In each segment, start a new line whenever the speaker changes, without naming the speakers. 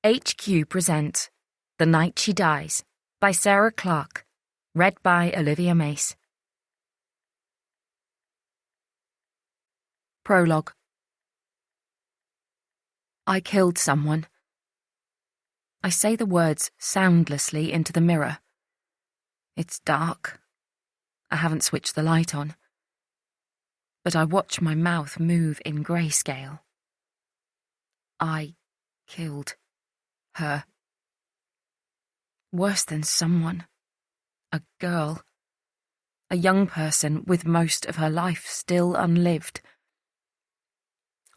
HQ presents The Night She Dies by Sarah Clarke, read by Olivia Mace. Prologue. I killed someone. I say the words soundlessly into the mirror. It's dark. I haven't switched the light on. But I watch my mouth move in grayscale. I killed her. Worse than someone. A girl. A young person with most of her life still unlived.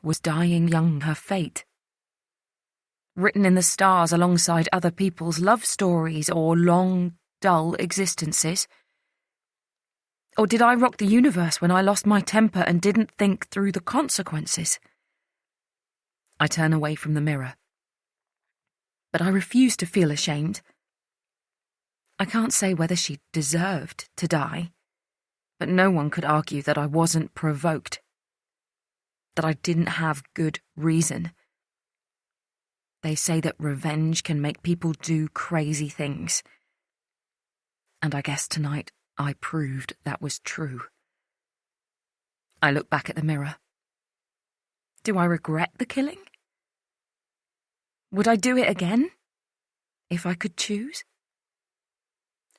Was dying young her fate? Written in the stars alongside other people's love stories or long, dull existences? Or did I rock the universe when I lost my temper and didn't think through the consequences? I turn away from the mirror. But I refuse to feel ashamed. I can't say whether she deserved to die, but no one could argue that I wasn't provoked, that I didn't have good reason. They say that revenge can make people do crazy things. And I guess tonight I proved that was true. I look back at the mirror. Do I regret the killing? Would I do it again, if I could choose?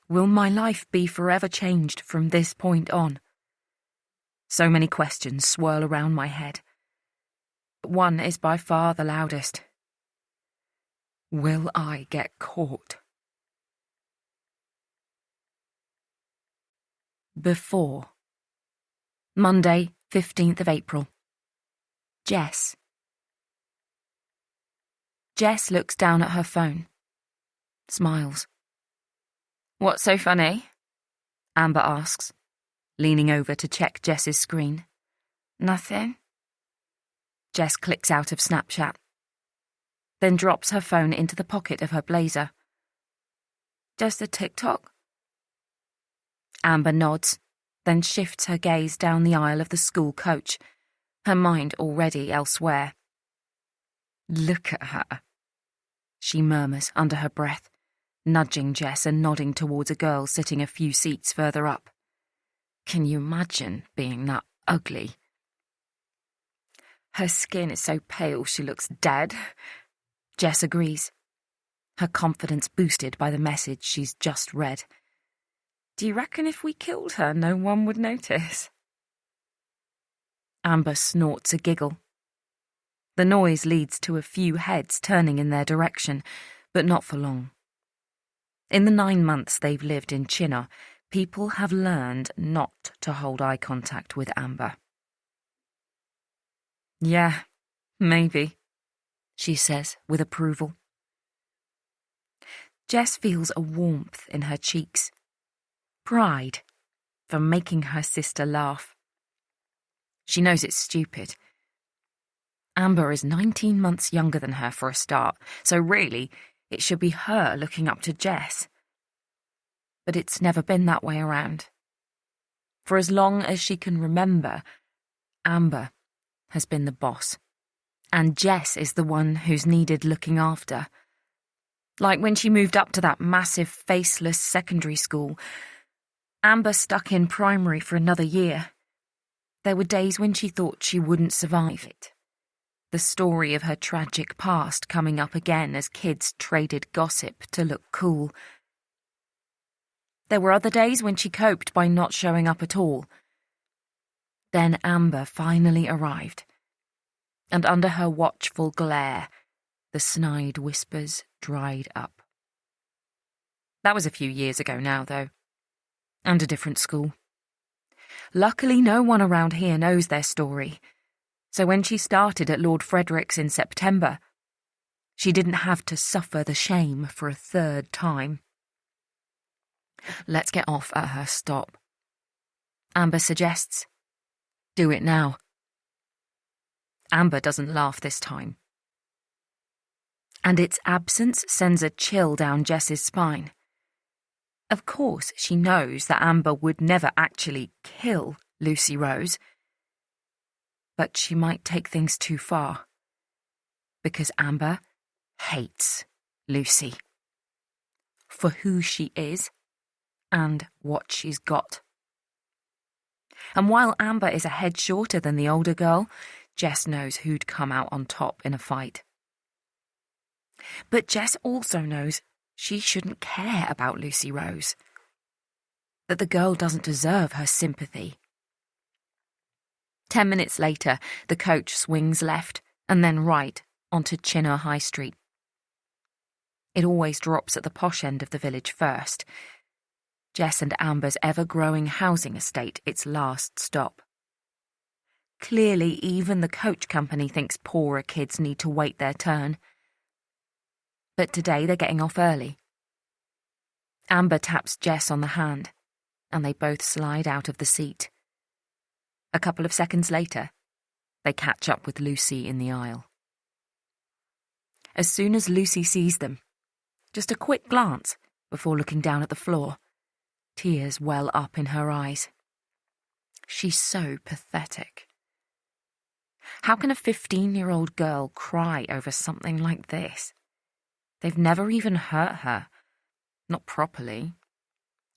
Will my life be forever changed from this point on? So many questions swirl around my head. But one is by far the loudest. Will I get caught? Before. Monday, 15th of April. Jess. Jess looks down at her phone. Smiles. What's so funny? Amber asks, leaning over to check Jess's screen. Nothing. Jess clicks out of Snapchat, then drops her phone into the pocket of her blazer. Just a TikTok? Amber nods, then shifts her gaze down the aisle of the school coach, her mind already elsewhere. Look at her, she murmurs under her breath, nudging Jess and nodding towards a girl sitting a few seats further up. Can you imagine being that ugly? Her skin is so pale she looks dead. Jess agrees, her confidence boosted by the message she's just read. Do you reckon if we killed her, no one would notice? Amber snorts a giggle. The noise leads to a few heads turning in their direction, but not for long. In the 9 months they've lived in Chinnor, people have learned not to hold eye contact with Amber. Yeah, maybe, she says with approval. Jess feels a warmth in her cheeks. Pride for making her sister laugh. She knows it's stupid. Amber is 19 months younger than her for a start, so really, it should be her looking up to Jess. But it's never been that way around. For as long as she can remember, Amber has been the boss, and Jess is the one who's needed looking after. Like when she moved up to that massive, faceless secondary school, Amber stuck in primary for another year. There were days when she thought she wouldn't survive it. The story of her tragic past coming up again as kids traded gossip to look cool. There were other days when she coped by not showing up at all. Then Amber finally arrived, and under her watchful glare, the snide whispers dried up. That was a few years ago now, though, and a different school. Luckily, no one around here knows their story. So when she started at Lord Frederick's in September, she didn't have to suffer the shame for a third time. Let's get off at her stop. Amber suggests. Do it now. Amber doesn't laugh this time. And its absence sends a chill down Jess's spine. Of course, she knows that Amber would never actually kill Lucy Rose. But she might take things too far. Because Amber hates Lucy for who she is and what she's got. And while Amber is a head shorter than the older girl, Jess knows who'd come out on top in a fight. But Jess also knows she shouldn't care about Lucy Rose, that the girl doesn't deserve her sympathy. 10 minutes later, the coach swings left and then right onto Chinner High Street. It always drops at the posh end of the village first. Jess and Amber's ever-growing housing estate its last stop. Clearly, even the coach company thinks poorer kids need to wait their turn. But today they're getting off early. Amber taps Jess on the hand, and they both slide out of the seat. A couple of seconds later, they catch up with Lucy in the aisle. As soon as Lucy sees them, just a quick glance before looking down at the floor, tears well up in her eyes. She's so pathetic. How can a 15-year-old girl cry over something like this? They've never even hurt her. Not properly.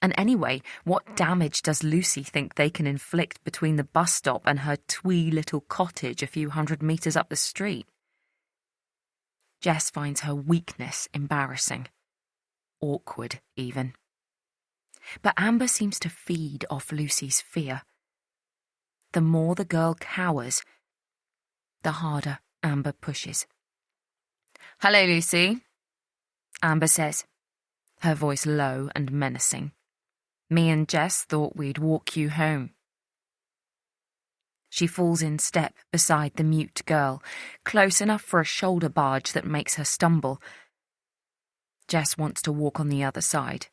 And anyway, what damage does Lucy think they can inflict between the bus stop and her twee little cottage a few hundred metres up the street? Jess finds her weakness embarrassing. Awkward, even. But Amber seems to feed off Lucy's fear. The more the girl cowers, the harder Amber pushes. "Hello, Lucy," Amber says, her voice low and menacing. "Me and Jess thought we'd walk you home." She falls in step beside the mute girl, close enough for a shoulder barge that makes her stumble. Jess wants to walk on the other side,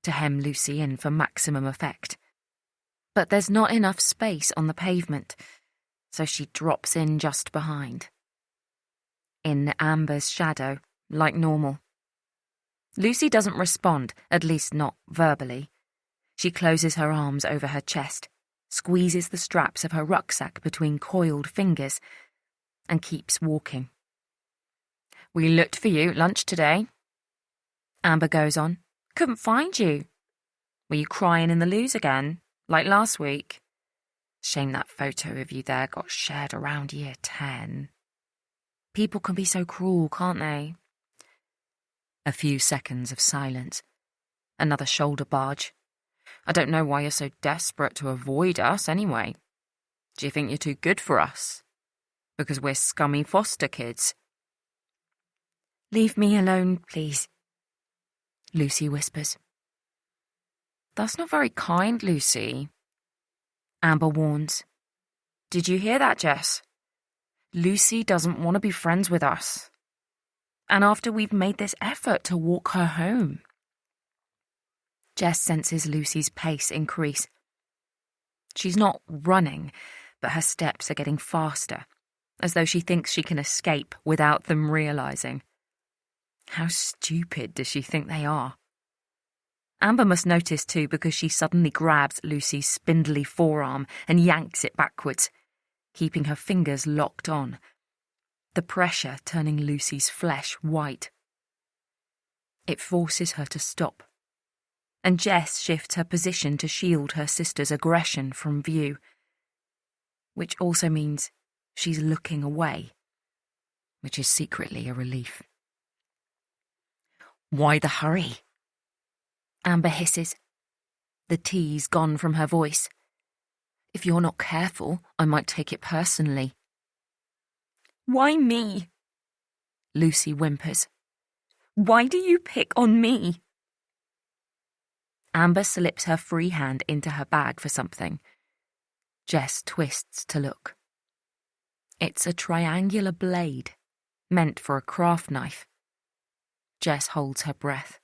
to hem Lucy in for maximum effect. But there's not enough space on the pavement, so she drops in just behind. In Amber's shadow, like normal. Lucy doesn't respond, at least not verbally. She closes her arms over her chest, squeezes the straps of her rucksack between coiled fingers, and keeps walking. "We looked for you at lunch today," Amber goes on. "Couldn't find you. Were you crying in the loos again, like last week? Shame that photo of you there got shared around year 10. People can be so cruel, can't they?" A few seconds of silence. Another shoulder barge. "I don't know why you're so desperate to avoid us, anyway. Do you think you're too good for us? Because we're scummy foster kids?" "Leave me alone, please," Lucy whispers. "That's not very kind, Lucy," Amber warns. "Did you hear that, Jess? Lucy doesn't want to be friends with us. And after we've made this effort to walk her home." Jess senses Lucy's pace increase. She's not running, but her steps are getting faster, as though she thinks she can escape without them realising. How stupid does she think they are? Amber must notice too, because she suddenly grabs Lucy's spindly forearm and yanks it backwards, keeping her fingers locked on, the pressure turning Lucy's flesh white. It forces her to stop, and Jess shifts her position to shield her sister's aggression from view, which also means she's looking away, which is secretly a relief. "Why the hurry?" Amber hisses, the tease gone from her voice. "If you're not careful, I might take it personally." "Why me?" Lucy whimpers. "Why do you pick on me?" Amber slips her free hand into her bag for something. Jess twists to look. It's a triangular blade, meant for a craft knife. Jess holds her breath.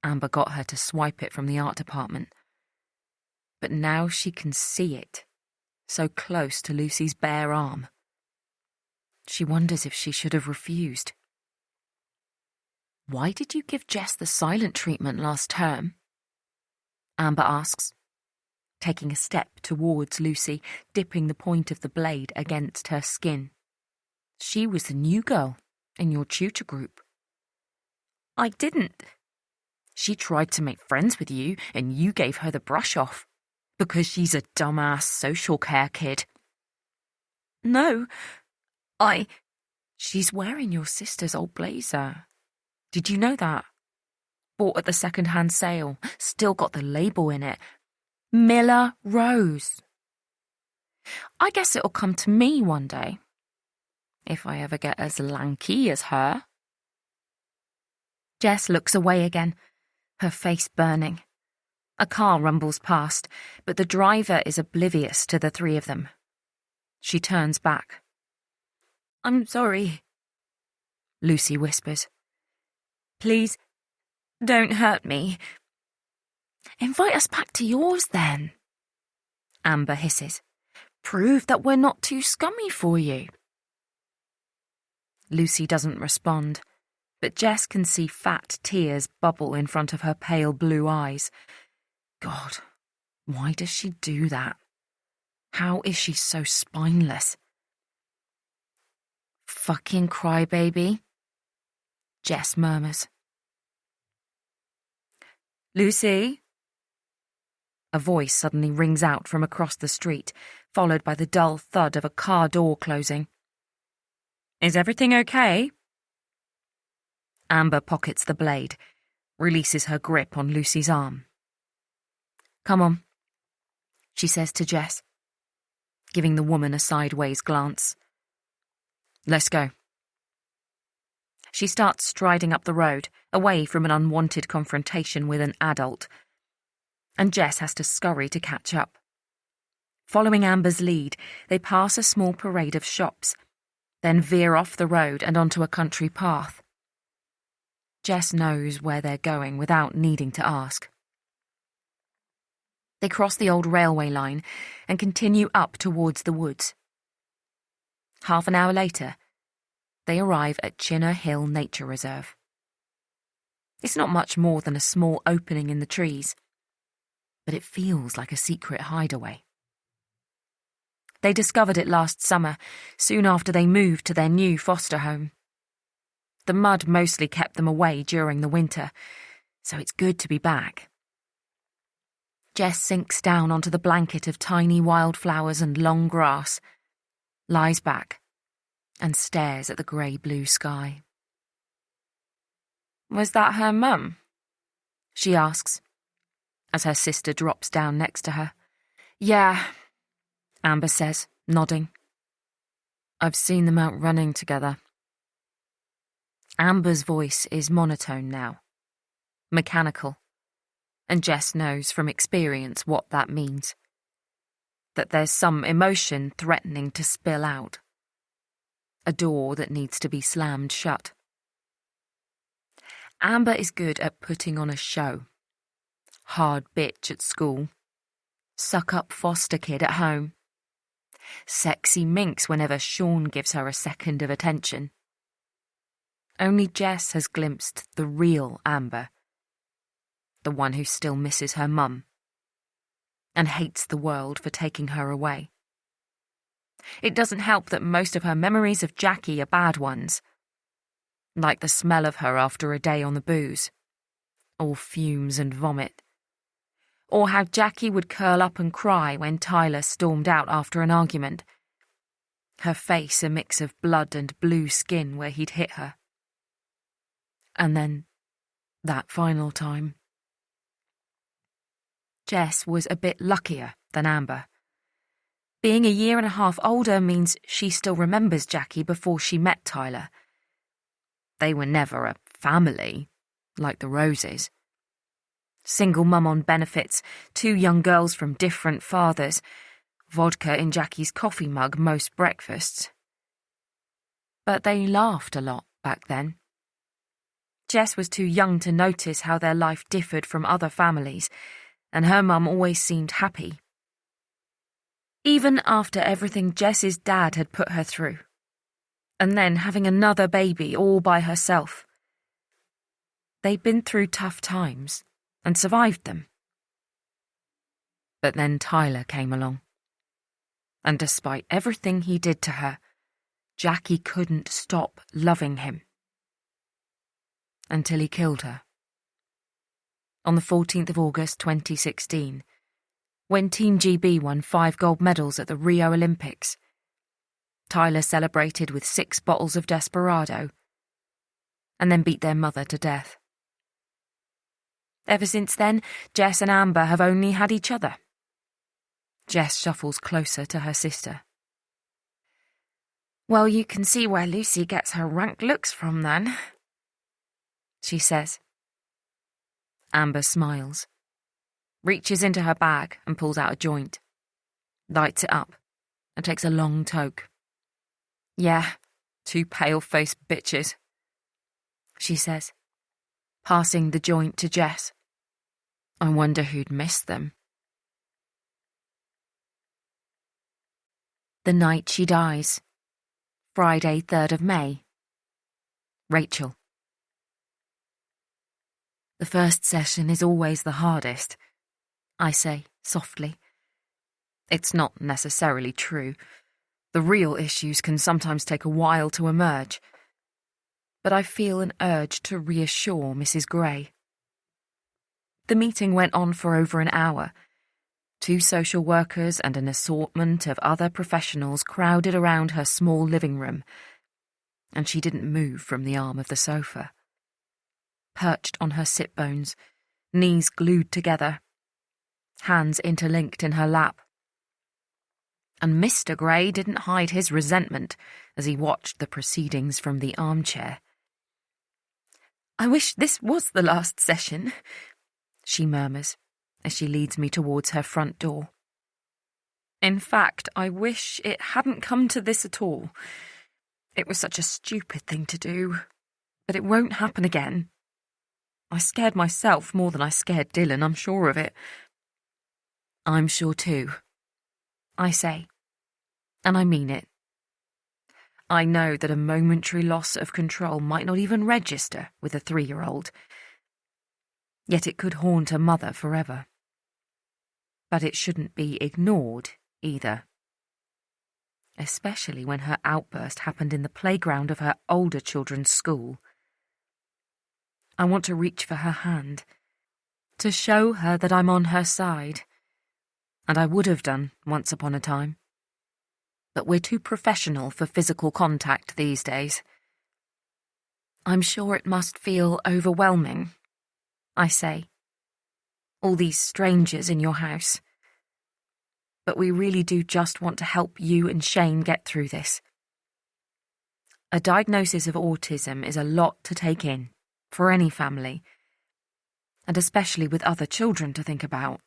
Amber got her to swipe it from the art department. But now she can see it, so close to Lucy's bare arm. She wonders if she should have refused. "Why did you give Jess the silent treatment last term?" Amber asks, taking a step towards Lucy, dipping the point of the blade against her skin. She was the new girl, in your tutor group. I didn't. She tried to make friends with you and you gave her the brush off because she's a dumbass social care kid. No, She's wearing your sister's old blazer. Did you know that? Bought at the second-hand sale. Still got the label in it. Miller Rose. I guess it'll come to me one day. If I ever get as lanky as her. Jess looks away again, her face burning. A car rumbles past, but the driver is oblivious to the three of them. She turns back. I'm sorry, Lucy whispers. Please, don't hurt me. Invite us back to yours, then, Amber hisses. Prove that we're not too scummy for you. Lucy doesn't respond, but Jess can see fat tears bubble in front of her pale blue eyes. God, why does she do that? How is she so spineless? Fucking crybaby, Jess murmurs. Lucy? A voice suddenly rings out from across the street, followed by the dull thud of a car door closing. Is everything okay? Amber pockets the blade, releases her grip on Lucy's arm. Come on, she says to Jess, giving the woman a sideways glance. Let's go. She starts striding up the road, away from an unwanted confrontation with an adult, and Jess has to scurry to catch up. Following Amber's lead, they pass a small parade of shops, then veer off the road and onto a country path. Jess knows where they're going without needing to ask. They cross the old railway line and continue up towards the woods. Half an hour later, they arrive at Chinner Hill Nature Reserve. It's not much more than a small opening in the trees, but it feels like a secret hideaway. They discovered it last summer, soon after they moved to their new foster home. The mud mostly kept them away during the winter, so it's good to be back. Jess sinks down onto the blanket of tiny wildflowers and long grass, lies back, and stares at the grey-blue sky. Was that her mum? She asks, as her sister drops down next to her. Yeah, Amber says, nodding. I've seen them out running together. Amber's voice is monotone now, mechanical, and Jess knows from experience what that means. That there's some emotion threatening to spill out. A door that needs to be slammed shut. Amber is good at putting on a show. Hard bitch at school. Suck-up foster kid at home. Sexy minx whenever Sean gives her a second of attention. Only Jess has glimpsed the real Amber. The one who still misses her mum. And hates the world for taking her away. It doesn't help that most of her memories of Jackie are bad ones. Like the smell of her after a day on the booze. All fumes and vomit. Or how Jackie would curl up and cry when Tyler stormed out after an argument. Her face a mix of blood and blue skin where he'd hit her. And then, that final time. Jess was a bit luckier than Amber. Being a year and a half older means she still remembers Jackie before she met Tyler. They were never a family, like the Roses. Single mum on benefits, 2 young girls from different fathers, vodka in Jackie's coffee mug most breakfasts. But they laughed a lot back then. Jess was too young to notice how their life differed from other families, and her mum always seemed happy. Even after everything Jess's dad had put her through, and then having another baby all by herself. They'd been through tough times and survived them. But then Tyler came along. And despite everything he did to her, Jackie couldn't stop loving him. until he killed her. On the 14th of August 2016, when Team GB won 5 gold medals at the Rio Olympics, Tyler celebrated with 6 bottles of Desperado and then beat their mother to death. Ever since then, Jess and Amber have only had each other. Jess shuffles closer to her sister. "Well, you can see where Lucy gets her rank looks from, then," she says. Amber smiles, reaches into her bag and pulls out a joint, lights it up, and takes a long toke. "Yeah, 2 pale-faced bitches," she says, passing the joint to Jess. "I wonder who'd miss them." The night she dies, Friday, 3rd of May. Rachel. "The first session is always the hardest," I say, softly. It's not necessarily true. The real issues can sometimes take a while to emerge. But I feel an urge to reassure Mrs. Gray. The meeting went on for over an hour. 2 social workers and an assortment of other professionals crowded around her small living room, and she didn't move from the arm of the sofa. Perched on her sit bones, knees glued together, hands interlinked in her lap. And Mr. Gray didn't hide his resentment as he watched the proceedings from the armchair. "I wish this was the last session," she murmurs as she leads me towards her front door. "In fact, I wish it hadn't come to this at all. It was such a stupid thing to do, but it won't happen again. I scared myself more than I scared Dylan, I'm sure of it." "I'm sure too," I say, and I mean it. I know that a momentary loss of control might not even register with a 3-year-old, yet it could haunt a mother forever. But it shouldn't be ignored either, especially when her outburst happened in the playground of her older children's school. I want to reach for her hand, to show her that I'm on her side, and I would have done once upon a time. But we're too professional for physical contact these days. "I'm sure it must feel overwhelming," I say. "All these strangers in your house. But we really do just want to help you and Shane get through this. A diagnosis of autism is a lot to take in, for any family, and especially with other children to think about.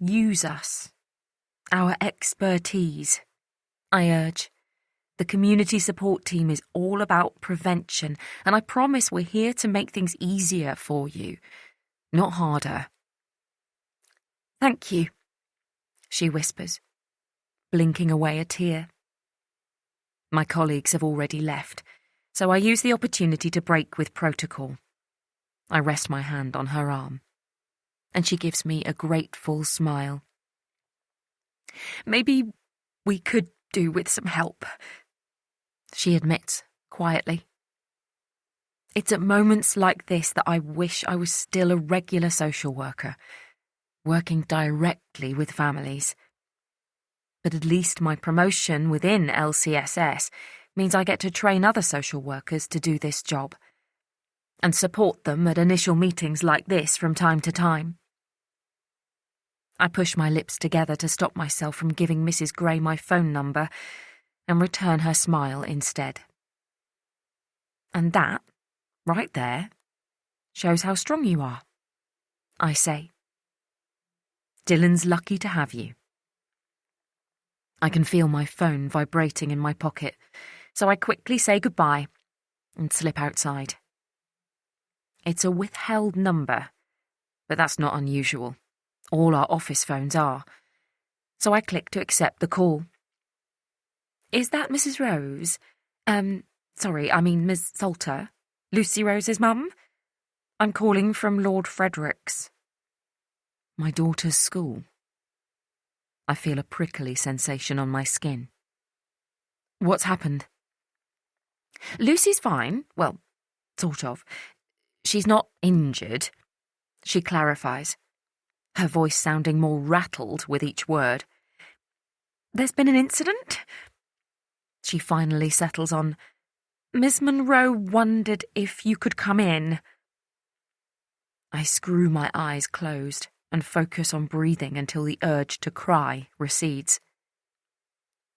Use us, our expertise," I urge. "The community support team is all about prevention, and I promise we're here to make things easier for you, not harder." "Thank you," she whispers, blinking away a tear. My colleagues have already left, so I use the opportunity to break with protocol. I rest my hand on her arm, and she gives me a grateful smile. "Maybe we could do with some help," she admits quietly. It's at moments like this that I wish I was still a regular social worker, working directly with families. But at least my promotion within LCSS means I get to train other social workers to do this job, and support them at initial meetings like this from time to time. I push my lips together to stop myself from giving Mrs. Gray my phone number and return her smile instead. And that, right there, shows how strong you are, I say. Dylan's lucky to have you. I can feel my phone vibrating in my pocket, so I quickly say goodbye and slip outside. It's a withheld number, but that's not unusual. All our office phones are. So I click to accept the call. "Is that Mrs. Rose? Miss Salter? Lucy Rose's mum? I'm calling from Lord Frederick's." "My daughter's school." I feel a prickly sensation on my skin. "What's happened?" "Lucy's fine. Well, Sort of. She's not injured, she clarifies, her voice sounding more rattled with each word. There's been an incident? She finally settles on, Miss Monroe wondered if you could come in. I screw my eyes closed and focus on breathing until the urge to cry recedes.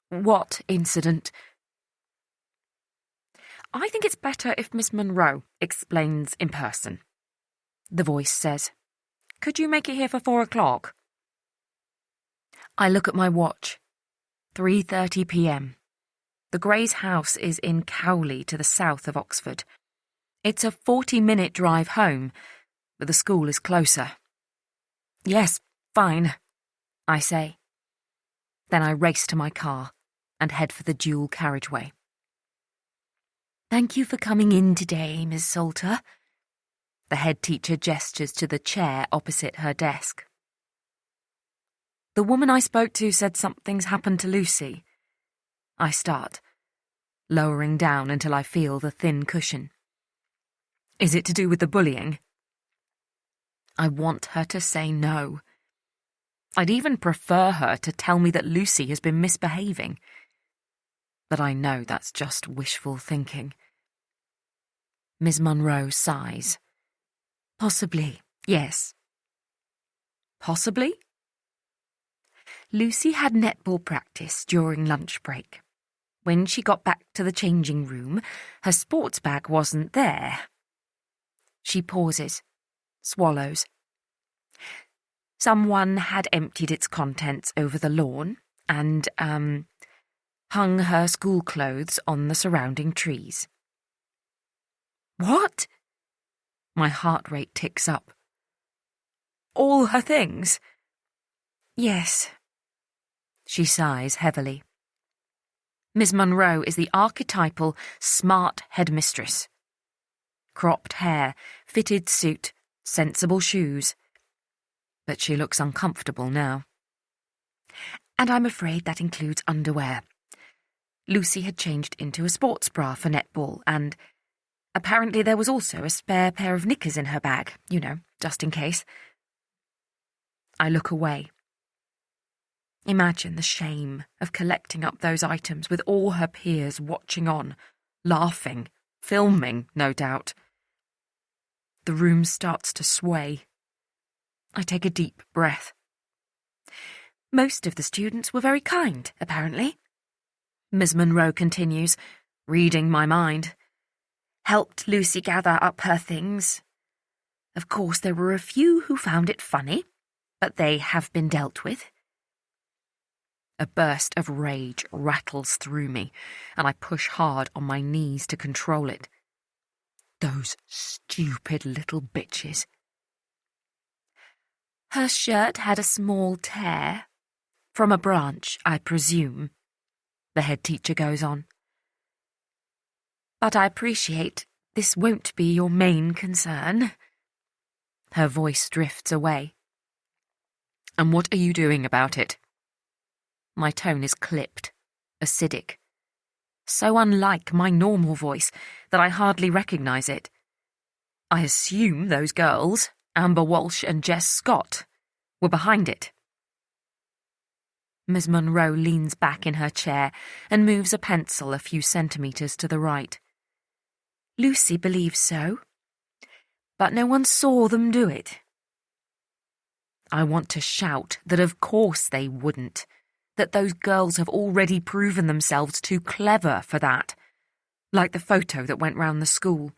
What incident? I think it's better if Miss Monroe explains in person, the voice says. Could you make it here for 4 o'clock? I look at my watch. 3:30 p.m. The Greys' house is in Cowley to the south of Oxford. It's a 40-minute drive home, but the school is closer. Yes, fine, I say. Then I race to my car and head for the dual carriageway. Thank you for coming in today, Miss Salter. The head teacher gestures to the chair opposite her desk. The woman I spoke to said something's happened to Lucy. I start, lowering down until I feel the thin cushion. Is it to do with the bullying? I want her to say no. I'd even prefer her to tell me that Lucy has been misbehaving. But I know that's just wishful thinking. Miss Monroe sighs. Possibly, yes. Possibly? Lucy had netball practice during lunch break. When she got back to the changing room, her sports bag wasn't there. She pauses, swallows. Someone had emptied its contents over the lawn and, hung her school clothes on the surrounding trees. What? My heart rate ticks up. All her things? Yes. She sighs heavily. Miss Monroe is the archetypal smart headmistress. Cropped hair, fitted suit, sensible shoes. But she looks uncomfortable now. And I'm afraid that includes underwear. Lucy had changed into a sports bra for netball, and apparently there was also a spare pair of knickers in her bag, just in case. I look away. Imagine the shame of collecting up those items with all her peers watching on, laughing, filming, no doubt. The room starts to sway. I take a deep breath. Most of the students were very kind, apparently. Miss Monroe continues, reading my mind. Helped Lucy gather up her things. Of course, there were a few who found it funny, but they have been dealt with. A burst of rage rattles through me, and I push hard on my knees to control it. Those stupid little bitches. Her shirt had a small tear. From a branch, I presume, the head teacher goes on. But I appreciate this won't be your main concern. Her voice drifts away. And what are you doing about it? My tone is clipped, acidic. So unlike my normal voice that I hardly recognise it. I assume those girls, Amber Walsh and Jess Scott, were behind it. Miss Monroe leans back in her chair and moves a pencil a few centimetres to the right. Lucy believes so, but no one saw them do it. I want to shout that of course they wouldn't, that those girls have already proven themselves too clever for that, like the photo that went round the school.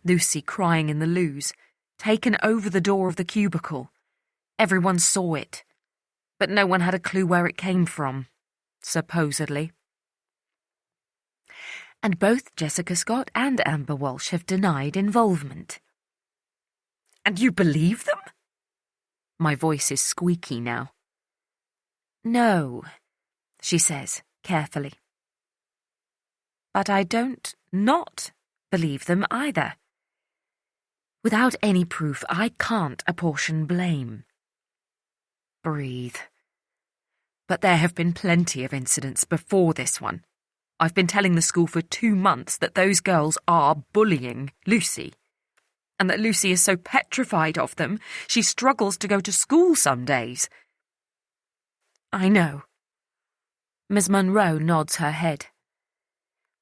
Lucy crying in the loos, taken over the door of the cubicle. Everyone saw it, but no one had a clue where it came from, supposedly. And both Jessica Scott and Amber Walsh have denied involvement. And you believe them? My voice is squeaky now. No, she says, carefully. But I don't not believe them either. Without any proof, I can't apportion blame. Breathe. But there have been plenty of incidents before this one. I've been telling the school for 2 months that those girls are bullying Lucy, and that Lucy is so petrified of them she struggles to go to school some days. I know. Miss Munro nods her head.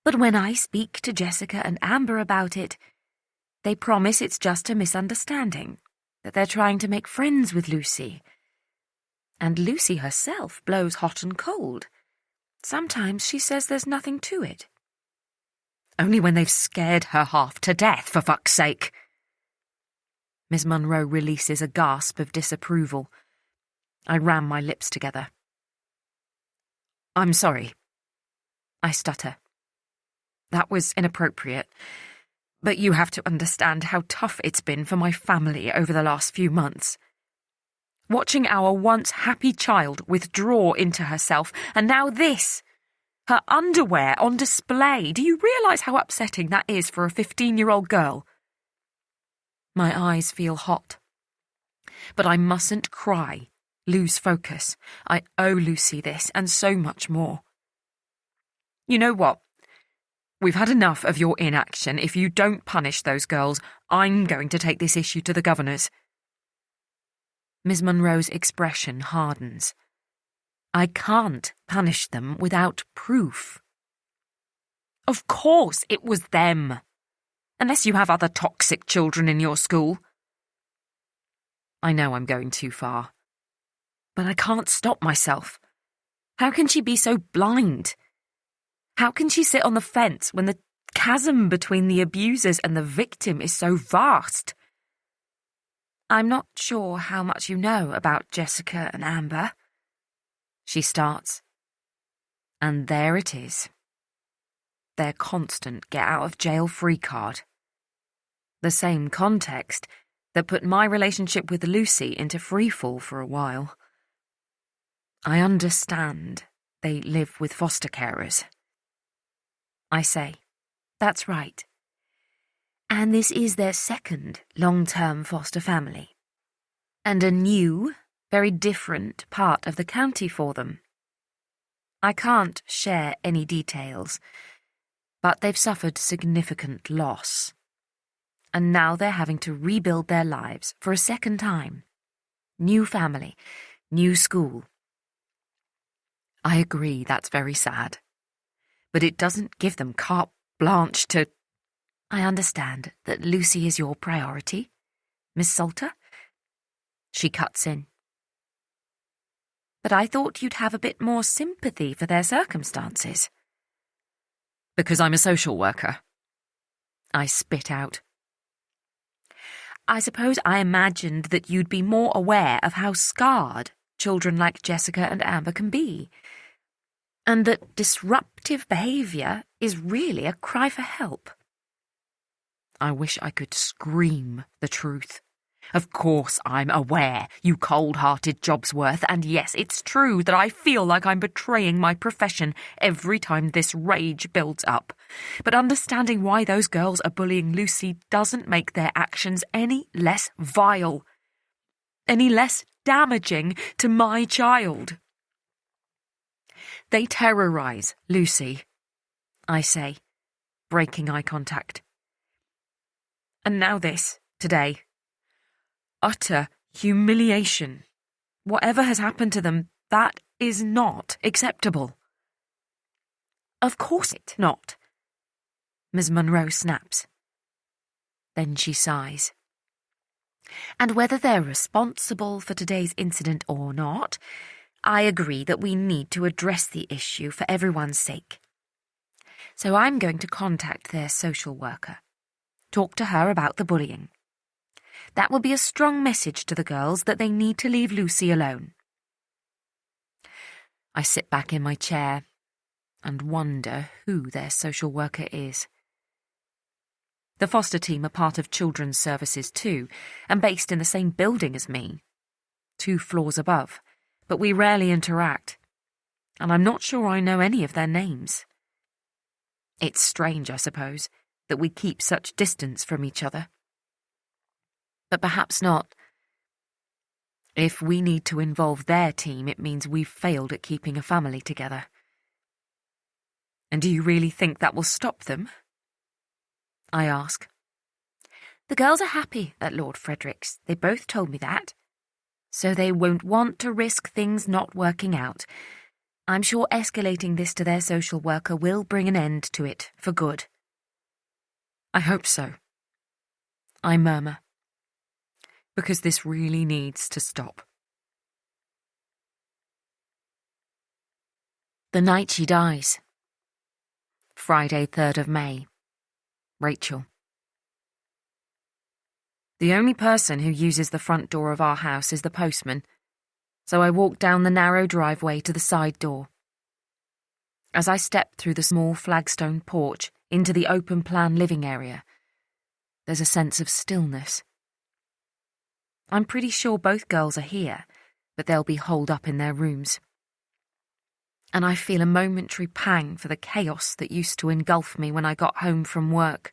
But when I speak to Jessica and Amber about it, they promise it's just a misunderstanding, that they're trying to make friends with Lucy. And Lucy herself blows hot and cold. Sometimes she says there's nothing to it. Only when they've scared her half to death, for fuck's sake. Miss Munro releases a gasp of disapproval. I ram my lips together. I'm sorry. I stutter. That was inappropriate. But you have to understand how tough it's been for my family over the last few months. Watching our once happy child withdraw into herself, and now this. Her underwear on display. Do you realise how upsetting that is for a 15-year-old girl? My eyes feel hot. But I mustn't cry, lose focus. I owe Lucy this, and so much more. You know what? We've had enough of your inaction. If you don't punish those girls, I'm going to take this issue to the governors. Miss Munro's expression hardens. I can't punish them without proof. Of course it was them. Unless you have other toxic children in your school. I know I'm going too far. But I can't stop myself. How can she be so blind? How can she sit on the fence when the chasm between the abusers and the victim is so vast? I'm not sure how much you know about Jessica and Amber. She starts. And there it is. Their constant get-out-of-jail-free card. The same context that put my relationship with Lucy into freefall for a while. I understand they live with foster carers. I say, that's right. And this is their second long-term foster family. And a new, very different part of the county for them. I can't share any details, but they've suffered significant loss. And now they're having to rebuild their lives for a second time. New family, new school. I agree that's very sad. But it doesn't give them carte blanche to... I understand that Lucy is your priority, Miss Salter. She cuts in. But I thought you'd have a bit more sympathy for their circumstances. Because I'm a social worker. I spit out. I suppose I imagined that you'd be more aware of how scarred children like Jessica and Amber can be. And that disruptive behaviour is really a cry for help. I wish I could scream the truth. Of course I'm aware, you cold-hearted Jobsworth, and yes, it's true that I feel like I'm betraying my profession every time this rage builds up. But understanding why those girls are bullying Lucy doesn't make their actions any less vile, any less damaging to my child. They terrorise Lucy, I say, breaking eye contact. And now this, today. Utter humiliation. Whatever has happened to them, that is not acceptable. Of course it's not. Miss Munro snaps. Then she sighs. And whether they're responsible for today's incident or not, I agree that we need to address the issue for everyone's sake. So I'm going to contact their social worker. Talk to her about the bullying. That will be a strong message to the girls that they need to leave Lucy alone. I sit back in my chair and wonder who their social worker is. The foster team are part of children's services too, and based in the same building as me. 2 floors above, but we rarely interact, and I'm not sure I know any of their names. It's strange, I suppose, that we keep such distance from each other. But perhaps not. If we need to involve their team, it means we've failed at keeping a family together. And do you really think that will stop them? I ask. The girls are happy at Lord Frederick's. They both told me that. So they won't want to risk things not working out. I'm sure escalating this to their social worker will bring an end to it for good. I hope so. I murmur. Because this really needs to stop. The night she dies. Friday, 3rd of May. Rachel. The only person who uses the front door of our house is the postman, so I walk down the narrow driveway to the side door. As I step through the small flagstone porch into the open-plan living area, there's a sense of stillness. I'm pretty sure both girls are here, but they'll be holed up in their rooms. And I feel a momentary pang for the chaos that used to engulf me when I got home from work.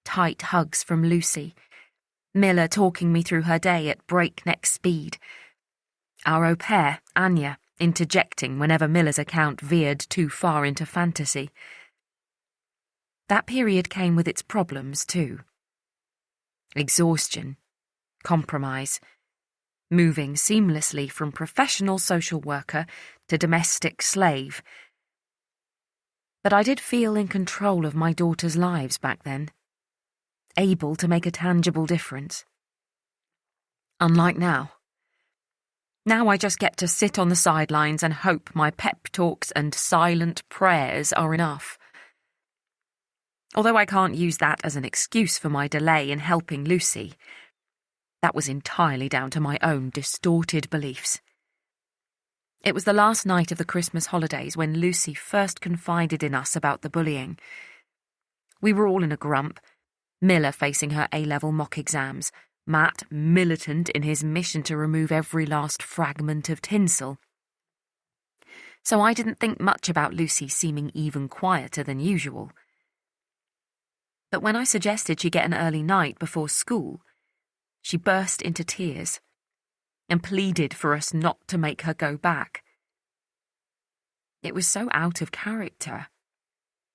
Tight hugs from Lucy, Miller talking me through her day at breakneck speed, our au pair, Anya, interjecting whenever Miller's account veered too far into fantasy. That period came with its problems too. Exhaustion, compromise, moving seamlessly from professional social worker to domestic slave. But I did feel in control of my daughters' lives back then, able to make a tangible difference. Unlike now. Now I just get to sit on the sidelines and hope my pep talks and silent prayers are enough. Although I can't use that as an excuse for my delay in helping Lucy, that was entirely down to my own distorted beliefs. It was the last night of the Christmas holidays when Lucy first confided in us about the bullying. We were all in a grump, Miller facing her A-level mock exams, Matt militant in his mission to remove every last fragment of tinsel. So I didn't think much about Lucy seeming even quieter than usual. But when I suggested she get an early night before school, she burst into tears and pleaded for us not to make her go back. It was so out of character,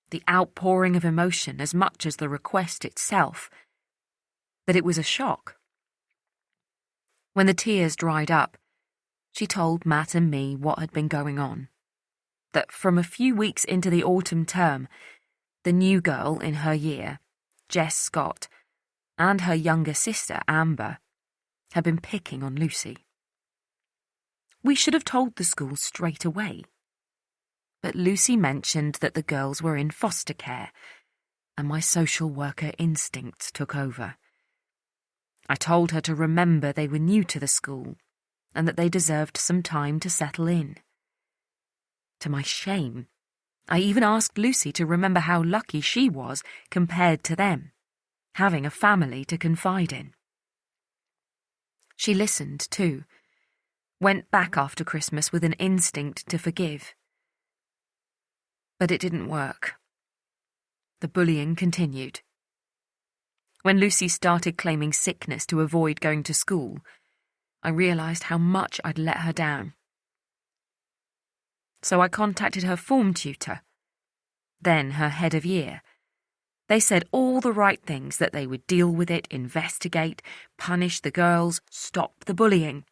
the outpouring of emotion as much as the request itself, that it was a shock. When the tears dried up, she told Matt and me what had been going on, that from a few weeks into the autumn term, the new girl in her year, Jess Scott, and her younger sister, Amber, had been picking on Lucy. We should have told the school straight away, but Lucy mentioned that the girls were in foster care, and my social worker instincts took over. I told her to remember they were new to the school, and that they deserved some time to settle in. To my shame, I even asked Lucy to remember how lucky she was compared to them, having a family to confide in. She listened, too, went back after Christmas with an instinct to forgive. But it didn't work. The bullying continued. When Lucy started claiming sickness to avoid going to school, I realised how much I'd let her down. So I contacted her form tutor, then her head of year. They said all the right things, that they would deal with it, investigate, punish the girls, stop the bullying.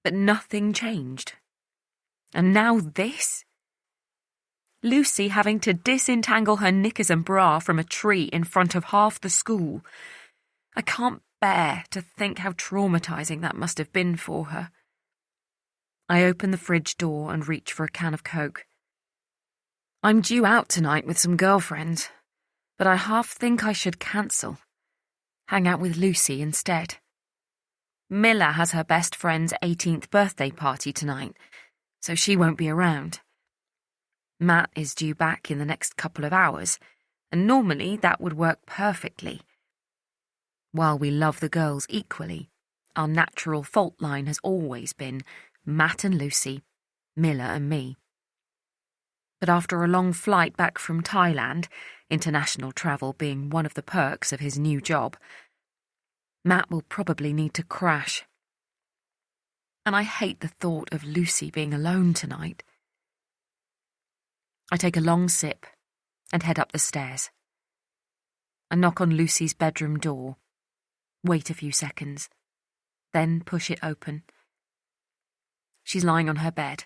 But nothing changed. And now this? Lucy having to disentangle her knickers and bra from a tree in front of half the school. I can't bear to think how traumatising that must have been for her. I open the fridge door and reach for a can of Coke. I'm due out tonight with some girlfriends, but I half think I should cancel. Hang out with Lucy instead. Miller has her best friend's 18th birthday party tonight, so she won't be around. Matt is due back in the next couple of hours, and normally that would work perfectly. While we love the girls equally, our natural fault line has always been Matt and Lucy, Miller and me. But after a long flight back from Thailand, international travel being one of the perks of his new job, Matt will probably need to crash. And I hate the thought of Lucy being alone tonight. I take a long sip and head up the stairs. I knock on Lucy's bedroom door, wait a few seconds, then push it open. She's lying on her bed,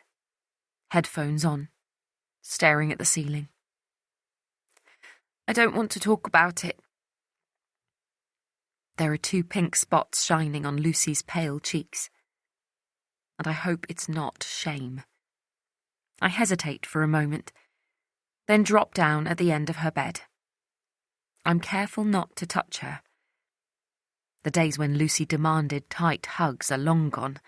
headphones on, staring at the ceiling. I don't want to talk about it. There are 2 pink spots shining on Lucy's pale cheeks, and I hope it's not shame. I hesitate for a moment, then drop down at the end of her bed. I'm careful not to touch her. The days when Lucy demanded tight hugs are long gone,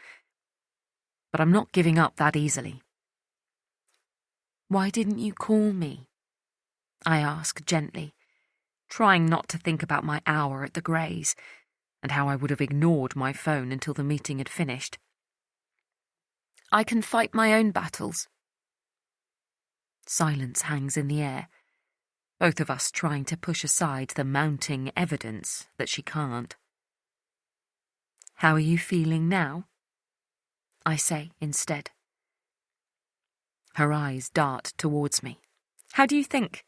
but I'm not giving up that easily. "Why didn't you call me?" I ask gently, trying not to think about my hour at the Greys and how I would have ignored my phone until the meeting had finished. "I can fight my own battles." Silence hangs in the air, both of us trying to push aside the mounting evidence that she can't. "How are you feeling now?" I say instead. Her eyes dart towards me. "How do you think?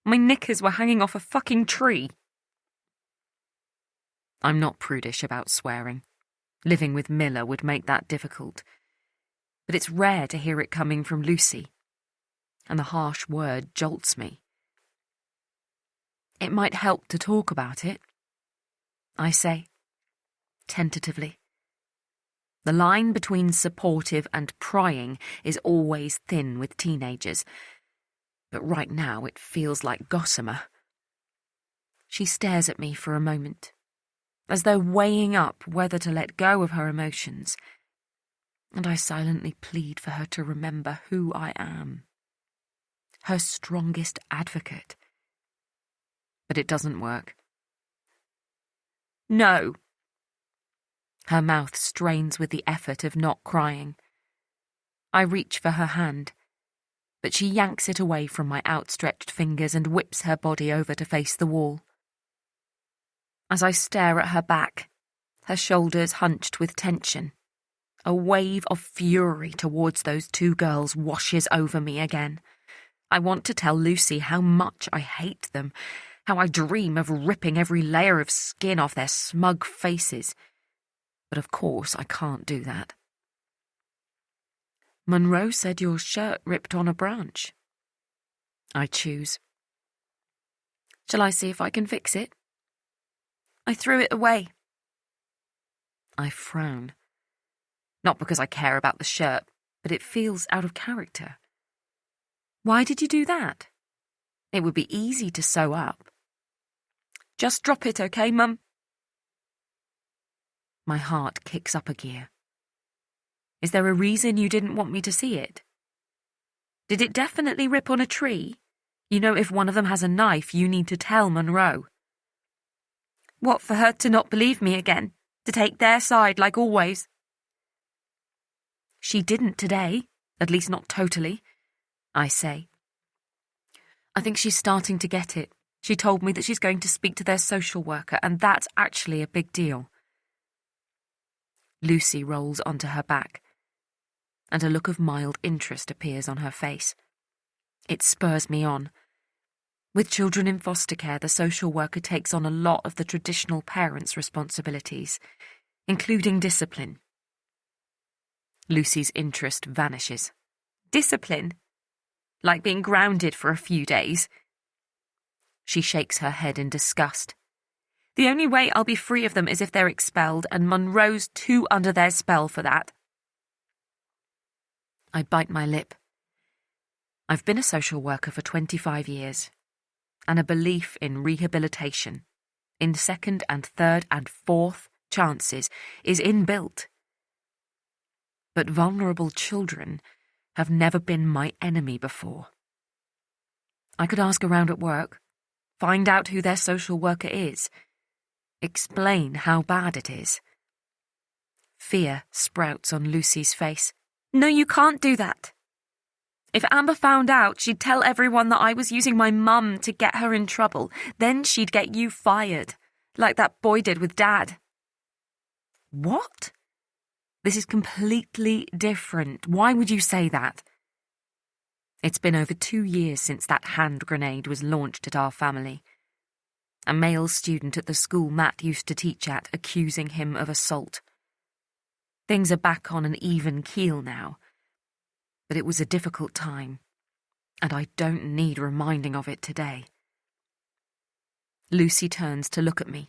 My knickers were hanging off a fucking tree." I'm not prudish about swearing. Living with Miller would make that difficult. But it's rare to hear it coming from Lucy, and the harsh word jolts me. "It might help to talk about it," I say, tentatively. The line between supportive and prying is always thin with teenagers, but right now it feels like gossamer. She stares at me for a moment, as though weighing up whether to let go of her emotions, and I silently plead for her to remember who I am, her strongest advocate. But it doesn't work. "No." Her mouth strains with the effort of not crying. I reach for her hand, but she yanks it away from my outstretched fingers and whips her body over to face the wall. As I stare at her back, her shoulders hunched with tension, a wave of fury towards those 2 girls washes over me again. I want to tell Lucy how much I hate them, how I dream of ripping every layer of skin off their smug faces. But of course I can't do that. "Monroe said your shirt ripped on a branch." I choose. "Shall I see if I can fix it?" "I threw it away." I frown. Not because I care about the shirt, but it feels out of character. "Why did you do that? It would be easy to sew up." "Just drop it, okay, Mum?" My heart kicks up a gear. Is there a reason you didn't want me to see it? Did it definitely rip on a tree? You know, if one of them has a knife, you need to tell Monroe. "What, for her to not believe me again? To take their side like always?" "She didn't today, at least not totally," I say. "I think she's starting to get it. She told me that she's going to speak to their social worker, and that's actually a big deal." Lucy rolls onto her back, and a look of mild interest appears on her face. It spurs me on. With children in foster care, the social worker takes on a lot of the traditional parents' responsibilities, including discipline. Lucy's interest vanishes. "Discipline? Like being grounded for a few days?" She shakes her head in disgust. "The only way I'll be free of them is if they're expelled, and Monroe's too under their spell for that." I bite my lip. I've been a social worker for 25 years, and a belief in rehabilitation, in second and third and fourth chances, is inbuilt. But vulnerable children have never been my enemy before. I could ask around at work, find out who their social worker is, explain how bad it is. Fear sprouts on Lucy's face. "No, you can't do that. If Amber found out, she'd tell everyone that I was using my mum to get her in trouble. Then she'd get you fired, like that boy did with Dad." "What? This is completely different. Why would you say that?" It's been over 2 years since that hand grenade was launched at our family. A male student at the school Matt used to teach at accusing him of assault. Things are back on an even keel now, but it was a difficult time, and I don't need reminding of it today. Lucy turns to look at me,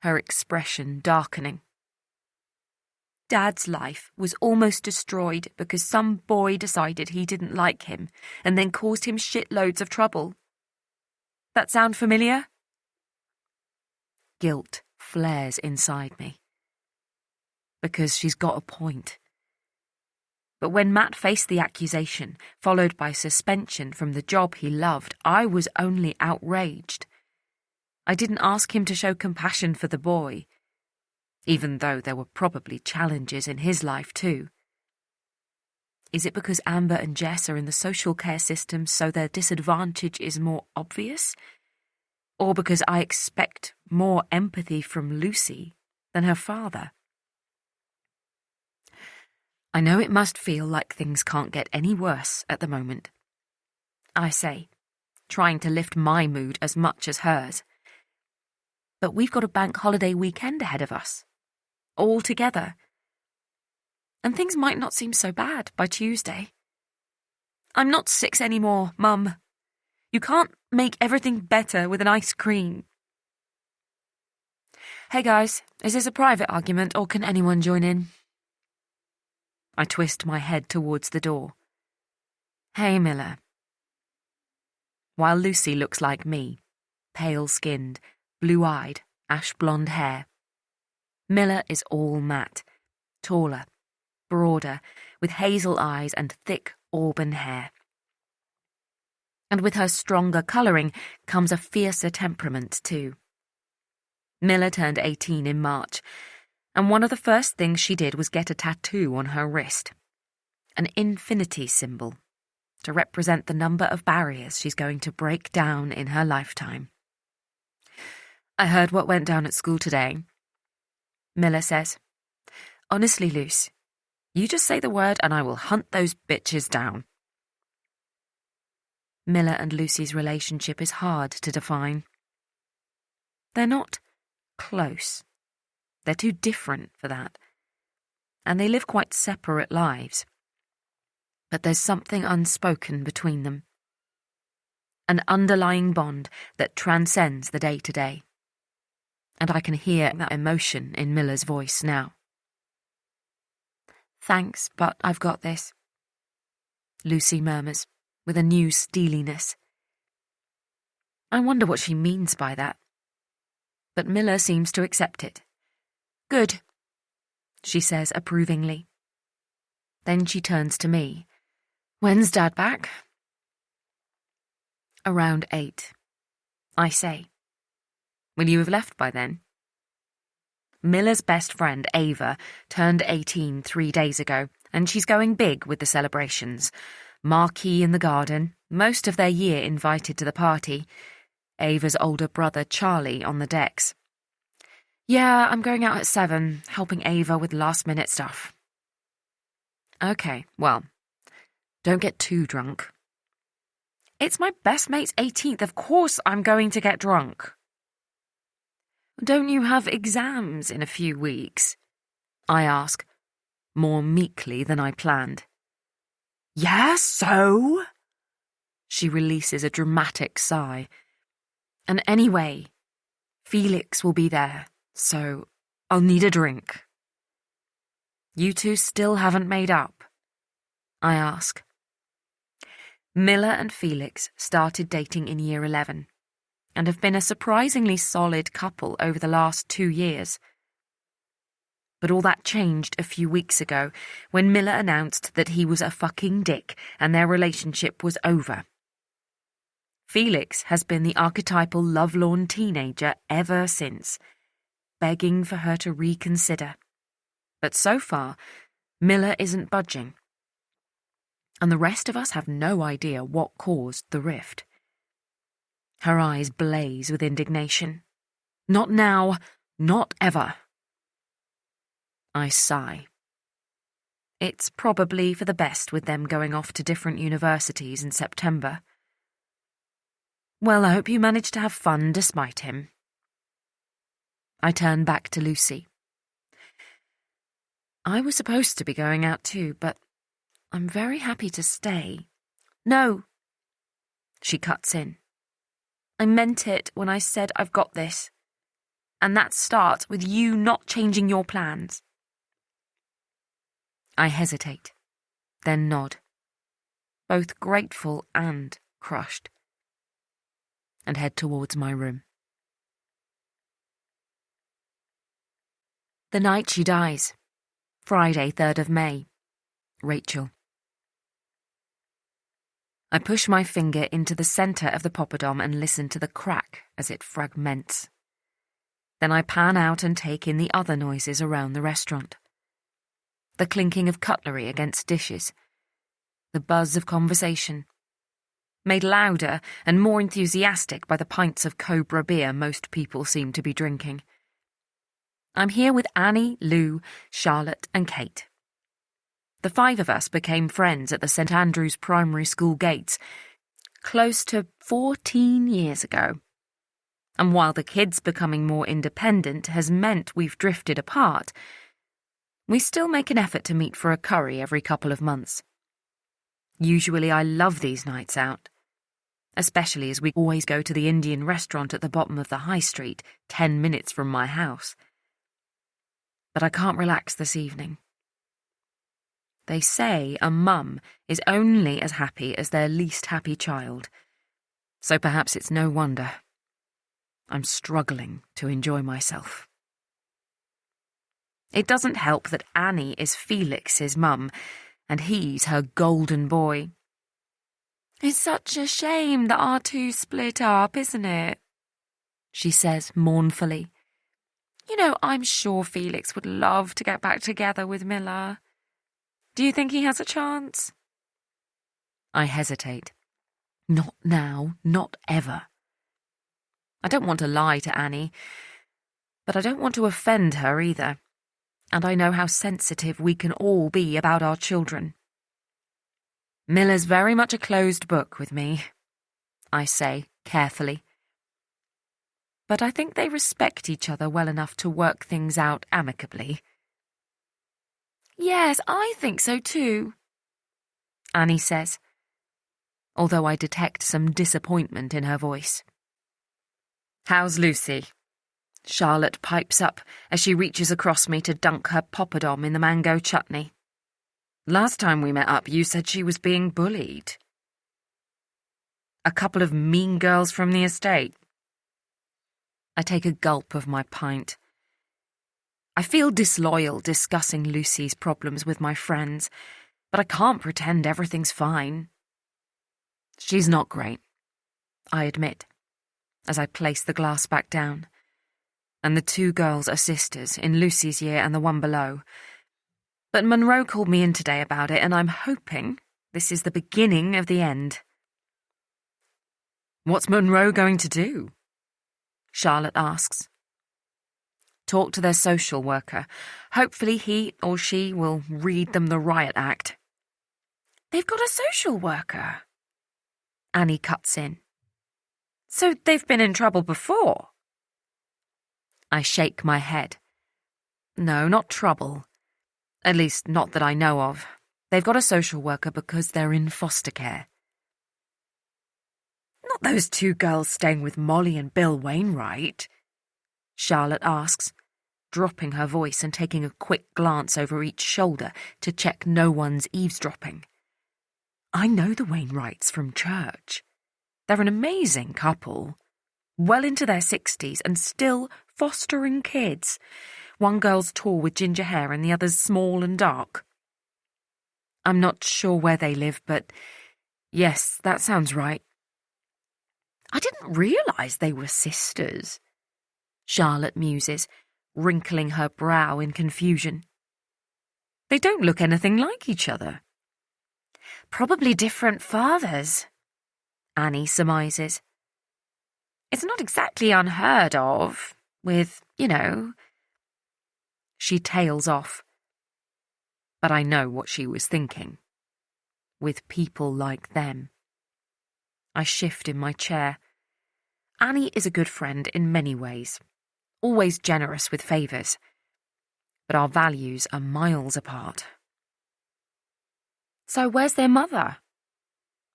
her expression darkening. Dad's life was almost destroyed because some boy decided he didn't like him and then caused him shitloads of trouble. That sound familiar? Guilt flares inside me. Because she's got a point. But when Matt faced the accusation, followed by suspension from the job he loved, I was only outraged. I didn't ask him to show compassion for the boy, even though there were probably challenges in his life too. Is it because Amber and Jess are in the social care system so their disadvantage is more obvious? Or because I expect more empathy from Lucy than her father? I know it must feel like things can't get any worse at the moment, I say, trying to lift my mood as much as hers. But we've got a bank holiday weekend ahead of us, all together. And things might not seem so bad by Tuesday. I'm not 6 anymore, Mum. You can't make everything better with an ice cream. Hey guys, is this a private argument or can anyone join in? I twist my head towards the door. Hey, Miller. While Lucy looks like me, pale-skinned, blue-eyed, ash-blonde hair, Miller is all Matt, taller, broader, with hazel eyes and thick auburn hair. And with her stronger colouring comes a fiercer temperament too. Miller turned 18 in March, and one of the first things she did was get a tattoo on her wrist, an infinity symbol, to represent the number of barriers she's going to break down in her lifetime. I heard what went down at school today, Miller says. Honestly, Luce, you just say the word and I will hunt those bitches down. Miller and Lucy's relationship is hard to define. They're not close. They're too different for that. And they live quite separate lives. But there's something unspoken between them. An underlying bond that transcends the day-to-day. And I can hear that emotion in Miller's voice now. Thanks, but I've got this, Lucy murmurs, with a new steeliness. I wonder what she means by that. But Miller seems to accept it. Good, she says approvingly. Then she turns to me. When's Dad back? Around 8, I say. Will you have left by then? Miller's best friend, Ava, turned 18 3 days ago, and she's going big with the celebrations. Marquee in the garden, most of their year invited to the party. Ava's older brother, Charlie, on the decks. Yeah, I'm going out at 7, helping Ava with last-minute stuff. Okay, well, don't get too drunk. It's my best mate's 18th, of course I'm going to get drunk. Don't you have exams in a few weeks? I ask, more meekly than I planned. Yeah, so? She releases a dramatic sigh. And anyway, Felix will be there, so I'll need a drink. You two still haven't made up? I ask. Miller and Felix started dating in year 11 and have been a surprisingly solid couple over the last 2 years. But all that changed a few weeks ago when Miller announced that he was a fucking dick and their relationship was over. Felix has been the archetypal lovelorn teenager ever since, begging for her to reconsider. But so far, Miller isn't budging. And the rest of us have no idea what caused the rift. Her eyes blaze with indignation. Not now, not ever. I sigh. It's probably for the best with them going off to different universities in September. Well, I hope you managed to have fun despite him. I turn back to Lucy. I was supposed to be going out too, but I'm very happy to stay. No, she cuts in. I meant it when I said I've got this. And that starts with you not changing your plans. I hesitate, then nod, both grateful and crushed, and head towards my room. The night she dies, Friday, 3rd of May, Rachel. I push my finger into the centre of the poppadom and listen to the crack as it fragments. Then I pan out and take in the other noises around the restaurant. The clinking of cutlery against dishes, the buzz of conversation, made louder and more enthusiastic by the pints of Cobra beer most people seem to be drinking. I'm here with Annie, Lou, Charlotte and Kate. The 5 of us became friends at the St Andrew's Primary School gates close to 14 years ago. And while the kids becoming more independent has meant we've drifted apart, we still make an effort to meet for a curry every couple of months. Usually I love these nights out, especially as we always go to the Indian restaurant at the bottom of the high street, 10 minutes from my house. But I can't relax this evening. They say a mum is only as happy as their least happy child, so perhaps it's no wonder I'm struggling to enjoy myself. It doesn't help that Annie is Felix's mum, and he's her golden boy. It's such a shame that our two split up, isn't it? She says mournfully. You know, I'm sure Felix would love to get back together with Miller. Do you think he has a chance? I hesitate. Not now, not ever. I don't want to lie to Annie, but I don't want to offend her either. And I know how sensitive we can all be about our children. Miller's very much a closed book with me, I say carefully. But I think they respect each other well enough to work things out amicably. Yes, I think so too, Annie says, although I detect some disappointment in her voice. How's Lucy? Charlotte pipes up as she reaches across me to dunk her poppadom in the mango chutney. Last time we met up, you said she was being bullied. A couple of mean girls from the estate. I take a gulp of my pint. I feel disloyal discussing Lucy's problems with my friends, but I can't pretend everything's fine. She's not great, I admit, as I place the glass back down. And the 2 girls are sisters in Lucy's year and the one below. But Monroe called me in today about it, and I'm hoping this is the beginning of the end. What's Monroe going to do? Charlotte asks. Talk to their social worker. Hopefully he or she will read them the riot act. They've got a social worker, Annie cuts in. So they've been in trouble before? I shake my head. No, not trouble. At least not that I know of. They've got a social worker because they're in foster care. Not those 2 girls staying with Molly and Bill Wainwright? Charlotte asks, dropping her voice and taking a quick glance over each shoulder to check no one's eavesdropping. I know the Wainwrights from church. They're an amazing couple, well into their 60s and still fostering kids. One girl's tall with ginger hair and the other's small and dark. I'm not sure where they live, but yes, that sounds right. I didn't realise they were sisters, Charlotte muses, wrinkling her brow in confusion. They don't look anything like each other. Probably different fathers, Annie surmises. It's not exactly unheard of, with, She tails off. But I know what she was thinking. With people like them. I shift in my chair. Annie is a good friend in many ways, always generous with favours. But our values are miles apart. So where's their mother?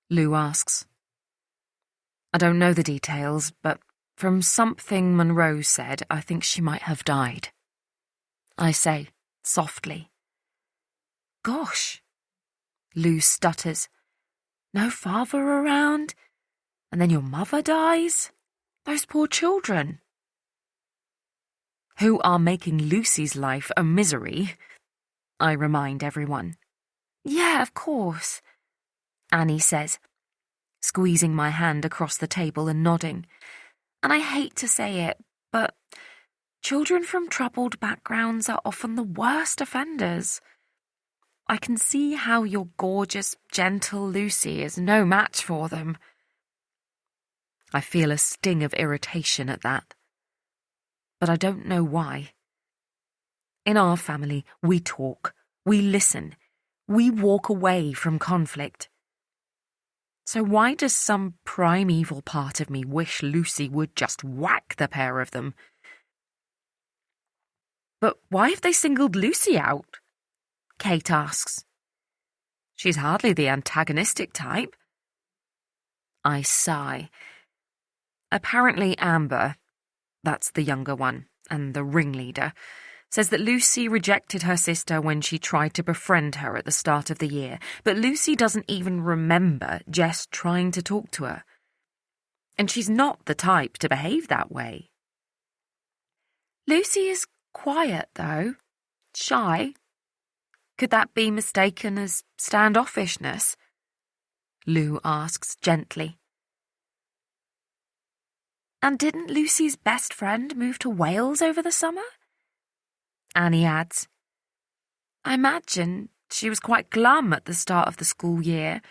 Lou asks. I don't know the details, but from something Monroe said, I think she might have died. I say, softly. Gosh. Lou stutters. No father around? And then your mother dies? Those poor children. Who are making Lucy's life a misery, I remind everyone. Yeah, of course, Annie says, squeezing my hand across the table and nodding. And I hate to say it, but children from troubled backgrounds are often the worst offenders. I can see how your gorgeous, gentle Lucy is no match for them. I feel a sting of irritation at that. But I don't know why. In our family, we talk, we listen, we walk away from conflict. So why does some primeval part of me wish Lucy would just whack the pair of them? But why have they singled Lucy out? Kate asks. She's hardly the antagonistic type. I sigh. Apparently Amber, that's the younger one, and the ringleader, says that Lucy rejected her sister when she tried to befriend her at the start of the year, but Lucy doesn't even remember Jess trying to talk to her. And she's not the type to behave that way. Lucy is quiet, though. Shy. Could that be mistaken as standoffishness? Lou asks gently. And didn't Lucy's best friend move to Wales over the summer? Annie adds. I imagine she was quite glum at the start of the school year.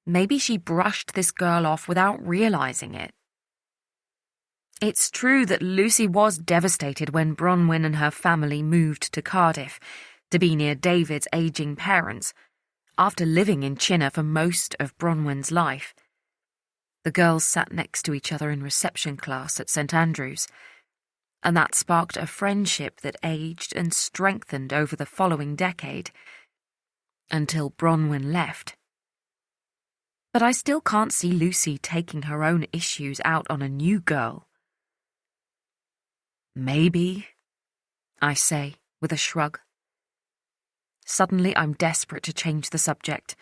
Maybe she brushed this girl off without realising it. It's true that Lucy was devastated when Bronwyn and her family moved to Cardiff to be near David's ageing parents, after living in Chinner for most of Bronwyn's life. The girls sat next to each other in reception class at St Andrews, and that sparked a friendship that aged and strengthened over the following decade, until Bronwyn left. But I still can't see Lucy taking her own issues out on a new girl. Maybe, I say, with a shrug. Suddenly I'm desperate to change the subject.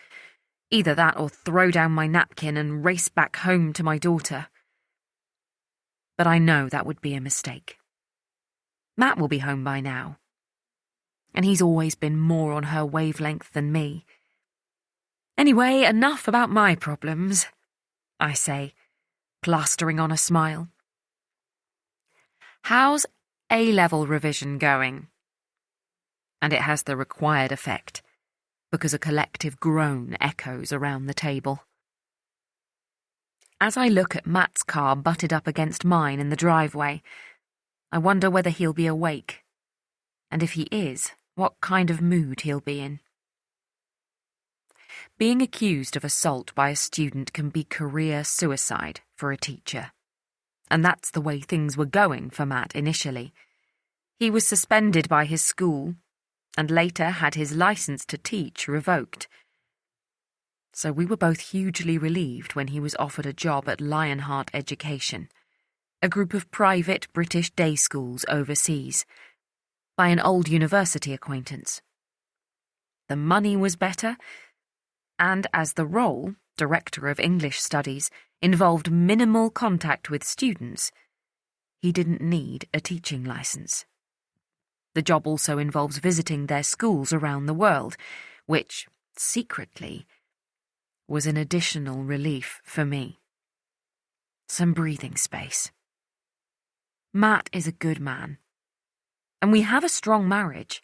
Either that or throw down my napkin and race back home to my daughter. But I know that would be a mistake. Matt will be home by now. And he's always been more on her wavelength than me. Anyway, enough about my problems, I say, plastering on a smile. How's A-level revision going? And it has the required effect, because a collective groan echoes around the table. As I look at Matt's car butted up against mine in the driveway, I wonder whether he'll be awake, and if he is, what kind of mood he'll be in. Being accused of assault by a student can be career suicide for a teacher. And that's the way things were going for Matt initially. He was suspended by his school, and later had his licence to teach revoked. So we were both hugely relieved when he was offered a job at Lionheart Education, a group of private British day schools overseas, by an old university acquaintance. The money was better, and as the role, Director of English Studies, involved minimal contact with students, he didn't need a teaching licence. The job also involves visiting their schools around the world, which, secretly, was an additional relief for me. Some breathing space. Matt is a good man, and we have a strong marriage.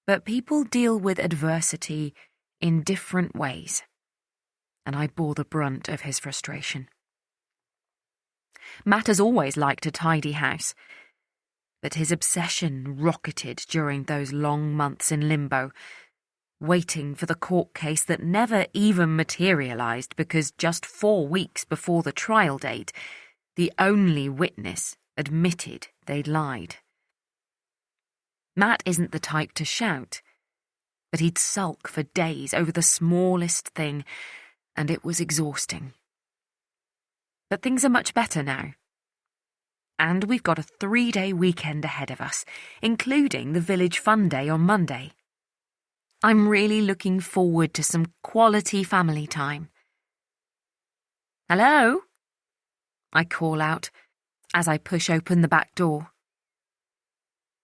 But people deal with adversity in different ways, and I bore the brunt of his frustration. Matt has always liked a tidy house, But his obsession rocketed during those long months in limbo, waiting for the court case that never even materialised because just 4 weeks before the trial date, the only witness admitted they'd lied. Matt isn't the type to shout, but he'd sulk for days over the smallest thing, and it was exhausting. But things are much better now. And we've got a 3-day weekend ahead of us, including the village fun day on Monday. I'm really looking forward to some quality family time. Hello? I call out as I push open the back door.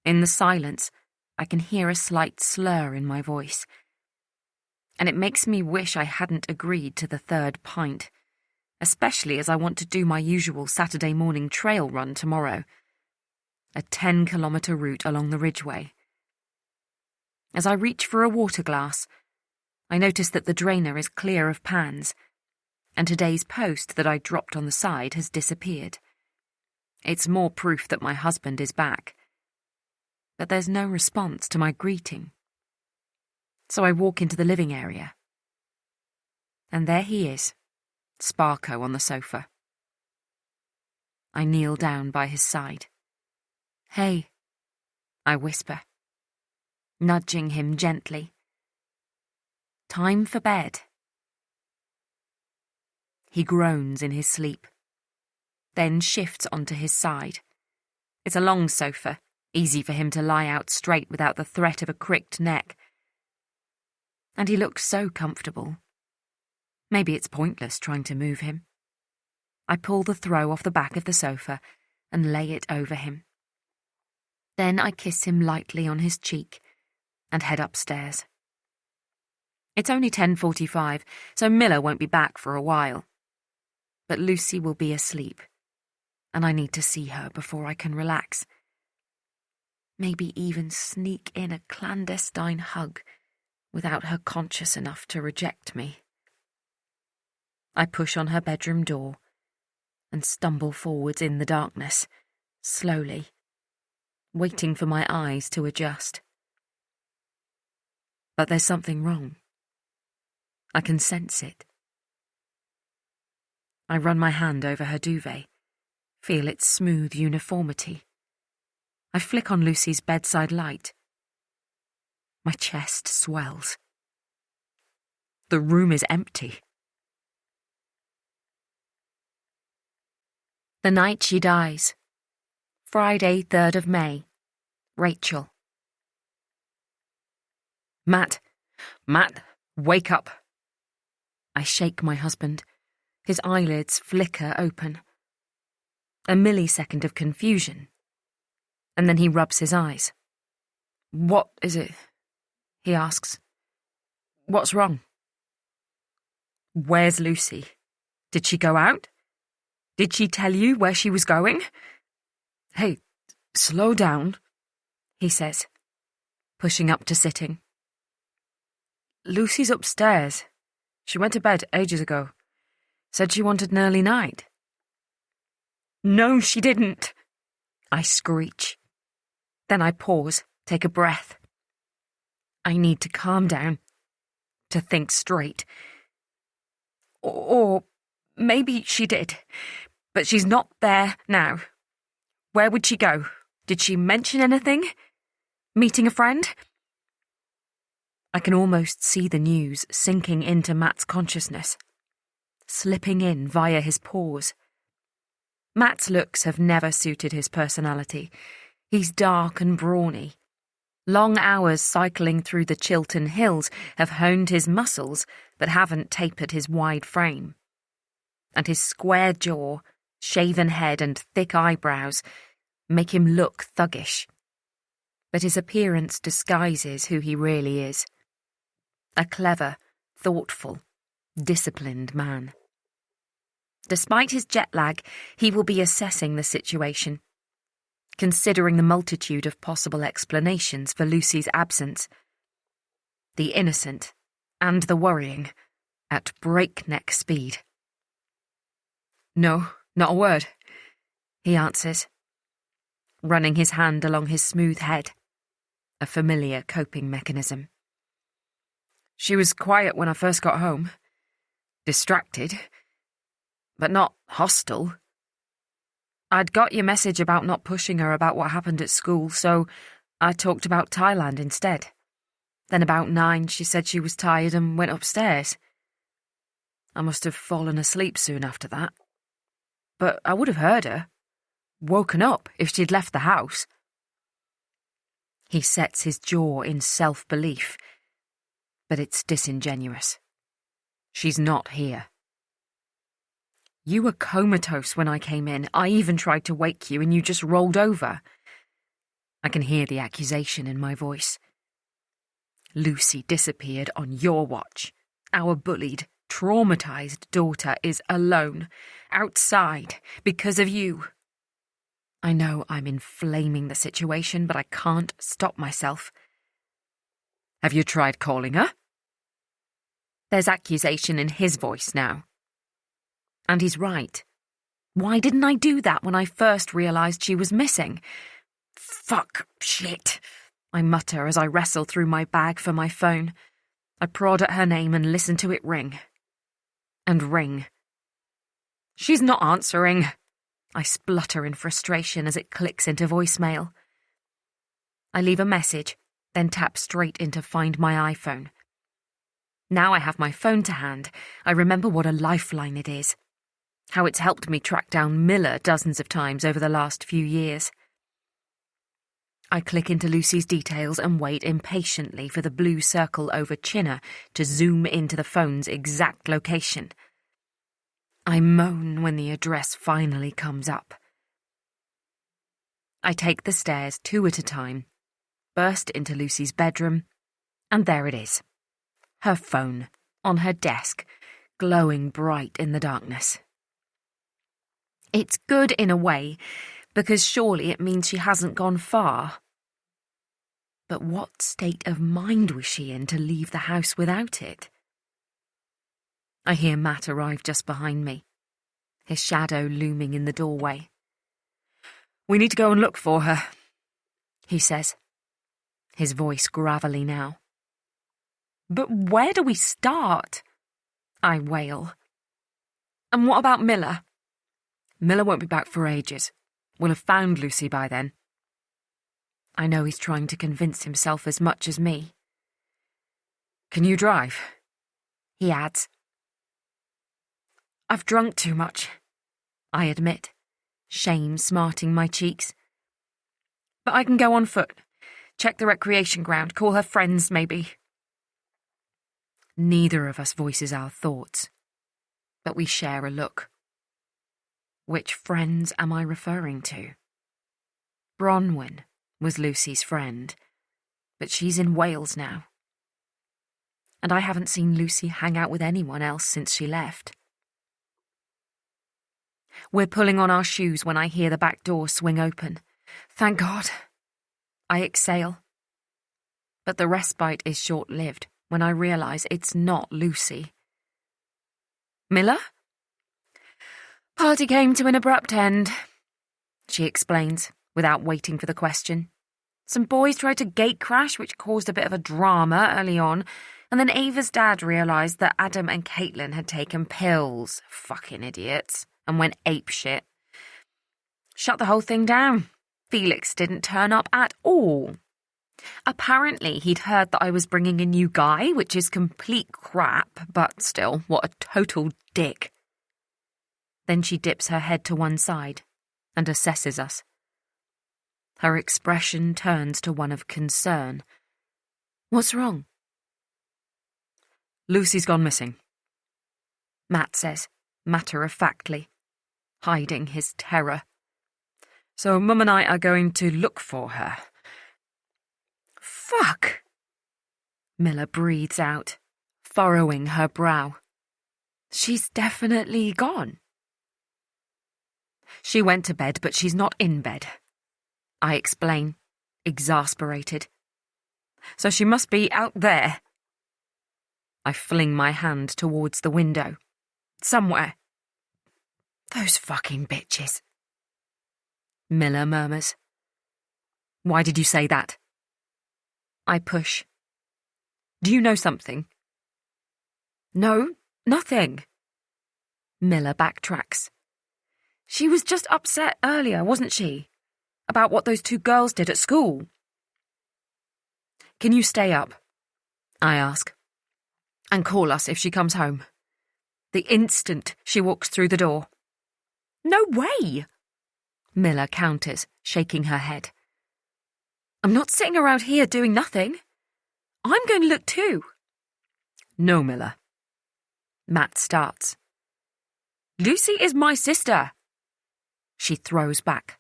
In the silence, I can hear a slight slur in my voice, and it makes me wish I hadn't agreed to the 3rd pint, especially as I want to do my usual Saturday morning trail run tomorrow, a 10-kilometre route along the Ridgeway. As I reach for a water glass, I notice that the drainer is clear of pans, and today's post that I dropped on the side has disappeared. It's more proof that my husband is back. But there's no response to my greeting. So I walk into the living area. And there he is, Sparko on the sofa. I kneel down by his side. "Hey," I whisper, nudging him gently. "Time for bed." He groans in his sleep, then shifts onto his side. It's a long sofa, easy for him to lie out straight without the threat of a cricked neck. And he looks so comfortable. Maybe it's pointless trying to move him. I pull the throw off the back of the sofa and lay it over him. Then I kiss him lightly on his cheek and head upstairs. It's only 10:45, so Miller won't be back for a while. But Lucy will be asleep, and I need to see her before I can relax. Maybe even sneak in a clandestine hug without her conscious enough to reject me. I push on her bedroom door and stumble forwards in the darkness, slowly, waiting for my eyes to adjust. But there's something wrong. I can sense it. I run my hand over her duvet, feel its smooth uniformity. I flick on Lucy's bedside light. My chest swells. The room is empty. The night she dies. Friday, 3rd of May. Rachel. Matt, wake up. I shake my husband. His eyelids flicker open. A millisecond of confusion. And then he rubs his eyes. "What is it?" he asks. "What's wrong?" "Where's Lucy? Did she go out? Did she tell you where she was going?" "Hey, slow down," he says, pushing up to sitting. "Lucy's upstairs. She went to bed ages ago. Said she wanted an early night." "No, she didn't," I screech. Then I pause, take a breath. I need to calm down, to think straight. Or maybe she did, but she's not there now. Where would she go? Did she mention anything? Meeting a friend? I can almost see the news sinking into Matt's consciousness, slipping in via his pores. Matt's looks have never suited his personality. He's dark and brawny. Long hours cycling through the Chiltern Hills have honed his muscles but haven't tapered his wide frame. And his square jaw, shaven head and thick eyebrows make him look thuggish. But his appearance disguises who he really is. A clever, thoughtful, disciplined man. Despite his jet lag, he will be assessing the situation, considering the multitude of possible explanations for Lucy's absence. The innocent and the worrying, at breakneck speed. "No, not a word," he answers. running his hand along his smooth head, a familiar coping mechanism. She was quiet when I first got home. Distracted, but not hostile. I'd got your message about not pushing her about what happened at school, so I talked about Thailand instead. Then about 9, she said she was tired and went upstairs. I must have fallen asleep soon after that. But I would have heard her, woken up if she'd left the house. He sets his jaw in self-belief, but it's disingenuous. She's not here. You were comatose when I came in. I even tried to wake you and you just rolled over. I can hear the accusation in my voice. Lucy disappeared on your watch. Our bullied, traumatized daughter is alone, outside, because of you. I know I'm inflaming the situation, but I can't stop myself. Have you tried calling her? There's accusation in his voice now. And he's right. Why didn't I do that when I first realised she was missing? Fuck, shit, I mutter as I wrestle through my bag for my phone. I prod at her name and listen to it ring. And ring. She's not answering. I splutter in frustration as it clicks into voicemail. I leave a message, then tap straight into Find My iPhone. Now I have my phone to hand, I remember what a lifeline it is. How it's helped me track down Miller dozens of times over the last few years. I click into Lucy's details and wait impatiently for the blue circle over Chinner to zoom into the phone's exact location. I moan when the address finally comes up. I take the stairs 2 at a time, burst into Lucy's bedroom, and there it is. Her phone, on her desk, glowing bright in the darkness. It's good in a way, because surely it means she hasn't gone far. But what state of mind was she in to leave the house without it? I hear Matt arrive just behind me, his shadow looming in the doorway. We need to go and look for her, he says, his voice gravelly now. But where do we start? I wail. And what about Miller? Miller won't be back for ages. We'll have found Lucy by then. I know he's trying to convince himself as much as me. Can you drive? He adds. I've drunk too much, I admit, shame smarting my cheeks. But I can go on foot, check the recreation ground, call her friends maybe. Neither of us voices our thoughts, but we share a look. Which friends am I referring to? Bronwyn was Lucy's friend, but she's in Wales now. And I haven't seen Lucy hang out with anyone else since she left. We're pulling on our shoes when I hear the back door swing open. Thank God. I exhale. But the respite is short-lived when I realise it's not Lucy. Miller? Party came to an abrupt end, she explains, without waiting for the question. Some boys tried to gate crash, which caused a bit of a drama early on, and then Ava's dad realised that Adam and Caitlin had taken pills, fucking idiots, and went apeshit. Shut the whole thing down. Felix didn't turn up at all. Apparently he'd heard that I was bringing a new guy, which is complete crap, but still, what a total dick. Then she dips her head to one side and assesses us. Her expression turns to one of concern. What's wrong? Lucy's gone missing, Matt says, matter-of-factly, hiding his terror. So Mum and I are going to look for her. Fuck! Miller breathes out, furrowing her brow. She's definitely gone. She went to bed, but she's not in bed, I explain, exasperated. So she must be out there. I fling my hand towards the window. Somewhere. Those fucking bitches. Miller murmurs. Why did you say that? I push. Do you know something? No, nothing. Miller backtracks. She was just upset earlier, wasn't she? About what those two girls did at school. Can you stay up? I ask. And call us if she comes home. The instant she walks through the door. No way! Miller counters, shaking her head. I'm not sitting around here doing nothing. I'm going to look too. No, Miller. Matt starts. Lucy is my sister. She throws back.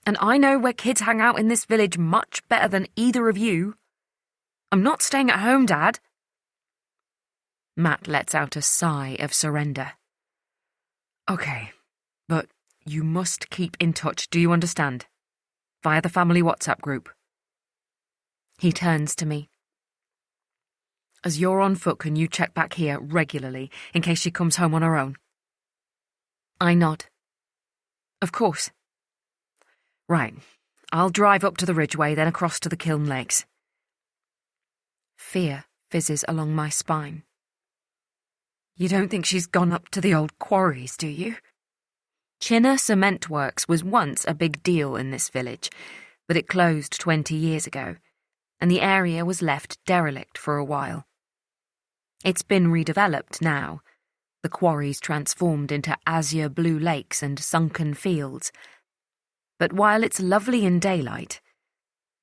And I know where kids hang out in this village much better than either of you. I'm not staying at home, Dad. Matt lets out a sigh of surrender. Okay, but you must keep in touch, do you understand? Via the family WhatsApp group. He turns to me. As you're on foot, can you check back here regularly in case she comes home on her own? I nod. Of course. Right, I'll drive up to the Ridgeway, then across to the Kiln Lakes. Fear fizzes along my spine. You don't think she's gone up to the old quarries, do you? Chinner Cement Works was once a big deal in this village, but it closed 20 years ago, and the area was left derelict for a while. It's been redeveloped now, the quarries transformed into azure blue lakes and sunken fields. But while it's lovely in daylight,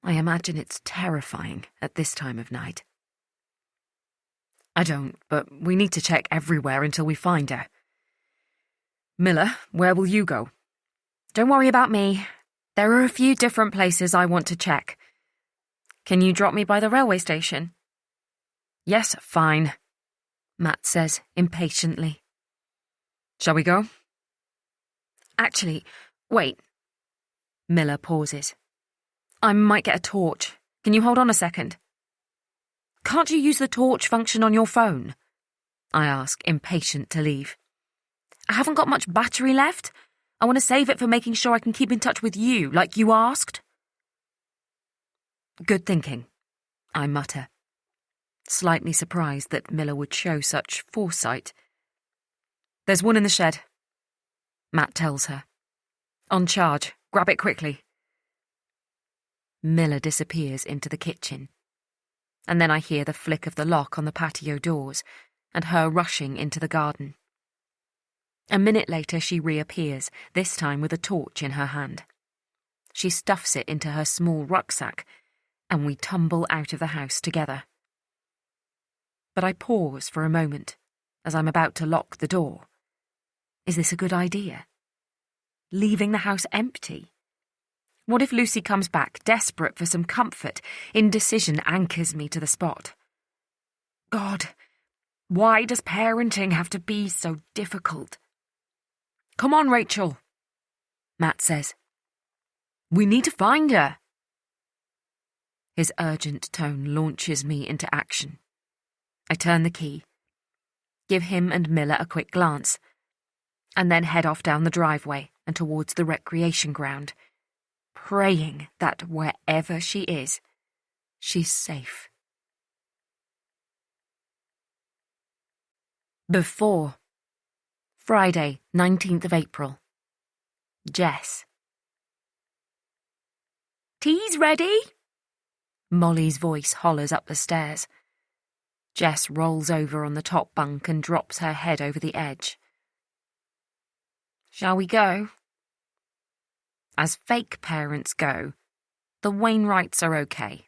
I imagine it's terrifying at this time of night. I don't, but we need to check everywhere until we find her. Miller, where will you go? Don't worry about me. There are a few different places I want to check. Can you drop me by the railway station? Yes, fine, Matt says impatiently. Shall we go? Actually, wait. Miller pauses. I might get a torch. Can you hold on a second? Can't you use the torch function on your phone? I ask, impatient to leave. I haven't got much battery left. I want to save it for making sure I can keep in touch with you, like you asked. Good thinking, I mutter, slightly surprised that Miller would show such foresight. There's one in the shed, Matt tells her. On charge. Grab it quickly. Miller disappears into the kitchen, and then I hear the flick of the lock on the patio doors and her rushing into the garden. A minute later she reappears, this time with a torch in her hand. She stuffs it into her small rucksack, and we tumble out of the house together. But I pause for a moment, as I'm about to lock the door. Is this a good idea? Leaving the house empty? What if Lucy comes back, desperate for some comfort? Indecision anchors me to the spot. God, why does parenting have to be so difficult? Come on, Rachel, Matt says. We need to find her. His urgent tone launches me into action. I turn the key, give him and Miller a quick glance, and then head off down the driveway and towards the recreation ground, praying that wherever she is, she's safe. Before. Friday, 19th of April. Jess. Tea's ready? Molly's voice hollers up the stairs. Jess rolls over on the top bunk and drops her head over the edge. Shall we go? As fake parents go, the Wainwrights are okay,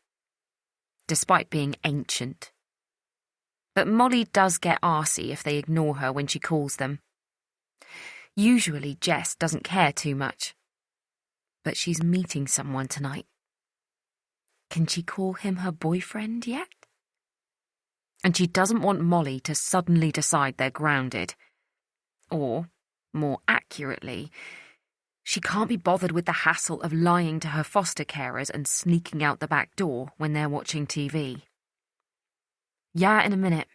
despite being ancient. But Molly does get arsey if they ignore her when she calls them. Usually Jess doesn't care too much, but she's meeting someone tonight. Can she call him her boyfriend yet? And she doesn't want Molly to suddenly decide they're grounded. Or, more accurately, she can't be bothered with the hassle of lying to her foster carers and sneaking out the back door when they're watching TV. Yeah, in a minute,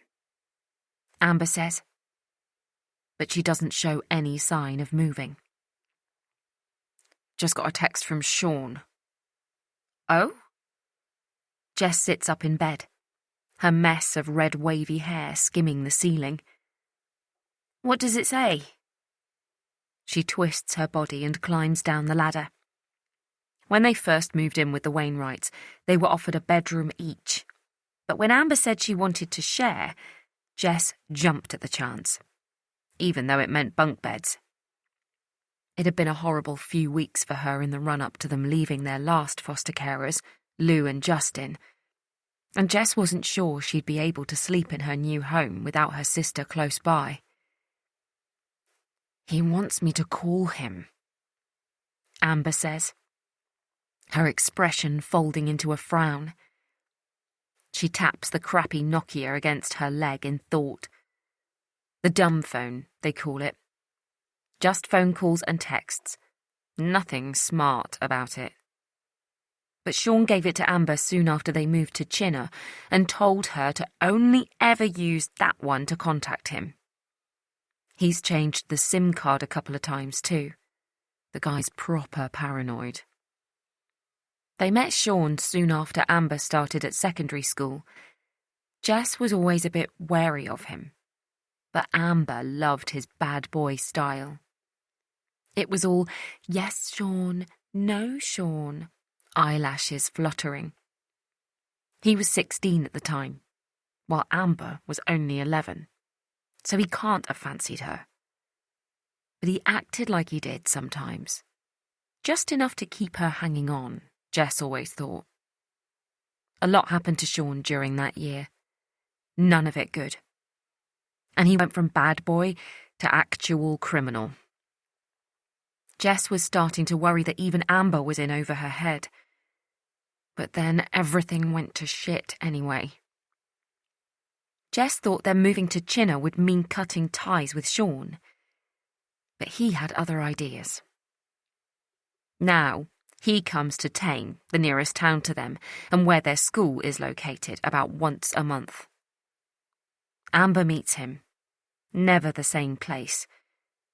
Amber says. But she doesn't show any sign of moving. Just got a text from Sean. Oh? Jess sits up in bed, her mess of red wavy hair skimming the ceiling. What does it say? She twists her body and climbs down the ladder. When they first moved in with the Wainwrights, they were offered a bedroom each. But when Amber said she wanted to share, Jess jumped at the chance, even though it meant bunk beds. It had been a horrible few weeks for her in the run-up to them leaving their last foster carers, Lou and Justin, and Jess wasn't sure she'd be able to sleep in her new home without her sister close by. He wants me to call him, Amber says, her expression folding into a frown. She taps the crappy Nokia against her leg in thought. The dumb phone, they call it. Just phone calls and texts. Nothing smart about it. But Sean gave it to Amber soon after they moved to Chinner and told her to only ever use that one to contact him. He's changed the SIM card a couple of times too. The guy's proper paranoid. They met Sean soon after Amber started at secondary school. Jess was always a bit wary of him, but Amber loved his bad boy style. It was all, yes, Sean, no, Sean, eyelashes fluttering. He was 16 at the time, while Amber was only 11, so he can't have fancied her. But he acted like he did sometimes, just enough to keep her hanging on, Jess always thought. A lot happened to Sean during that year. None of it good. And he went from bad boy to actual criminal. Jess was starting to worry that even Amber was in over her head. But then everything went to shit anyway. Jess thought their moving to Chinner would mean cutting ties with Sean. But he had other ideas. Now, he comes to Tame, the nearest town to them, and where their school is located, about once a month. Amber meets him. Never the same place,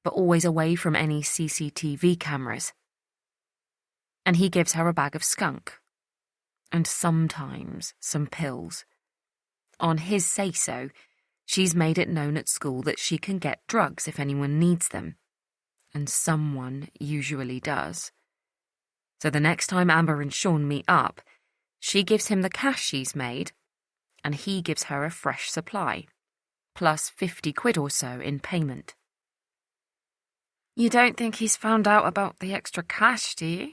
but always away from any CCTV cameras. And he gives her a bag of skunk. And sometimes some pills. On his say-so, she's made it known at school that she can get drugs if anyone needs them. And someone usually does. So the next time Amber and Sean meet up, she gives him the cash she's made, and he gives her a fresh supply, plus 50 quid or so in payment. You don't think he's found out about the extra cash, do you?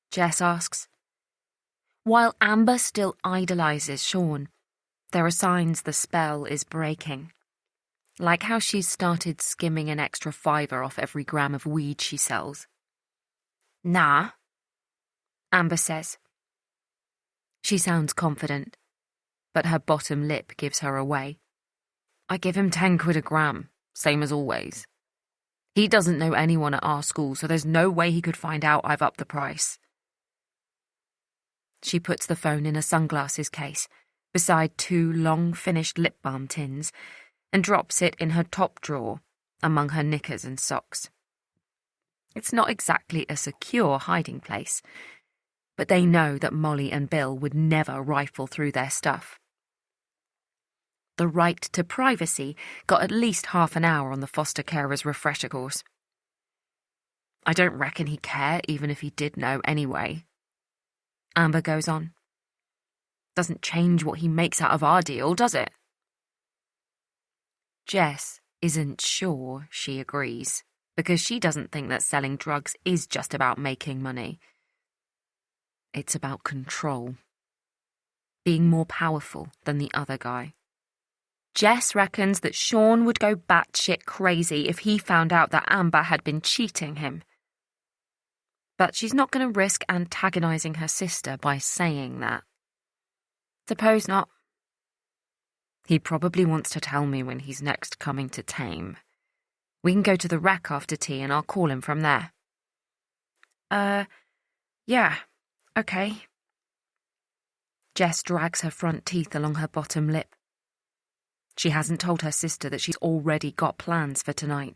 Jess asks. While Amber still idolises Sean, there are signs the spell is breaking. Like how she's started skimming an extra $5 off every gram of weed she sells. Nah, Amber says. She sounds confident, but her bottom lip gives her away. I give him 10 quid a gram, same as always. He doesn't know anyone at our school, so there's no way he could find out I've upped the price. She puts the phone in a sunglasses case, beside 2 long-finished lip balm tins, and drops it in her top drawer, among her knickers and socks. It's not exactly a secure hiding place, but they know that Molly and Bill would never rifle through their stuff. The right to privacy got at least half an hour on the foster carer's refresher course. I don't reckon he'd care even if he did know anyway. Amber goes on. Doesn't change what he makes out of our deal, does it? Jess isn't sure she agrees, because she doesn't think that selling drugs is just about making money. It's about control. Being more powerful than the other guy. Jess reckons that Sean would go batshit crazy if he found out that Amber had been cheating him. But she's not going to risk antagonising her sister by saying that. Suppose not. He probably wants to tell me when he's next coming to Tame. We can go to the Rec after tea and I'll call him from there. Yeah, okay. Jess drags her front teeth along her bottom lip. She hasn't told her sister that she's already got plans for tonight.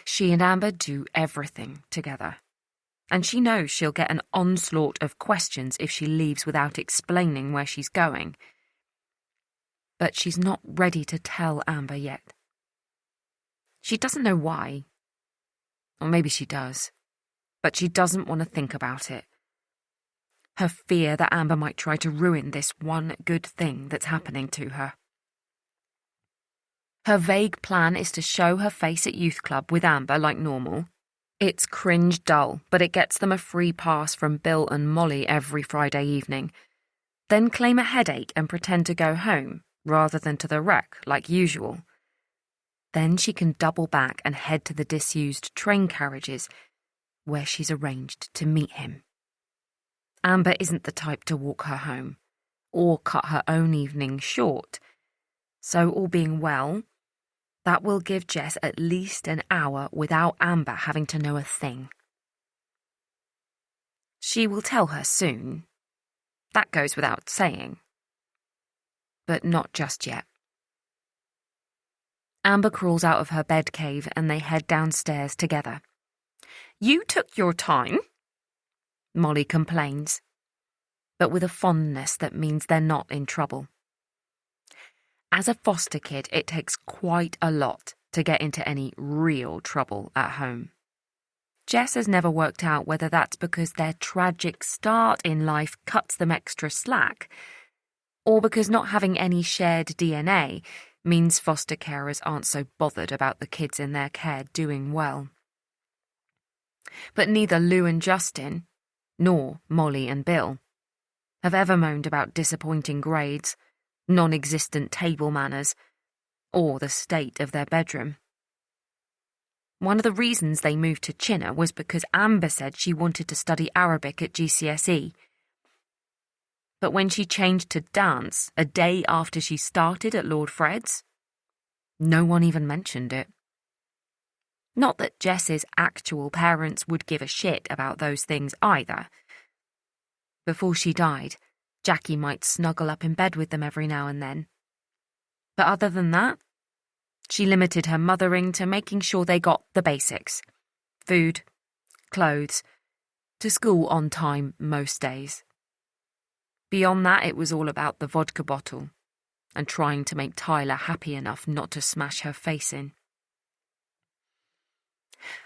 She and Amber do everything together. and she knows she'll get an onslaught of questions if she leaves without explaining where she's going. But she's not ready to tell Amber yet. She doesn't know why. Or maybe she does. But she doesn't want to think about it. Her fear that Amber might try to ruin this one good thing that's happening to her. Her vague plan is to show her face at youth club with Amber like normal. It's cringe dull, but it gets them a free pass from Bill and Molly every Friday evening. Then claim a headache and pretend to go home, rather than to the rec like usual. Then she can double back and head to the disused train carriages, where she's arranged to meet him. Amber isn't the type to walk her home, or cut her own evening short. So all being well, that will give Jess at least an hour without Amber having to know a thing. She will tell her soon. That goes without saying. But not just yet. Amber crawls out of her bed cave and they head downstairs together. "You took your time," Molly complains, but with a fondness that means they're not in trouble. As a foster kid, it takes quite a lot to get into any real trouble at home. Jess has never worked out whether that's because their tragic start in life cuts them extra slack, or because not having any shared DNA means foster carers aren't so bothered about the kids in their care doing well. But neither Lou and Justin, nor Molly and Bill, have ever moaned about disappointing grades, non-existent table manners, or the state of their bedroom. One of the reasons they moved to Chinnor was because Amber said she wanted to study Arabic at GCSE. But when she changed to dance a day after she started at Lord Fred's, no one even mentioned it. Not that Jess's actual parents would give a shit about those things either. Before she died, Jackie might snuggle up in bed with them every now and then. But other than that, she limited her mothering to making sure they got the basics: food, clothes, to school on time most days. Beyond that, it was all about the vodka bottle and trying to make Tyler happy enough not to smash her face in.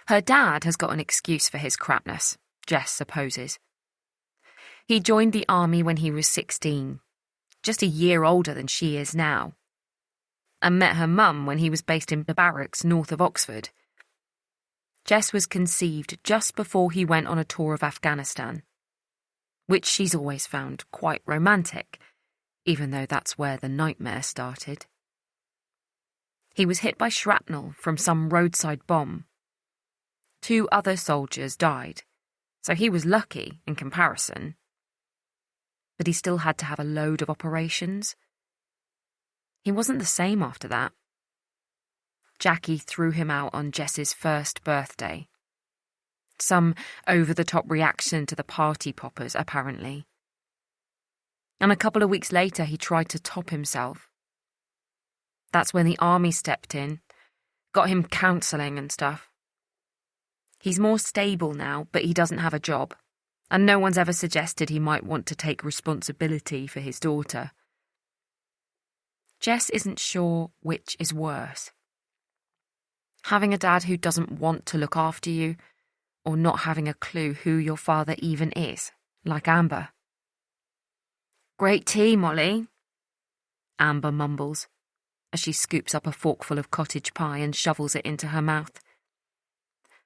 Her dad has got an excuse for his crapness, Jess supposes. He joined the army when he was 16, just a year older than she is now, and met her mum when he was based in the barracks north of Oxford. Jess was conceived just before he went on a tour of Afghanistan, which she's always found quite romantic, even though that's where the nightmare started. He was hit by shrapnel from some roadside bomb. 2 other soldiers died, so he was lucky in comparison. But he still had to have a load of operations. He wasn't the same after that. Jackie threw him out on Jess's first birthday. Some over-the-top reaction to the party poppers, apparently. And a couple of weeks later, he tried to top himself. That's when the army stepped in, got him counselling and stuff. He's more stable now, but he doesn't have a job, and no one's ever suggested he might want to take responsibility for his daughter. Jess isn't sure which is worse: having a dad who doesn't want to look after you, or not having a clue who your father even is, like Amber. "Great tea, Molly," Amber mumbles, as she scoops up a forkful of cottage pie and shovels it into her mouth.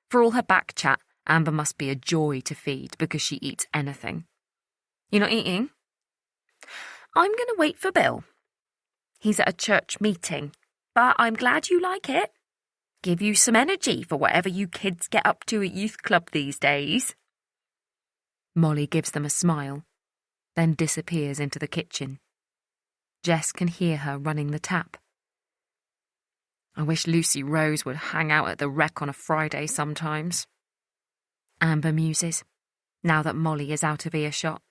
For all her back chat, Amber must be a joy to feed because she eats anything. "You not eating?" "I'm going to wait for Bill. He's at a church meeting, but I'm glad you like it. Give you some energy for whatever you kids get up to at youth club these days." Molly gives them a smile, then disappears into the kitchen. Jess can hear her running the tap. "I wish Lucy Rose would hang out at the rec on a Friday sometimes," Amber muses, now that Molly is out of earshot.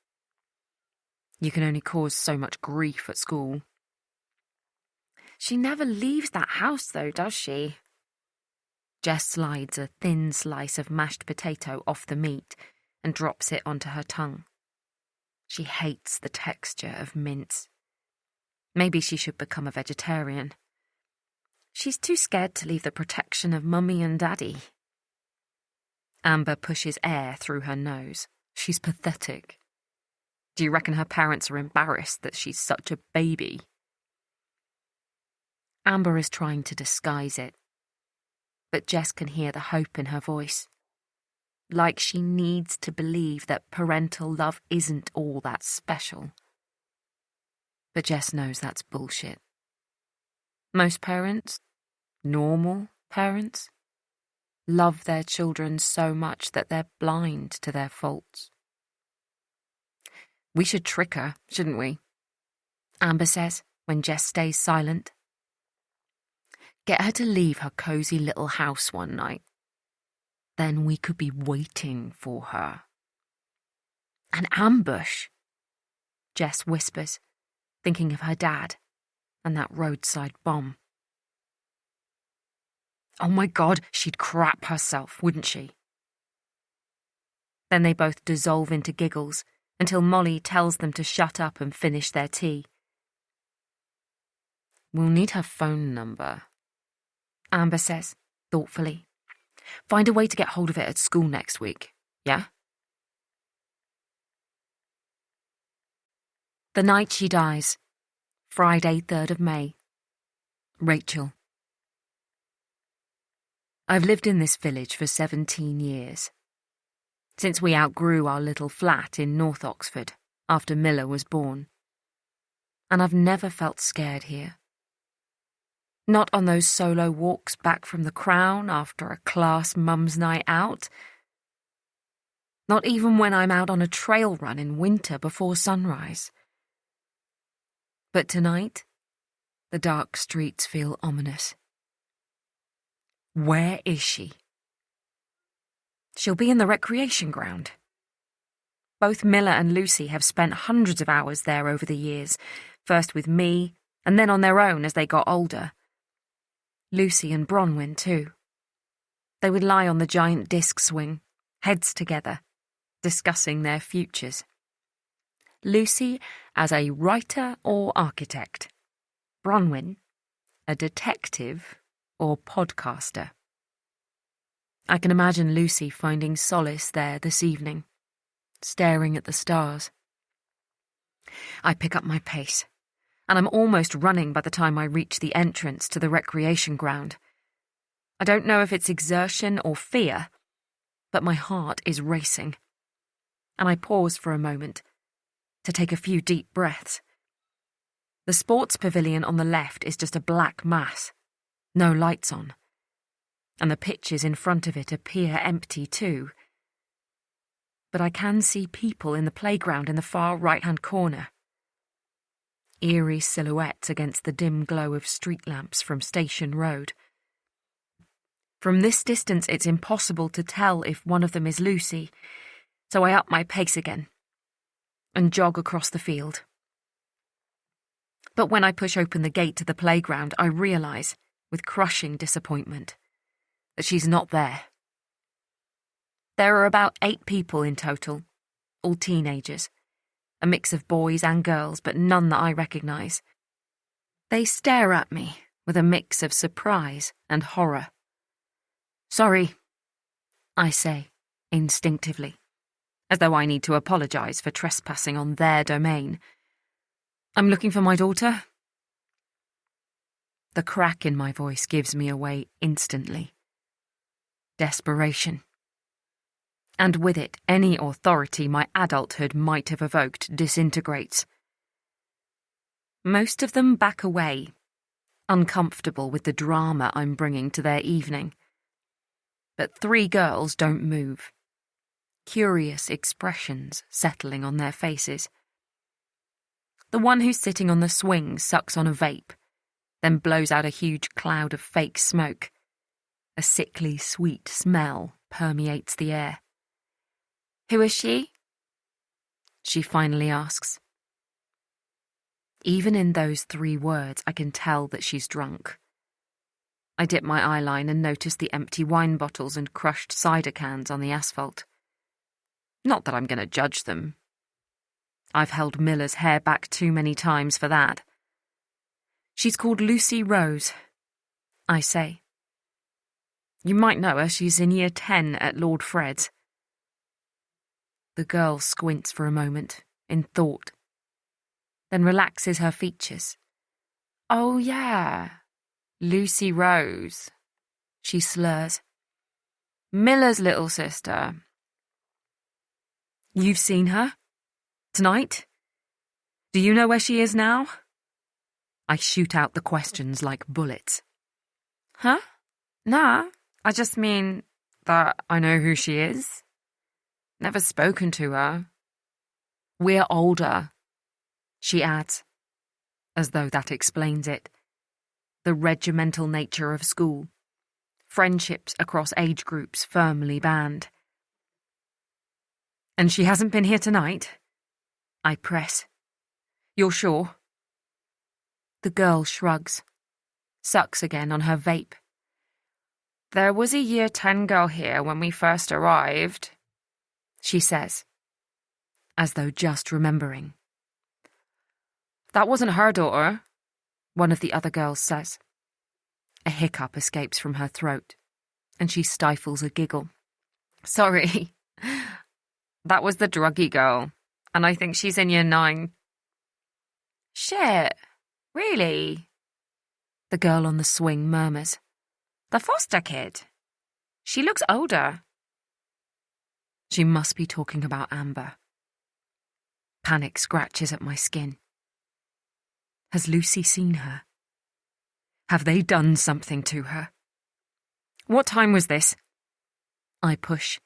You can only cause so much grief at school. "She never leaves that house, though, does she?" Jess slides a thin slice of mashed potato off the meat, and drops it onto her tongue. She hates the texture of mince. Maybe she should become a vegetarian. She's too scared to leave the protection of Mummy and Daddy. Amber pushes air through her nose. She's pathetic. Do you reckon her parents are embarrassed that she's such a baby? Amber is trying to disguise it, but Jess can hear the hope in her voice. Like she needs to believe that parental love isn't all that special. But Jess knows that's bullshit. Most parents, normal parents, love their children so much that they're blind to their faults. We should trick her, shouldn't we? Amber says, when Jess stays silent. Get her to leave her cosy little house one night. Then we could be waiting for her. An ambush, Jess whispers, thinking of her dad and that roadside bomb. Oh my God, she'd crap herself, wouldn't she? Then they both dissolve into giggles until Molly tells them to shut up and finish their tea. We'll need her phone number, Amber says, thoughtfully. Find a way to get hold of it at school next week, yeah? The night she dies, Friday, 3rd of May. Rachel. I've lived in this village for 17 years. Since we outgrew our little flat in North Oxford after Miller was born. And I've never felt scared here. Not on those solo walks back from the Crown after a class mum's night out. Not even when I'm out on a trail run in winter before sunrise. But tonight, the dark streets feel ominous. Where is she? She'll be in the recreation ground. Both Miller and Lucy have spent hundreds of hours there over the years, first with me, and then on their own as they got older. Lucy and Bronwyn, too. They would lie on the giant disc swing, heads together, discussing their futures. Lucy as a writer or architect. Bronwyn, a detective or podcaster. I can imagine Lucy finding solace there this evening, staring at the stars. I pick up my pace, and I'm almost running by the time I reach the entrance to the recreation ground. I don't know if it's exertion or fear, but my heart is racing. And I pause for a moment to take a few deep breaths. The sports pavilion on the left is just a black mass, no lights on. And the pitches in front of it appear empty too. But I can see people in the playground in the far right-hand corner. Eerie silhouettes against the dim glow of street lamps from Station Road. From this distance it's impossible to tell if one of them is Lucy, so I up my pace again and jog across the field. But when I push open the gate to the playground, I realise, with crushing disappointment, that she's not there. There are about 8 people in total, all teenagers, a mix of boys and girls, but none that I recognise. They stare at me with a mix of surprise and horror. Sorry, I say, instinctively, as though I need to apologise for trespassing on their domain. I'm looking for my daughter. The crack in my voice gives me away instantly. Desperation. And with it, any authority my adulthood might have evoked disintegrates. Most of them back away, uncomfortable with the drama I'm bringing to their evening. But 3 girls don't move, curious expressions settling on their faces. The one who's sitting on the swing sucks on a vape, then blows out a huge cloud of fake smoke. A sickly, sweet smell permeates the air. Who is she? She finally asks. Even in those 3 words, I can tell that she's drunk. I dip my eyeline and notice the empty wine bottles and crushed cider cans on the asphalt. Not that I'm going to judge them. I've held Miller's hair back too many times for that. She's called Lucy Rose, I say. You might know her, she's in year 10 at Lord Fred's. The girl squints for a moment, in thought, then relaxes her features. Oh yeah, Lucy Rose, she slurs. Miller's little sister. You've seen her? Tonight? Do you know where she is now? I shoot out the questions like bullets. Huh? Nah, I just mean that I know who she is. Never spoken to her. We're older, she adds, as though that explains it. The regimental nature of school. Friendships across age groups firmly banned. And she hasn't been here tonight? I press. You're sure? The girl shrugs, sucks again on her vape. There was a year 10 girl here when we first arrived, she says, as though just remembering. That wasn't her daughter, one of the other girls says. A hiccup escapes from her throat, and she stifles a giggle. Sorry, that was the druggy girl, and I think she's in year 9. Shit, really? The girl on the swing murmurs. The foster kid. She looks older. She must be talking about Amber. Panic scratches at my skin. Has Lucy seen her? Have they done something to her? What time was this? I push.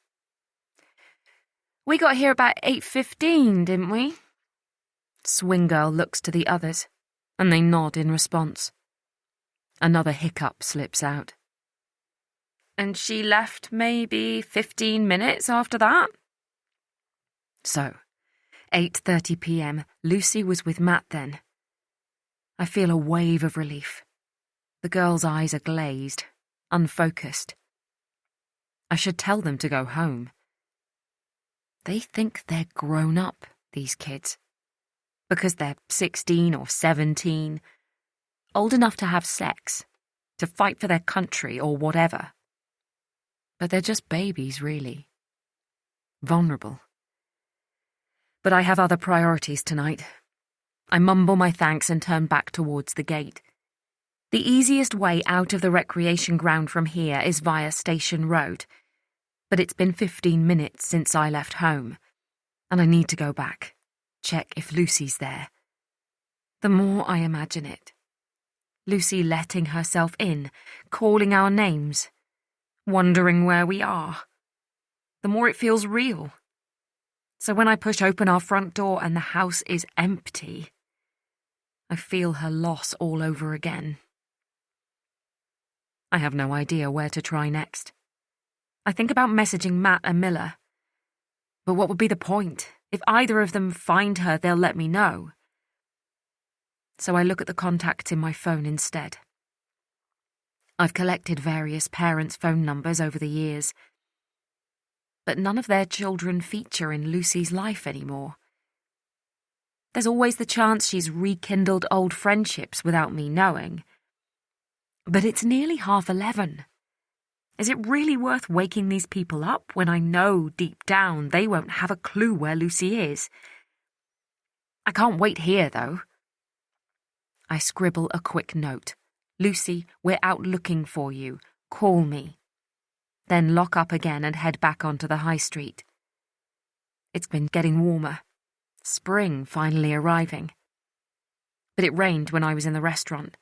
We got here about 8:15, didn't we? Swing girl looks to the others, and they nod in response. Another hiccup slips out. And she left maybe 15 minutes after that? So, 8:30 p.m, Lucy was with Matt then. I feel a wave of relief. The girl's eyes are glazed, unfocused. I should tell them to go home. They think they're grown up, these kids, because they're 16 or 17, old enough to have sex, to fight for their country or whatever. But they're just babies, really. Vulnerable. But I have other priorities tonight. I mumble my thanks and turn back towards the gate. The easiest way out of the recreation ground from here is via Station Road, but it's been 15 minutes since I left home, and I need to go back, check if Lucy's there. The more I imagine it, Lucy letting herself in, calling our names, wondering where we are, the more it feels real. So when I push open our front door and the house is empty, I feel her loss all over again. I have no idea where to try next. I think about messaging Matt and Miller. But what would be the point? If either of them find her, they'll let me know. So I look at the contacts in my phone instead. I've collected various parents' phone numbers over the years, but none of their children feature in Lucy's life anymore. There's always the chance she's rekindled old friendships without me knowing. But it's nearly 11:30. Is it really worth waking these people up when I know deep down they won't have a clue where Lucy is? I can't wait here, though. I scribble a quick note. Lucy, we're out looking for you. Call me. Then lock up again and head back onto the high street. It's been getting warmer. Spring finally arriving. But it rained when I was in the restaurant,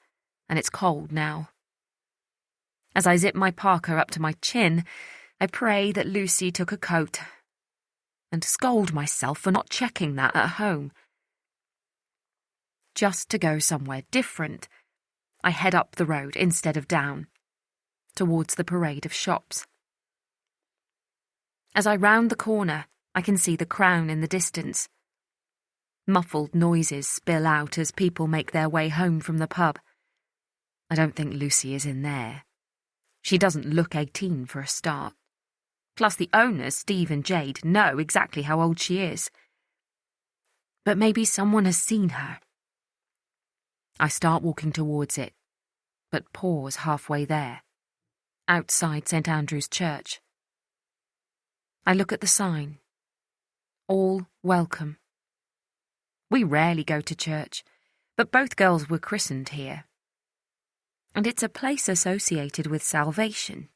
and it's cold now. As I zip my parka up to my chin, I pray that Lucy took a coat, and scold myself for not checking that at home. Just to go somewhere different, I head up the road instead of down, towards the parade of shops. As I round the corner, I can see the Crown in the distance. Muffled noises spill out as people make their way home from the pub. I don't think Lucy is in there. She doesn't look 18 for a start. Plus the owners, Steve and Jade, know exactly how old she is. But maybe someone has seen her. I start walking towards it, but pause halfway there, outside St. Andrew's Church. I look at the sign. All welcome. We rarely go to church, but both girls were christened here. And it's a place associated with salvation.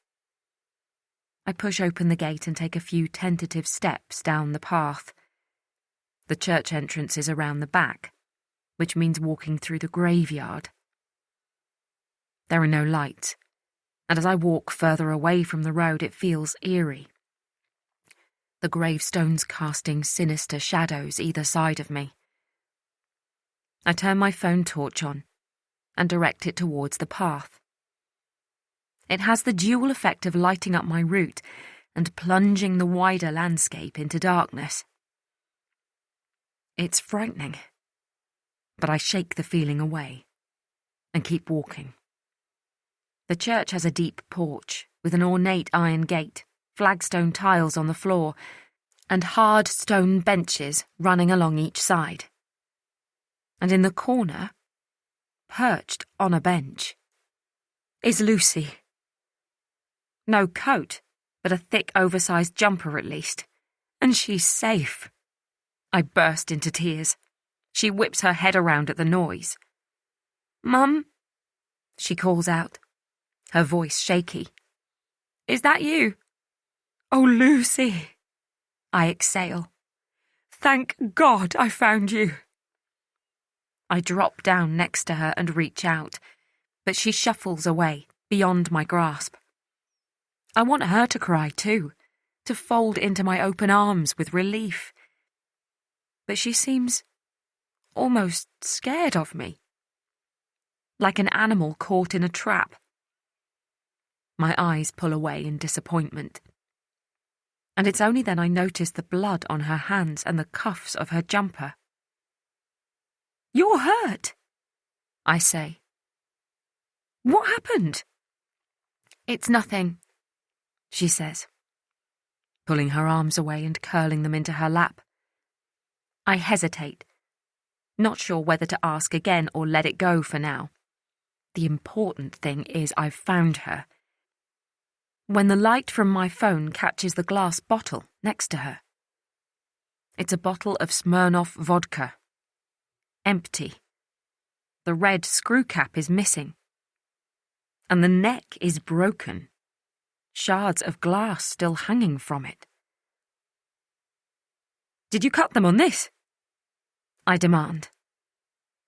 I push open the gate and take a few tentative steps down the path. The church entrance is around the back, which means walking through the graveyard. There are no lights, and as I walk further away from the road, it feels eerie. The gravestones casting sinister shadows either side of me. I turn my phone torch on and direct it towards the path. It has the dual effect of lighting up my route and plunging the wider landscape into darkness. It's frightening, but I shake the feeling away and keep walking. The church has a deep porch with an ornate iron gate, flagstone tiles on the floor, and hard stone benches running along each side. And in the corner, perched on a bench, is Lucy. No coat, but a thick, oversized jumper at least. And she's safe. I burst into tears. She whips her head around at the noise. "Mum," she calls out, her voice shaky. "Is that you?" "Oh, Lucy," I exhale. "Thank God I found you." I drop down next to her and reach out, but she shuffles away, beyond my grasp. I want her to cry too, to fold into my open arms with relief. But she seems almost scared of me, like an animal caught in a trap. My eyes pull away in disappointment, and it's only then I notice the blood on her hands and the cuffs of her jumper. "You're hurt," I say. "What happened?" "It's nothing," she says, pulling her arms away and curling them into her lap. I hesitate, not sure whether to ask again or let it go for now. The important thing is I've found her. When the light from my phone catches the glass bottle next to her. It's a bottle of Smirnoff vodka. Empty. The red screw cap is missing. And the neck is broken. Shards of glass still hanging from it. "Did you cut them on this?" I demand.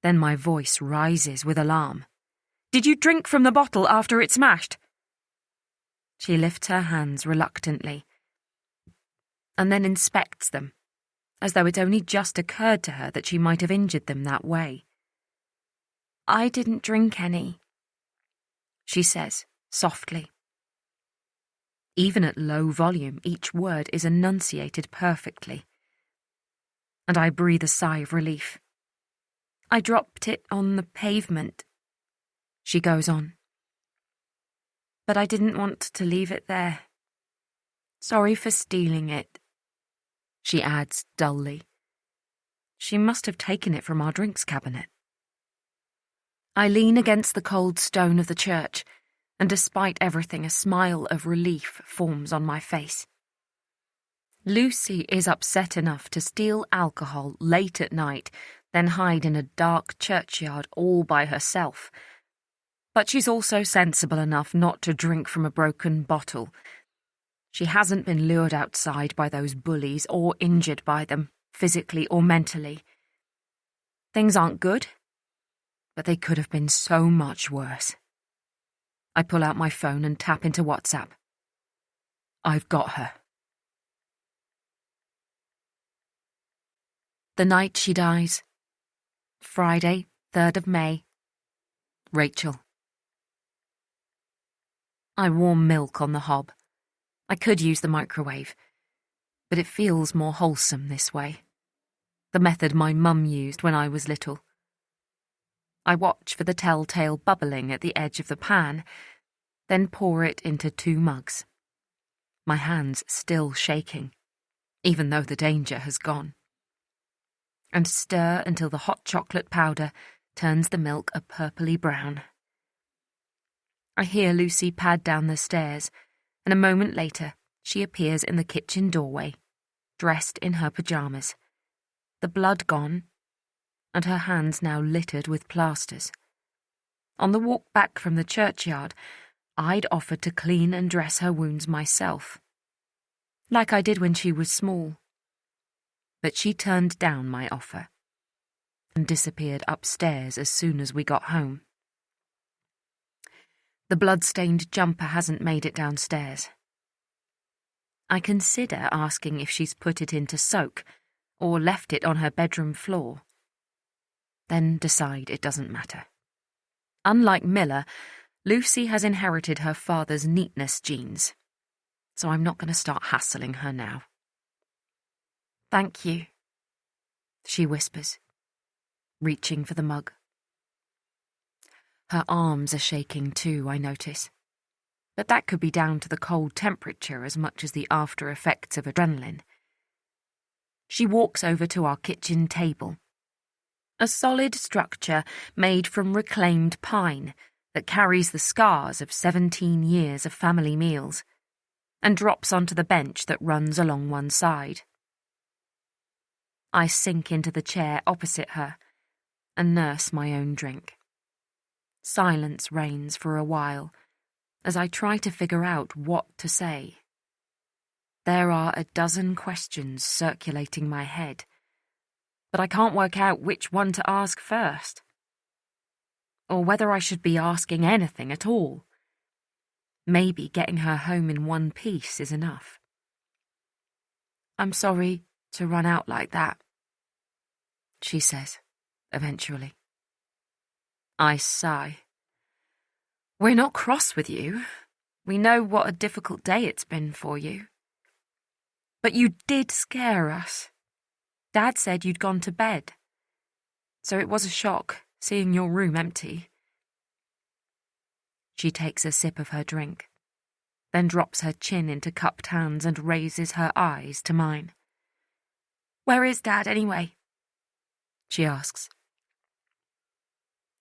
Then my voice rises with alarm. "Did you drink from the bottle after it smashed?" She lifts her hands reluctantly, and then inspects them, as though it's only just occurred to her that she might have injured them that way. "I didn't drink any," she says, softly. Even at low volume, each word is enunciated perfectly. And I breathe a sigh of relief. "I dropped it on the pavement," she goes on. "But I didn't want to leave it there. Sorry for stealing it," she adds dully. She must have taken it from our drinks cabinet. I lean against the cold stone of the church, and despite everything, a smile of relief forms on my face. Lucy is upset enough to steal alcohol late at night, then hide in a dark churchyard all by herself. But she's also sensible enough not to drink from a broken bottle. She hasn't been lured outside by those bullies or injured by them, physically or mentally. Things aren't good, but they could have been so much worse. I pull out my phone and tap into WhatsApp. I've got her. The night she dies. Friday, 3rd of May. Rachel. I warm milk on the hob. I could use the microwave, but it feels more wholesome this way. The method my mum used when I was little. I watch for the telltale bubbling at the edge of the pan, then pour it into 2 mugs. my hands still shaking, even though the danger has gone, and stir until the hot chocolate powder turns the milk a purpley brown. I hear Lucy pad down the stairs, and a moment later she appears in the kitchen doorway, dressed in her pyjamas, the blood gone, and her hands now littered with plasters. On the walk back from the churchyard, I'd offered to clean and dress her wounds myself, like I did when she was small. But she turned down my offer and disappeared upstairs as soon as we got home. The blood-stained jumper hasn't made it downstairs. I consider asking if she's put it in to soak or left it on her bedroom floor. Then decide it doesn't matter. Unlike Miller, Lucy has inherited her father's neatness genes, so I'm not going to start hassling her now. "Thank you," she whispers, reaching for the mug. Her arms are shaking too, I notice, but that could be down to the cold temperature as much as the after effects of adrenaline. She walks over to our kitchen table, a solid structure made from reclaimed pine that carries the scars of 17 years of family meals, and drops onto the bench that runs along one side. I sink into the chair opposite her and nurse my own drink. Silence reigns for a while as I try to figure out what to say. There are a dozen questions circulating my head, but I can't work out which one to ask first, or whether I should be asking anything at all. Maybe getting her home in one piece is enough. "I'm sorry to run out like that," she says, eventually. I sigh. "We're not cross with you. We know what a difficult day it's been for you. But you did scare us. Dad said you'd gone to bed, so it was a shock seeing your room empty." She takes a sip of her drink, then drops her chin into cupped hands and raises her eyes to mine. "Where is Dad, anyway?" she asks.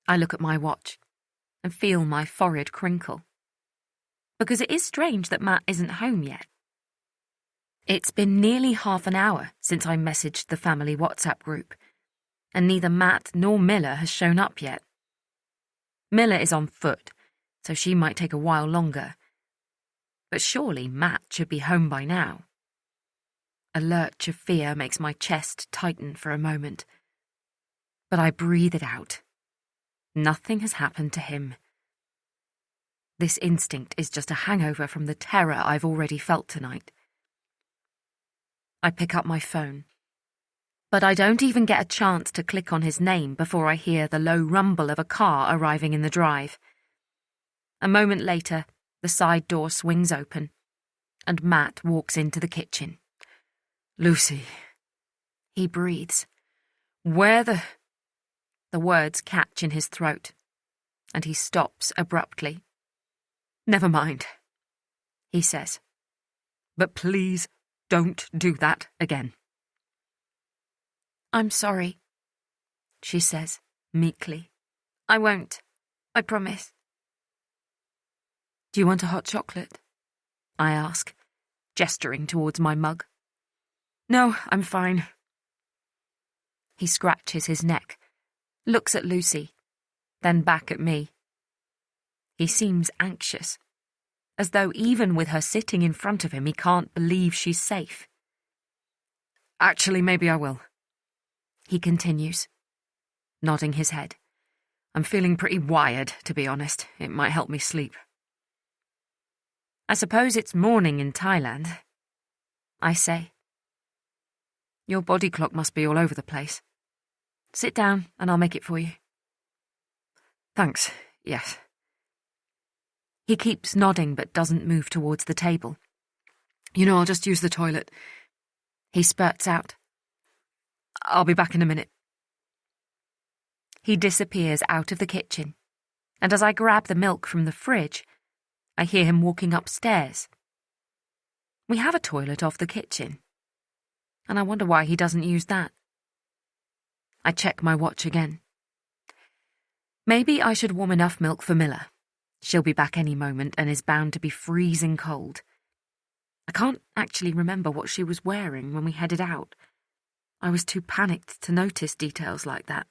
I look at my watch and feel my forehead crinkle, because it is strange that Matt isn't home yet. It's been nearly half an hour since I messaged the family WhatsApp group, and neither Matt nor Miller has shown up yet. Miller is on foot, so she might take a while longer. But surely Matt should be home by now. A lurch of fear makes my chest tighten for a moment, but I breathe it out. Nothing has happened to him. This instinct is just a hangover from the terror I've already felt tonight. I pick up my phone, but I don't even get a chance to click on his name before I hear the low rumble of a car arriving in the drive. A moment later, the side door swings open, and Matt walks into the kitchen. "Lucy," he breathes. "Where the—" The words catch in his throat, and he stops abruptly. "Never mind," he says. "But please don't do that again." "I'm sorry," she says, meekly. "I won't. I promise." "Do you want a hot chocolate?" I ask, gesturing towards my mug. "No, I'm fine." He scratches his neck, looks at Lucy, then back at me. He seems anxious, as though even with her sitting in front of him he can't believe she's safe. "Actually, maybe I will," he continues, nodding his head. "I'm feeling pretty wired, to be honest. It might help me sleep." "I suppose it's morning in Thailand," I say. "Your body clock must be all over the place. Sit down and I'll make it for you." "Thanks, yes." He keeps nodding but doesn't move towards the table. I'll just use the toilet." He spurts out. "I'll be back in a minute." He disappears out of the kitchen, and as I grab the milk from the fridge, I hear him walking upstairs. We have a toilet off the kitchen, and I wonder why he doesn't use that. I check my watch again. Maybe I should warm enough milk for Miller. She'll be back any moment and is bound to be freezing cold. I can't actually remember what she was wearing when we headed out. I was too panicked to notice details like that.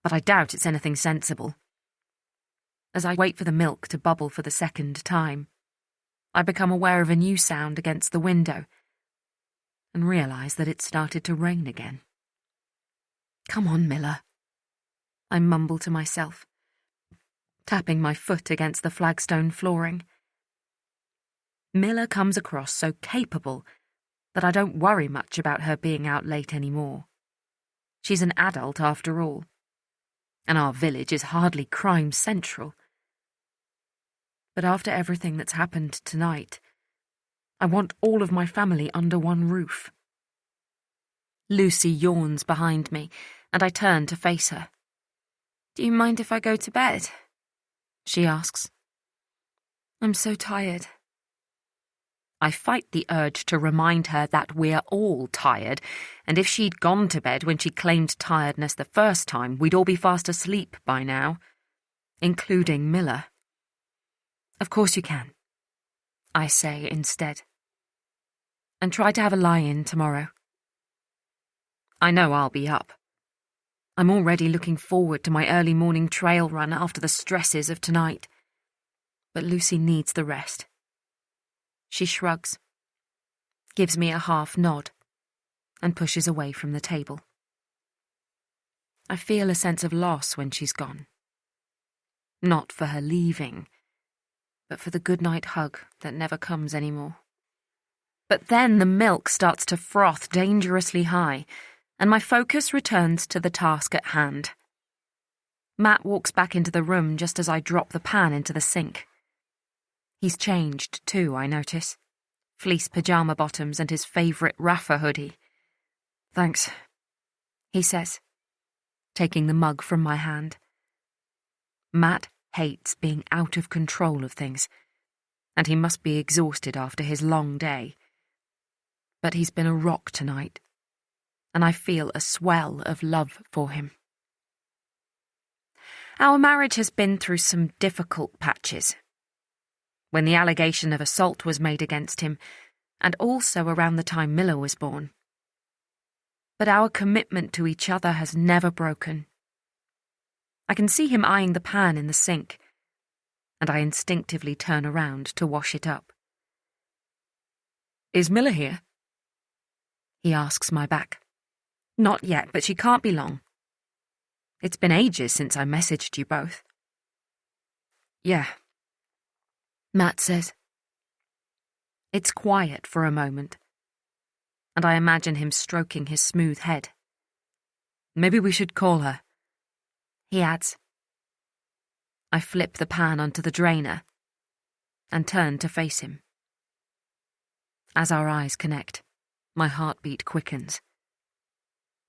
But I doubt it's anything sensible. As I wait for the milk to bubble for the second time, I become aware of a new sound against the window and realise that it started to rain again. Come on, Miller, I mumble to myself, tapping my foot against the flagstone flooring. Miller comes across so capable that I don't worry much about her being out late anymore. She's an adult after all, and our village is hardly crime central. But after everything that's happened tonight, I want all of my family under one roof. Lucy yawns behind me, and I turn to face her. "Do you mind if I go to bed?" she asks. "I'm so tired." I fight the urge to remind her that we're all tired, and if she'd gone to bed when she claimed tiredness the first time, we'd all be fast asleep by now, including Miller. "Of course you can," I say instead. "And try to have a lie-in tomorrow." I know I'll be up. I'm already looking forward to my early morning trail run after the stresses of tonight. But Lucy needs the rest. She shrugs, gives me a half nod, and pushes away from the table. I feel a sense of loss when she's gone. Not for her leaving, but for the goodnight hug that never comes anymore. But then the milk starts to froth dangerously high, and my focus returns to the task at hand. Matt walks back into the room just as I drop the pan into the sink. He's changed too, I notice. Fleece pyjama bottoms and his favourite Rafa hoodie. "Thanks," he says, taking the mug from my hand. Matt hates being out of control of things, and he must be exhausted after his long day. But he's been a rock tonight, and I feel a swell of love for him. Our marriage has been through some difficult patches. When the allegation of assault was made against him, and also around the time Miller was born. But our commitment to each other has never broken. I can see him eyeing the pan in the sink, and I instinctively turn around to wash it up. "Is Miller here?" he asks my back. "Not yet, but she can't be long. It's been ages since I messaged you both." "Yeah," Matt says. It's quiet for a moment, and I imagine him stroking his smooth head. "Maybe we should call her," he adds. I flip the pan onto the drainer and turn to face him. As our eyes connect, my heartbeat quickens.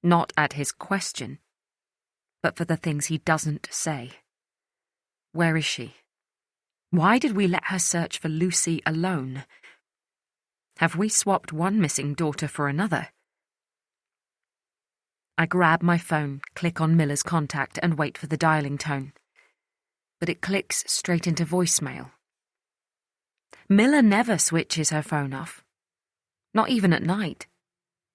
Not at his question, but for the things he doesn't say. Where is she? Why did we let her search for Lucy alone? Have we swapped one missing daughter for another? I grab my phone, click on Miller's contact, and wait for the dialing tone. But it clicks straight into voicemail. Miller never switches her phone off. Not even at night.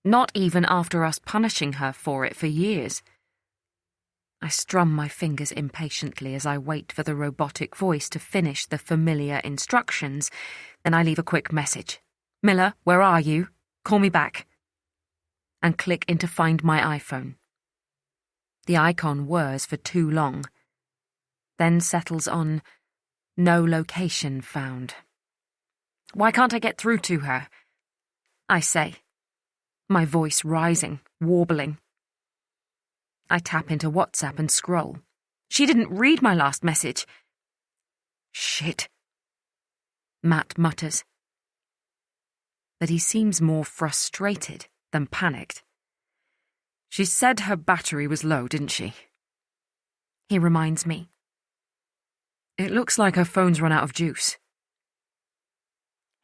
Not even after us punishing her for it for years. I strum my fingers impatiently as I wait for the robotic voice to finish the familiar instructions. Then I leave a quick message. "Miller, where are you? Call me back." And click into Find My iPhone. The icon whirs for too long, then settles on No Location Found. Why can't I get through to her? I say, my voice rising, warbling. I tap into WhatsApp and scroll. She didn't read my last message. "Shit," Matt mutters. But he seems more frustrated than panicked. "She said her battery was low, didn't she?" He reminds me. "It looks like her phone's run out of juice."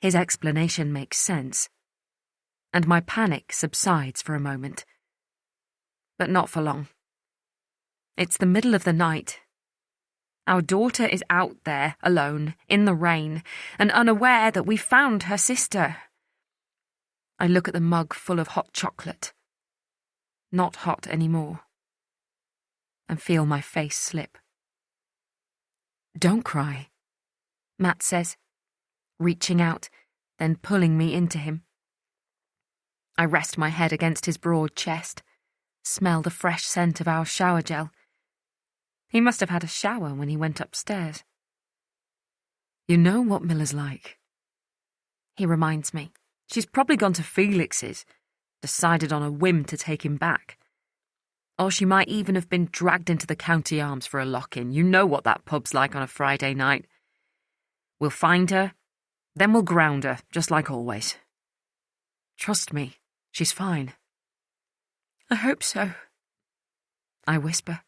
His explanation makes sense, and my panic subsides for a moment. But not for long. It's the middle of the night. Our daughter is out there, alone, in the rain, and unaware that we found her sister. I look at the mug full of hot chocolate. Not hot anymore. And feel my face slip. "Don't cry," Matt says, reaching out, then pulling me into him. I rest my head against his broad chest, smell the fresh scent of our shower gel. He must have had a shower when he went upstairs. "You know what Miller's like," he reminds me. "She's probably gone to Felix's, decided on a whim to take him back. Or she might even have been dragged into the County Arms for a lock-in. You know what that pub's like on a Friday night. We'll find her, then we'll ground her, just like always. Trust me, she's fine." "I hope so," I whisper.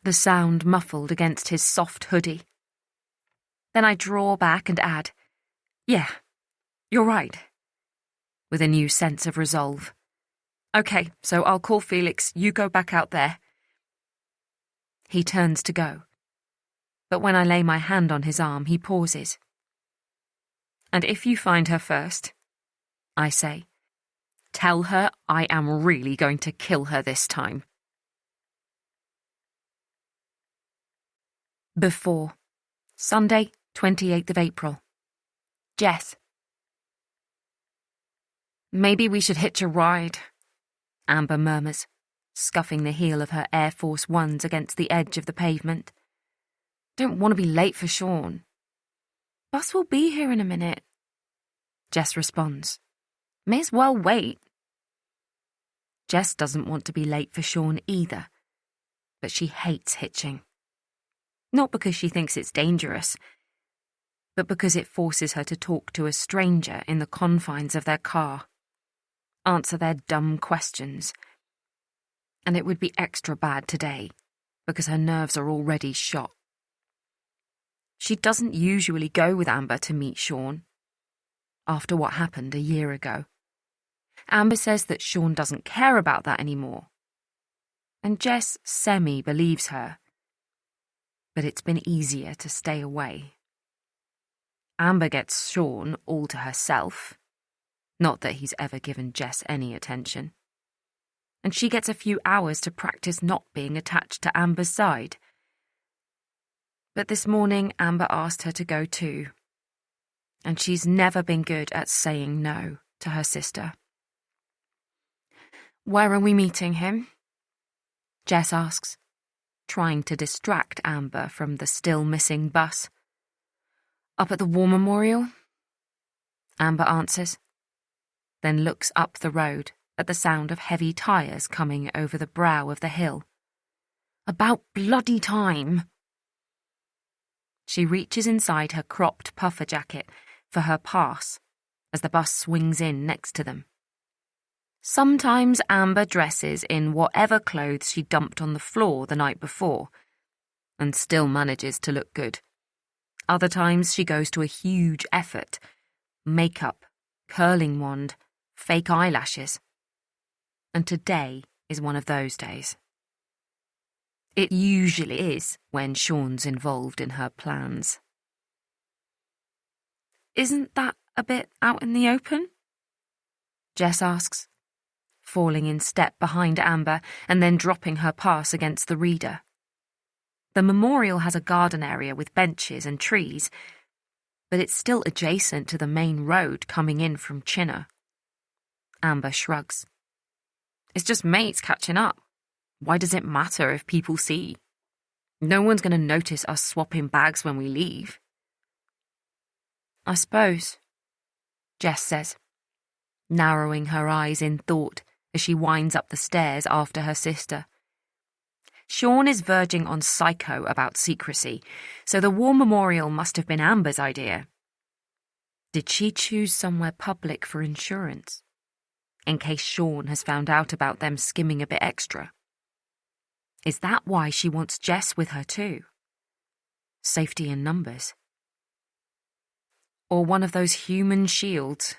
The sound muffled against his soft hoodie. Then I draw back and add, "Yeah, you're right," with a new sense of resolve. "Okay, so I'll call Felix, you go back out there." He turns to go, but when I lay my hand on his arm, he pauses. "And if you find her first," I say, "tell her I am really going to kill her this time." Before. Sunday, 28th of April. Jess. "Maybe we should hitch a ride," Amber murmurs, scuffing the heel of her Air Force Ones against the edge of the pavement. "Don't want to be late for Sean." "Bus will be here in a minute," Jess responds. "May as well wait." Jess doesn't want to be late for Sean either, but she hates hitching. Not because she thinks it's dangerous, but because it forces her to talk to a stranger in the confines of their car, answer their dumb questions. And it would be extra bad today, because her nerves are already shot. She doesn't usually go with Amber to meet Sean, after what happened a year ago. Amber says that Sean doesn't care about that anymore, and Jess semi-believes her. But it's been easier to stay away. Amber gets Sean all to herself, not that he's ever given Jess any attention. And she gets a few hours to practice not being attached to Amber's side. But this morning, Amber asked her to go too, and she's never been good at saying no to her sister. "Where are we meeting him?" Jess asks, trying to distract Amber from the still missing bus. "Up at the War Memorial?" Amber answers, then looks up the road at the sound of heavy tyres coming over the brow of the hill. "About bloody time!" She reaches inside her cropped puffer jacket for her pass as the bus swings in next to them. Sometimes Amber dresses in whatever clothes she dumped on the floor the night before, and still manages to look good. Other times she goes to a huge effort. Makeup, curling wand, fake eyelashes. And today is one of those days. It usually is when Sean's involved in her plans. "Isn't that a bit out in the open?" Jess asks, falling in step behind Amber and then dropping her pass against the reader. The memorial has a garden area with benches and trees, but it's still adjacent to the main road coming in from Chinner. Amber shrugs. "It's just mates catching up. Why does it matter if people see? No one's going to notice us swapping bags when we leave." "I suppose," Jess says, narrowing her eyes in thought as she winds up the stairs after her sister. Sean is verging on psycho about secrecy, so the war memorial must have been Amber's idea. Did she choose somewhere public for insurance, in case Sean has found out about them skimming a bit extra? Is that why she wants Jess with her too? Safety in numbers. or one of those human shields.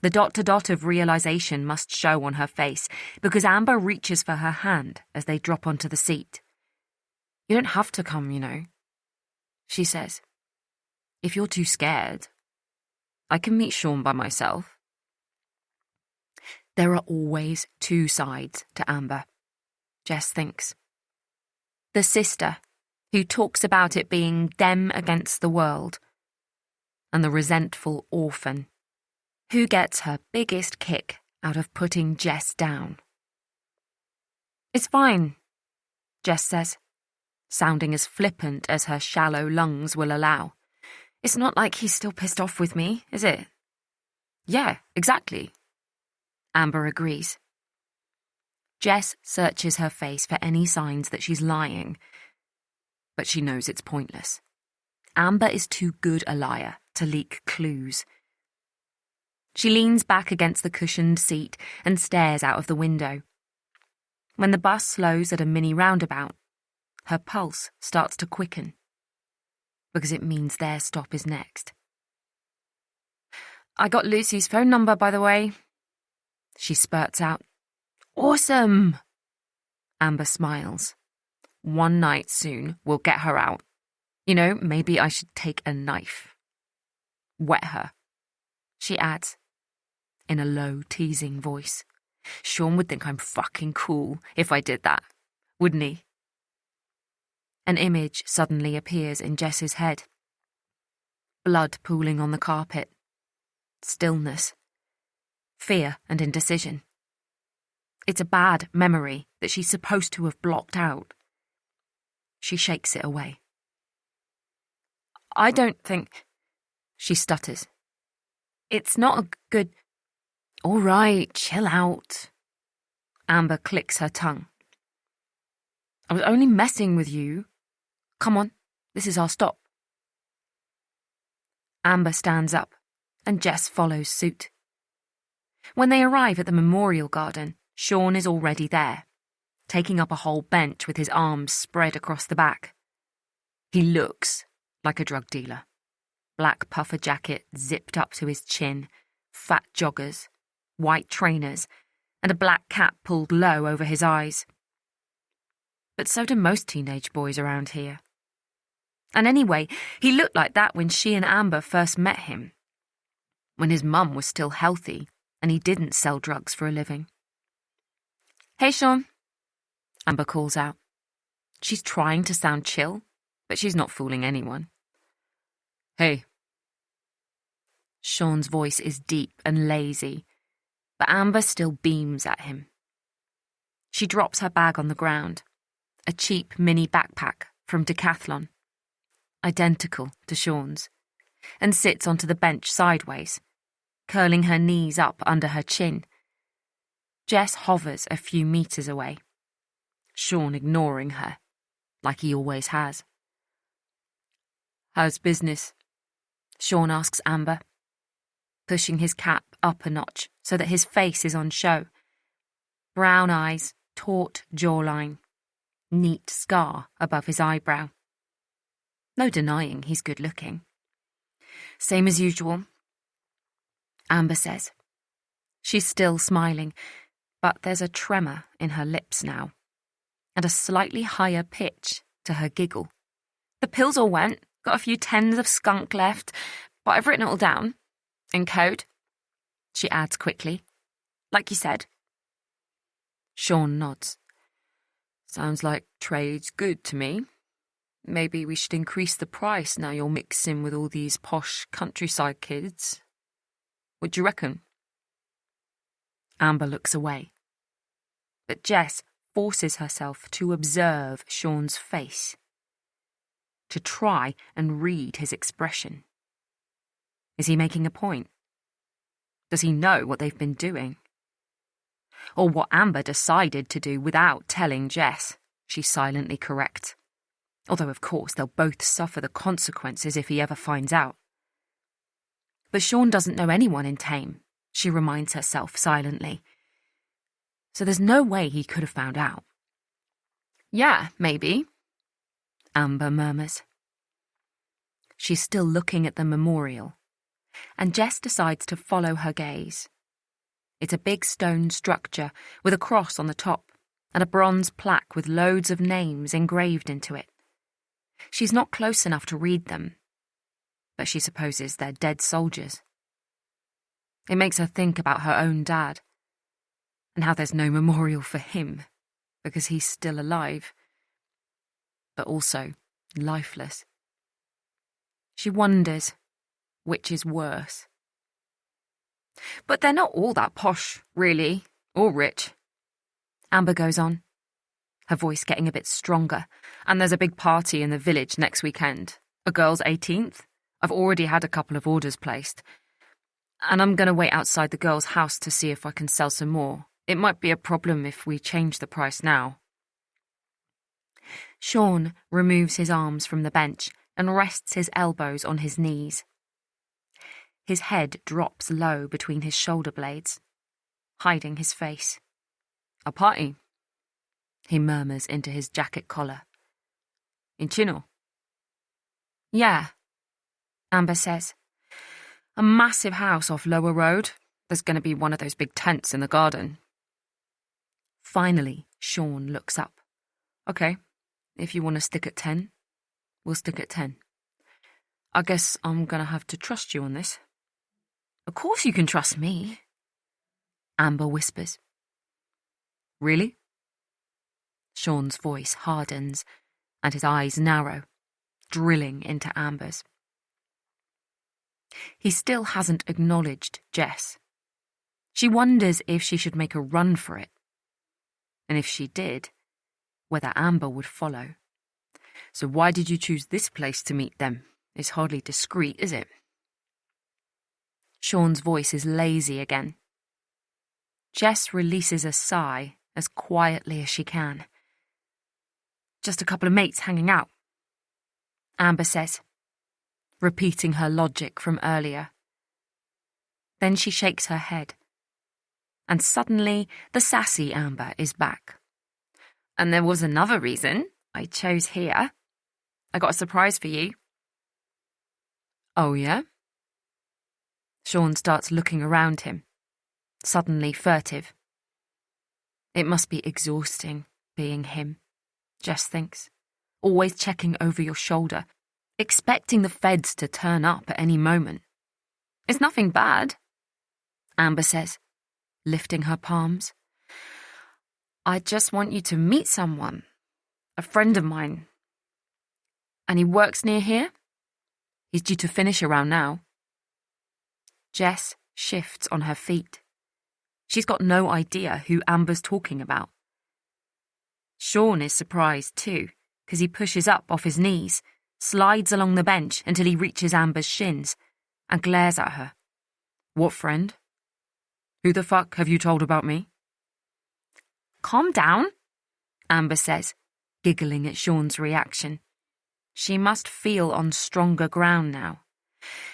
The dot-to-dot of realization must show on her face, because Amber reaches for her hand as they drop onto the seat. "You don't have to come, you know," she says. "If you're too scared, I can meet Sean by myself." There are always two sides to Amber, Jess thinks. The sister, who talks about it being them against the world, and the resentful orphan, who gets her biggest kick out of putting Jess down. "It's fine," Jess says, sounding as flippant as her shallow lungs will allow. "It's not like he's still pissed off with me, is it?" "Yeah, exactly," Amber agrees. Jess searches her face for any signs that she's lying, but she knows it's pointless. Amber is too good a liar to leak clues. She leans back against the cushioned seat and stares out of the window. When the bus slows at a mini roundabout, her pulse starts to quicken, because it means their stop is next. "I got Lucy's phone number, by the way," she spurts out. "Awesome!" Amber smiles. "One night soon will get her out. You know, maybe I should take a knife. Wet her," she adds, in a low, teasing voice. "Sean would think I'm fucking cool if I did that, wouldn't he?" An image suddenly appears in Jess's head. Blood pooling on the carpet. Stillness. Fear and indecision. It's a bad memory that she's supposed to have blocked out. She shakes it away. "I don't think," she stutters. "It's not a good—" "All right, chill out." Amber clicks her tongue. "I was only messing with you. Come on, this is our stop." Amber stands up, and Jess follows suit. When they arrive at the memorial garden, Sean is already there, taking up a whole bench with his arms spread across the back. He looks like a drug dealer. Black puffer jacket zipped up to his chin, fat joggers, white trainers, and a black cap pulled low over his eyes. But so do most teenage boys around here. And anyway, he looked like that when she and Amber first met him, when his mum was still healthy and he didn't sell drugs for a living. "Hey, Sean," Amber calls out. She's trying to sound chill, but she's not fooling anyone. "Hey." Sean's voice is deep and lazy, but Amber still beams at him. She drops her bag on the ground, a cheap mini backpack from Decathlon, identical to Sean's, and sits onto the bench sideways, curling her knees up under her chin. Jess hovers a few meters away, Sean ignoring her, like he always has. "How's business?" Sean asks Amber, pushing his cap up a notch so that his face is on show. Brown eyes, taut jawline, neat scar above his eyebrow. No denying he's good looking. "Same as usual," Amber says. She's still smiling, but there's a tremor in her lips now, and a slightly higher pitch to her giggle. "The pills all went, got a few tens of skunk left, but I've written it all down. In code," she adds quickly. "Like you said." Sean nods. "Sounds like trade's good to me. Maybe we should increase the price now you're mixing with all these posh countryside kids. What do you reckon?" Amber looks away, but Jess forces herself to observe Sean's face, to try and read his expression. Is he making a point? Does he know what they've been doing? Or what Amber decided to do without telling Jess? She silently corrects. Although, of course, they'll both suffer the consequences if he ever finds out. But Sean doesn't know anyone in Tame, she reminds herself silently. So there's no way he could have found out. "Yeah, maybe," Amber murmurs. She's still looking at the memorial, and Jess decides to follow her gaze. It's a big stone structure with a cross on the top and a bronze plaque with loads of names engraved into it. She's not close enough to read them, but she supposes they're dead soldiers. It makes her think about her own dad, and how there's no memorial for him because he's still alive, but also lifeless. She wonders which is worse. But they're not all that posh, really, or rich. Amber goes on, her voice getting a bit stronger, and there's a big party in the village next weekend. A girl's 18th. I've already had a couple of orders placed. And I'm going to wait outside the girl's house to see if I can sell some more. It might be a problem if we change the price now. Sean removes his arms from the bench and rests his elbows on his knees. His head drops low between his shoulder blades, hiding his face. A party, he murmurs into his jacket collar. In Chino? Yeah, Amber says. A massive house off Lower Road. There's going to be one of those big tents in the garden. Finally, Sean looks up. Okay, if you want to stick at 10, we'll stick at 10. I guess I'm going to have to trust you on this. Of course you can trust me, Amber whispers. Really? Sean's voice hardens, and his eyes narrow, drilling into Amber's. He still hasn't acknowledged Jess. She wonders if she should make a run for it, and if she did, whether Amber would follow. So why did you choose this place to meet them? It's hardly discreet, is it? Sean's voice is lazy again. Jess releases a sigh as quietly as she can. Just a couple of mates hanging out, Amber says, repeating her logic from earlier. Then she shakes her head, and suddenly the sassy Amber is back. And there was another reason I chose here. I got a surprise for you. Oh, yeah? Sean starts looking around him, suddenly furtive. It must be exhausting being him, Jess thinks, always checking over your shoulder, expecting the feds to turn up at any moment. It's nothing bad, Amber says, lifting her palms. I just want you to meet someone, a friend of mine. And he works near here? He's due to finish around now. Jess shifts on her feet. She's got no idea who Amber's talking about. Sean is surprised too, because he pushes up off his knees, slides along the bench until he reaches Amber's shins, and glares at her. What friend? Who the fuck have you told about me? Calm down, Amber says, giggling at Sean's reaction. She must feel on stronger ground now.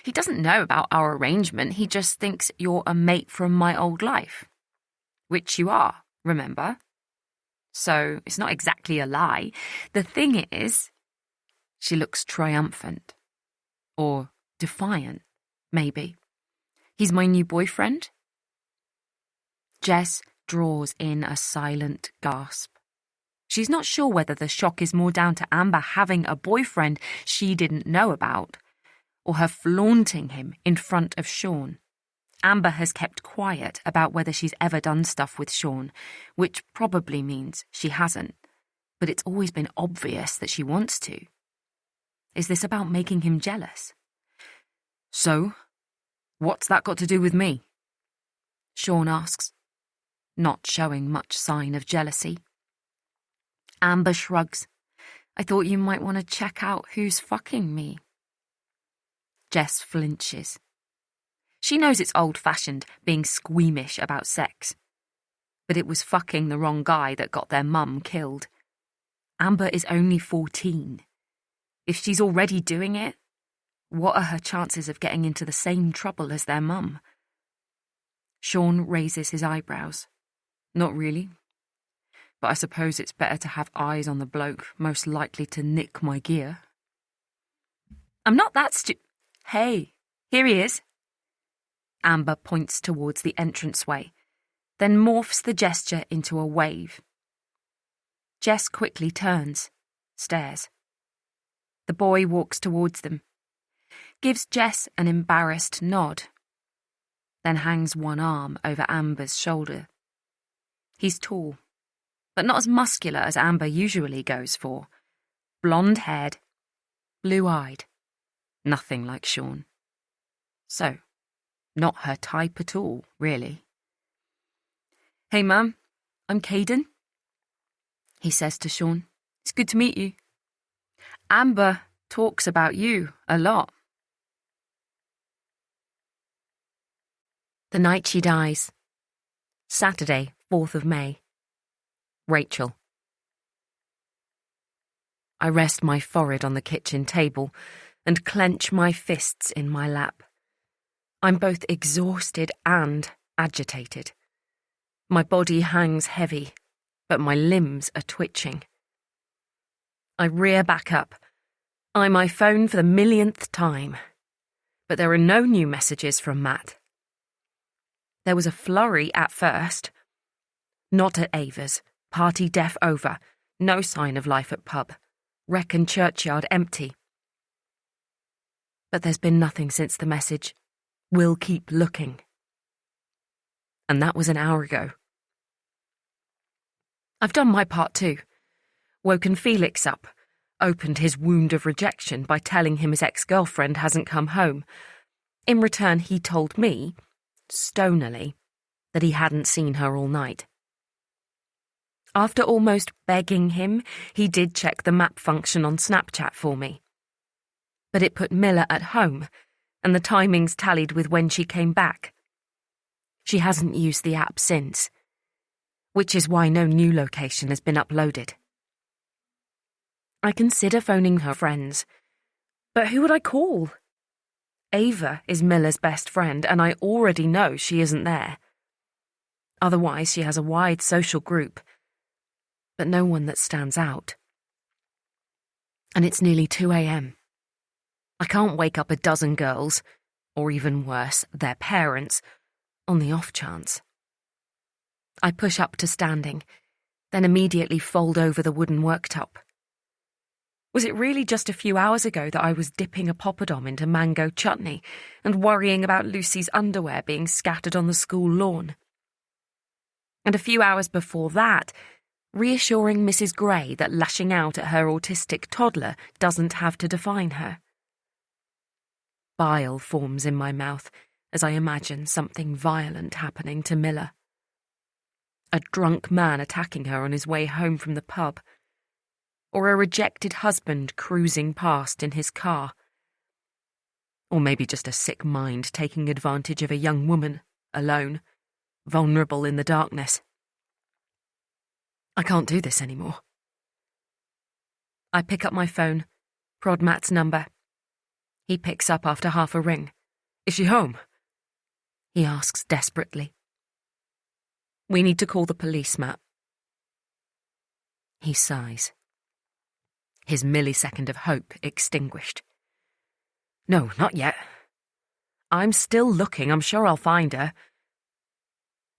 He doesn't know about our arrangement, he just thinks you're a mate from my old life. Which you are, remember? So it's not exactly a lie. The thing is, she looks triumphant. Or defiant, maybe. He's my new boyfriend? Jess draws in a silent gasp. She's not sure whether the shock is more down to Amber having a boyfriend she didn't know about, or her flaunting him in front of Sean. Amber has kept quiet about whether she's ever done stuff with Sean, which probably means she hasn't, but it's always been obvious that she wants to. Is this about making him jealous? So, what's that got to do with me? Sean asks, not showing much sign of jealousy. Amber shrugs. I thought you might want to check out who's fucking me. Jess flinches. She knows it's old-fashioned, being squeamish about sex. But it was fucking the wrong guy that got their mum killed. Amber is only 14. If she's already doing it, what are her chances of getting into the same trouble as their mum? Sean raises his eyebrows. Not really. But I suppose it's better to have eyes on the bloke most likely to nick my gear. I'm not that Hey, here he is. Amber points towards the entranceway, then morphs the gesture into a wave. Jess quickly turns, stares. The boy walks towards them, gives Jess an embarrassed nod, then hangs one arm over Amber's shoulder. He's tall, but not as muscular as Amber usually goes for. Blonde-haired, blue-eyed, nothing like Sean. So, not her type at all, really. "Hey, Mum, I'm Caden," he says to Sean. "It's good to meet you. Amber talks about you a lot." The night she dies. Saturday, 4th of May. Rachel. I rest my forehead on the kitchen table and clench my fists in my lap. I'm both exhausted and agitated. My body hangs heavy, but my limbs are twitching. I rear back up, eye my phone for the millionth time, but there are no new messages from Matt. There was a flurry at first. Not at Ava's, party deaf over, no sign of life at pub, Wrekin churchyard empty. But there's been nothing since the message, "We'll keep looking." And that was an hour ago. I've done my part too. Woken Felix up, opened his wound of rejection by telling him his ex-girlfriend hasn't come home. In return, he told me, stonily, that he hadn't seen her all night. After almost begging him, he did check the map function on Snapchat for me. But it put Miller at home, and the timings tallied with when she came back. She hasn't used the app since, which is why no new location has been uploaded. I consider phoning her friends, but who would I call? Ava is Miller's best friend, and I already know she isn't there. Otherwise, she has a wide social group, but no one that stands out. And it's nearly 2 a.m. I can't wake up a dozen girls, or even worse, their parents, on the off chance. I push up to standing, then immediately fold over the wooden worktop. Was it really just a few hours ago that I was dipping a poppadom into mango chutney and worrying about Lucy's underwear being scattered on the school lawn? And a few hours before that, reassuring Mrs. Gray that lashing out at her autistic toddler doesn't have to define her. Bile forms in my mouth as I imagine something violent happening to Miller. A drunk man attacking her on his way home from the pub, or a rejected husband cruising past in his car. Or maybe just a sick mind taking advantage of a young woman, alone, vulnerable in the darkness. I can't do this anymore. I pick up my phone, prod Matt's number. He picks up after half a ring. "Is she home?" he asks desperately. "We need to call the police, Matt." He sighs. His millisecond of hope extinguished. "No, not yet. I'm still looking. I'm sure I'll find her.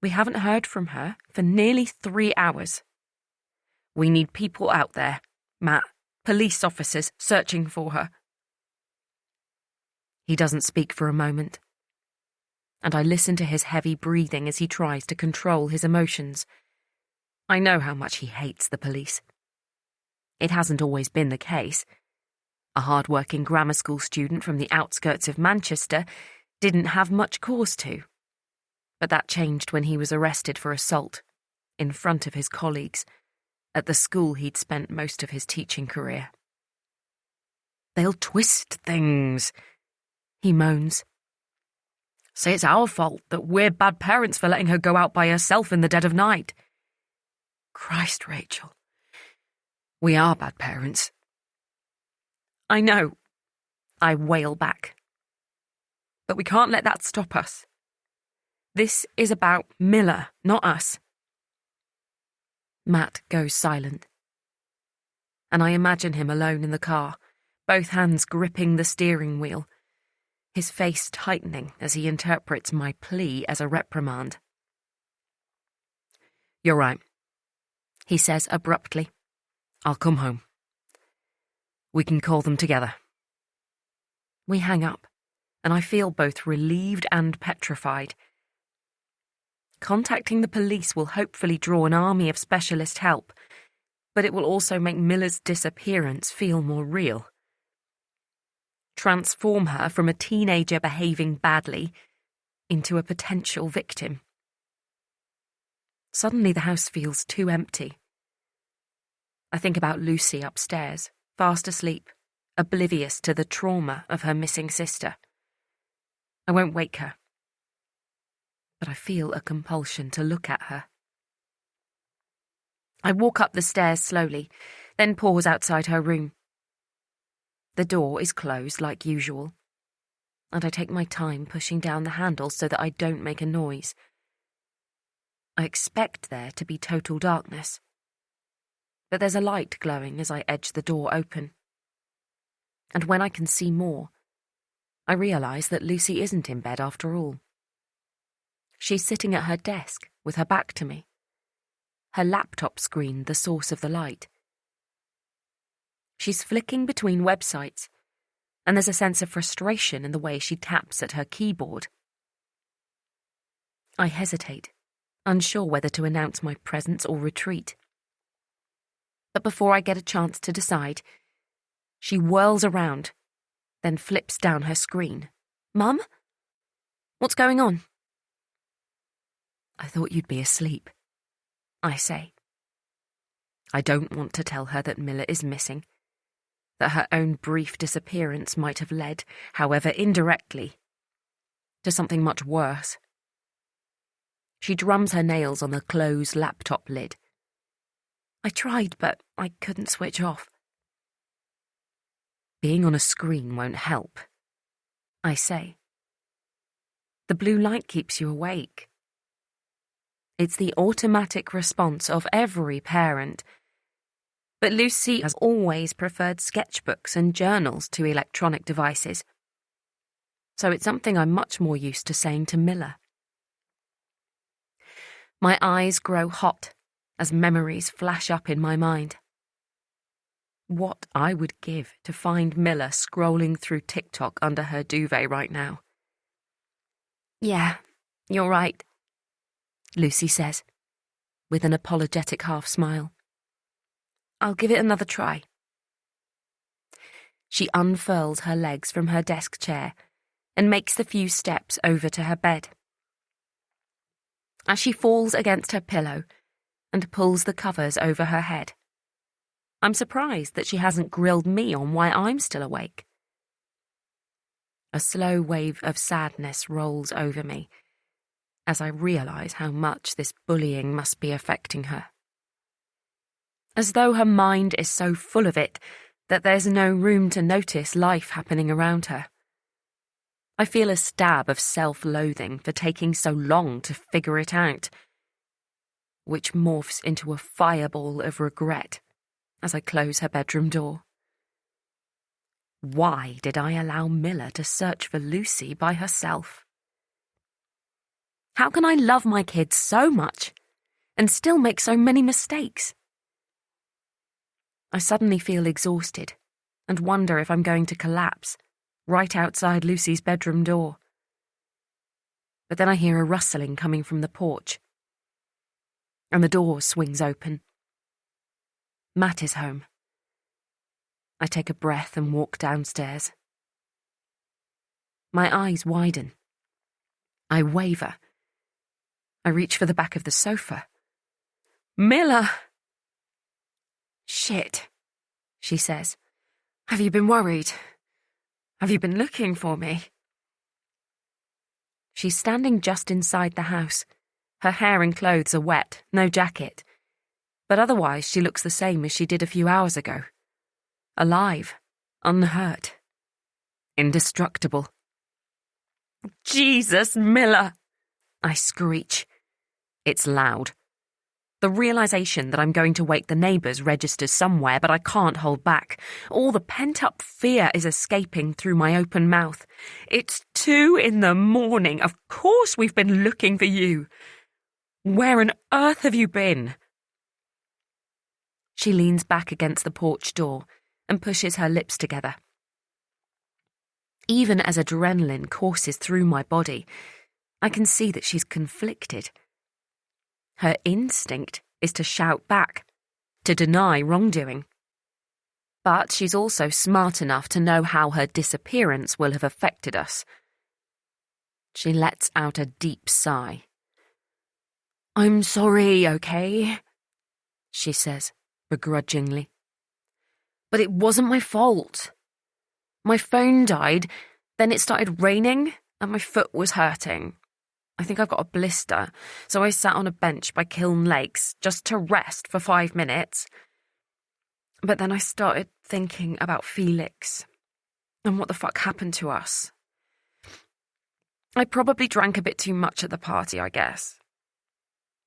We haven't heard from her for nearly 3 hours. We need people out there, Matt, police officers searching for her." He doesn't speak for a moment, and I listen to his heavy breathing as he tries to control his emotions. I know how much he hates the police. It hasn't always been the case. A hard-working grammar school student from the outskirts of Manchester didn't have much cause to. But that changed when he was arrested for assault, in front of his colleagues, at the school he'd spent most of his teaching career. "They'll twist things," he moans. "Say it's our fault, that we're bad parents for letting her go out by herself in the dead of night." Christ, Rachel. We are bad parents. "I know," I wail back. "But we can't let that stop us. This is about Miller, not us." Matt goes silent, and I imagine him alone in the car, both hands gripping the steering wheel, his face tightening as he interprets my plea as a reprimand. "You're right," he says abruptly. "I'll come home. We can call them together." We hang up, and I feel both relieved and petrified. Contacting the police will hopefully draw an army of specialist help, but it will also make Miller's disappearance feel more real. Transform her from a teenager behaving badly into a potential victim. Suddenly the house feels too empty. I think about Lucy upstairs, fast asleep, oblivious to the trauma of her missing sister. I won't wake her, but I feel a compulsion to look at her. I walk up the stairs slowly, then pause outside her room. The door is closed like usual, and I take my time pushing down the handle so that I don't make a noise. I expect there to be total darkness, but there's a light glowing as I edge the door open. And when I can see more, I realise that Lucy isn't in bed after all. She's sitting at her desk with her back to me, her laptop screen the source of the light. She's flicking between websites, and there's a sense of frustration in the way she taps at her keyboard. I hesitate, unsure whether to announce my presence or retreat. But before I get a chance to decide, she whirls around, then flips down her screen. "Mum? What's going on?" "I thought you'd be asleep," I say. I don't want to tell her that Miller is missing, that her own brief disappearance might have led, however indirectly, to something much worse. She drums her nails on the closed laptop lid. I tried, but I couldn't switch off. "Being on a screen won't help," I say. "The blue light keeps you awake." It's the automatic response of every parent. But Lucy has always preferred sketchbooks and journals to electronic devices. So it's something I'm much more used to saying to Miller. My eyes grow hot as memories flash up in my mind. What I would give to find Miller scrolling through TikTok under her duvet right now. "Yeah, you're right," Lucy says, with an apologetic half-smile. "I'll give it another try." She unfurls her legs from her desk chair and makes the few steps over to her bed. As she falls against her pillow and pulls the covers over her head, I'm surprised that she hasn't grilled me on why I'm still awake. A slow wave of sadness rolls over me as I realise how much this bullying must be affecting her. As though her mind is so full of it that there's no room to notice life happening around her. I feel a stab of self-loathing for taking so long to figure it out, which morphs into a fireball of regret as I close her bedroom door. Why did I allow Miller to search for Lucy by herself? How can I love my kids so much and still make so many mistakes? I suddenly feel exhausted and wonder if I'm going to collapse right outside Lucy's bedroom door. But then I hear a rustling coming from the porch, and the door swings open. Matt is home. I take a breath and walk downstairs. My eyes widen. I waver. I reach for the back of the sofa. "Miller!" "Shit," she says. "Have you been worried? Have you been looking for me?" She's standing just inside the house. Her hair and clothes are wet, no jacket. But otherwise she looks the same as she did a few hours ago. Alive, unhurt, indestructible. "Jesus, Miller!" I screech. It's loud. The realisation that I'm going to wake the neighbours registers somewhere, but I can't hold back. All the pent-up fear is escaping through my open mouth. It's 2 a.m. Of course we've been looking for you. Where on earth have you been? She leans back against the porch door and pushes her lips together. Even as adrenaline courses through my body, I can see that she's conflicted. Her instinct is to shout back, to deny wrongdoing. But she's also smart enough to know how her disappearance will have affected us. She lets out a deep sigh. "I'm sorry, okay?" she says, begrudgingly. "But it wasn't my fault. My phone died, then it started raining, and my foot was hurting. I think I've got a blister, so I sat on a bench by Kiln Lakes just to rest for 5 minutes. But then I started thinking about Felix and what the fuck happened to us. I probably drank a bit too much at the party, I guess.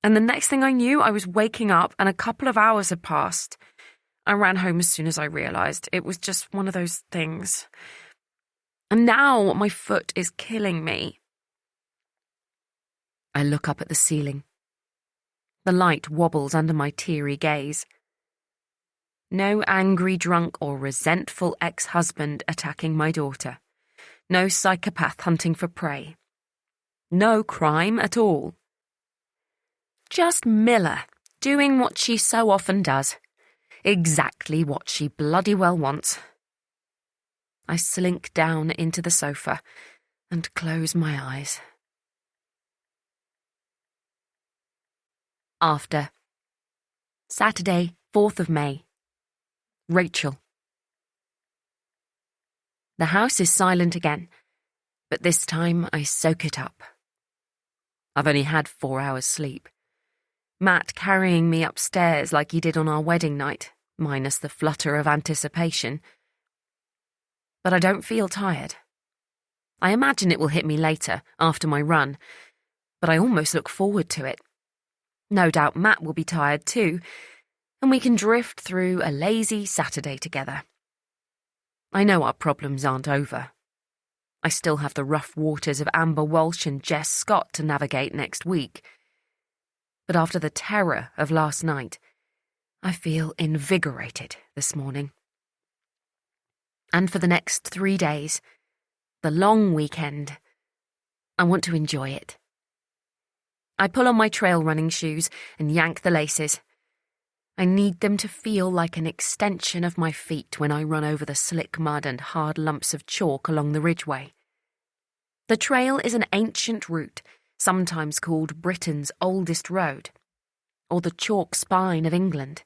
And the next thing I knew, I was waking up and a couple of hours had passed. I ran home as soon as I realised it was just one of those things. And now my foot is killing me." I look up at the ceiling. The light wobbles under my teary gaze. No angry drunk or resentful ex-husband attacking my daughter. No psychopath hunting for prey. No crime at all. Just Miller doing what she so often does. Exactly what she bloody well wants. I slink down into the sofa and close my eyes. After. Saturday, 4th of May. Rachel. The house is silent again, but this time I soak it up. I've only had 4 hours sleep. Matt carrying me upstairs like he did on our wedding night, minus the flutter of anticipation. But I don't feel tired. I imagine it will hit me later, after my run, but I almost look forward to it. No doubt Matt will be tired too, and we can drift through a lazy Saturday together. I know our problems aren't over. I still have the rough waters of Amber Walsh and Jess Scott to navigate next week. But after the terror of last night, I feel invigorated this morning. And for the next 3 days, the long weekend, I want to enjoy it. I pull on my trail running shoes and yank the laces. I need them to feel like an extension of my feet when I run over the slick mud and hard lumps of chalk along the ridgeway. The trail is an ancient route, sometimes called Britain's oldest road, or the chalk spine of England.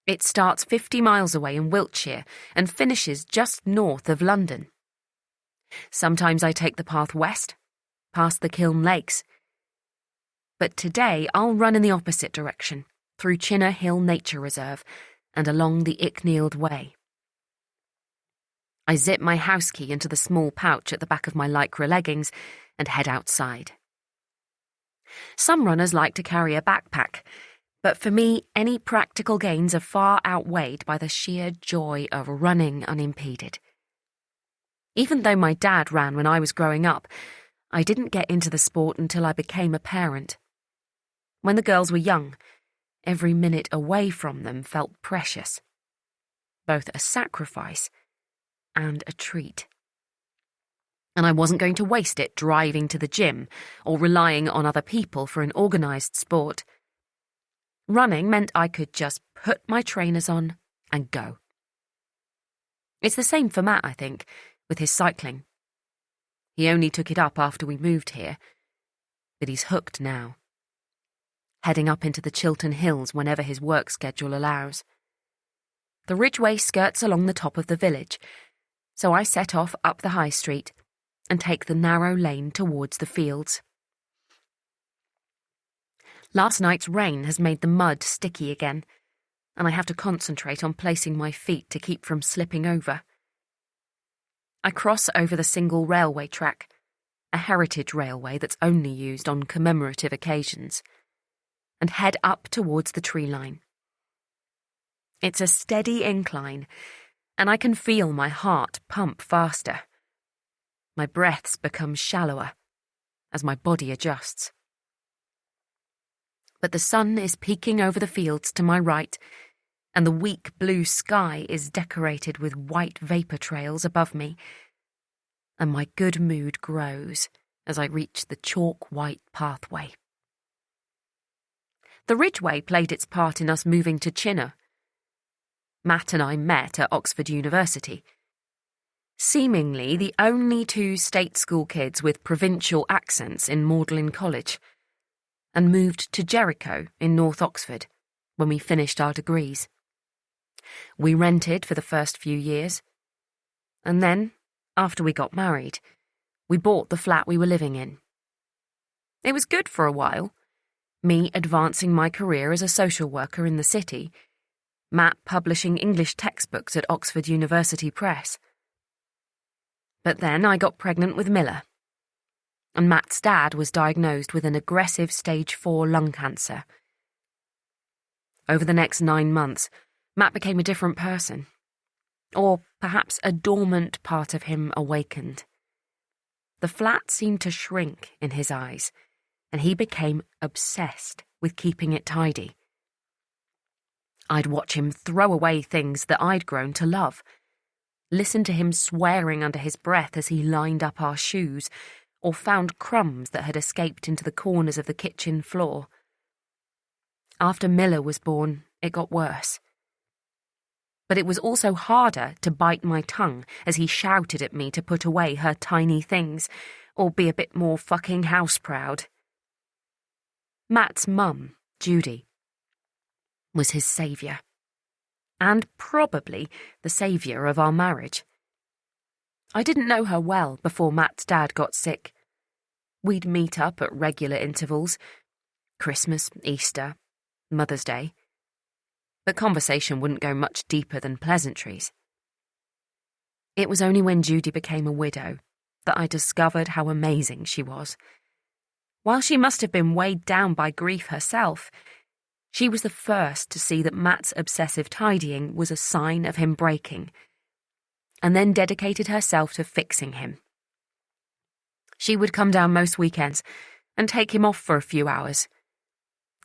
It starts 50 miles away in Wiltshire and finishes just north of London. Sometimes I take the path west, past the Kiln Lakes. But today I'll run in the opposite direction, through Chinner Hill Nature Reserve and along the Icknield Way. I zip my house key into the small pouch at the back of my lycra leggings and head outside. Some runners like to carry a backpack, but for me, any practical gains are far outweighed by the sheer joy of running unimpeded. Even though my dad ran when I was growing up, I didn't get into the sport until I became a parent. When the girls were young, every minute away from them felt precious, both a sacrifice and a treat. And I wasn't going to waste it driving to the gym or relying on other people for an organised sport. Running meant I could just put my trainers on and go. It's the same for Matt, I think, with his cycling. He only took it up after we moved here, but he's hooked now, heading up into the Chiltern Hills whenever his work schedule allows. The ridgeway skirts along the top of the village, so I set off up the high street and take the narrow lane towards the fields. Last night's rain has made the mud sticky again, and I have to concentrate on placing my feet to keep from slipping over. I cross over the single railway track, a heritage railway that's only used on commemorative occasions, and head up towards the tree line. It's a steady incline, and I can feel my heart pump faster. My breaths become shallower as my body adjusts. But the sun is peeking over the fields to my right, and the weak blue sky is decorated with white vapour trails above me, and my good mood grows as I reach the chalk-white pathway. The Ridgeway played its part in us moving to Chinner. Matt and I met at Oxford University, seemingly the only two state school kids with provincial accents in Magdalen College, and moved to Jericho in North Oxford when we finished our degrees. We rented for the first few years, and then, after we got married, we bought the flat we were living in. It was good for a while, me advancing my career as a social worker in the city, Matt publishing English textbooks at Oxford University Press. But then I got pregnant with Miller, and Matt's dad was diagnosed with an aggressive stage 4 lung cancer. Over the next 9 months, Matt became a different person, or perhaps a dormant part of him awakened. The flat seemed to shrink in his eyes, and he became obsessed with keeping it tidy. I'd watch him throw away things that I'd grown to love, listen to him swearing under his breath as he lined up our shoes, or found crumbs that had escaped into the corners of the kitchen floor. After Miller was born, it got worse. But it was also harder to bite my tongue as he shouted at me to put away her tiny things, or be a bit more fucking house-proud. Matt's mum, Judy, was his saviour, and probably the saviour of our marriage. I didn't know her well before Matt's dad got sick. We'd meet up at regular intervals, Christmas, Easter, Mother's Day. But conversation wouldn't go much deeper than pleasantries. It was only when Judy became a widow that I discovered how amazing she was. While she must have been weighed down by grief herself, she was the first to see that Matt's obsessive tidying was a sign of him breaking, and then dedicated herself to fixing him. She would come down most weekends and take him off for a few hours,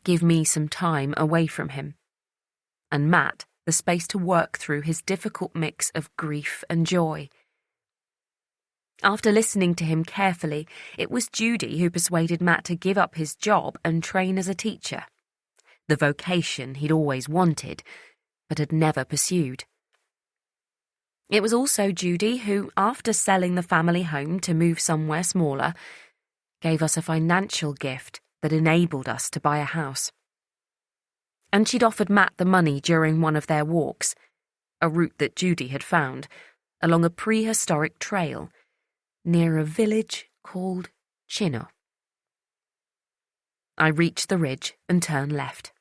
give me some time away from him, and Matt the space to work through his difficult mix of grief and joy. After listening to him carefully, it was Judy who persuaded Matt to give up his job and train as a teacher, the vocation he'd always wanted, but had never pursued. It was also Judy who, after selling the family home to move somewhere smaller, gave us a financial gift that enabled us to buy a house. And she'd offered Matt the money during one of their walks, a route that Judy had found, along a prehistoric trail near a village called Chinner. I reached the ridge and turned left,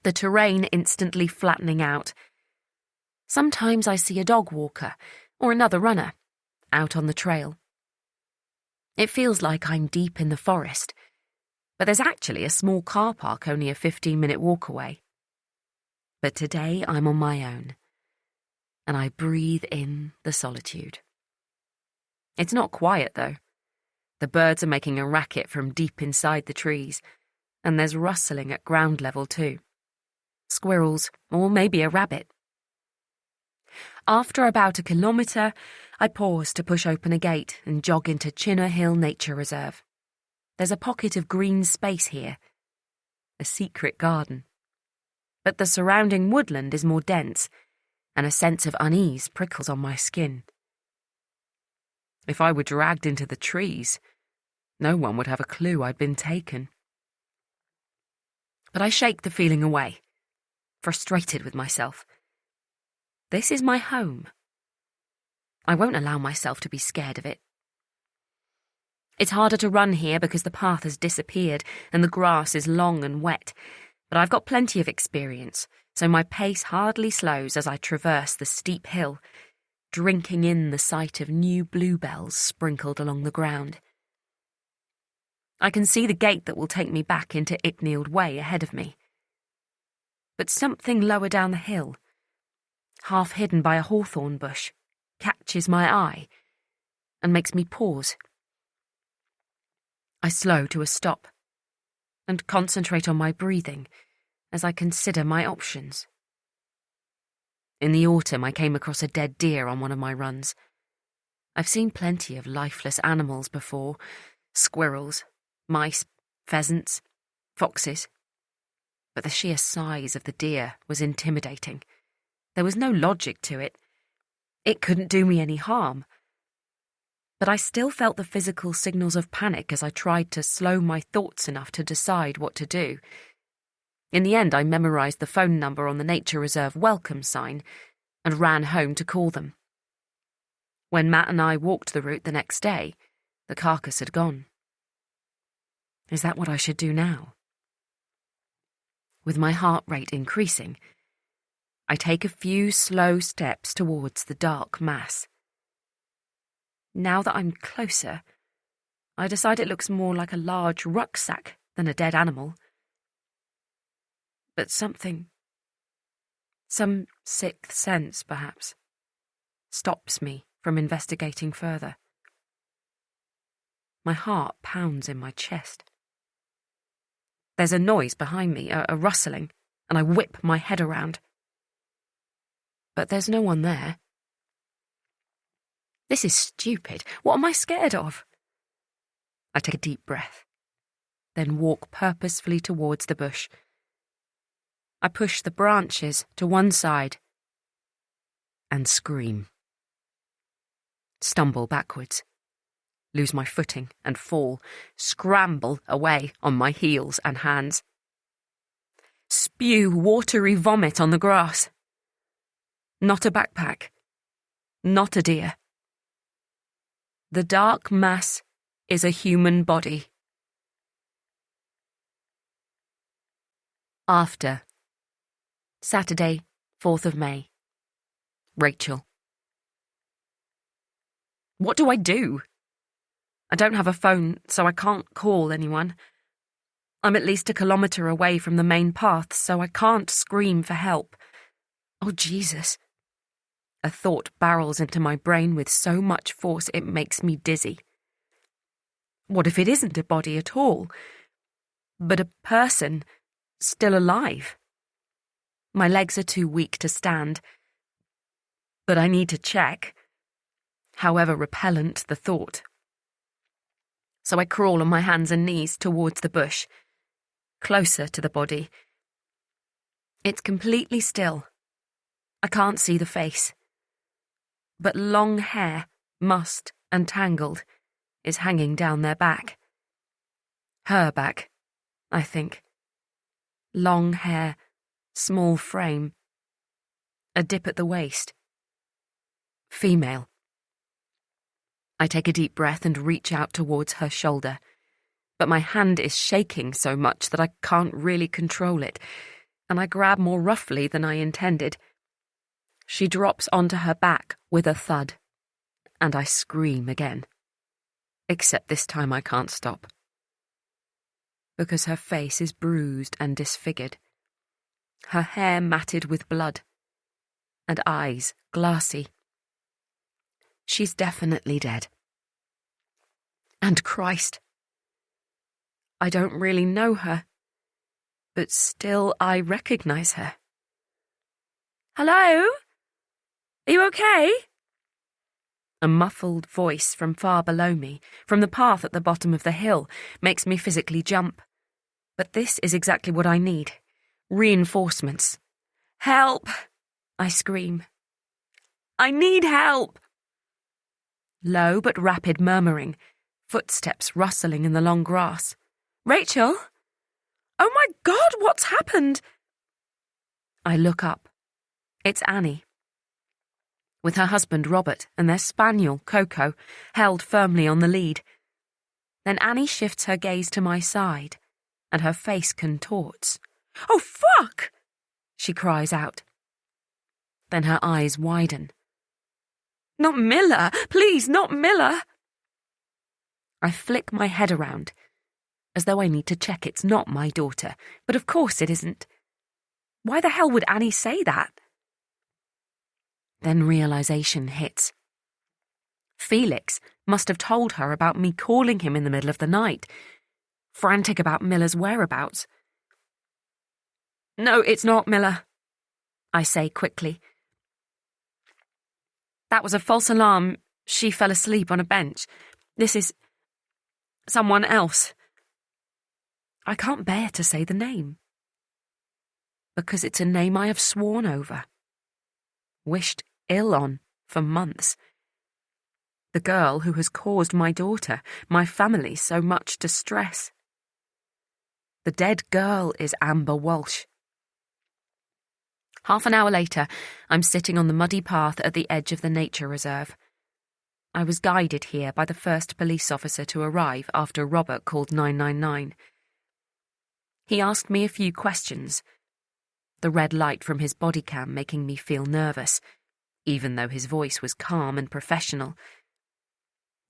the terrain instantly flattening out. Sometimes I see a dog walker or another runner out on the trail. It feels like I'm deep in the forest, but there's actually a small car park only a 15-minute walk away. But today I'm on my own, and I breathe in the solitude. It's not quiet, though. The birds are making a racket from deep inside the trees, and there's rustling at ground level too. Squirrels, or maybe a rabbit. After about 1 kilometre, I pause to push open a gate and jog into Chinner Hill Nature Reserve. There's a pocket of green space here, a secret garden. But the surrounding woodland is more dense, and a sense of unease prickles on my skin. If I were dragged into the trees, no one would have a clue I'd been taken. But I shake the feeling away, frustrated with myself. This is my home. I won't allow myself to be scared of it. It's harder to run here because the path has disappeared and the grass is long and wet, but I've got plenty of experience, so my pace hardly slows as I traverse the steep hill, drinking in the sight of new bluebells sprinkled along the ground. I can see the gate that will take me back into Icknield Way ahead of me. But something lower down the hill, half hidden by a hawthorn bush, catches my eye and makes me pause. I slow to a stop and concentrate on my breathing as I consider my options. In the autumn, I came across a dead deer on one of my runs. I've seen plenty of lifeless animals before: squirrels, mice, pheasants, foxes. But the sheer size of the deer was intimidating. There was no logic to it. It couldn't do me any harm. But I still felt the physical signals of panic as I tried to slow my thoughts enough to decide what to do. In the end, I memorised the phone number on the Nature Reserve welcome sign and ran home to call them. When Matt and I walked the route the next day, the carcass had gone. Is that what I should do now? With my heart rate increasing, I take a few slow steps towards the dark mass. Now that I'm closer, I decide it looks more like a large rucksack than a dead animal. But some sixth sense perhaps, stops me from investigating further. My heart pounds in my chest. There's a noise behind me, a rustling, and I whip my head around. But there's no one there. This is stupid. What am I scared of? I take a deep breath, then walk purposefully towards the bush. I push the branches to one side and scream. Stumble backwards, lose my footing and fall, scramble away on my heels and hands. Spew watery vomit on the grass. Not a backpack. Not a deer. The dark mass is a human body. After. Saturday, 4th of May. Rachel. What do I do? I don't have a phone, so I can't call anyone. I'm at least 1 kilometre away from the main path, so I can't scream for help. Oh, Jesus. A thought barrels into my brain with so much force it makes me dizzy. What if it isn't a body at all, but a person still alive? My legs are too weak to stand, but I need to check, however repellent the thought. So I crawl on my hands and knees towards the bush, closer to the body. It's completely still. I can't see the face. But long hair, mussed and tangled, is hanging down their back. Her back, I think. Long hair, small frame, a dip at the waist. Female. I take a deep breath and reach out towards her shoulder, but my hand is shaking so much that I can't really control it, and I grab more roughly than I intended. She drops onto her back with a thud, and I scream again. Except this time I can't stop. Because her face is bruised and disfigured, her hair matted with blood, and eyes glassy. She's definitely dead. And Christ, I don't really know her, but still I recognise her. Hello? Are you okay? A muffled voice from far below me, from the path at the bottom of the hill, makes me physically jump. But this is exactly what I need. Reinforcements. Help! I scream. I need help! Low but rapid murmuring, footsteps rustling in the long grass. Rachel? Oh my God, what's happened? I look up. It's Annie. With her husband Robert and their spaniel, Coco, held firmly on the lead. Then Annie shifts her gaze to my side, and her face contorts. Oh, fuck! She cries out. Then her eyes widen. Not Miller! Please, not Miller! I flick my head around, as though I need to check it's not my daughter, but of course it isn't. Why the hell would Annie say that? Then realization hits. Felix must have told her about me calling him in the middle of the night, frantic about Miller's whereabouts. No, it's not Miller, I say quickly. That was a false alarm. She fell asleep on a bench. This is someone else. I can't bear to say the name, because it's a name I have sworn over, wished ill on for months. The girl who has caused my daughter, my family, so much distress. The dead girl is Amber Walsh. Half an hour later, I'm sitting on the muddy path at the edge of the nature reserve. I was guided here by the first police officer to arrive after Robert called 999. He asked me a few questions, the red light from his body cam making me feel nervous, even though his voice was calm and professional.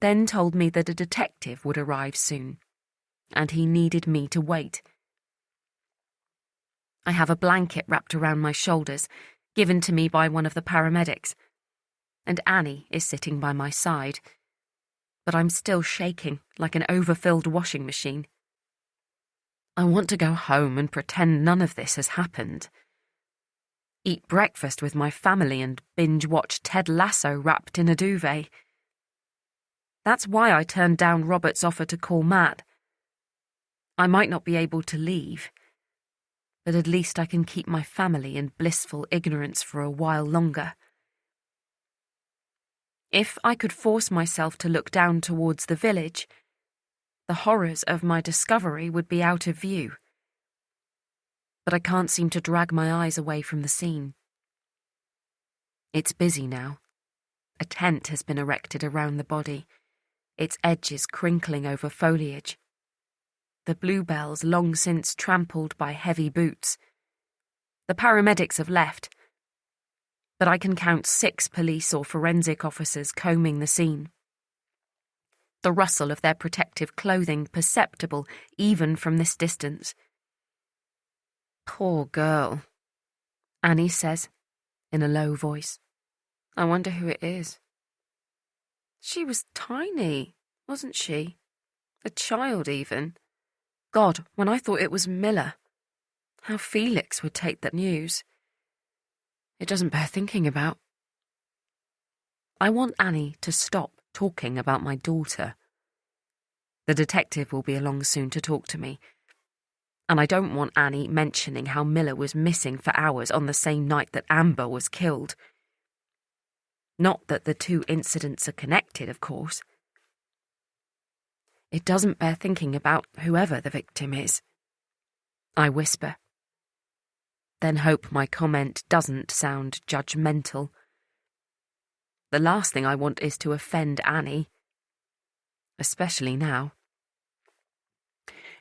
Then told me that a detective would arrive soon, and he needed me to wait. I have a blanket wrapped around my shoulders, given to me by one of the paramedics, and Annie is sitting by my side, but I'm still shaking like an overfilled washing machine. I want to go home and pretend none of this has happened. Eat breakfast with my family and binge-watch Ted Lasso wrapped in a duvet. That's why I turned down Robert's offer to call Matt. I might not be able to leave, but at least I can keep my family in blissful ignorance for a while longer. If I could force myself to look down towards the village, the horrors of my discovery would be out of view. But I can't seem to drag my eyes away from the scene. It's busy now. A tent has been erected around the body, its edges crinkling over foliage. The bluebells long since trampled by heavy boots. The paramedics have left, but I can count 6 police or forensic officers combing the scene. The rustle of their protective clothing perceptible even from this distance. Poor girl, Annie says, in a low voice. I wonder who it is. She was tiny, wasn't she? A child, even. God, when I thought it was Miller. How Felix would take that news. It doesn't bear thinking about. I want Annie to stop talking about my daughter. The detective will be along soon to talk to me, and I don't want Annie mentioning how Miller was missing for hours on the same night that Amber was killed. Not that the two incidents are connected, of course. It doesn't bear thinking about whoever the victim is. I whisper. Then hope my comment doesn't sound judgmental. The last thing I want is to offend Annie. Especially now.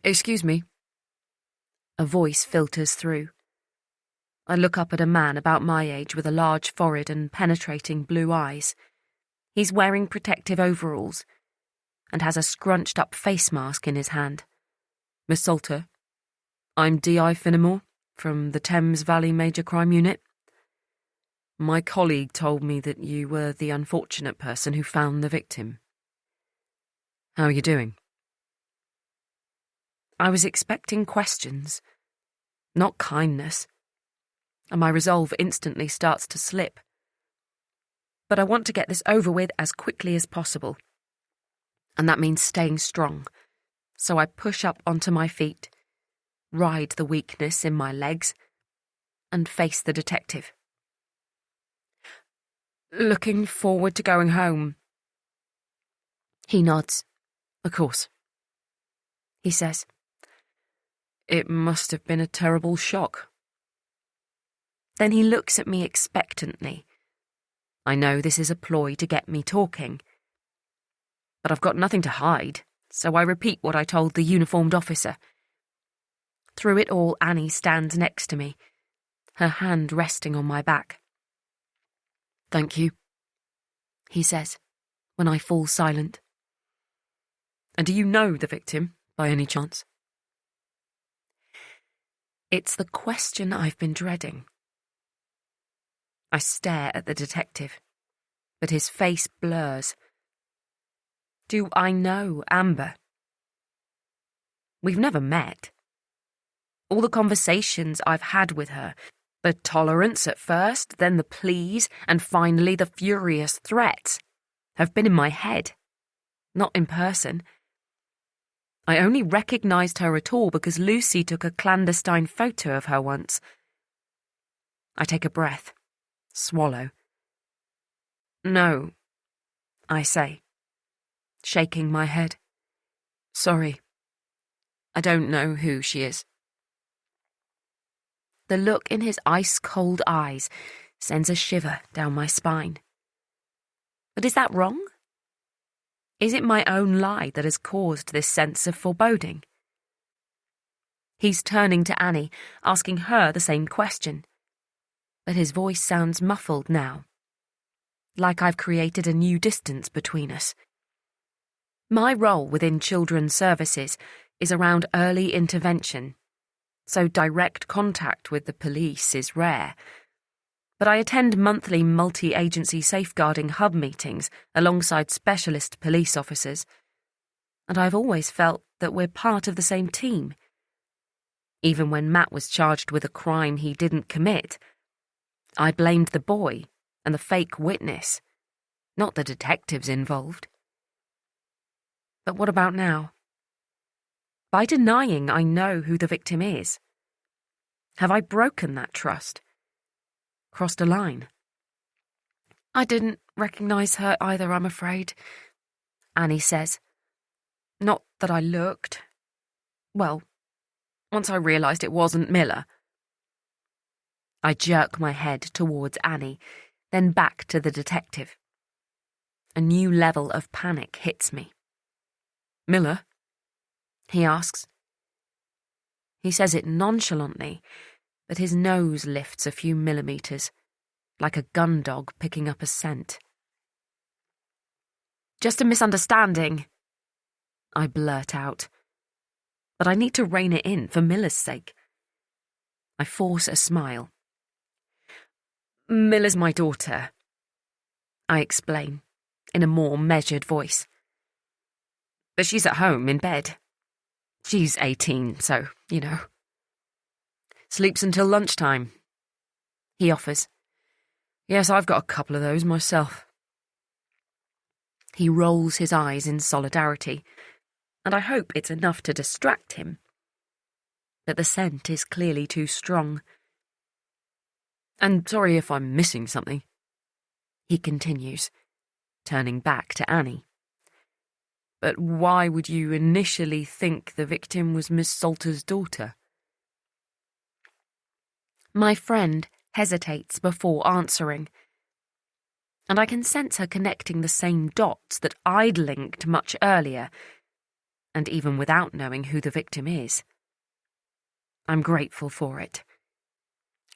Excuse me. A voice filters through. I look up at a man about my age with a large forehead and penetrating blue eyes. He's wearing protective overalls and has a scrunched-up face mask in his hand. Miss Salter, I'm D.I. Finnemore from the Thames Valley Major Crime Unit. My colleague told me that you were the unfortunate person who found the victim. How are you doing? I was expecting questions, not kindness, and my resolve instantly starts to slip. But I want to get this over with as quickly as possible, and that means staying strong. So I push up onto my feet, ride the weakness in my legs, and face the detective. Looking forward to going home. He nods. Of course. He says. It must have been a terrible shock. Then he looks at me expectantly. I know this is a ploy to get me talking. But I've got nothing to hide, so I repeat what I told the uniformed officer. Through it all, Annie stands next to me, her hand resting on my back. Thank you, he says, when I fall silent. And do you know the victim, by any chance? It's the question I've been dreading. I stare at the detective, but his face blurs. Do I know Amber? We've never met. All the conversations I've had with her, the tolerance at first, then the pleas, and finally the furious threats, have been in my head, not in person. I only recognised her at all because Lucy took a clandestine photo of her once. I take a breath, swallow. No, I say, shaking my head. Sorry, I don't know who she is. The look in his ice-cold eyes sends a shiver down my spine. But is that wrong? Is it my own lie that has caused this sense of foreboding? He's turning to Annie, asking her the same question. But his voice sounds muffled now, like I've created a new distance between us. My role within children's services is around early intervention, so direct contact with the police is rare. But I attend monthly multi-agency safeguarding hub meetings alongside specialist police officers, and I've always felt that we're part of the same team. Even when Matt was charged with a crime he didn't commit, I blamed the boy and the fake witness, not the detectives involved. But what about now? By denying I know who the victim is, have I broken that trust? Crossed a line? I didn't recognise her either, I'm afraid, Annie says. Not that I looked. Well, once I realised it wasn't Miller. I jerk my head towards Annie, then back to the detective. A new level of panic hits me. Miller? He asks. He says it nonchalantly, but his nose lifts a few millimetres, like a gun dog picking up a scent. Just a misunderstanding, I blurt out. But I need to rein it in for Miller's sake. I force a smile. Miller's my daughter, I explain, in a more measured voice. But she's at home, in bed. She's 18, so, you know. Sleeps until lunchtime, he offers. Yes, I've got a couple of those myself. He rolls his eyes in solidarity, and I hope it's enough to distract him. But the scent is clearly too strong. And sorry if I'm missing something, he continues, turning back to Annie. But why would you initially think the victim was Miss Salter's daughter? My friend hesitates before answering, and I can sense her connecting the same dots that I'd linked much earlier, and even without knowing who the victim is. I'm grateful for it.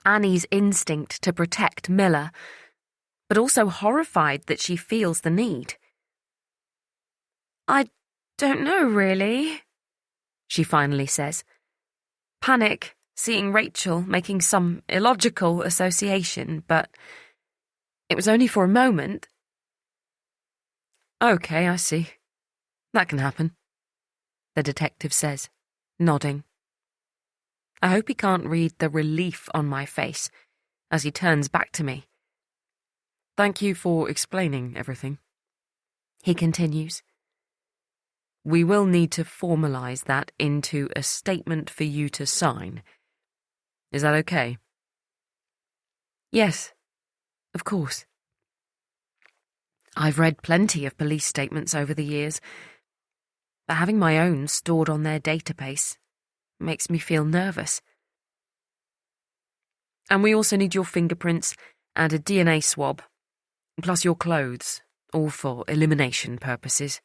Annie's instinct to protect Miller, but also horrified that she feels the need. I don't know, really, she finally says. Panic, seeing Rachel making some illogical association, but it was only for a moment. Okay, I see. That can happen, the detective says, nodding. I hope he can't read the relief on my face as he turns back to me. Thank you for explaining everything, he continues. We will need to formalise that into a statement for you to sign. Is that okay? Yes, of course. I've read plenty of police statements over the years, but having my own stored on their database makes me feel nervous. And we also need your fingerprints and a DNA swab, plus your clothes, all for elimination purposes.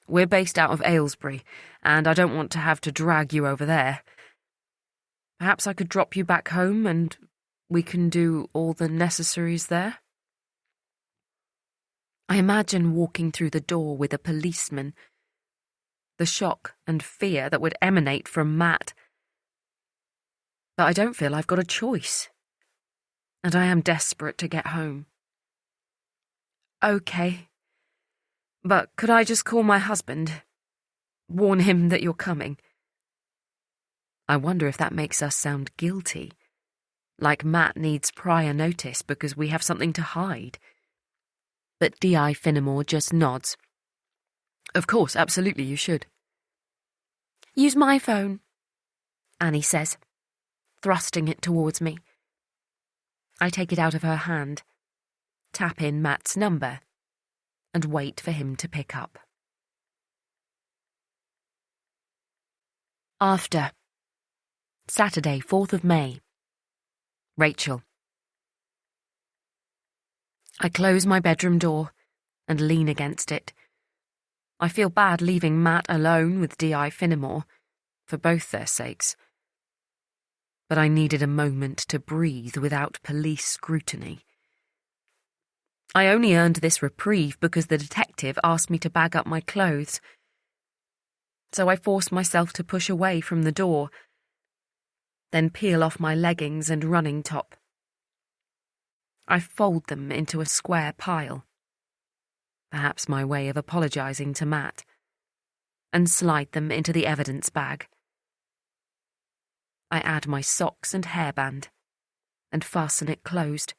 We're based out of Aylesbury, and I don't want to have to drag you over there. Perhaps I could drop you back home and we can do all the necessaries there? I imagine walking through the door with a policeman. The shock and fear that would emanate from Matt. but I don't feel I've got a choice. And I am desperate to get home. Okay. But could I just call my husband? Warn him that you're coming? I wonder if that makes us sound guilty. Like Matt needs prior notice because we have something to hide. But D.I. Finnemore just nods. Of course, absolutely, you should. Use my phone, Annie says, thrusting it towards me. I take it out of her hand, tap in Matt's number, and wait for him to pick up. After. Saturday, 4th of May. Rachel. I close my bedroom door and lean against it. I feel bad leaving Matt alone with D.I. Finnemore, for both their sakes. But I needed a moment to breathe without police scrutiny. I only earned this reprieve because the detective asked me to bag up my clothes. So I forced myself to push away from the door, then peel off my leggings and running top. I fold them into a square pile, perhaps my way of apologising to Matt, and slide them into the evidence bag. I add my socks and hairband, and fasten it closed.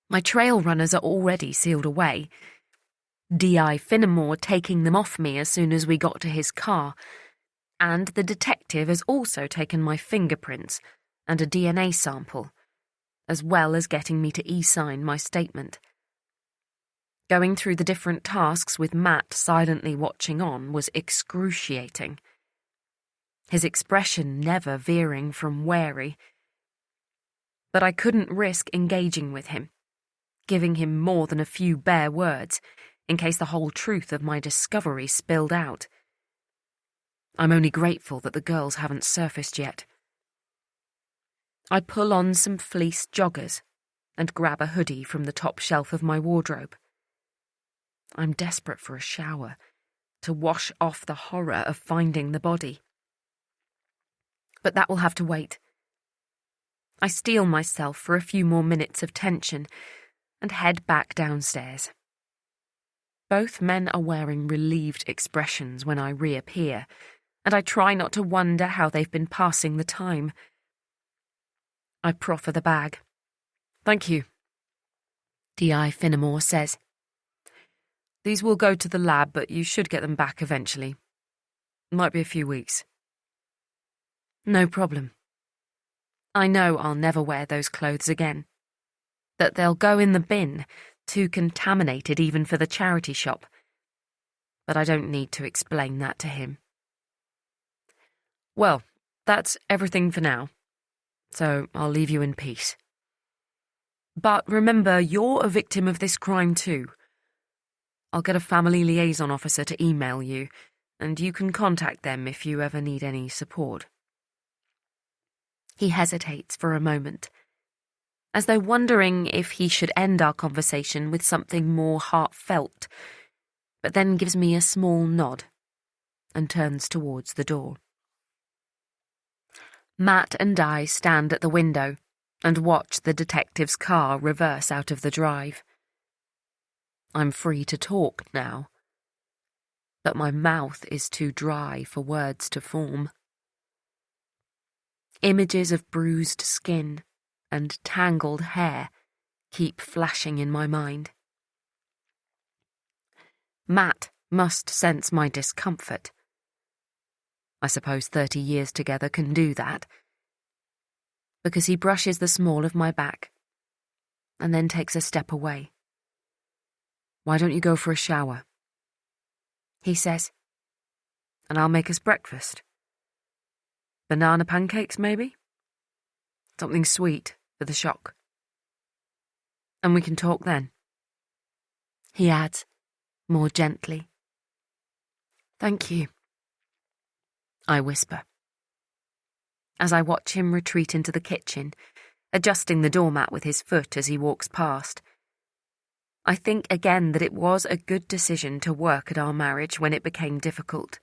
My trail runners are already sealed away, D.I. Finnemore taking them off me as soon as we got to his car, and the detective has also taken my fingerprints and a DNA sample, as well as getting me to e-sign my statement. Going through the different tasks with Matt silently watching on was excruciating. His expression never veering from wary. But I couldn't risk engaging with him, giving him more than a few bare words, in case the whole truth of my discovery spilled out. I'm only grateful that the girls haven't surfaced yet. I pull on some fleece joggers and grab a hoodie from the top shelf of my wardrobe. I'm desperate for a shower, to wash off the horror of finding the body. But that will have to wait. I steel myself for a few more minutes of tension and head back downstairs. Both men are wearing relieved expressions when I reappear, and I try not to wonder how they've been passing the time. I proffer the bag. Thank you, D.I. Finnemore says. These will go to the lab, but you should get them back eventually. Might be a few weeks. No problem. I know I'll never wear those clothes again. That they'll go in the bin, too contaminated even for the charity shop. But I don't need to explain that to him. Well, that's everything for now, so I'll leave you in peace. But remember, you're a victim of this crime too. I'll get a family liaison officer to email you, and you can contact them if you ever need any support. He hesitates for a moment, as though wondering if he should end our conversation with something more heartfelt, but then gives me a small nod and turns towards the door. Matt and I stand at the window and watch the detective's car reverse out of the drive. I'm free to talk now, but my mouth is too dry for words to form. Images of bruised skin and tangled hair keep flashing in my mind. Matt must sense my discomfort. I suppose 30 years together can do that, because he brushes the small of my back and then takes a step away. Why don't you go for a shower? He says, and I'll make us breakfast. Banana pancakes, maybe? Something sweet for the shock. And we can talk then. He adds, more gently. Thank you, I whisper, as I watch him retreat into the kitchen, adjusting the doormat with his foot as he walks past. I think again that it was a good decision to work at our marriage when it became difficult.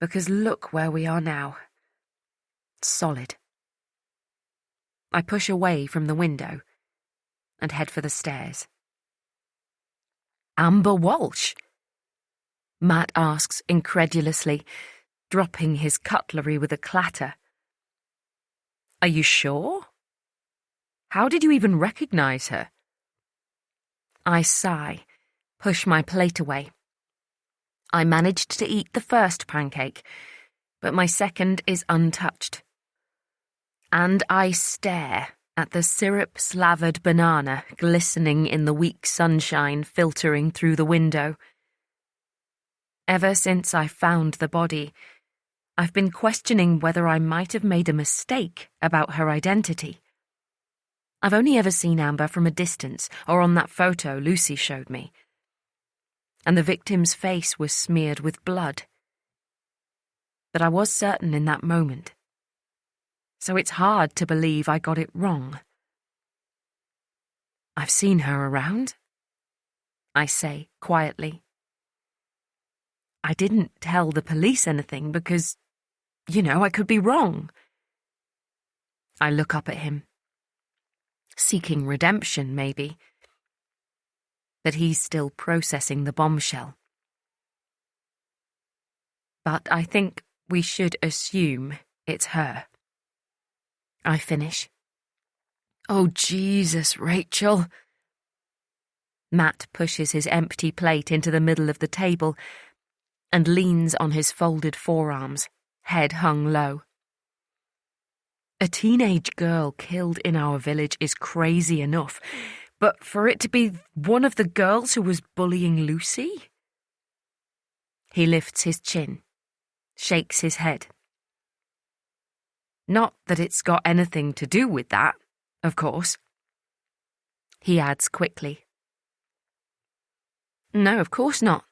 Because look where we are now, solid. I push away from the window and head for the stairs. Amber Walsh? Matt asks incredulously, dropping his cutlery with a clatter. Are you sure? How did you even recognize her? I sigh, push my plate away. I managed to eat the first pancake, but my second is untouched. And I stare at the syrup-slathered banana glistening in the weak sunshine filtering through the window. Ever since I found the body, I've been questioning whether I might have made a mistake about her identity. I've only ever seen Amber from a distance or on that photo Lucy showed me. And the victim's face was smeared with blood. But I was certain in that moment. So it's hard to believe I got it wrong. I've seen her around, I say quietly. I didn't tell the police anything because, I could be wrong. I look up at him. Seeking redemption, maybe. But he's still processing the bombshell. But I think we should assume it's her. I finish. Oh, Jesus, Rachel. Matt pushes his empty plate into the middle of the table and leans on his folded forearms, head hung low. A teenage girl killed in our village is crazy enough, but for it to be one of the girls who was bullying Lucy? He lifts his chin, shakes his head. Not that it's got anything to do with that, of course. He adds quickly. No, of course not.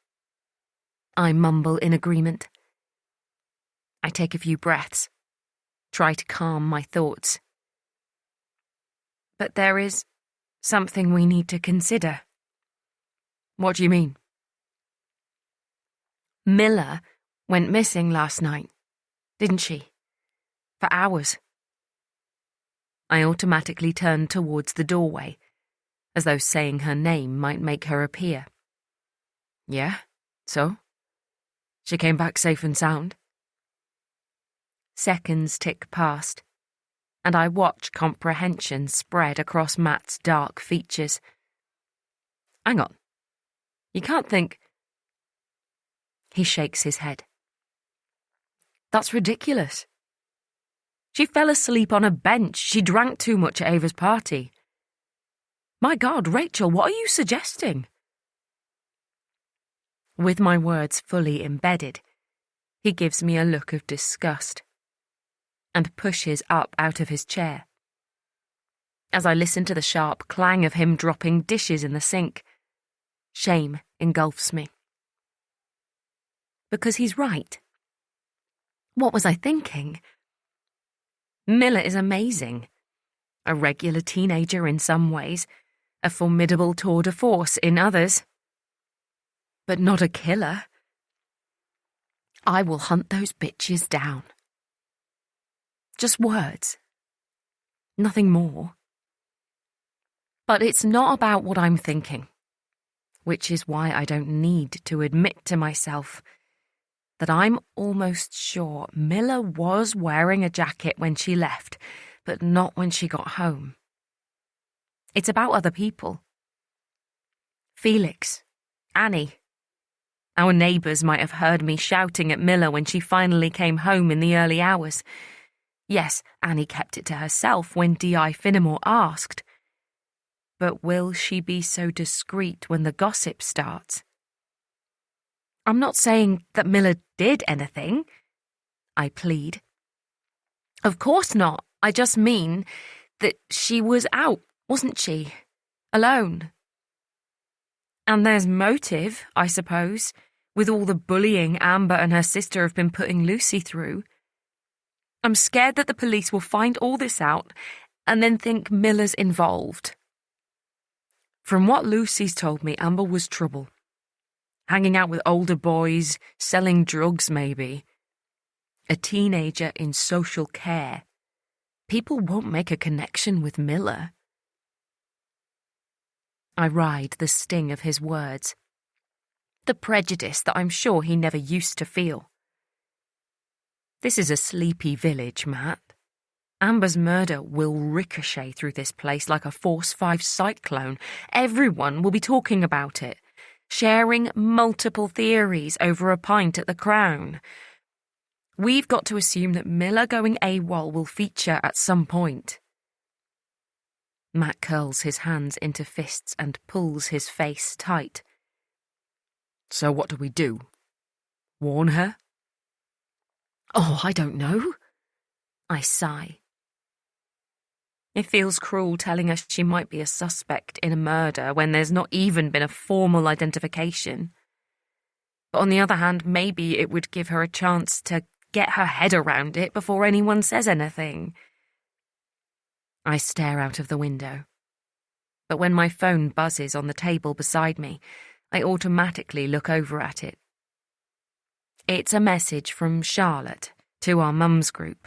I mumble in agreement. I take a few breaths, try to calm my thoughts. But there is something we need to consider. What do you mean? Miller went missing last night, didn't she? For hours. I automatically turned towards the doorway, as though saying her name might make her appear. Yeah, so? She came back safe and sound? Seconds tick past, and I watch comprehension spread across Matt's dark features. Hang on. You can't think... He shakes his head. That's ridiculous. She fell asleep on a bench. She drank too much at Ava's party. My God, Rachel, what are you suggesting? With my words fully embedded, he gives me a look of disgust and pushes up out of his chair. As I listen to the sharp clang of him dropping dishes in the sink, shame engulfs me. Because he's right. What was I thinking? Miller is amazing. A regular teenager in some ways, a formidable tour de force in others. But not a killer. I will hunt those bitches down. Just words. Nothing more. But it's not about what I'm thinking, which is why I don't need to admit to myself that I'm almost sure Miller was wearing a jacket when she left, but not when she got home. It's about other people. Felix, Annie. Our neighbours might have heard me shouting at Miller when she finally came home in the early hours. Yes, Annie kept it to herself when D.I. Finnemore asked. But will she be so discreet when the gossip starts? I'm not saying that Miller did anything, I plead. Of course not. I just mean that she was out, wasn't she? Alone. And there's motive, I suppose, with all the bullying Amber and her sister have been putting Lucy through. I'm scared that the police will find all this out and then think Miller's involved. From what Lucy's told me, Amber was trouble. Hanging out with older boys, selling drugs maybe. A teenager in social care. People won't make a connection with Miller. I ride the sting of his words. The prejudice that I'm sure he never used to feel. This is a sleepy village, Matt. Amber's murder will ricochet through this place like a Force 5 cyclone. Everyone will be talking about it, sharing multiple theories over a pint at the Crown. We've got to assume that Miller going AWOL will feature at some point. Matt curls his hands into fists and pulls his face tight. So what do we do? Warn her? Oh, I don't know. I sigh. It feels cruel telling her she might be a suspect in a murder when there's not even been a formal identification. But on the other hand, maybe it would give her a chance to get her head around it before anyone says anything. I stare out of the window. But when my phone buzzes on the table beside me, I automatically look over at it. It's a message from Charlotte to our mums group.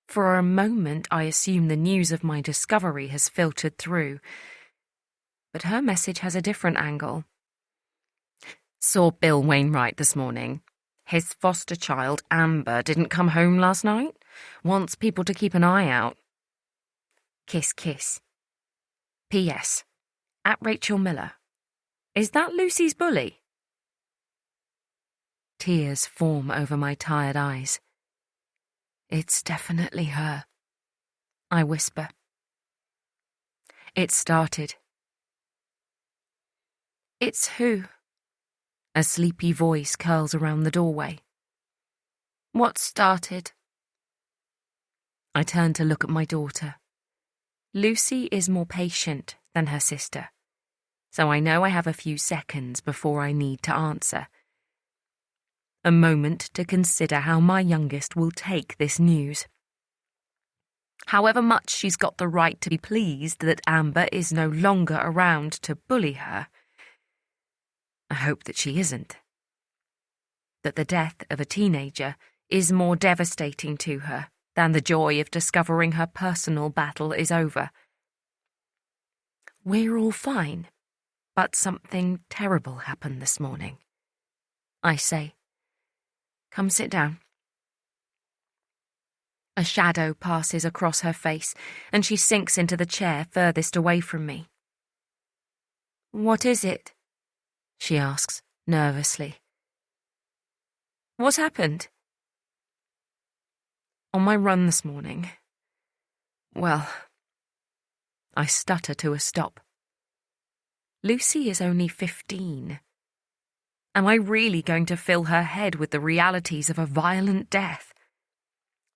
For a moment, I assume the news of my discovery has filtered through. But her message has a different angle. Saw Bill Wainwright this morning. His foster child, Amber, didn't come home last night. Wants people to keep an eye out. Kiss, kiss. P.S. At Rachel Miller. Is that Lucy's bully? Tears form over my tired eyes. It's definitely her. I whisper. It started. It's who? A sleepy voice curls around the doorway. What started? I turn to look at my daughter. Lucy is more patient than her sister, so I know I have a few seconds before I need to answer. A moment to consider how my youngest will take this news. However much she's got the right to be pleased that Amber is no longer around to bully her, I hope that she isn't. That the death of a teenager is more devastating to her than the joy of discovering her personal battle is over. We're all fine, but something terrible happened this morning. I say. Come sit down. A shadow passes across her face, and she sinks into the chair furthest away from me. What is it? She asks, nervously. What happened? On my run this morning. Well, I stutter to a stop. Lucy is only 15. Am I really going to fill her head with the realities of a violent death?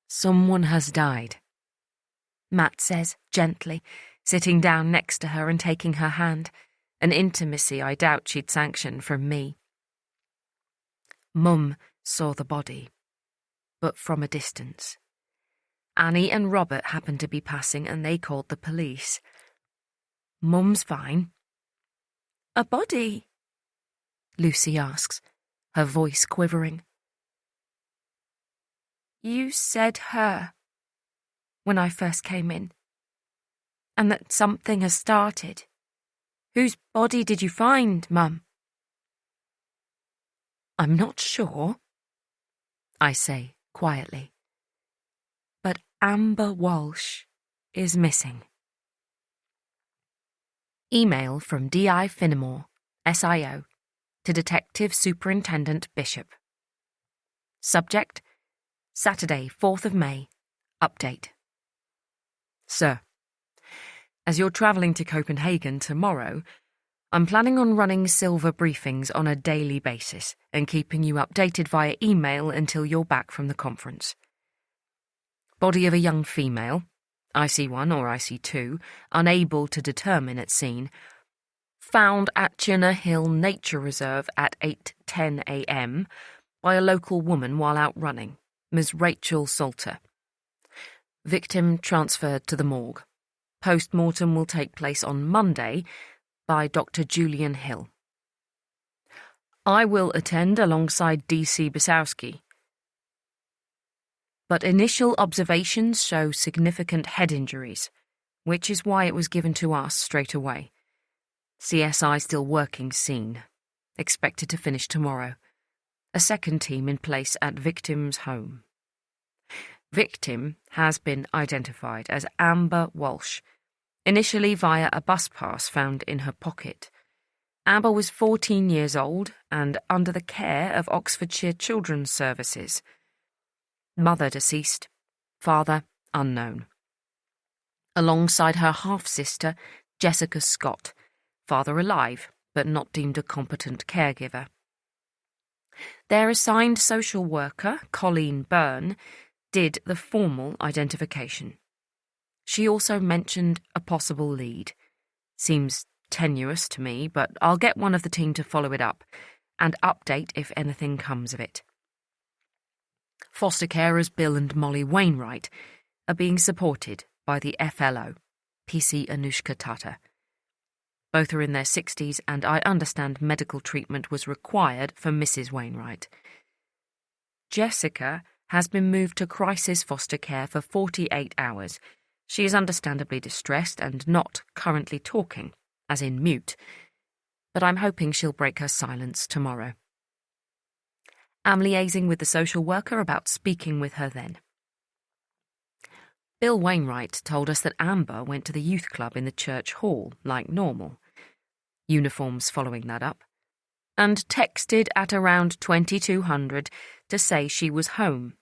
Someone has died, Matt says gently, sitting down next to her and taking her hand, an intimacy I doubt she'd sanction from me. Mum saw the body, but from a distance. Annie and Robert happened to be passing and they called the police. Mum's fine. A body? Lucy asks, her voice quivering. You said her when I first came in, and that something has started. Whose body did you find, Mum? I'm not sure, I say quietly. But Amber Walsh is missing. Email from D.I. Finnemore, SIO, to Detective Superintendent Bishop. Subject, Saturday, 4th of May. Update. Sir, as you're travelling to Copenhagen tomorrow, I'm planning on running silver briefings on a daily basis and keeping you updated via email until you're back from the conference. Body of a young female, IC1 or IC2, unable to determine its scene, found at China Hill Nature Reserve at 8:10 a.m. by a local woman while out running, Ms. Rachel Salter. Victim transferred to the morgue. Post-mortem will take place on Monday by Dr. Julian Hill. I will attend alongside D.C. Bisowski. but initial observations show significant head injuries, which is why it was given to us straight away. CSI still working scene. Expected to finish tomorrow. A second team in place at victim's home. Victim has been identified as Amber Walsh, initially via a bus pass found in her pocket. Amber was 14 years old and under the care of Oxfordshire Children's Services. Mother deceased, father unknown. Alongside her half-sister, Jessica Scott, father alive but not deemed a competent caregiver. Their assigned social worker, Colleen Byrne, did the formal identification. She also mentioned a possible lead. Seems tenuous to me, but I'll get one of the team to follow it up and update if anything comes of it. Foster carers Bill and Molly Wainwright are being supported by the FLO, PC Anushka Tata. Both are in their 60s, and I understand medical treatment was required for Mrs. Wainwright. Jessica has been moved to crisis foster care for 48 hours. She is understandably distressed and not currently talking, as in mute, but I'm hoping she'll break her silence tomorrow. I'm liaising with the social worker about speaking with her then. Bill Wainwright told us that Amber went to the youth club in the church hall, like normal. Uniforms following that up. And texted at around 2200 to say she was home.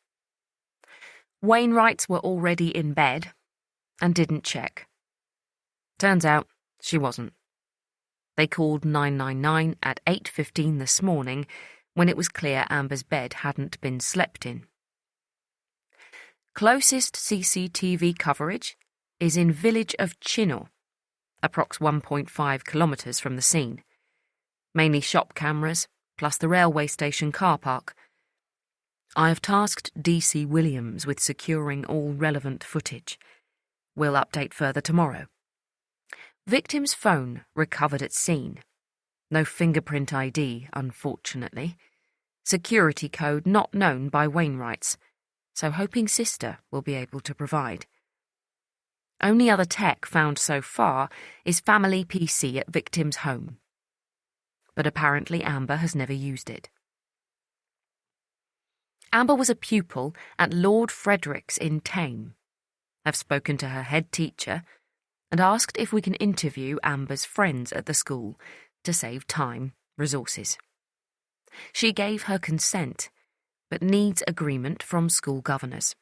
Wainwrights were already in bed and didn't check. Turns out she wasn't. They called 999 at 8:15 this morning when it was clear Amber's bed hadn't been slept in. Closest CCTV coverage is in village of Chinnor, approx 1.5 kilometres from the scene. Mainly shop cameras, plus the railway station car park. I have tasked DC Williams with securing all relevant footage. We'll update further tomorrow. Victim's phone recovered at scene. No fingerprint ID, unfortunately. Security code not known by Wainwrights, so hoping sister will be able to provide. Only other tech found so far is family PC at victim's home. But apparently Amber has never used it. Amber was a pupil at Lord Frederick's in Tame. I've spoken to her head teacher and asked if we can interview Amber's friends at the school to save time, resources. She gave her consent, but needs agreement from school governors.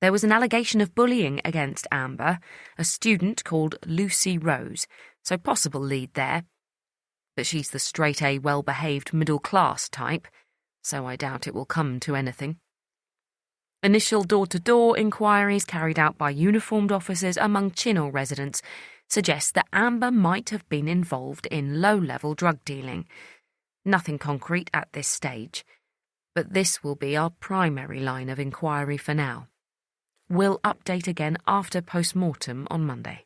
There was an allegation of bullying against Amber, a student called Lucy Rose, so possible lead there. But she's the straight-A, well-behaved middle-class type, so I doubt it will come to anything. Initial door-to-door inquiries carried out by uniformed officers among Chinnor residents suggest that Amber might have been involved in low-level drug dealing. Nothing concrete at this stage, but this will be our primary line of inquiry for now. We'll update again after post-mortem on Monday.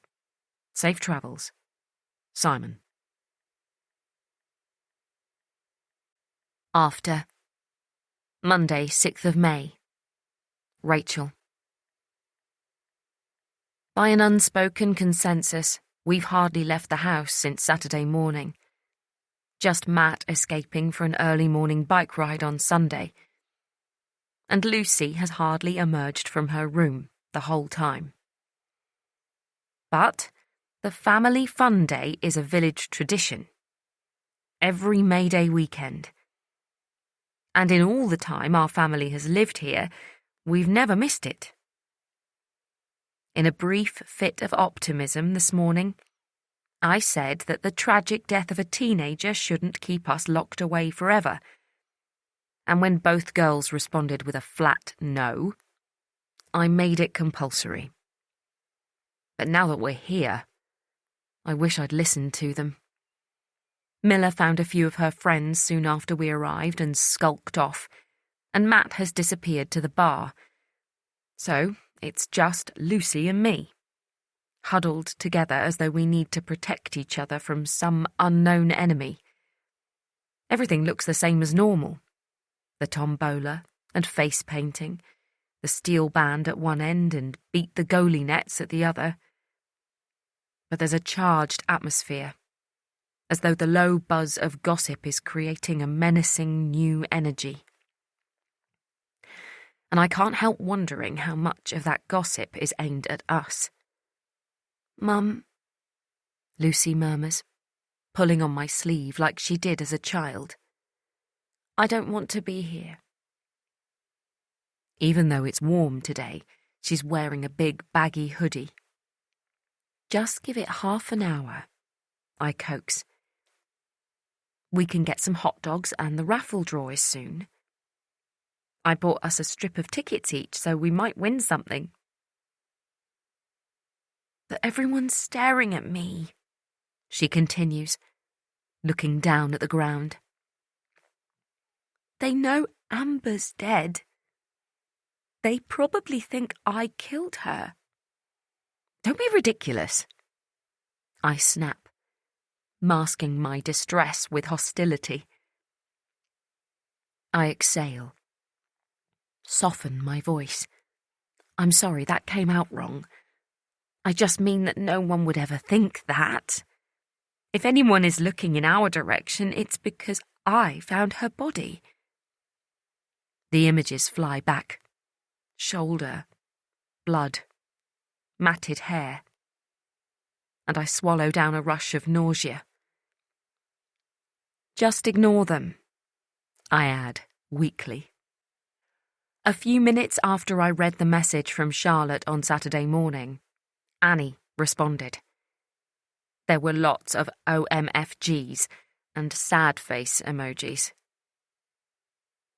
Safe travels. Simon. After. Monday, 6th of May. Rachel. By an unspoken consensus, we've hardly left the house since Saturday morning. Just Matt escaping for an early morning bike ride on Sunday. And Lucy has hardly emerged from her room the whole time. But the family fun day is a village tradition. Every May Day weekend. And in all the time our family has lived here, we've never missed it. In a brief fit of optimism this morning, I said that the tragic death of a teenager shouldn't keep us locked away forever. And when both girls responded with a flat no, I made it compulsory. But now that we're here, I wish I'd listened to them. Miller found a few of her friends soon after we arrived and skulked off, and Matt has disappeared to the bar. So it's just Lucy and me, huddled together as though we need to protect each other from some unknown enemy. Everything looks the same as normal. The tombola and face painting, the steel band at one end and beat the goalie nets at the other. But there's a charged atmosphere, as though the low buzz of gossip is creating a menacing new energy. And I can't help wondering how much of that gossip is aimed at us. "Mum," Lucy murmurs, pulling on my sleeve like she did as a child. "I don't want to be here." Even though it's warm today, she's wearing a big baggy hoodie. "Just give it half an hour," I coax. "We can get some hot dogs and the raffle draw is soon. I bought us a strip of tickets each, so we might win something." "But everyone's staring at me," she continues, looking down at the ground. "They know Amber's dead. They probably think I killed her." "Don't be ridiculous," I snap, masking my distress with hostility. I exhale, soften my voice. "I'm sorry, that came out wrong. I just mean that no one would ever think that. If anyone is looking in our direction, it's because I found her body." The images fly back. Shoulder, blood, matted hair. And I swallow down a rush of nausea. "Just ignore them," I add, weakly. A few minutes after I read the message from Charlotte on Saturday morning, Annie responded. There were lots of OMFGs and sad face emojis.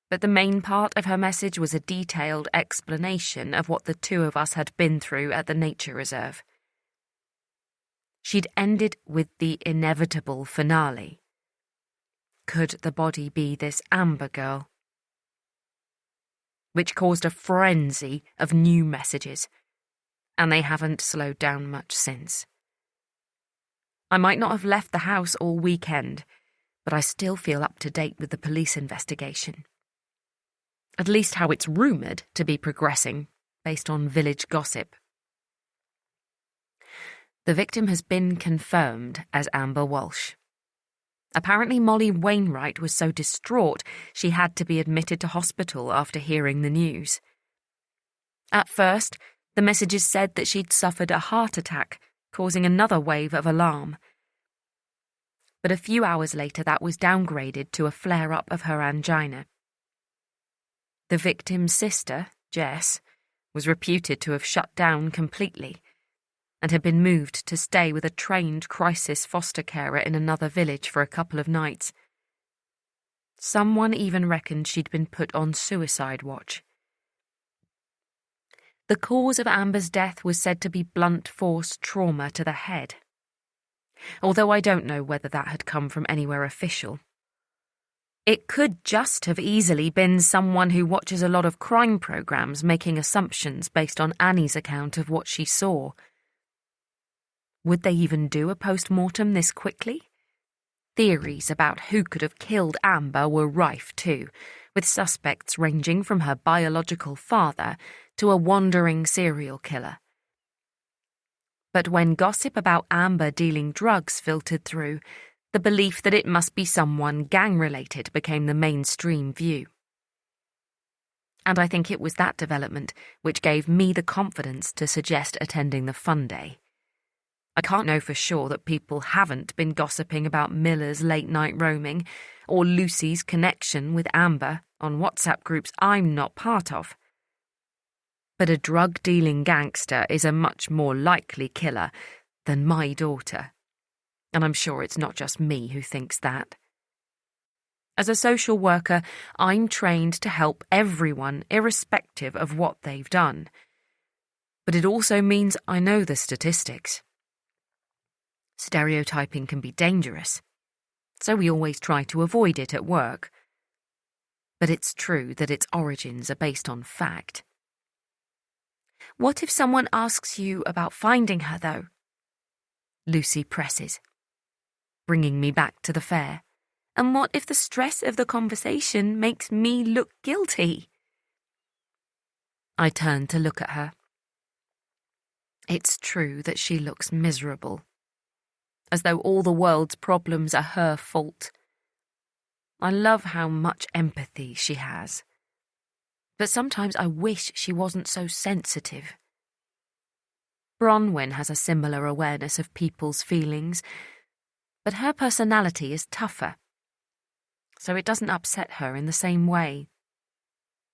But the main part of her message was a detailed explanation of what the two of us had been through at the nature reserve. She'd ended with the inevitable finale. Could the body be this Amber girl? Which caused a frenzy of new messages, and they haven't slowed down much since. I might not have left the house all weekend, but I still feel up to date with the police investigation. At least how it's rumoured to be progressing, based on village gossip. The victim has been confirmed as Amber Walsh. Apparently Molly Wainwright was so distraught she had to be admitted to hospital after hearing the news. At first, the messages said that she'd suffered a heart attack, causing another wave of alarm. But a few hours later that was downgraded to a flare-up of her angina. The victim's sister, Jess, was reputed to have shut down completely and had been moved to stay with a trained crisis foster carer in another village for a couple of nights. Someone even reckoned she'd been put on suicide watch. The cause of Amber's death was said to be blunt force trauma to the head, although I don't know whether that had come from anywhere official. It could just have easily been someone who watches a lot of crime programs making assumptions based on Annie's account of what she saw. Would they even do a post-mortem this quickly? Theories about who could have killed Amber were rife too, with suspects ranging from her biological father to a wandering serial killer. But when gossip about Amber dealing drugs filtered through, the belief that it must be someone gang-related became the mainstream view. And I think it was that development which gave me the confidence to suggest attending the fun day. I can't know for sure that people haven't been gossiping about Miller's late-night roaming or Lucy's connection with Amber on WhatsApp groups I'm not part of. But a drug-dealing gangster is a much more likely killer than my daughter. And I'm sure it's not just me who thinks that. As a social worker, I'm trained to help everyone irrespective of what they've done. But it also means I know the statistics. Stereotyping can be dangerous, so we always try to avoid it at work. But it's true that its origins are based on fact. What if someone asks you about finding her, though? Lucy presses, bringing me back to the fair. And what if the stress of the conversation makes me look guilty? I turn to look at her. It's true that she looks miserable, as though all the world's problems are her fault. I love how much empathy she has, but sometimes I wish she wasn't so sensitive. Bronwyn has a similar awareness of people's feelings, but her personality is tougher, so it doesn't upset her in the same way.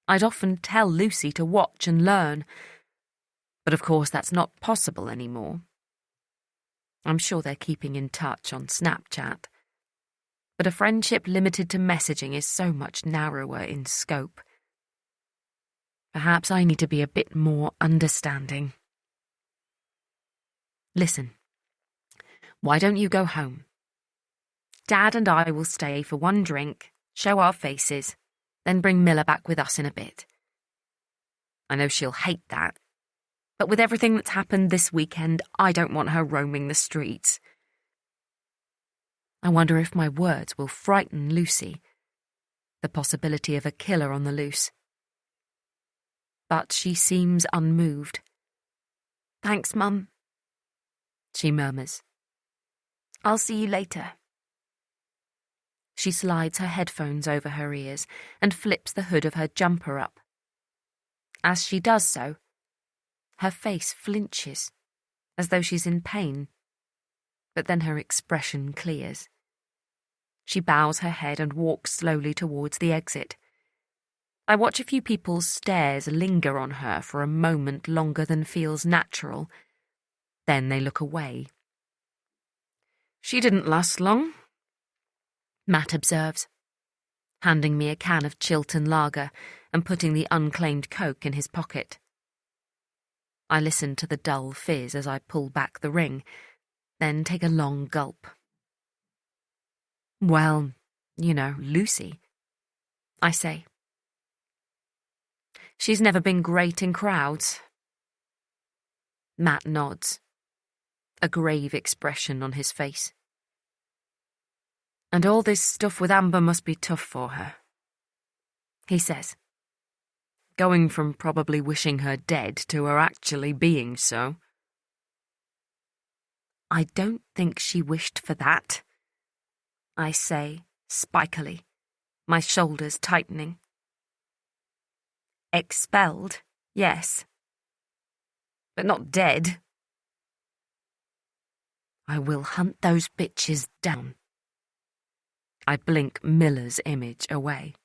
I'd often tell Lucy to watch and learn, but of course that's not possible anymore. I'm sure they're keeping in touch on Snapchat, but a friendship limited to messaging is so much narrower in scope. Perhaps I need to be a bit more understanding. Listen, why don't you go home? Dad and I will stay for one drink, show our faces, then bring Miller back with us in a bit. I know she'll hate that, but with everything that's happened this weekend, I don't want her roaming the streets. I wonder if my words will frighten Lucy, the possibility of a killer on the loose. But she seems unmoved. "Thanks, Mum," she murmurs. "I'll see you later." She slides her headphones over her ears and flips the hood of her jumper up. As she does so, her face flinches, as though she's in pain, but then her expression clears. She bows her head and walks slowly towards the exit. I watch a few people's stares linger on her for a moment longer than feels natural. Then they look away. "She didn't last long," Matt observes, handing me a can of Chiltern lager and putting the unclaimed Coke in his pocket. I listen to the dull fizz as I pull back the ring, then take a long gulp. "Well, you know, Lucy," I say. "She's never been great in crowds." Matt nods, a grave expression on his face. "And all this stuff with Amber must be tough for her," he says, going from probably wishing her dead to her actually being so. "I don't think she wished for that," I say, spikily, my shoulders tightening. "Expelled, yes, but not dead." "I will hunt those bitches down." I blink Miller's image away.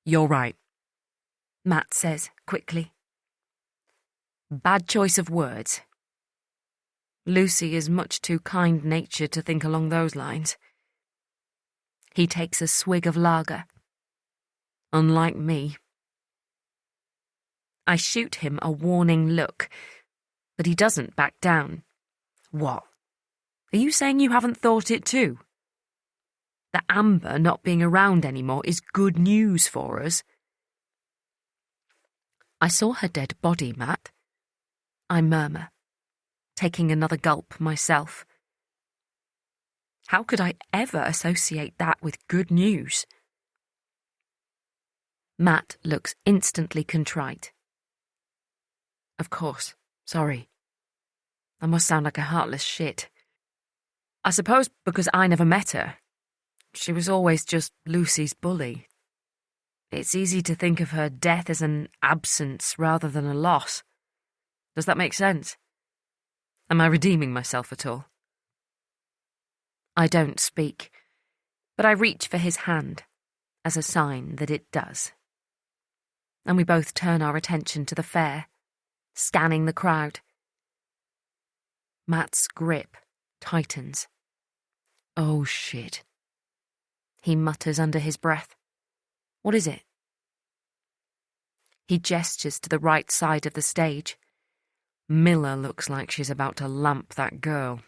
"You're right," Matt says quickly. "Bad choice of words. Lucy is much too kind-natured to think along those lines." He takes a swig of lager. "Unlike me." I shoot him a warning look, but he doesn't back down. "What? Are you saying you haven't thought it too? That Amber not being around anymore is good news for us?" "I saw her dead body, Matt," I murmur, taking another gulp myself. How could I ever associate that with good news? Matt looks instantly contrite. "Of course, sorry. I must sound like a heartless shit. I suppose because I never met her. She was always just Lucy's bully. It's easy to think of her death as an absence rather than a loss. Does that make sense? Am I redeeming myself at all?" I don't speak, but I reach for his hand as a sign that it does. And we both turn our attention to the fair, scanning the crowd. Matt's grip tightens. "Oh, shit," he mutters under his breath. "What is it?" He gestures to the right side of the stage. Miller looks like she's about to lamp that girl.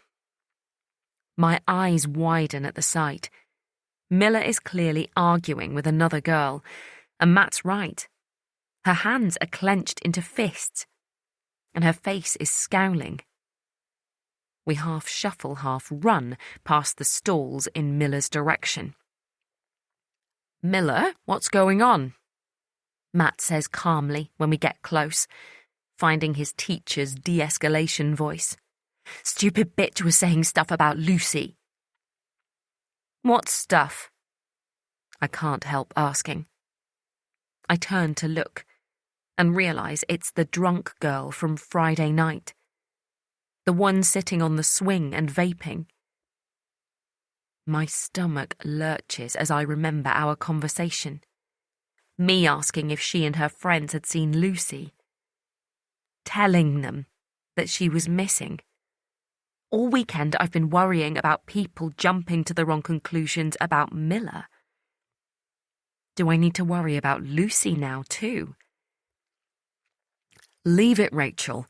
My eyes widen at the sight. Miller is clearly arguing with another girl, and Matt's right. Her hands are clenched into fists, and her face is scowling. We half shuffle, half run past the stalls in Miller's direction. "Miller, what's going on?" Matt says calmly when we get close, finding his teacher's de-escalation voice. Stupid bitch was saying stuff about Lucy. What stuff? I can't help asking. I turn to look and realise it's the drunk girl from Friday night. The one sitting on the swing and vaping. My stomach lurches as I remember our conversation. Me asking if she and her friends had seen Lucy. Telling them that she was missing. All weekend I've been worrying about people jumping to the wrong conclusions about Miller. Do I need to worry about Lucy now too? Leave it, Rachel.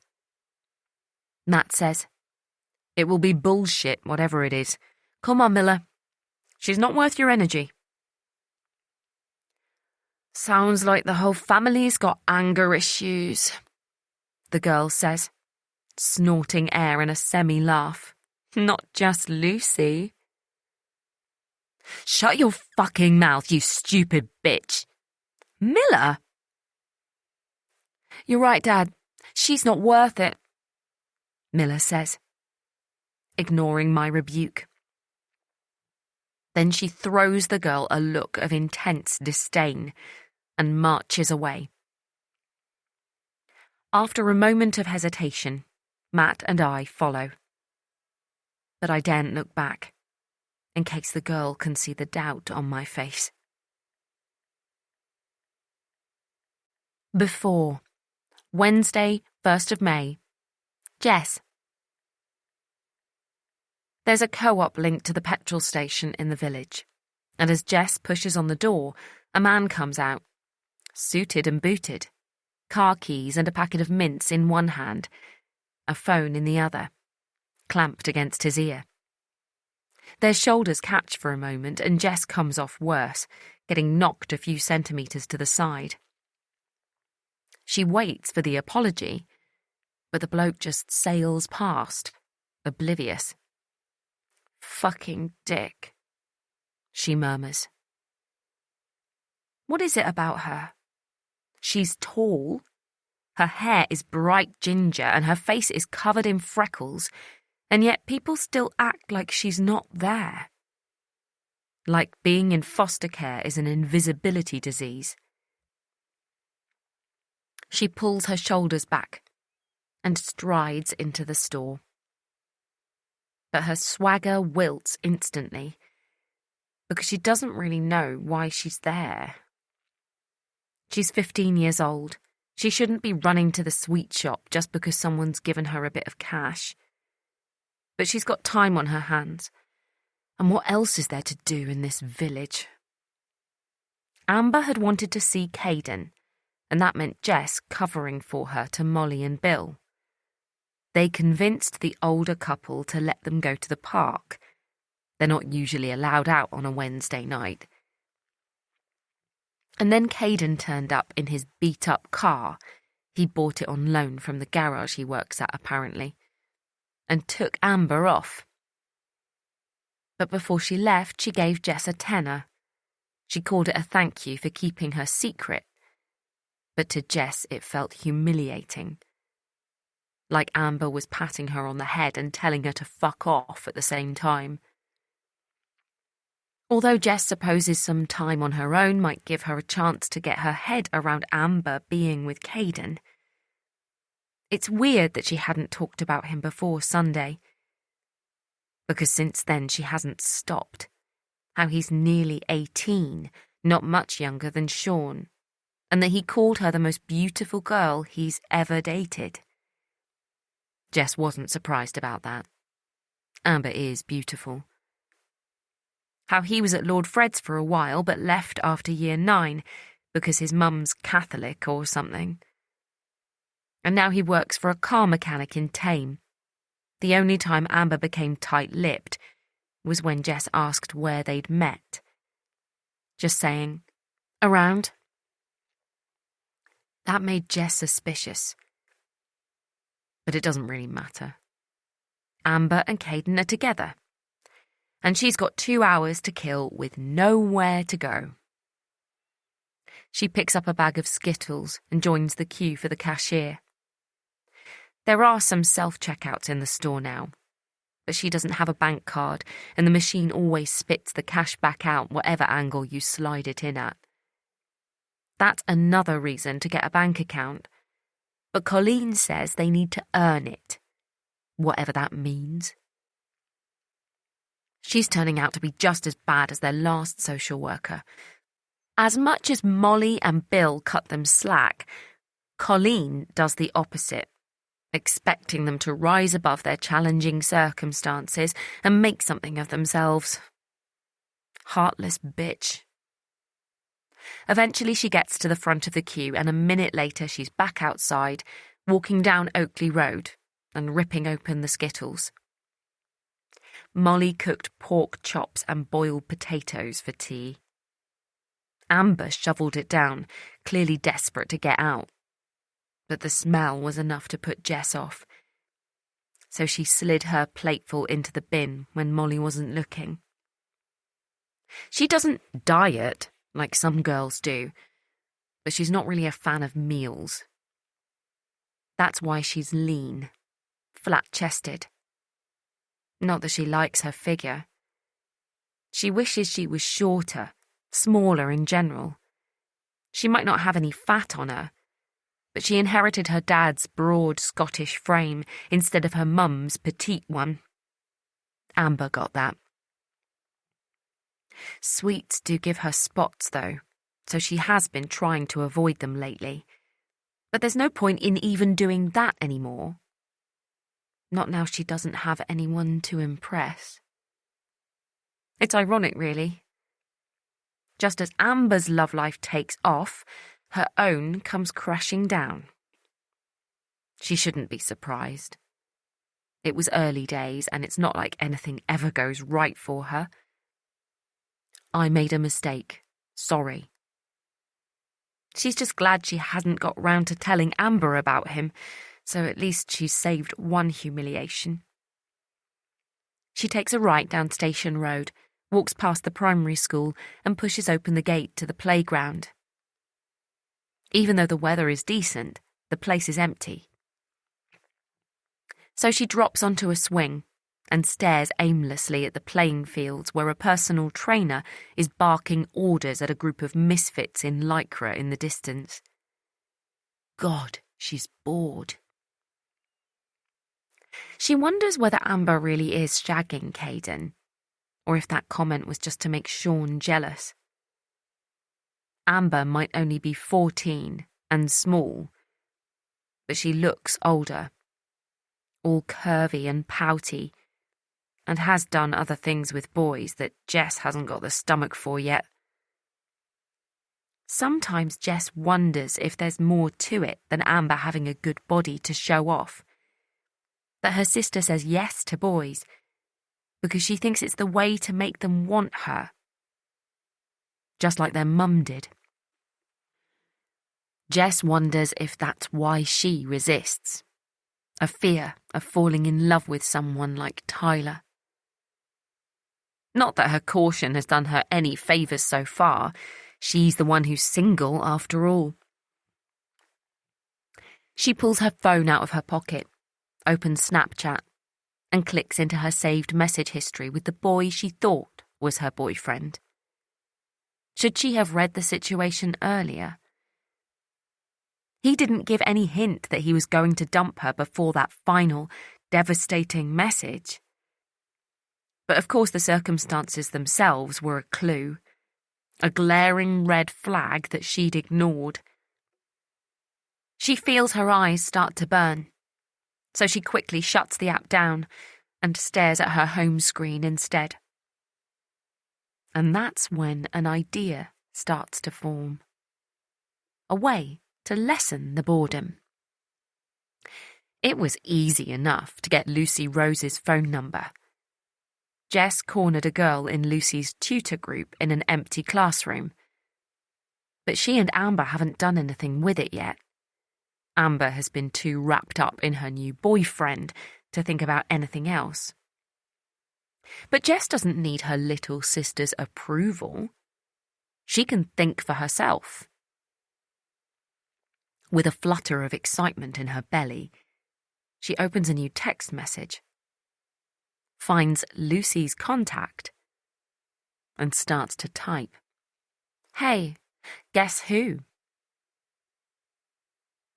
Matt says. It will be bullshit, whatever it is. Come on, Miller. She's not worth your energy. Sounds like the whole family's got anger issues, the girl says, snorting air in a semi-laugh. Not just Lucy. Shut your fucking mouth, you stupid bitch. Miller? You're right, Dad. She's not worth it, Miller says, ignoring my rebuke. Then she throws the girl a look of intense disdain and marches away. After a moment of hesitation, Matt and I follow. But I daren't look back, in case the girl can see the doubt on my face. Before, Wednesday, 1st of May, Jess. There's a co-op linked to the petrol station in the village, and as Jess pushes on the door, a man comes out, suited and booted, car keys and a packet of mints in one hand, a phone in the other, clamped against his ear. Their shoulders catch for a moment and Jess comes off worse, getting knocked a few centimetres to the side. She waits for the apology, but the bloke just sails past, oblivious. Fucking dick, she murmurs. What is it about her? She's tall, her hair is bright ginger and her face is covered in freckles, and yet people still act like she's not there. Like being in foster care is an invisibility disease. She pulls her shoulders back and strides into the store. But her swagger wilts instantly because she doesn't really know why she's there. She's 15 years old. She shouldn't be running to the sweet shop just because someone's given her a bit of cash. But she's got time on her hands. And what else is there to do in this village? Amber had wanted to see Caden, and that meant Jess covering for her to Molly and Bill. They convinced the older couple to let them go to the park. They're not usually allowed out on a Wednesday night. And then Caden turned up in his beat-up car. He bought it on loan from the garage he works at, apparently, and took Amber off. But before she left, she gave Jess a tenner. She called it a thank you for keeping her secret. But to Jess, it felt humiliating. Like Amber was patting her on the head and telling her to fuck off at the same time. Although Jess supposes some time on her own might give her a chance to get her head around Amber being with Caden. It's weird that she hadn't talked about him before Sunday. Because since then she hasn't stopped. How he's nearly 18, not much younger than Sean, and that he called her the most beautiful girl he's ever dated. Jess wasn't surprised about that. Amber is beautiful. How he was at Lord Fred's for a while but left after year 9 because his mum's Catholic or something. And now he works for a car mechanic in Tame. The only time Amber became tight-lipped was when Jess asked where they'd met. Just saying, around. That made Jess suspicious. But it doesn't really matter. Amber and Caden are together. And she's got 2 hours to kill with nowhere to go. She picks up a bag of Skittles and joins the queue for the cashier. There are some self-checkouts in the store now, but she doesn't have a bank card, and the machine always spits the cash back out whatever angle you slide it in at. That's another reason to get a bank account, but Colleen says they need to earn it, whatever that means. She's turning out to be just as bad as their last social worker. As much as Molly and Bill cut them slack, Colleen does the opposite, expecting them to rise above their challenging circumstances and make something of themselves. Heartless bitch. Eventually she gets to the front of the queue, and a minute later she's back outside, walking down Oakley Road and ripping open the Skittles. Molly cooked pork chops and boiled potatoes for tea. Amber shoveled it down, clearly desperate to get out. But the smell was enough to put Jess off, so she slid her plateful into the bin when Molly wasn't looking. She doesn't diet like some girls do, but she's not really a fan of meals. That's why she's lean, flat-chested. Not that she likes her figure. She wishes she was shorter, smaller in general. She might not have any fat on her, but she inherited her dad's broad Scottish frame instead of her mum's petite one. Amber got that. Sweets do give her spots, though, so she has been trying to avoid them lately. But there's no point in even doing that anymore. Not now she doesn't have anyone to impress. It's ironic, really. Just as Amber's love life takes off, her own comes crashing down. She shouldn't be surprised. It was early days, and it's not like anything ever goes right for her. I made a mistake. Sorry. She's just glad she hadn't got round to telling Amber about him, so at least she's saved one humiliation. She takes a right down Station Road, walks past the primary school, and pushes open the gate to the playground. Even though the weather is decent, the place is empty. So she drops onto a swing and stares aimlessly at the playing fields where a personal trainer is barking orders at a group of misfits in lycra in the distance. God, she's bored. She wonders whether Amber really is shagging Caden, or if that comment was just to make Sean jealous. Amber might only be 14 and small, but she looks older, all curvy and pouty, and has done other things with boys that Jess hasn't got the stomach for yet. Sometimes Jess wonders if there's more to it than Amber having a good body to show off. That her sister says yes to boys because she thinks it's the way to make them want her. Just like their mum did. Jess wonders if that's why she resists. A fear of falling in love with someone like Tyler. Not that her caution has done her any favours so far. She's the one who's single after all. She pulls her phone out of her pocket, opens Snapchat, and clicks into her saved message history with the boy she thought was her boyfriend. Should she have read the situation earlier? He didn't give any hint that he was going to dump her before that final, devastating message. But of course the circumstances themselves were a clue, a glaring red flag that she'd ignored. She feels her eyes start to burn, so she quickly shuts the app down and stares at her home screen instead. And that's when an idea starts to form. A way to lessen the boredom. It was easy enough to get Lucy Rose's phone number. Jess cornered a girl in Lucy's tutor group in an empty classroom. But she and Amber haven't done anything with it yet. Amber has been too wrapped up in her new boyfriend to think about anything else. But Jess doesn't need her little sister's approval. She can think for herself With a flutter of excitement in her belly, she opens a new text message, finds Lucy's contact, and starts to type. Hey, guess who?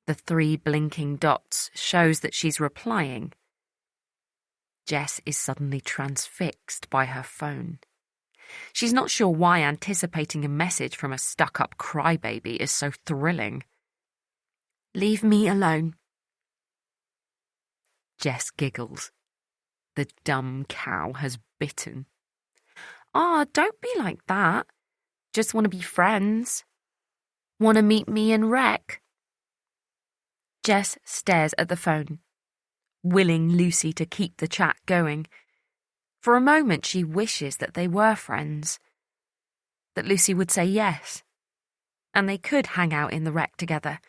The 3 blinking dots shows that she's replying. Jess is suddenly transfixed by her phone. She's not sure why anticipating a message from a stuck-up crybaby is so thrilling. Leave me alone. Jess giggles. The dumb cow has bitten. Don't be like that. Just want to be friends. Want to meet me and Rec? Jess stares at the phone, willing Lucy to keep the chat going. For a moment she wishes that they were friends, that Lucy would say yes, and they could hang out in the Rec together.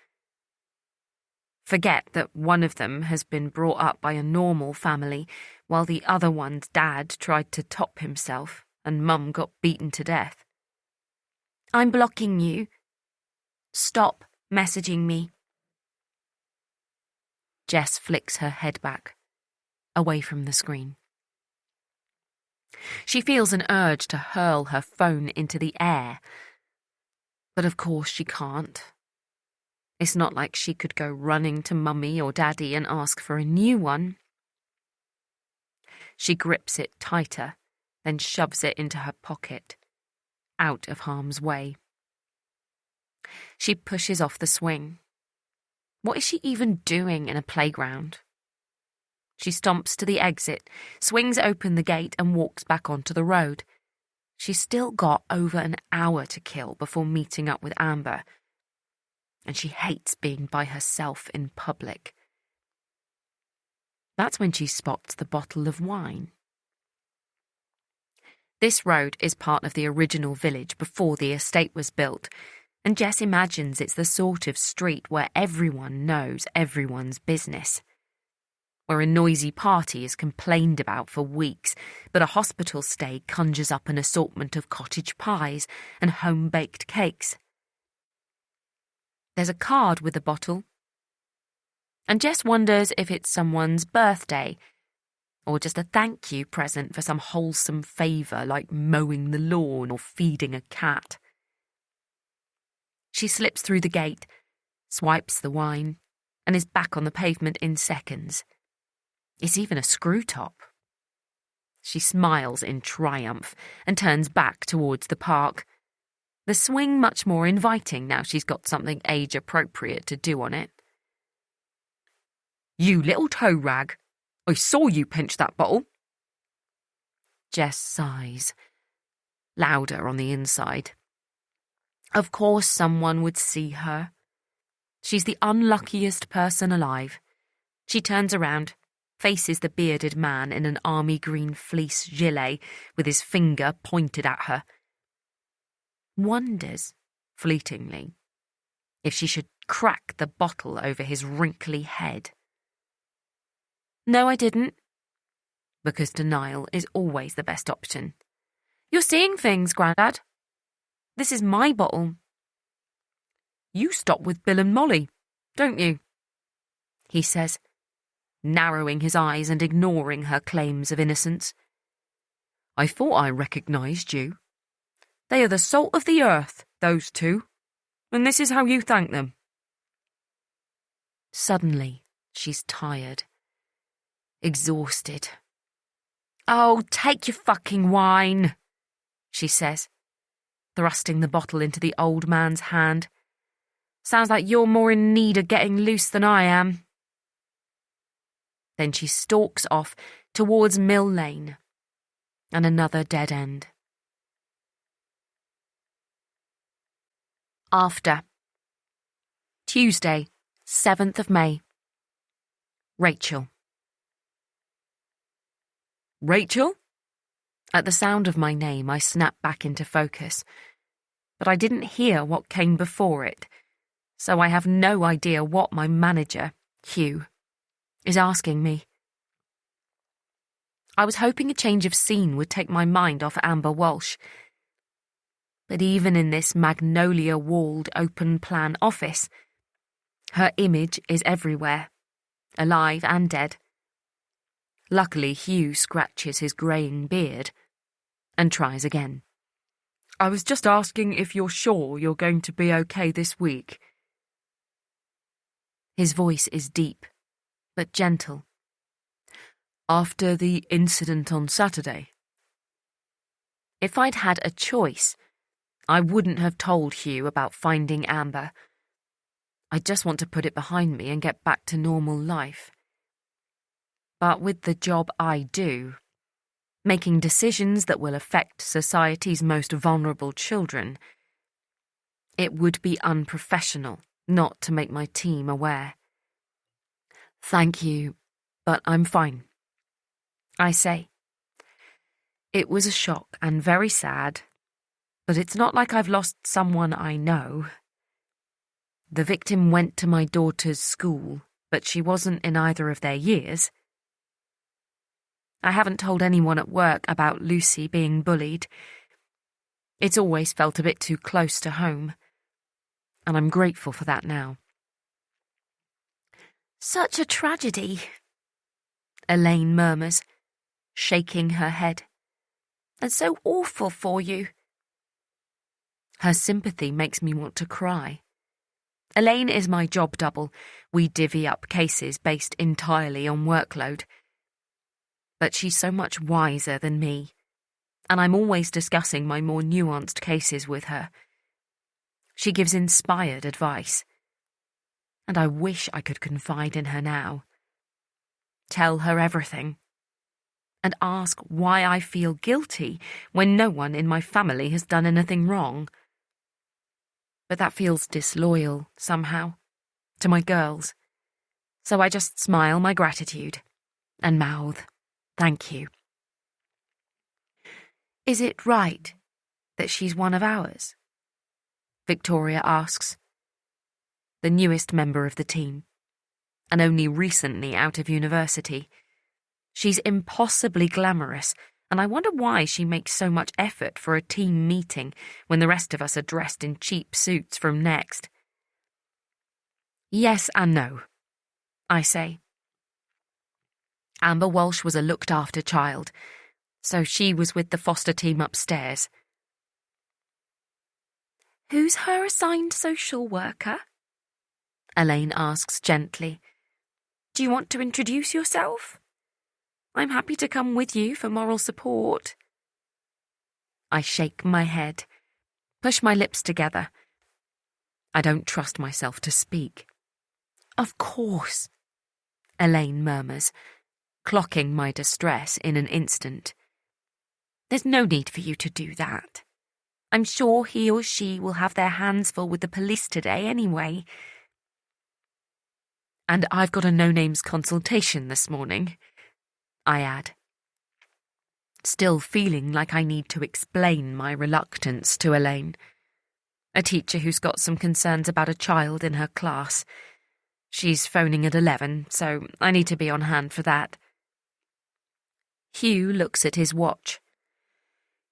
Forget that one of them has been brought up by a normal family, while the other one's dad tried to top himself and Mum got beaten to death. I'm blocking you. Stop messaging me. Jess flicks her head back, away from the screen. She feels an urge to hurl her phone into the air, but of course she can't. It's not like she could go running to Mummy or Daddy and ask for a new one. She grips it tighter, then shoves it into her pocket, out of harm's way. She pushes off the swing. What is she even doing in a playground? She stomps to the exit, swings open the gate and walks back onto the road. She's still got over an hour to kill before meeting up with Amber, and she hates being by herself in public. That's when she spots the bottle of wine. This road is part of the original village before the estate was built, and Jess imagines it's the sort of street where everyone knows everyone's business, where a noisy party is complained about for weeks, but a hospital stay conjures up an assortment of cottage pies and home-baked cakes. There's a card with the bottle, and Jess wonders if it's someone's birthday, or just a thank you present for some wholesome favour like mowing the lawn or feeding a cat. She slips through the gate, swipes the wine, and is back on the pavement in seconds. It's even a screw top. She smiles in triumph and turns back towards the park. The swing much more inviting now she's got something age-appropriate to do on it. You little toe rag! I saw you pinch that bottle. Jess sighs, louder on the inside. Of course someone would see her. She's the unluckiest person alive. She turns around, faces the bearded man in an army green fleece gilet with his finger pointed at her. Wonders, fleetingly, if she should crack the bottle over his wrinkly head. No, I didn't. Because denial is always the best option. You're seeing things, Grandad. This is my bottle. You stop with Bill and Molly, don't you? He says, narrowing his eyes and ignoring her claims of innocence. I thought I recognised you. They are the salt of the earth, those two, and this is how you thank them. Suddenly, she's tired, exhausted. Oh, take your fucking wine, she says, thrusting the bottle into the old man's hand. Sounds like you're more in need of getting loose than I am. Then she stalks off towards Mill Lane and another dead end. After. Tuesday, 7th of May. Rachel. Rachel? At the sound of my name, I snap back into focus, but I didn't hear what came before it, so I have no idea what my manager, Hugh, is asking me. I was hoping a change of scene would take my mind off Amber Walsh, but even in this magnolia-walled open-plan office, Her image is everywhere, alive and dead. Luckily, Hugh scratches his greying beard and tries again. I was just asking if you're sure you're going to be okay this week. His voice is deep, but gentle. After the incident on Saturday. If I'd had a choice, I wouldn't have told Hugh about finding Amber. I just want to put it behind me and get back to normal life. But with the job I do, making decisions that will affect society's most vulnerable children, it would be unprofessional not to make my team aware. Thank you, but I'm fine, I say. It was a shock and very sad, but it's not like I've lost someone I know. The victim went to my daughter's school, but she wasn't in either of their years. I haven't told anyone at work about Lucy being bullied. It's always felt a bit too close to home, and I'm grateful for that now. Such a tragedy, Elaine murmurs, shaking her head. And so awful for you. Her sympathy makes me want to cry. Elaine is my job double. We divvy up cases based entirely on workload. But she's so much wiser than me, and I'm always discussing my more nuanced cases with her. She gives inspired advice, and I wish I could confide in her now. Tell her everything, and ask why I feel guilty when no one in my family has done anything wrong. But that feels disloyal, somehow, to my girls, so I just smile my gratitude and mouth, thank you. Is it right that she's one of ours? Victoria asks. The newest member of the team, and only recently out of university. She's impossibly glamorous, and I wonder why she makes so much effort for a team meeting when the rest of us are dressed in cheap suits from Next. Yes and no, I say. Amber Walsh was a looked-after child, so she was with the foster team upstairs. Who's her assigned social worker? Elaine asks gently. Do you want to introduce yourself? I'm happy to come with you for moral support. I shake my head, push my lips together. I don't trust myself to speak. Of course, Elaine murmurs, clocking my distress in an instant. There's no need for you to do that. I'm sure he or she will have their hands full with the police today anyway. And I've got a no-names consultation this morning, I add, still feeling like I need to explain my reluctance to Elaine, a teacher who's got some concerns about a child in her class. She's phoning at 11, so I need to be on hand for that. Hugh looks at his watch.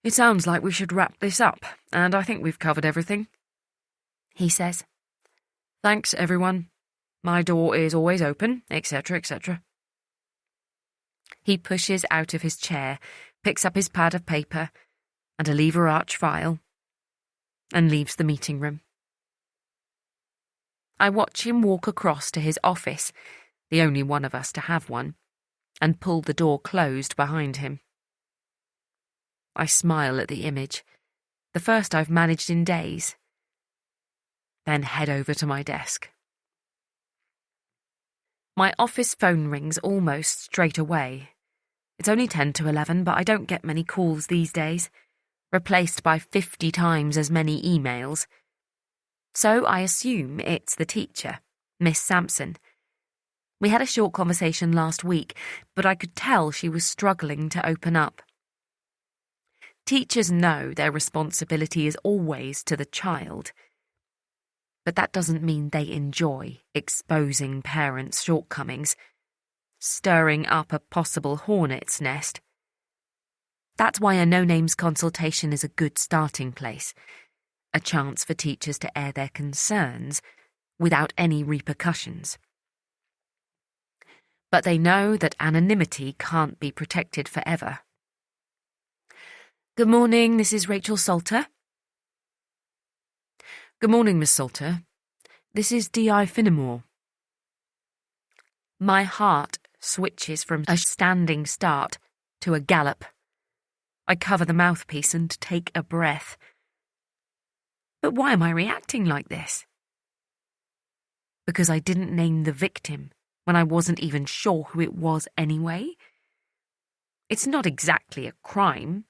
It sounds like we should wrap this up, and I think we've covered everything, he says. Thanks, everyone. My door is always open, etc., etc. He pushes out of his chair, picks up his pad of paper and a lever arch file, and leaves the meeting room. I watch him walk across to his office, the only one of us to have one, and pull the door closed behind him. I smile at the image, the first I've managed in days, then head over to my desk. My office phone rings almost straight away. It's only 10 to 11, but I don't get many calls these days, replaced by 50 times as many emails. So I assume it's the teacher, Miss Sampson. We had a short conversation last week, but I could tell she was struggling to open up. Teachers know their responsibility is always to the child, but that doesn't mean they enjoy exposing parents' shortcomings, stirring up a possible hornet's nest. That's why a no-names consultation is a good starting place, a chance for teachers to air their concerns without any repercussions. But they know that anonymity can't be protected forever. Good morning, this is Rachel Salter. Good morning, Miss Salter. This is D.I. Finnemore. My heart switches from a standing start to a gallop. I cover the mouthpiece and take a breath. But why am I reacting like this? Because I didn't name the victim when I wasn't even sure who it was anyway? It's not exactly a crime.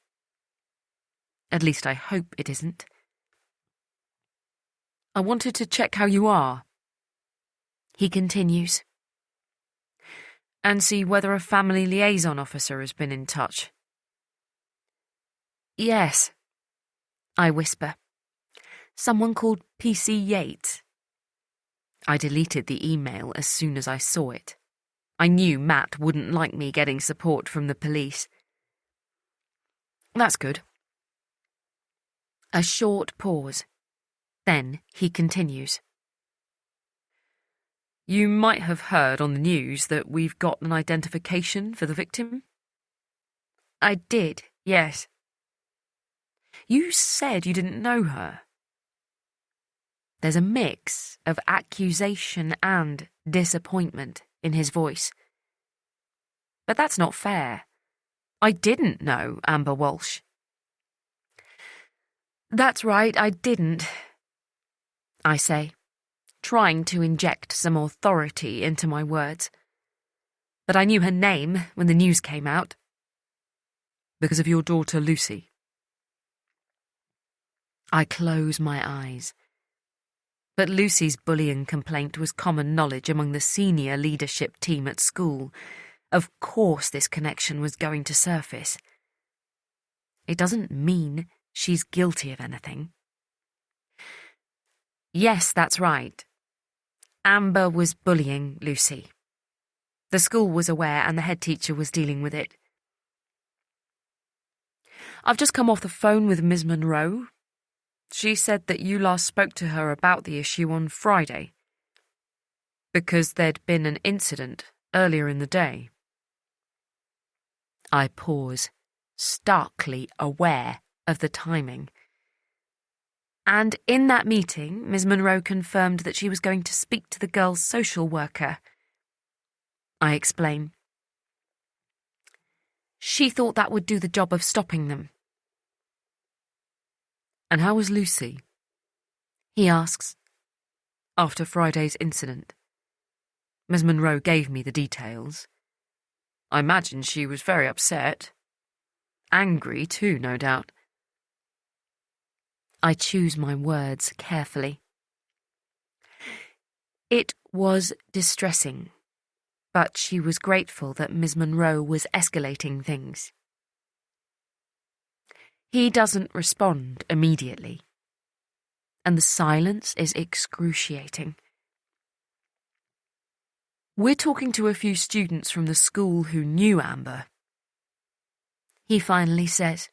At least I hope it isn't. I wanted to check how you are, he continues, and see whether a family liaison officer has been in touch. Yes, I whisper. Someone called P.C. Yates. I deleted the email as soon as I saw it. I knew Matt wouldn't like me getting support from the police. That's good. A short pause. Then he continues. You might have heard on the news that we've got an identification for the victim? I did, yes. You said you didn't know her. There's a mix of accusation and disappointment in his voice. But that's not fair. I didn't know Amber Walsh. That's right, I didn't, I say, trying to inject some authority into my words. But I knew her name when the news came out. Because of your daughter Lucy. I close my eyes. But Lucy's bullying complaint was common knowledge among the senior leadership team at school. Of course this connection was going to surface. It doesn't mean she's guilty of anything. Yes, that's right. Amber was bullying Lucy. The school was aware and the head teacher was dealing with it. I've just come off the phone with Ms. Monroe. She said that you last spoke to her about the issue on Friday, because there'd been an incident earlier in the day. I pause, starkly aware of the timing. And in that meeting, Ms. Monroe confirmed that she was going to speak to the girl's social worker. I explain. She thought that would do the job of stopping them. And how was Lucy? He asks. After Friday's incident. Ms. Monroe gave me the details. I imagine she was very upset. Angry too, no doubt. I choose my words carefully. It was distressing, but she was grateful that Ms. Monroe was escalating things. He doesn't respond immediately, and the silence is excruciating. We're talking to a few students from the school who knew Amber. He finally says,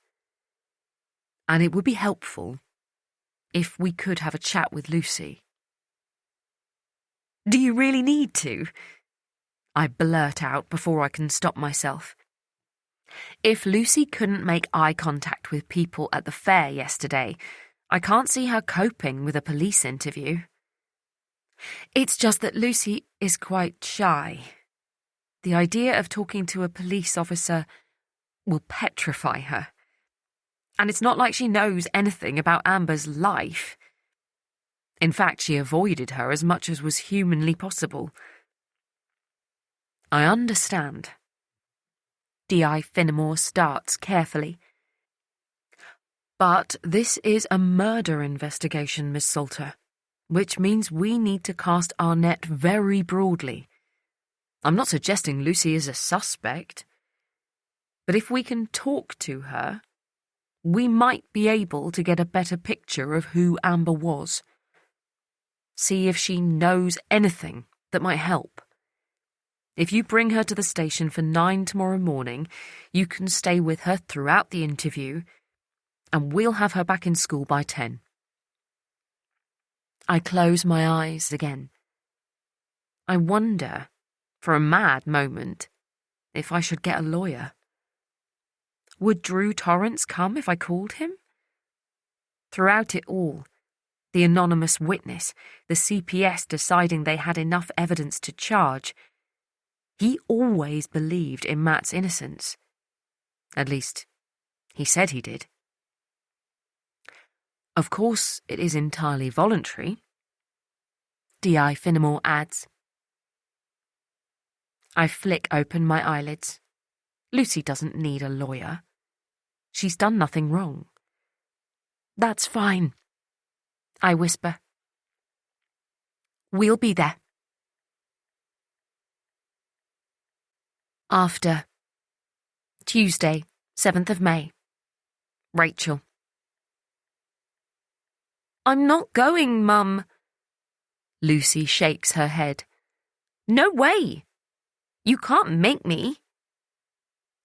and it would be helpful if we could have a chat with Lucy. Do you really need to? I blurt out before I can stop myself. If Lucy couldn't make eye contact with people at the fair yesterday, I can't see her coping with a police interview. It's just that Lucy is quite shy. The idea of talking to a police officer will petrify her. And it's not like she knows anything about Amber's life. In fact, she avoided her as much as was humanly possible. I understand. D.I. Finnemore starts carefully. But this is a murder investigation, Miss Salter, which means we need to cast our net very broadly. I'm not suggesting Lucy is a suspect, but if we can talk to her, we might be able to get a better picture of who Amber was. See if she knows anything that might help. If you bring her to the station for 9 tomorrow morning, you can stay with her throughout the interview, and we'll have her back in school by 10. I close my eyes again. I wonder, for a mad moment, if I should get a lawyer. Would Drew Torrance come if I called him? Throughout it all, the anonymous witness, the CPS deciding they had enough evidence to charge, he always believed in Matt's innocence. At least, he said he did. Of course, it is entirely voluntary, D.I. Finnemore adds. I flick open my eyelids. Lucy doesn't need a lawyer. She's done nothing wrong. That's fine, I whisper. We'll be there. After. Tuesday, 7th of May. Rachel. I'm not going, Mum. Lucy shakes her head. No way. You can't make me.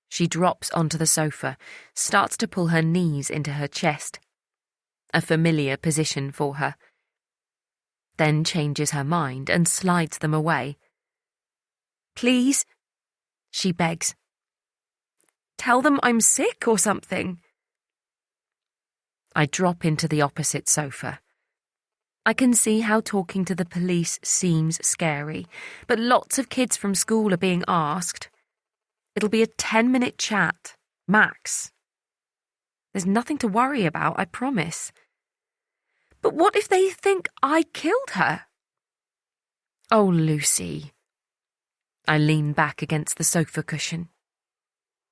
She drops onto the sofa, starts to pull her knees into her chest. A familiar position for her. Then changes her mind and slides them away. Please, she begs. Tell them I'm sick or something. I drop into the opposite sofa. I can see how talking to the police seems scary, but lots of kids from school are being asked. It'll be a 10-minute chat, max. There's nothing to worry about, I promise. But what if they think I killed her? Oh, Lucy. I lean back against the sofa cushion.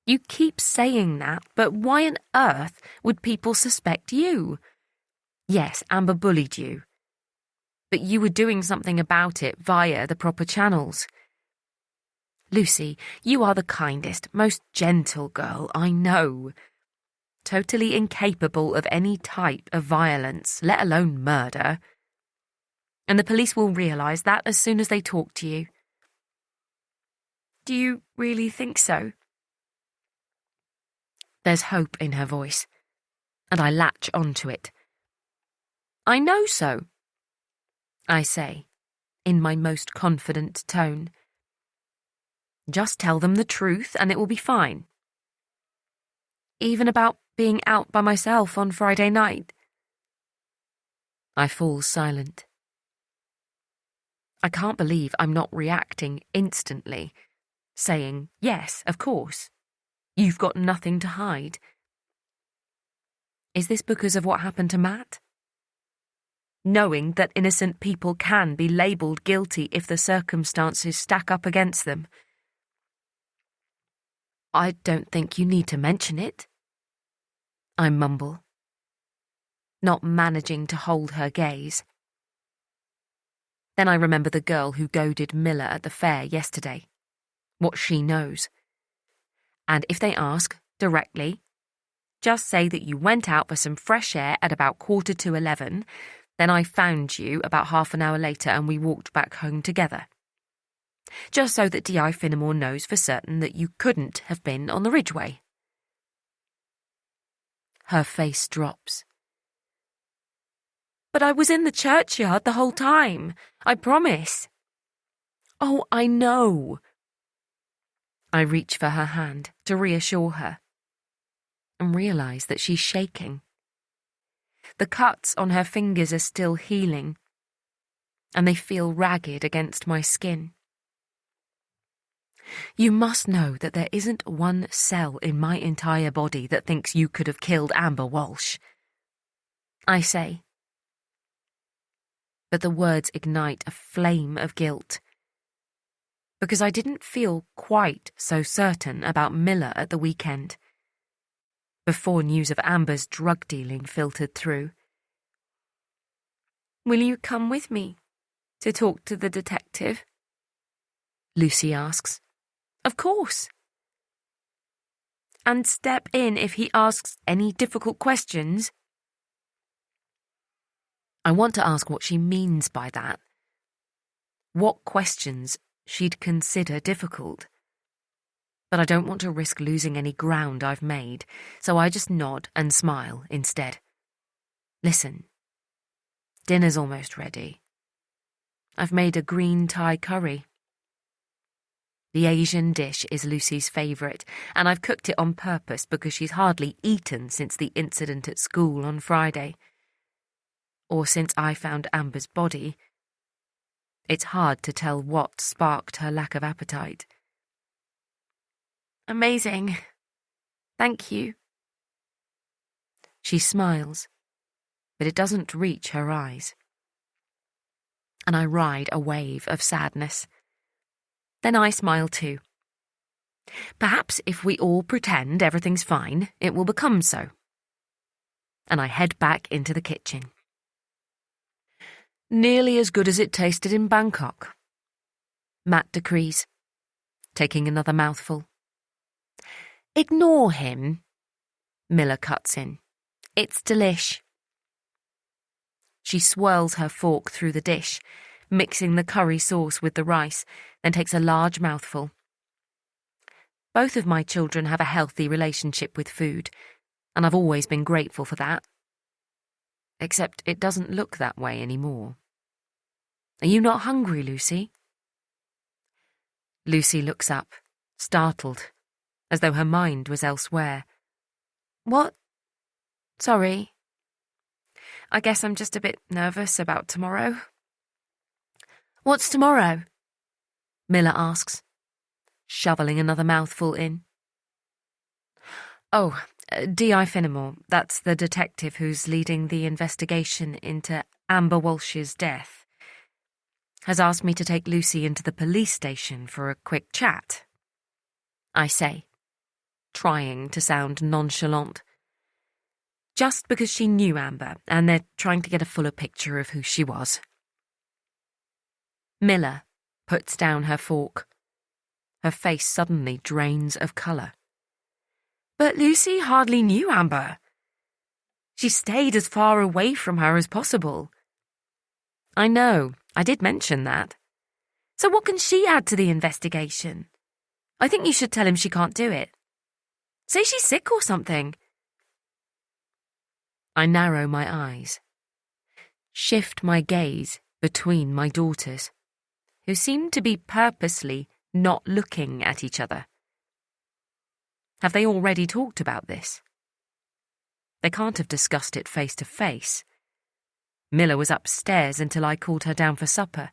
You keep saying that, but why on earth would people suspect you? Yes, Amber bullied you. But you were doing something about it via the proper channels. Lucy, you are the kindest, most gentle girl I know. Totally incapable of any type of violence, let alone murder. And the police will realise that as soon as they talk to you. Do you really think so? There's hope in her voice, and I latch onto it. I know so, I say, in my most confident tone. Just tell them the truth and it will be fine. Even about being out by myself on Friday night. I fall silent. I can't believe I'm not reacting instantly, saying, yes, of course. You've got nothing to hide. Is this because of what happened to Matt? Knowing that innocent people can be labelled guilty if the circumstances stack up against them. I don't think you need to mention it, I mumble, not managing to hold her gaze. Then I remember the girl who goaded Miller at the fair yesterday, what she knows. And if they ask, directly, just say that you went out for some fresh air at about 11:15, then I found you about half an hour later and we walked back home together. Just so that D.I. Finnemore knows for certain that you couldn't have been on the Ridgeway. Her face drops. But I was in the churchyard the whole time, I promise. Oh, I know. I reach for her hand to reassure her and realise that she's shaking. The cuts on her fingers are still healing, and they feel ragged against my skin. You must know that there isn't one cell in my entire body that thinks you could have killed Amber Walsh, I say. But the words ignite a flame of guilt, because I didn't feel quite so certain about Miller at the weekend, before news of Amber's drug dealing filtered through. Will you come with me to talk to the detective? Lucy asks. Of course. And step in if he asks any difficult questions? I want to ask what she means by that. What questions she'd consider difficult. But I don't want to risk losing any ground I've made, so I just nod and smile instead. Listen, Dinner's almost ready. I've made a green Thai curry. The Asian dish is Lucy's favourite, and I've cooked it on purpose because she's hardly eaten since the incident at school on Friday. Or since I found Amber's body. It's hard to tell what sparked her lack of appetite. Amazing. Thank you. She smiles, but it doesn't reach her eyes. And I ride a wave of sadness. Then I smile too. Perhaps if we all pretend everything's fine, it will become so. And I head back into the kitchen. Nearly as good as it tasted in Bangkok, Matt decrees, taking another mouthful. Ignore him, Miller cuts in. It's delish. She swirls her fork through the dish, mixing the curry sauce with the rice, then takes a large mouthful. Both of my children have a healthy relationship with food, and I've always been grateful for that. Except it doesn't look that way anymore. Are you not hungry, Lucy? Lucy looks up, startled, as though her mind was elsewhere. What? Sorry. I guess I'm just a bit nervous about tomorrow. What's tomorrow? Miller asks, shoveling another mouthful in. Oh, D.I. Finnemore, that's the detective who's leading the investigation into Amber Walsh's death, has asked me to take Lucy into the police station for a quick chat. I say, trying to sound nonchalant. Just because she knew Amber, and they're trying to get a fuller picture of who she was. Miller puts down her fork. Her face suddenly drains of colour. But Lucy hardly knew Amber. She stayed as far away from her as possible. I know, I did mention that. So what can she add to the investigation? I think you should tell him she can't do it. Say she's sick or something. I narrow my eyes, shift my gaze between my daughters, who seem to be purposely not looking at each other. Have they already talked about this? They can't have discussed it face to face. Miller was upstairs until I called her down for supper.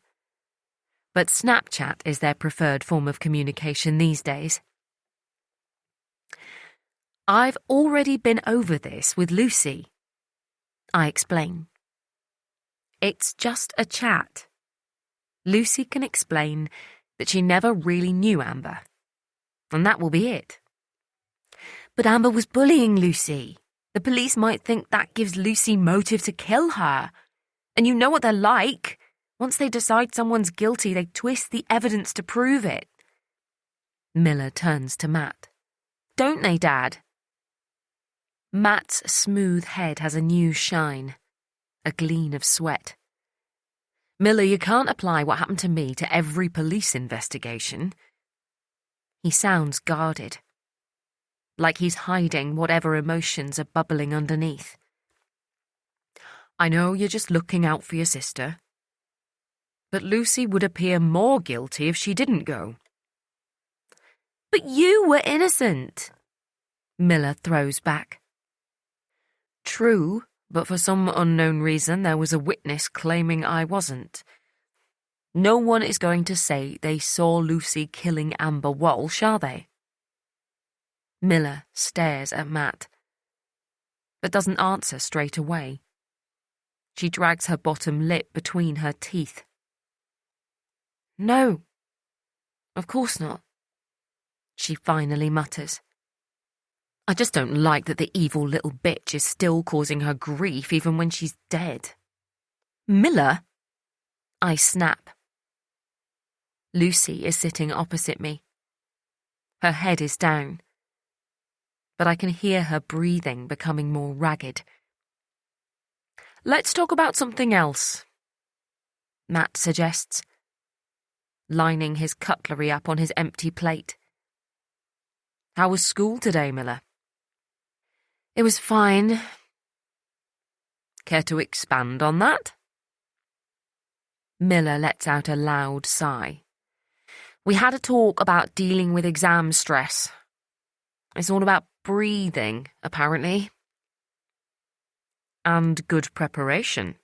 But Snapchat is their preferred form of communication these days. I've already been over this with Lucy, I explain. It's just a chat. Lucy can explain that she never really knew Amber, and that will be it. But Amber was bullying Lucy. The police might think that gives Lucy motive to kill her. And you know what they're like. Once they decide someone's guilty, they twist the evidence to prove it. Miller turns to Matt. Don't they, Dad? Matt's smooth head has a new shine, a gleam of sweat. Miller, you can't apply what happened to me to every police investigation. He sounds guarded, like he's hiding whatever emotions are bubbling underneath. I know you're just looking out for your sister, but Lucy would appear more guilty if she didn't go. But you were innocent, Miller throws back. True, but for some unknown reason there was a witness claiming I wasn't. No one is going to say they saw Lucy killing Amber Walsh, are they? Miller stares at Matt, but doesn't answer straight away. She drags her bottom lip between her teeth. No, of course not, she finally mutters. I just don't like that the evil little bitch is still causing her grief even when she's dead. Miller? I snap. Lucy is sitting opposite me. Her head is down, but I can hear her breathing becoming more ragged. Let's talk about something else, Matt suggests, lining his cutlery up on his empty plate. How was school today, Miller? It was fine. Care to expand on that? Miller lets out a loud sigh. We had a talk about dealing with exam stress. It's all about breathing, apparently. And good preparation,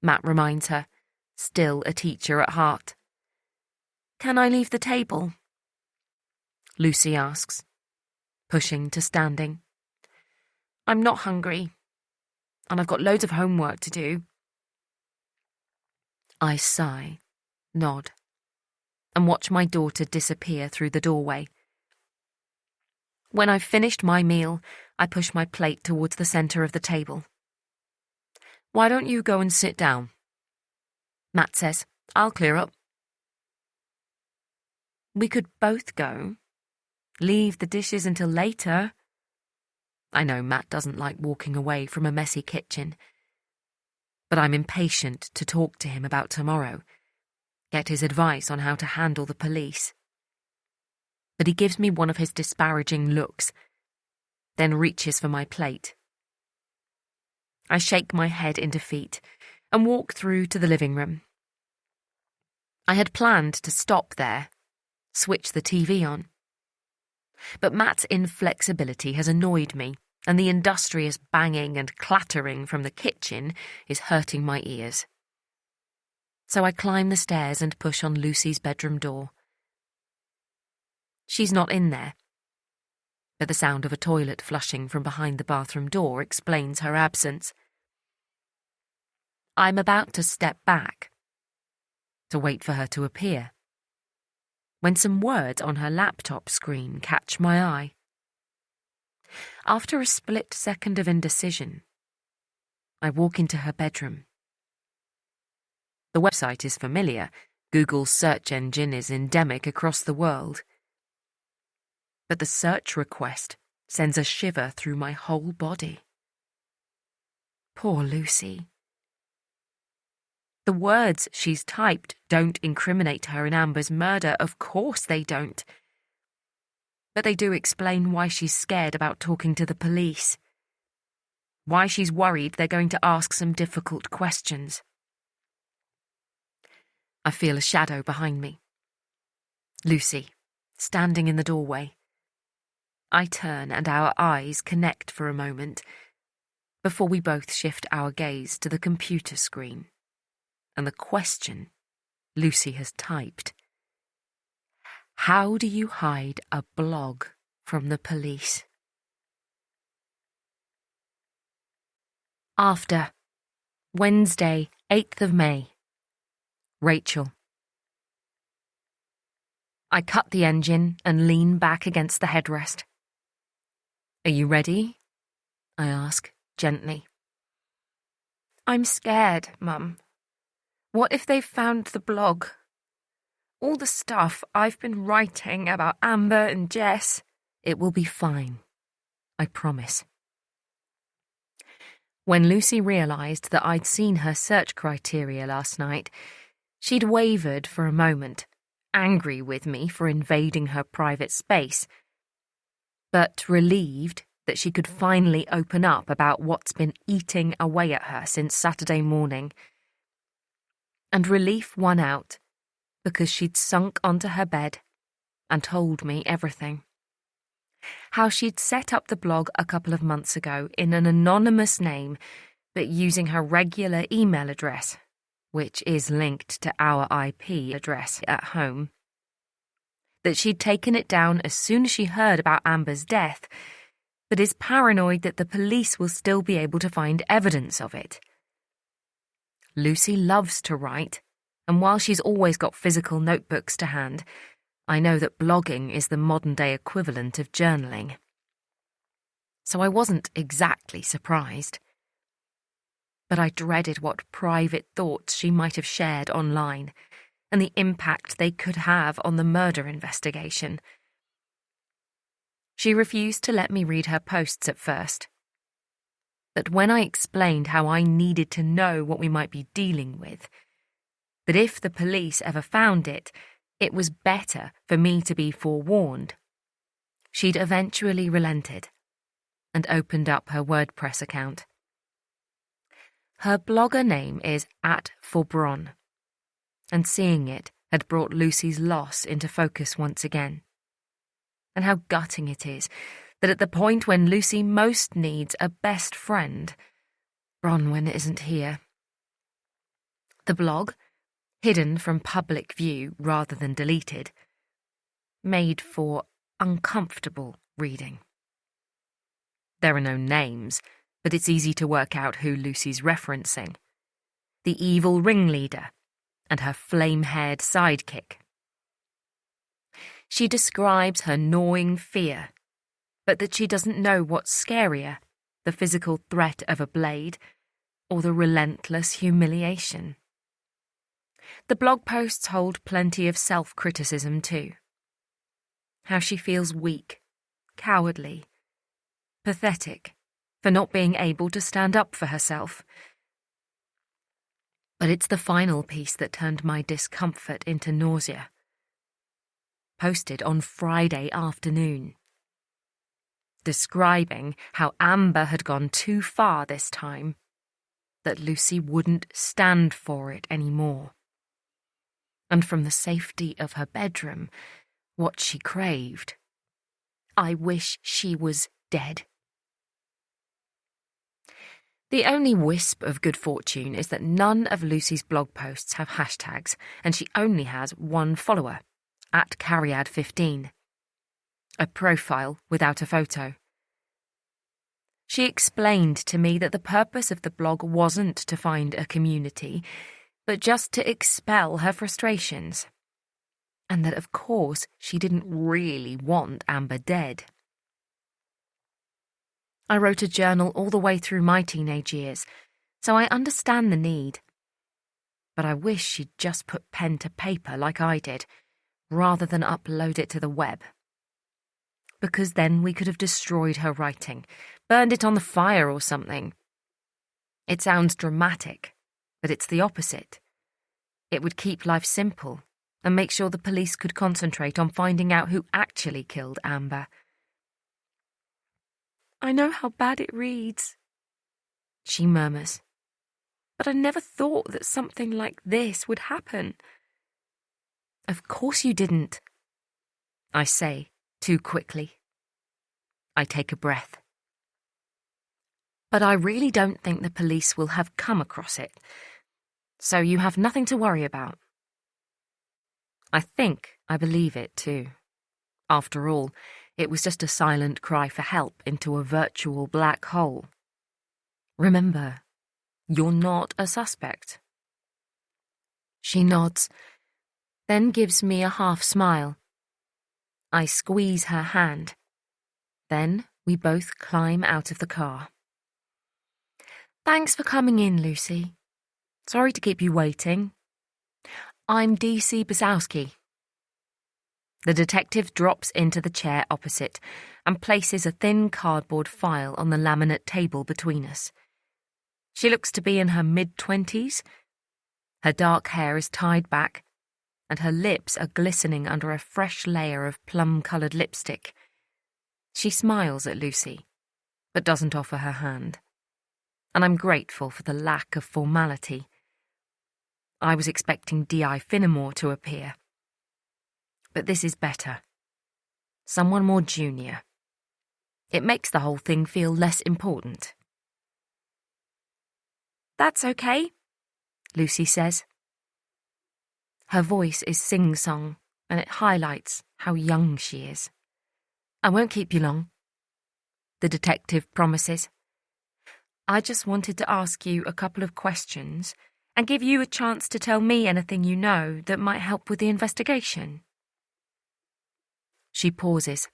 Matt reminds her, still a teacher at heart. Can I leave the table? Lucy asks, pushing to standing. I'm not hungry, and I've got loads of homework to do. I sigh, nod, and watch my daughter disappear through the doorway. When I've finished my meal, I push my plate towards the centre of the table. Why don't you go and sit down? Matt says, I'll clear up. We could both go. Leave the dishes until later. I know Matt doesn't like walking away from a messy kitchen, but I'm impatient to talk to him about tomorrow, get his advice on how to handle the police. But he gives me one of his disparaging looks, then reaches for my plate. I shake my head in defeat and walk through to the living room. I had planned to stop there, switch the TV on. But Matt's inflexibility has annoyed me, and the industrious banging and clattering from the kitchen is hurting my ears. So I climb the stairs and push on Lucy's bedroom door. She's not in there, but the sound of a toilet flushing from behind the bathroom door explains her absence. I'm about to step back, to wait for her to appear, when some words on her laptop screen catch my eye. After a split second of indecision, I walk into her bedroom. The website is familiar. Google's search engine is endemic across the world. But the search request sends a shiver through my whole body. Poor Lucy. The words she's typed don't incriminate her in Amber's murder. Of course they don't. But they do explain why she's scared about talking to the police. Why she's worried they're going to ask some difficult questions. I feel a shadow behind me. Lucy, standing in the doorway. I turn and our eyes connect for a moment, before we both shift our gaze to the computer screen and the question Lucy has typed. How do you hide a blog from the police? After Wednesday, 8th of May. Rachel. I cut the engine and lean back against the headrest. Are you ready? I ask, gently. I'm scared, Mum. What if they've found the blog? All the stuff I've been writing about Amber and Jess. It will be fine, I promise. When Lucy realised that I'd seen her search criteria last night, she'd wavered for a moment, angry with me for invading her private space, but relieved that she could finally open up about what's been eating away at her since Saturday morning. And relief won out, because she'd sunk onto her bed and told me everything. How she'd set up the blog a couple of months ago in an anonymous name, but using her regular email address, which is linked to our IP address at home. That she'd taken it down as soon as she heard about Amber's death, but is paranoid that the police will still be able to find evidence of it. Lucy loves to write, and while she's always got physical notebooks to hand, I know that blogging is the modern-day equivalent of journaling. So I wasn't exactly surprised. But I dreaded what private thoughts she might have shared online, and the impact they could have on the murder investigation. She refused to let me read her posts at first. But when I explained how I needed to know what we might be dealing with, that if the police ever found it, it was better for me to be forewarned, she'd eventually relented and opened up her WordPress account. Her blogger name is @forbron, and seeing it had brought Lucy's loss into focus once again. And how gutting it is that at the point when Lucy most needs a best friend, Bronwyn isn't here. The blog, hidden from public view rather than deleted, made for uncomfortable reading. There are no names, but it's easy to work out who Lucy's referencing. The evil ringleader and her flame-haired sidekick. She describes her gnawing fear, but that she doesn't know what's scarier, the physical threat of a blade or the relentless humiliation. The blog posts hold plenty of self-criticism too. How she feels weak, cowardly, pathetic for not being able to stand up for herself. But it's the final piece that turned my discomfort into nausea. Posted on Friday afternoon. Describing how Amber had gone too far this time, that Lucy wouldn't stand for it anymore. And from the safety of her bedroom, what she craved. I wish she was dead. The only wisp of good fortune is that none of Lucy's blog posts have hashtags, and she only has one follower, @Cariad15. A profile without a photo. She explained to me that the purpose of the blog wasn't to find a community, but just to expel her frustrations. And that, of course, she didn't really want Amber dead. I wrote a journal all the way through my teenage years, so I understand the need. But I wish she'd just put pen to paper like I did, rather than upload it to the web. Because then we could have destroyed her writing, burned it on the fire or something. It sounds dramatic, but it's the opposite. It would keep life simple and make sure the police could concentrate on finding out who actually killed Amber. I know how bad it reads, she murmurs, but I never thought that something like this would happen. Of course you didn't, I say, too quickly. I take a breath. But I really don't think the police will have come across it, so you have nothing to worry about. I think I believe it too. After all, it was just a silent cry for help into a virtual black hole. Remember, you're not a suspect. She nods, then gives me a half smile. I squeeze her hand. Then we both climb out of the car. Thanks for coming in, Lucy. Sorry to keep you waiting. I'm D.C. Basowski. The detective drops into the chair opposite and places a thin cardboard file on the laminate table between us. She looks to be in her mid-20s. Her dark hair is tied back, and her lips are glistening under a fresh layer of plum-coloured lipstick. She smiles at Lucy, but doesn't offer her hand. And I'm grateful for the lack of formality. I was expecting D.I. Finnemore to appear. But this is better. Someone more junior. It makes the whole thing feel less important. That's okay, Lucy says. Her voice is sing-song, and it highlights how young she is. I won't keep you long, the detective promises. I just wanted to ask you a couple of questions and give you a chance to tell me anything you know that might help with the investigation. She pauses.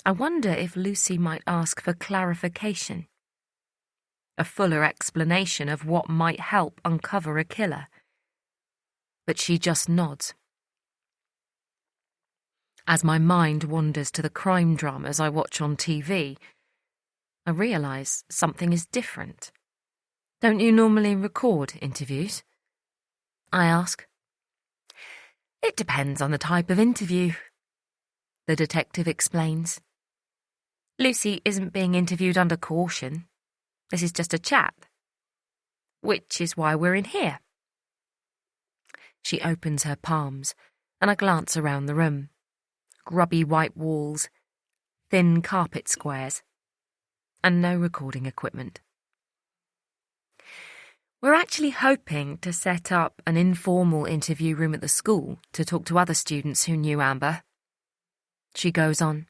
I wonder if Lucy might ask for clarification. A fuller explanation of what might help uncover a killer. But she just nods. As my mind wanders to the crime dramas I watch on TV, I realise something is different. Don't you normally record interviews? I ask. It depends on the type of interview, the detective explains. Lucy isn't being interviewed under caution. This is just a chat. Which is why we're in here. She opens her palms, and I glance around the room. Grubby white walls, thin carpet squares, and no recording equipment. We're actually hoping to set up an informal interview room at the school to talk to other students who knew Amber. She goes on.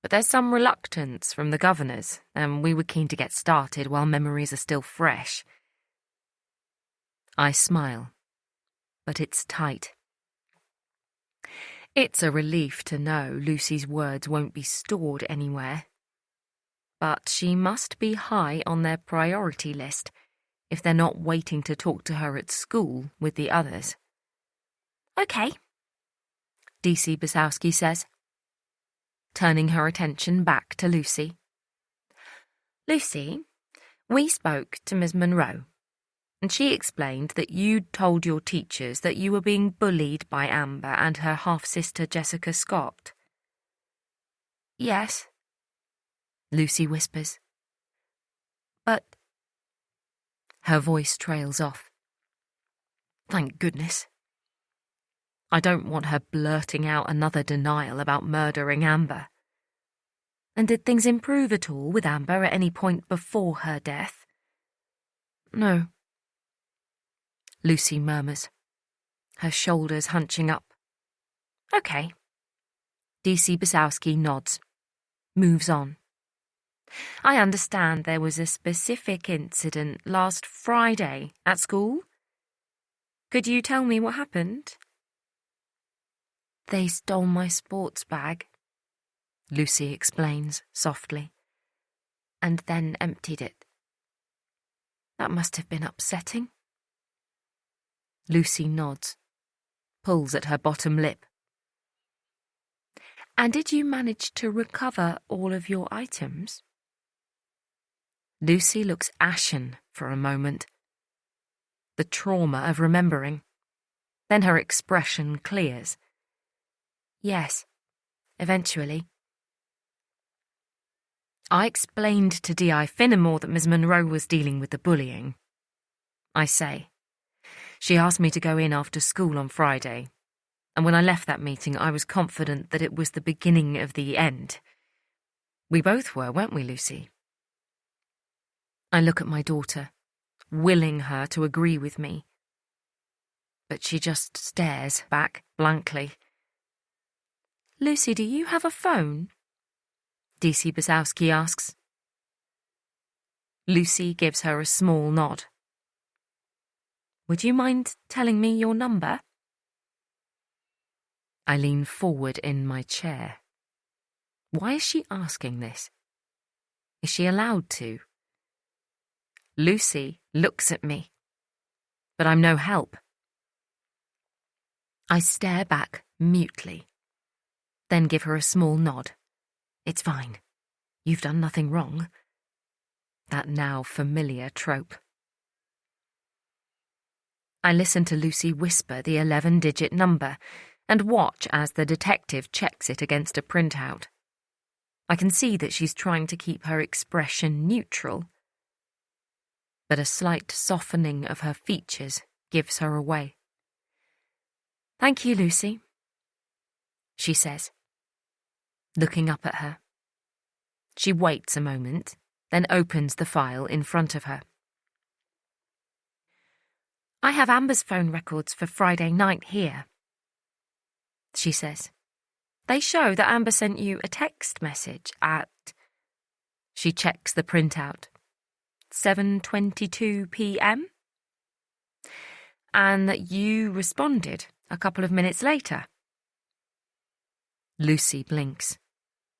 But there's some reluctance from the governors, and we were keen to get started while memories are still fresh. I smile, but it's tight. It's a relief to know Lucy's words won't be stored anywhere. But she must be high on their priority list if they're not waiting to talk to her at school with the others. Okay, DC Basowski says, turning her attention back to Lucy. Lucy, we spoke to Ms. Monroe, and she explained that you'd told your teachers that you were being bullied by Amber and her half-sister Jessica Scott. Yes, Lucy whispers. But... Her voice trails off. Thank goodness. I don't want her blurting out another denial about murdering Amber. And did things improve at all with Amber at any point before her death? No. Lucy murmurs, her shoulders hunching up. Okay. DC Basowski nods, moves on. I understand there was a specific incident last Friday at school. Could you tell me what happened? They stole my sports bag, Lucy explains softly, and then emptied it. That must have been upsetting. Lucy nods, pulls at her bottom lip. And did you manage to recover all of your items? Lucy looks ashen for a moment. The trauma of remembering. Then her expression clears. Yes, eventually. I explained to D.I. Finnemore that Miss Monroe was dealing with the bullying. I say. She asked me to go in after school on Friday, and when I left that meeting I was confident that it was the beginning of the end. We both were, weren't we, Lucy? I look at my daughter, willing her to agree with me. But she just stares back blankly. Lucy, do you have a phone? DC Basowski asks. Lucy gives her a small nod. Would you mind telling me your number? I lean forward in my chair. Why is she asking this? Is she allowed to? Lucy looks at me, but I'm no help. I stare back mutely, then give her a small nod. It's fine. You've done nothing wrong. That now familiar trope. I listen to Lucy whisper the 11-digit number and watch as the detective checks it against a printout. I can see that she's trying to keep her expression neutral, but a slight softening of her features gives her away. Thank you, Lucy, she says, looking up at her. She waits a moment, then opens the file in front of her. I have Amber's phone records for Friday night here, she says. They show that Amber sent you a text message at... She checks the printout. 7:22 p.m? And that you responded a couple of minutes later. Lucy blinks.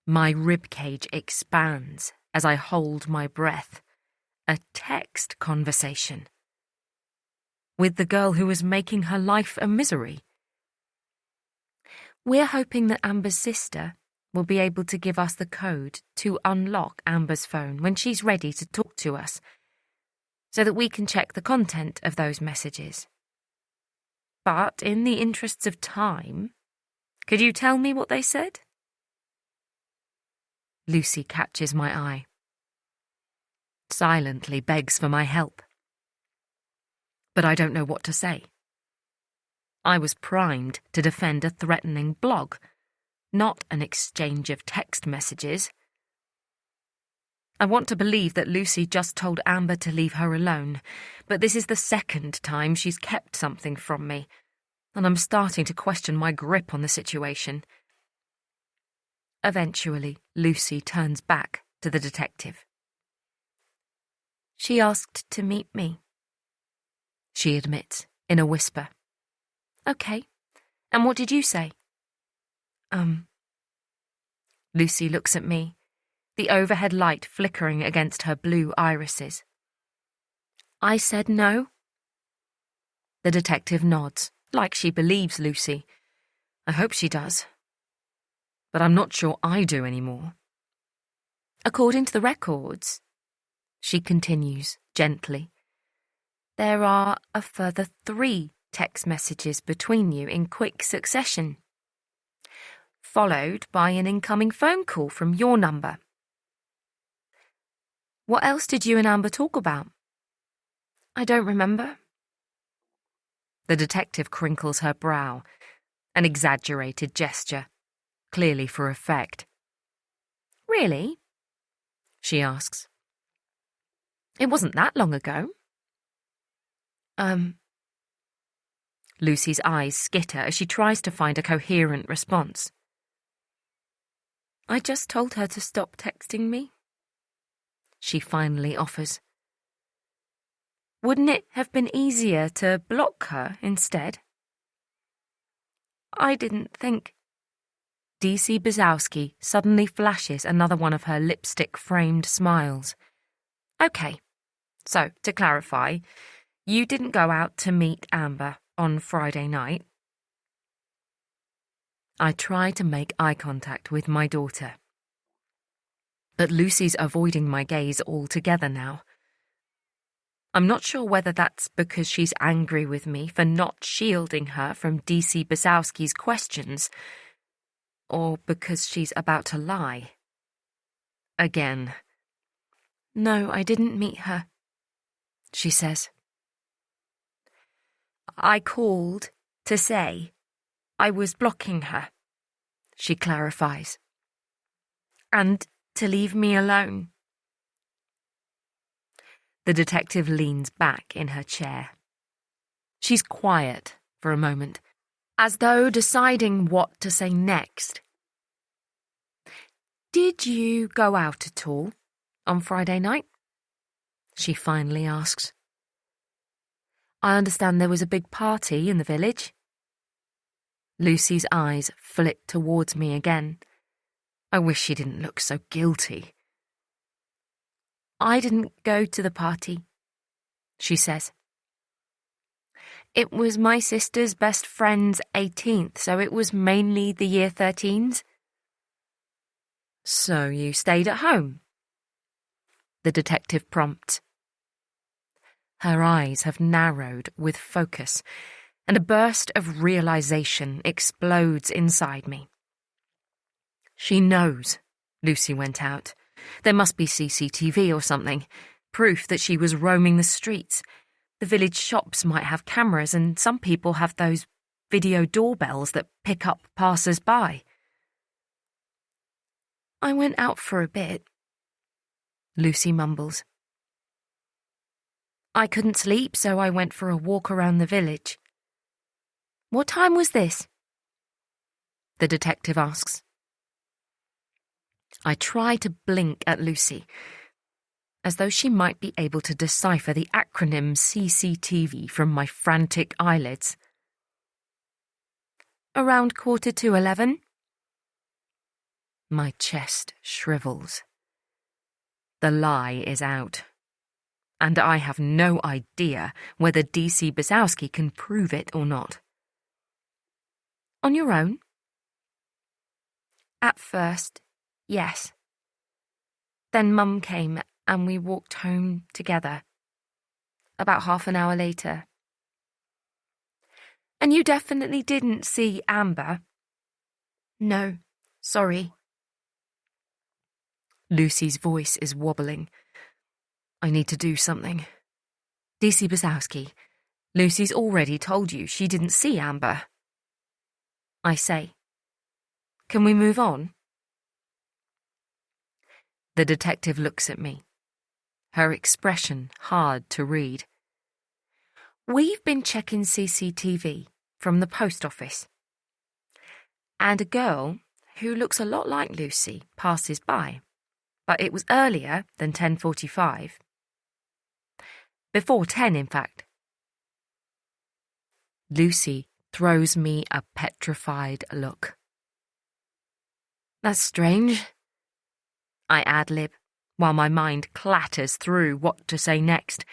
My ribcage expands as I hold my breath. A text conversation. With the girl who was making her life a misery. We're hoping that Amber's sister will be able to give us the code to unlock Amber's phone when she's ready to talk to us, so that we can check the content of those messages. But in the interests of time, could you tell me what they said? Lucy catches my eye. Silently begs for my help. But I don't know what to say. I was primed to defend a threatening blog, not an exchange of text messages. I want to believe that Lucy just told Amber to leave her alone, but this is the second time she's kept something from me, and I'm starting to question my grip on the situation. Eventually, Lucy turns back to the detective. "She asked to meet me," she admits in a whisper. "Okay. And what did you say?" Lucy looks at me, the overhead light flickering against her blue irises. "I said no." The detective nods, like she believes Lucy. I hope she does. But I'm not sure I do anymore. "According to the records," she continues gently, "there are a further 3 text messages between you in quick succession, followed by an incoming phone call from your number. What else did you and Amber talk about?" "I don't remember." The detective crinkles her brow, an exaggerated gesture, clearly for effect. "Really?" she asks. "It wasn't that long ago." Lucy's eyes skitter as she tries to find a coherent response. "I just told her to stop texting me," she finally offers. "Wouldn't it have been easier to block her instead?" "I didn't think—" DC Bazowski suddenly flashes another one of her lipstick-framed smiles. "Okay, so, to clarify, you didn't go out to meet Amber on Friday night?" I try to make eye contact with my daughter, but Lucy's avoiding my gaze altogether now. I'm not sure whether that's because she's angry with me for not shielding her from DC Bazowski's questions, or because she's about to lie. Again. "No, I didn't meet her," she says. "I called to say I was blocking her," she clarifies. "And to leave me alone." The detective leans back in her chair. She's quiet for a moment, as though deciding what to say next. "Did you go out at all on Friday night?" she finally asks. "I understand there was a big party in the village." Lucy's eyes flick towards me again. I wish she didn't look so guilty. "I didn't go to the party," she says. "It was my sister's best friend's 18th, so it was mainly the year 13s. "So you stayed at home?" the detective prompts. Her eyes have narrowed with focus, and a burst of realization explodes inside me. She knows Lucy went out. There must be CCTV or something, proof that she was roaming the streets. The village shops might have cameras, and some people have those video doorbells that pick up passers-by. "I went out for a bit," Lucy mumbles. "I couldn't sleep, so I went for a walk around the village." "What time was this?" the detective asks. I try to blink at Lucy, as though she might be able to decipher the acronym CCTV from my frantic eyelids. "Around 11:15. My chest shrivels. The lie is out, and I have no idea whether DC Bazowski can prove it or not. "On your own?" "At first, yes. Then Mum came and we walked home together. About half an hour later." "And you definitely didn't see Amber?" "No, sorry." Lucy's voice is wobbling. I need to do something. DC Bazowski, Lucy's already told you she didn't see Amber. I say. Can we move on? The detective looks at me, her expression hard to read. We've been checking CCTV from the post office, and a girl who looks a lot like Lucy passes by, but it was earlier than 10:45. Before 10, in fact. Lucy throws me a petrified look. That's strange. I ad-lib, while my mind clatters through what to say next.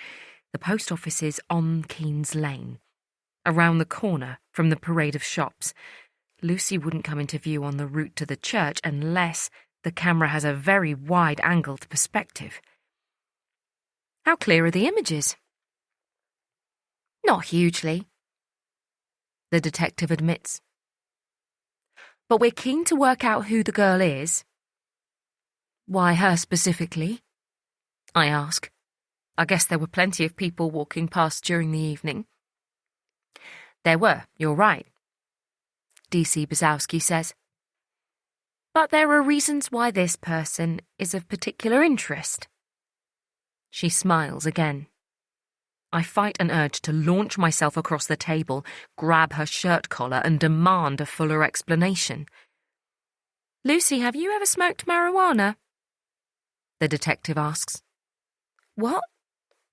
The post office is on Keynes Lane, around the corner from the parade of shops. Lucy wouldn't come into view on the route to the church unless the camera has a very wide-angled perspective. How clear are the images? Not hugely, the detective admits. But we're keen to work out who the girl is. Why her specifically? I ask. I guess there were plenty of people walking past during the evening. There were, you're right, D.C. Bazowski says. But there are reasons why this person is of particular interest. She smiles again. I fight an urge to launch myself across the table, grab her shirt collar and demand a fuller explanation. Lucy, have you ever smoked marijuana? The detective asks. What?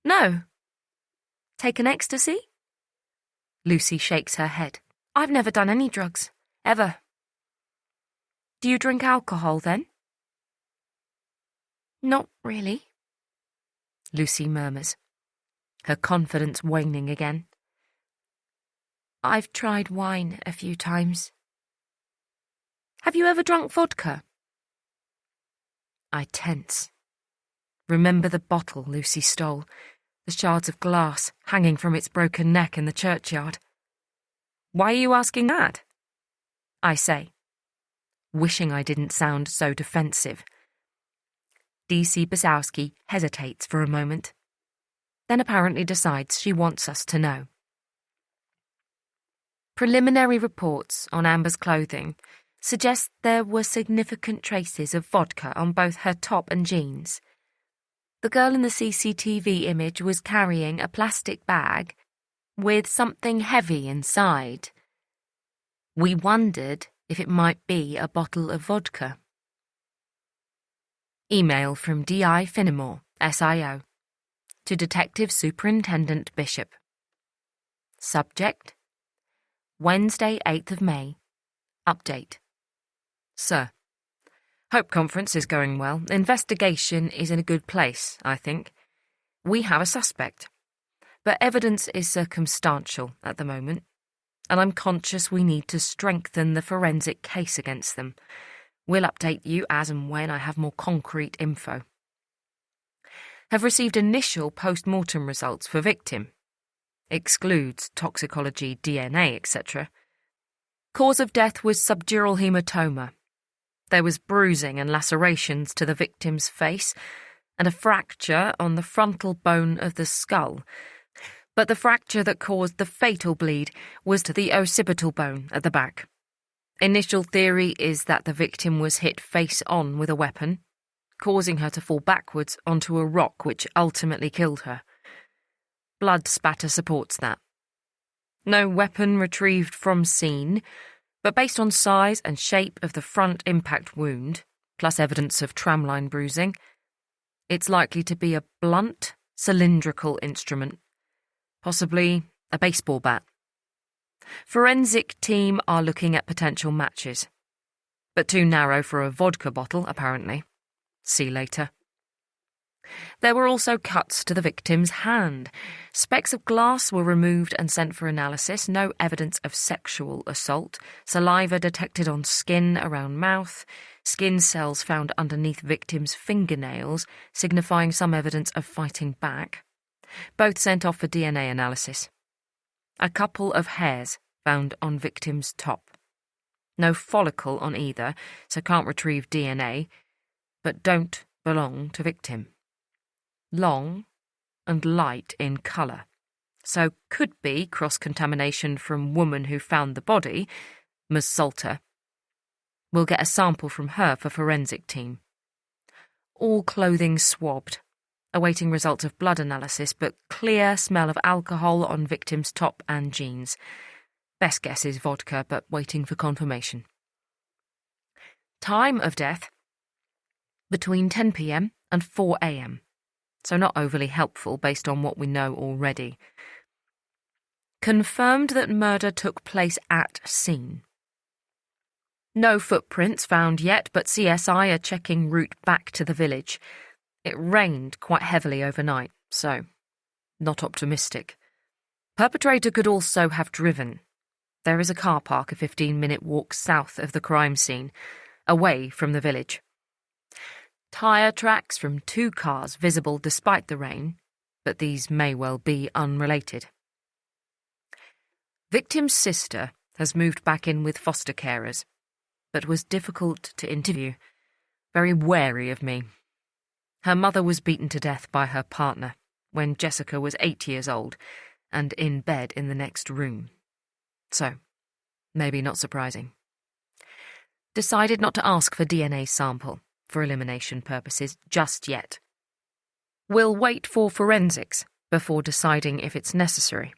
No. Taken ecstasy? Lucy shakes her head. I've never done any drugs. Ever. Do you drink alcohol then? Not really, Lucy murmurs, her confidence waning again. I've tried wine a few times. Have you ever drunk vodka? I tense. Remember the bottle Lucy stole, the shards of glass hanging from its broken neck in the churchyard. Why are you asking that? I say, wishing I didn't sound so defensive. D.C. Bazowski hesitates for a moment, then apparently decides she wants us to know. Preliminary reports on Amber's clothing suggest there were significant traces of vodka on both her top and jeans. The girl in the CCTV image was carrying a plastic bag with something heavy inside. We wondered if it might be a bottle of vodka. Email from D.I. Finnemore, SIO, to Detective Superintendent Bishop. Subject: Wednesday, 8th of May. Update. Sir, hope conference is going well. Investigation is in a good place, I think. We have a suspect, but evidence is circumstantial at the moment, and I'm conscious we need to strengthen the forensic case against them. We'll update you as and when I have more concrete info. Have received initial post-mortem results for victim. Excludes toxicology, DNA, etc. Cause of death was subdural hematoma. There was bruising and lacerations to the victim's face and a fracture on the frontal bone of the skull. But the fracture that caused the fatal bleed was to the occipital bone at the back. Initial theory is that the victim was hit face-on with a weapon, causing her to fall backwards onto a rock which ultimately killed her. Blood spatter supports that. No weapon retrieved from scene, but based on size and shape of the front impact wound, plus evidence of tramline bruising, it's likely to be a blunt, cylindrical instrument, possibly a baseball bat. Forensic team are looking at potential matches, but too narrow for a vodka bottle, apparently. See later. There were also cuts to the victim's hand. Specks of glass were removed and sent for analysis. No evidence of sexual assault. Saliva detected on skin around mouth. Skin cells found underneath victim's fingernails, signifying some evidence of fighting back. Both sent off for DNA analysis. A couple of hairs found on victim's top. No follicle on either, so can't retrieve DNA, but don't belong to victim. Long and light in colour, so could be cross-contamination from woman who found the body, Ms. Salter. We'll get a sample from her for forensic team. All clothing swabbed, awaiting results of blood analysis, but clear smell of alcohol on victim's top and jeans. Best guess is vodka, but waiting for confirmation. Time of death, between 10 p.m. and 4 a.m, so not overly helpful based on what we know already. Confirmed that murder took place at scene. No footprints found yet, but CSI are checking route back to the village. It rained quite heavily overnight, so not optimistic. Perpetrator could also have driven. There is a car park a 15-minute walk south of the crime scene, away from the village. Tyre tracks from 2 cars visible despite the rain, but these may well be unrelated. Victim's sister has moved back in with foster carers, but was difficult to interview, very wary of me. Her mother was beaten to death by her partner when Jessica was 8 years old and in bed in the next room. So, maybe not surprising. Decided not to ask for DNA sample for elimination purposes just yet. We'll wait for forensics before deciding if it's necessary.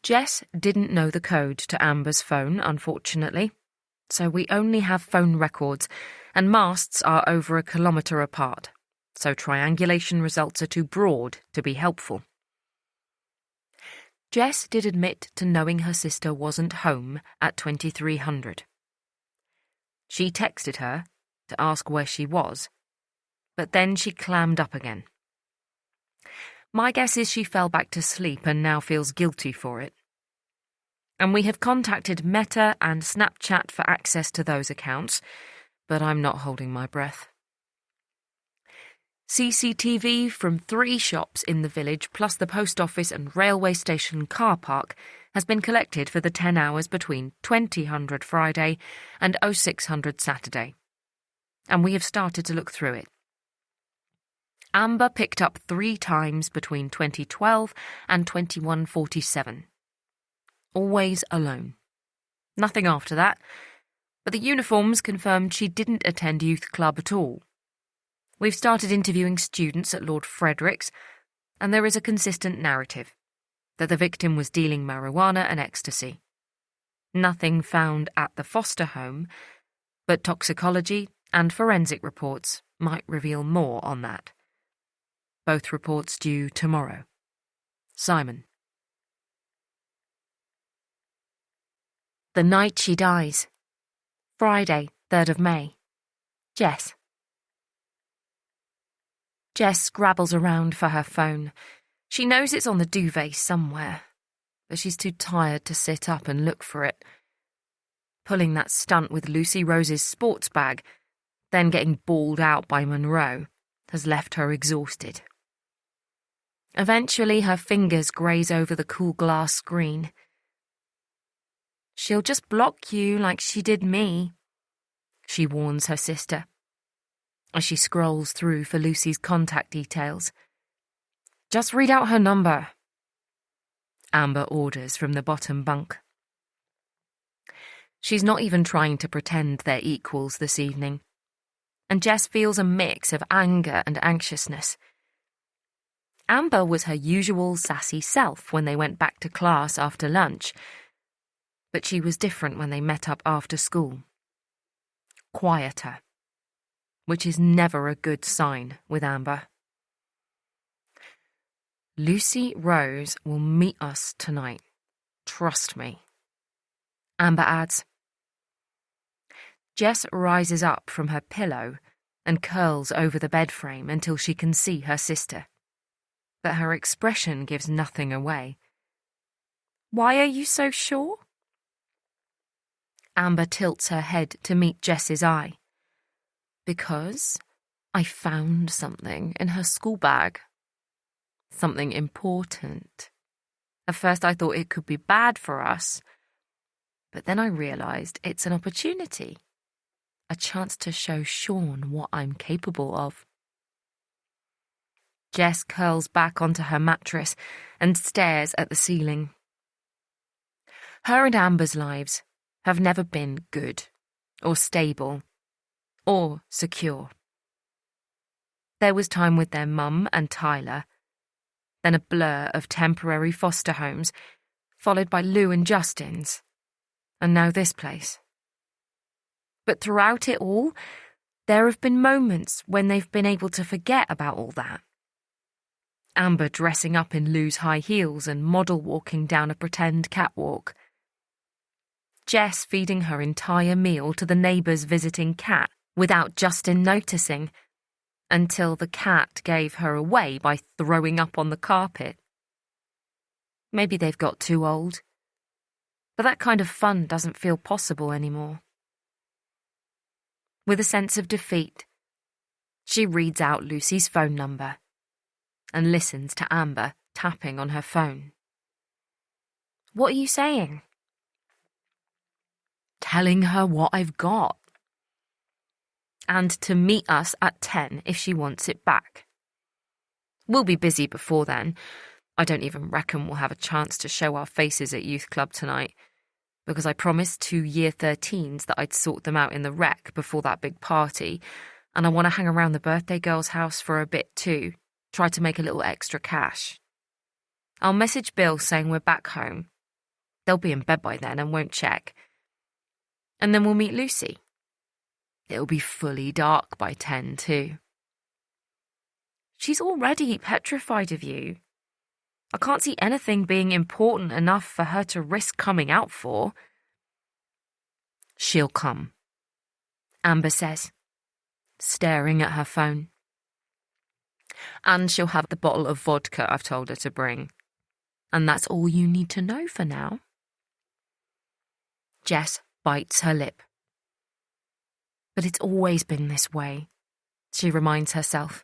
Jess didn't know the code to Amber's phone, unfortunately, so we only have phone records, and masts are over 1 kilometre apart, so triangulation results are too broad to be helpful. Jess did admit to knowing her sister wasn't home at 2300. She texted her to ask where she was, but then she clammed up again. My guess is she fell back to sleep and now feels guilty for it. And we have contacted Meta and Snapchat for access to those accounts, but I'm not holding my breath. CCTV from 3 shops in the village, plus the post office and railway station car park, has been collected for the 10 hours between 2000 Friday and 0600 Saturday. And we have started to look through it. Amber picked up 3 times between 2012 and 2147. Always alone. Nothing after that, but the uniforms confirmed she didn't attend youth club at all. We've started interviewing students at Lord Frederick's, and there is a consistent narrative that the victim was dealing marijuana and ecstasy. Nothing found at the foster home, but toxicology and forensic reports might reveal more on that. Both reports due tomorrow. Simon. The night she dies. Friday, 3rd of May. Jess. Jess scrabbles around for her phone. She knows it's on the duvet somewhere, but she's too tired to sit up and look for it. Pulling that stunt with Lucy Rose's sports bag, then getting bawled out by Monroe, has left her exhausted. Eventually her fingers graze over the cool glass screen. She'll just block you like she did me, she warns her sister, as she scrolls through for Lucy's contact details. Just read out her number, Amber orders from the bottom bunk. She's not even trying to pretend they're equals this evening, and Jess feels a mix of anger and anxiousness. Amber was her usual sassy self when they went back to class after lunch, but she was different when they met up after school. Quieter, which is never a good sign with Amber. Lucy Rose will meet us tonight. Trust me. Amber adds. Jess rises up from her pillow and curls over the bed frame until she can see her sister. But her expression gives nothing away. Why are you so sure? Amber tilts her head to meet Jess's eye. Because I found something in her school bag. Something important. At first I thought it could be bad for us, but then I realised it's an opportunity. A chance to show Sean what I'm capable of. Jess curls back onto her mattress and stares at the ceiling. Her and Amber's lives have never been good, or stable, or secure. There was time with their mum and Tyler, then a blur of temporary foster homes, followed by Lou and Justin's, and now this place. But throughout it all, there have been moments when they've been able to forget about all that. Amber dressing up in Lou's high heels and model walking down a pretend catwalk. Jess feeding her entire meal to the neighbour's visiting cat without Justin noticing, until the cat gave her away by throwing up on the carpet. Maybe they've got too old, but that kind of fun doesn't feel possible anymore. With a sense of defeat, she reads out Lucy's phone number and listens to Amber tapping on her phone. What are you saying? Telling her what I've got. And to meet us at 10 if she wants it back. We'll be busy before then. I don't even reckon we'll have a chance to show our faces at youth club tonight, because I promised 2 year 13s that I'd sort them out in the rec before that big party, and I want to hang around the birthday girl's house for a bit too, try to make a little extra cash. I'll message Bill saying we're back home. They'll be in bed by then and won't check. And then we'll meet Lucy. It'll be fully dark by 10 too. She's already petrified of you. I can't see anything being important enough for her to risk coming out for. She'll come, Amber says, staring at her phone. And she'll have the bottle of vodka I've told her to bring. And that's all you need to know for now. Jess bites her lip. But it's always been this way, she reminds herself.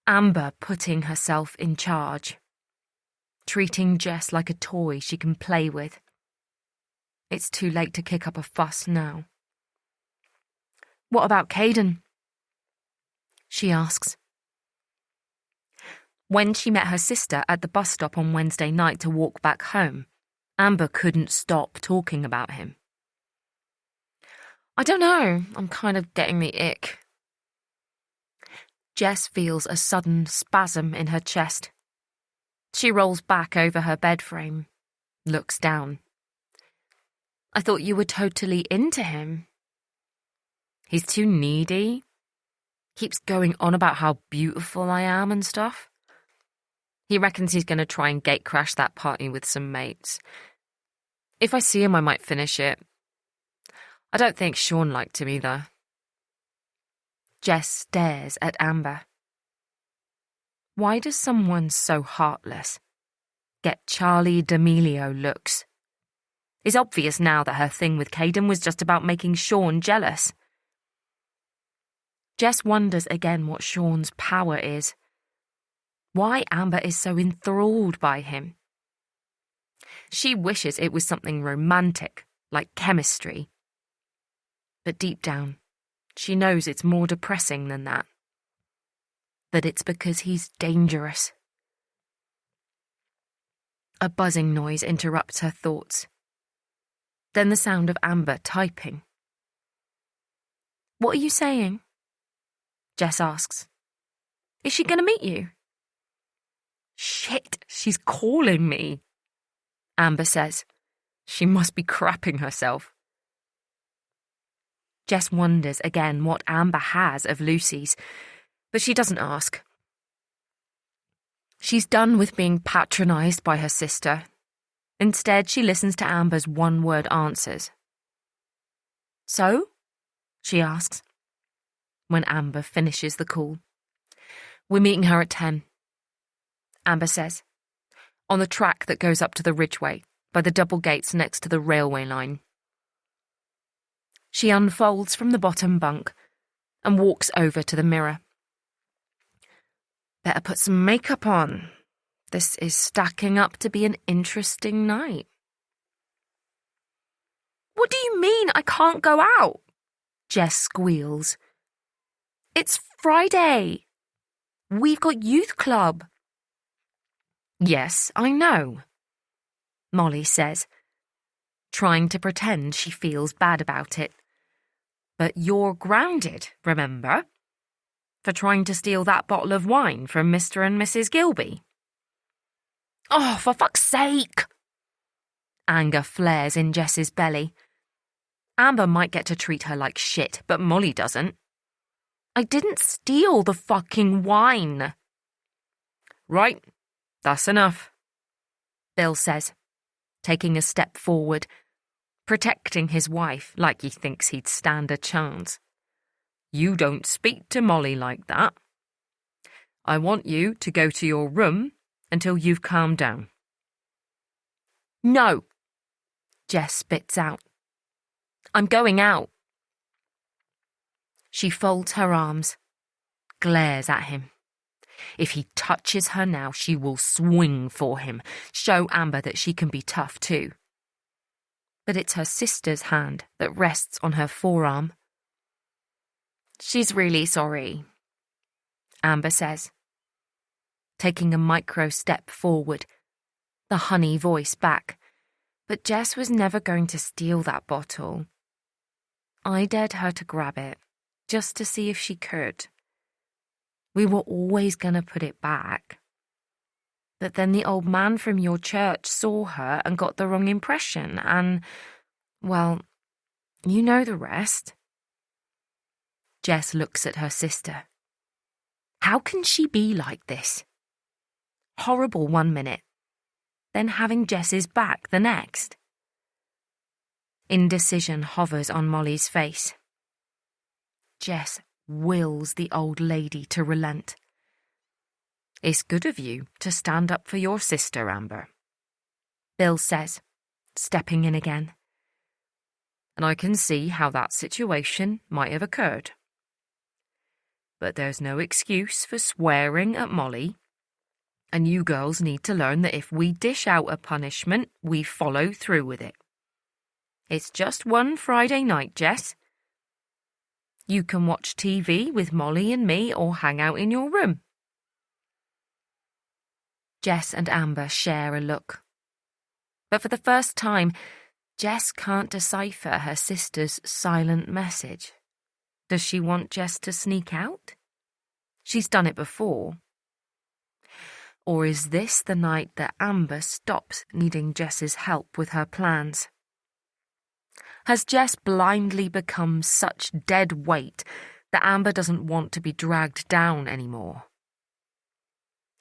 Amber putting herself in charge. Treating Jess like a toy she can play with. It's too late to kick up a fuss now. What about Caden? She asks. When she met her sister at the bus stop on Wednesday night to walk back home, Amber couldn't stop talking about him. I don't know, I'm kind of getting the ick. Jess feels a sudden spasm in her chest. She rolls back over her bed frame, looks down. I thought you were totally into him. He's too needy. Keeps going on about how beautiful I am and stuff. He reckons he's going to try and gatecrash that party with some mates. If I see him, I might finish it. I don't think Sean liked him either. Jess stares at Amber. Why does someone so heartless get Charlie D'Amelio looks? It's obvious now that her thing with Caden was just about making Sean jealous. Jess wonders again what Sean's power is. Why Amber is so enthralled by him. She wishes it was something romantic, like chemistry. But deep down, she knows it's more depressing than that. That it's because he's dangerous. A buzzing noise interrupts her thoughts. Then the sound of Amber typing. What are you saying? Jess asks. Is she going to meet you? Shit, she's calling me, Amber says. She must be crapping herself. Jess wonders again what Amber has of Lucy's, but she doesn't ask. She's done with being patronised by her sister. Instead, she listens to Amber's one-word answers. So? She asks, when Amber finishes the call. We're meeting her at 10, Amber says, on the track that goes up to the Ridgeway, by the double gates next to the railway line. She unfolds from the bottom bunk and walks over to the mirror. Better put some makeup on. This is stacking up to be an interesting night. What do you mean I can't go out? Jess squeals. It's Friday. We've got youth club. Yes, I know, Molly says, trying to pretend she feels bad about it. But you're grounded, remember? For trying to steal that bottle of wine from Mr. and Mrs. Gilby. Oh, for fuck's sake! Anger flares in Jess's belly. Amber might get to treat her like shit, but Molly doesn't. I didn't steal the fucking wine. Right, that's enough, Bill says, taking a step forward, protecting his wife like he thinks he'd stand a chance. You don't speak to Molly like that. I want you to go to your room until you've calmed down. No, Jess spits out. I'm going out. She folds her arms, glares at him. If he touches her now, she will swing for him, show Amber that she can be tough too. But it's her sister's hand that rests on her forearm. She's really sorry, Amber says, taking a micro step forward, the honey voice back. But Jess was never going to steal that bottle. I dared her to grab it, just to see if she could. We were always going to put it back. But then the old man from your church saw her and got the wrong impression and, well, you know the rest. Jess looks at her sister. How can she be like this? Horrible one minute, then having Jess's back the next. Indecision hovers on Molly's face. Jess wills the old lady to relent. It's good of you to stand up for your sister, Amber, Bill says, stepping in again. And I can see how that situation might have occurred. But there's no excuse for swearing at Molly, and you girls need to learn that if we dish out a punishment, we follow through with it. It's just one Friday night, Jess. You can watch TV with Molly and me or hang out in your room. Jess and Amber share a look. But for the first time, Jess can't decipher her sister's silent message. Does she want Jess to sneak out? She's done it before. Or is this the night that Amber stops needing Jess's help with her plans? Has Jess blindly become such dead weight that Amber doesn't want to be dragged down anymore?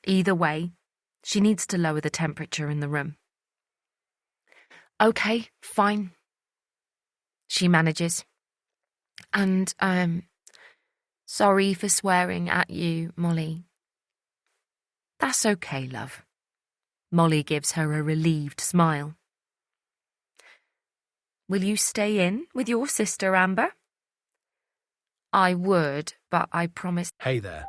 Either way, she needs to lower the temperature in the room. Okay, fine, she manages. And, sorry for swearing at you, Molly. That's okay, love. Molly gives her a relieved smile. Will you stay in with your sister, Amber? I would, but I promised.
Hey there.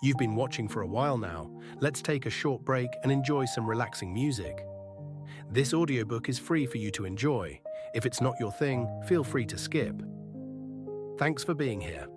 You've been watching for a while now. Let's take a short break and enjoy some relaxing music. This audiobook is free for you to enjoy. If it's not your thing, feel free to skip. Thanks for being here.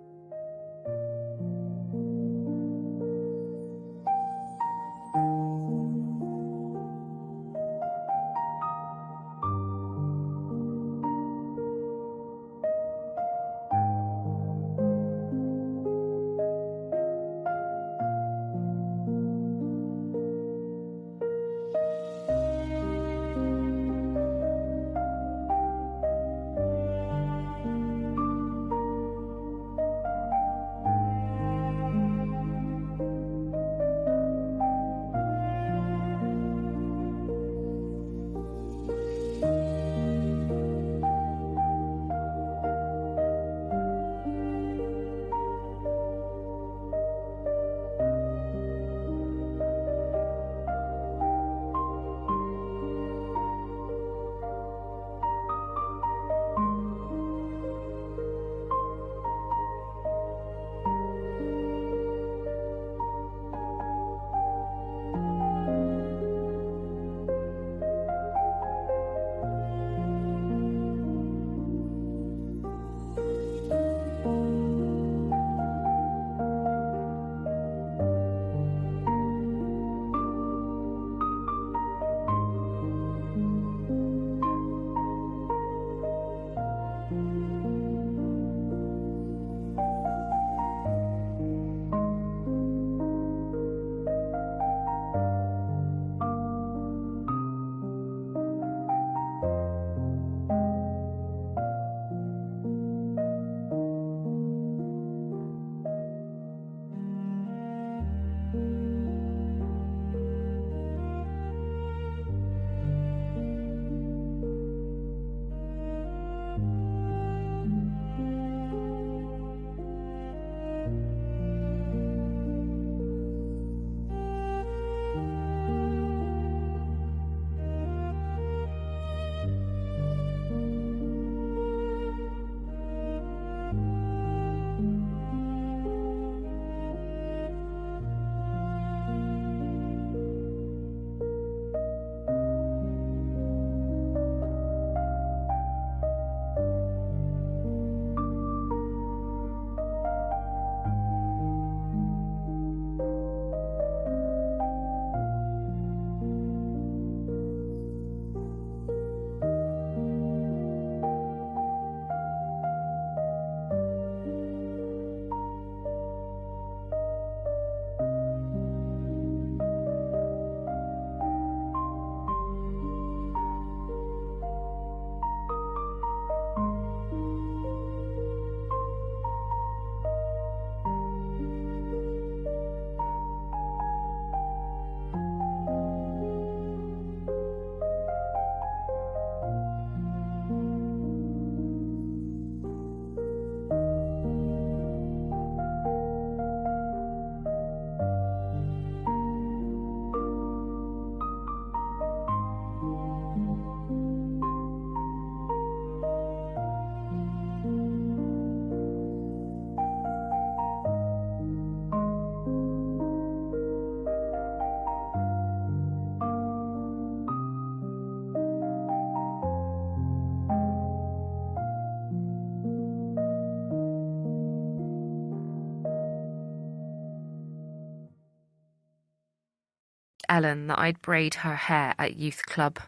Ellen that I'd braid her hair at youth club.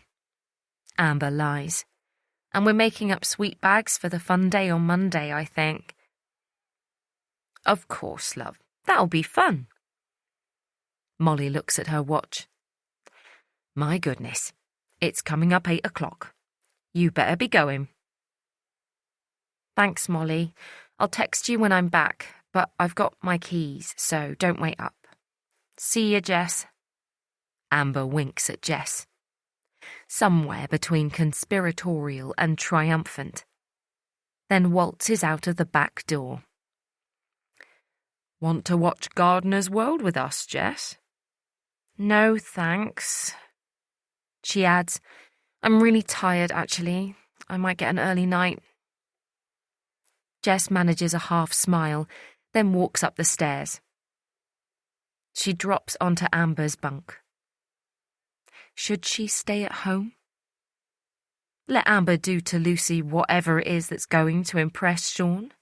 Amber lies. And we're making up sweet bags for the fun day on Monday, I think. Of course, love. That'll be fun. Molly looks at her watch. My goodness. It's coming up 8 o'clock. You better be going. Thanks, Molly. I'll text you when I'm back, but I've got my keys, so don't wait up. See ya, Jess. Amber winks at Jess. Somewhere between conspiratorial and triumphant. Then waltzes out of the back door. Want to watch Gardener's World with us, Jess? No, thanks. She adds, I'm really tired, actually. I might get an early night. Jess manages a half smile, then walks up the stairs. She drops onto Amber's bunk. Should she stay at home? Let Amber do to Lucy whatever it is that's going to impress Sean?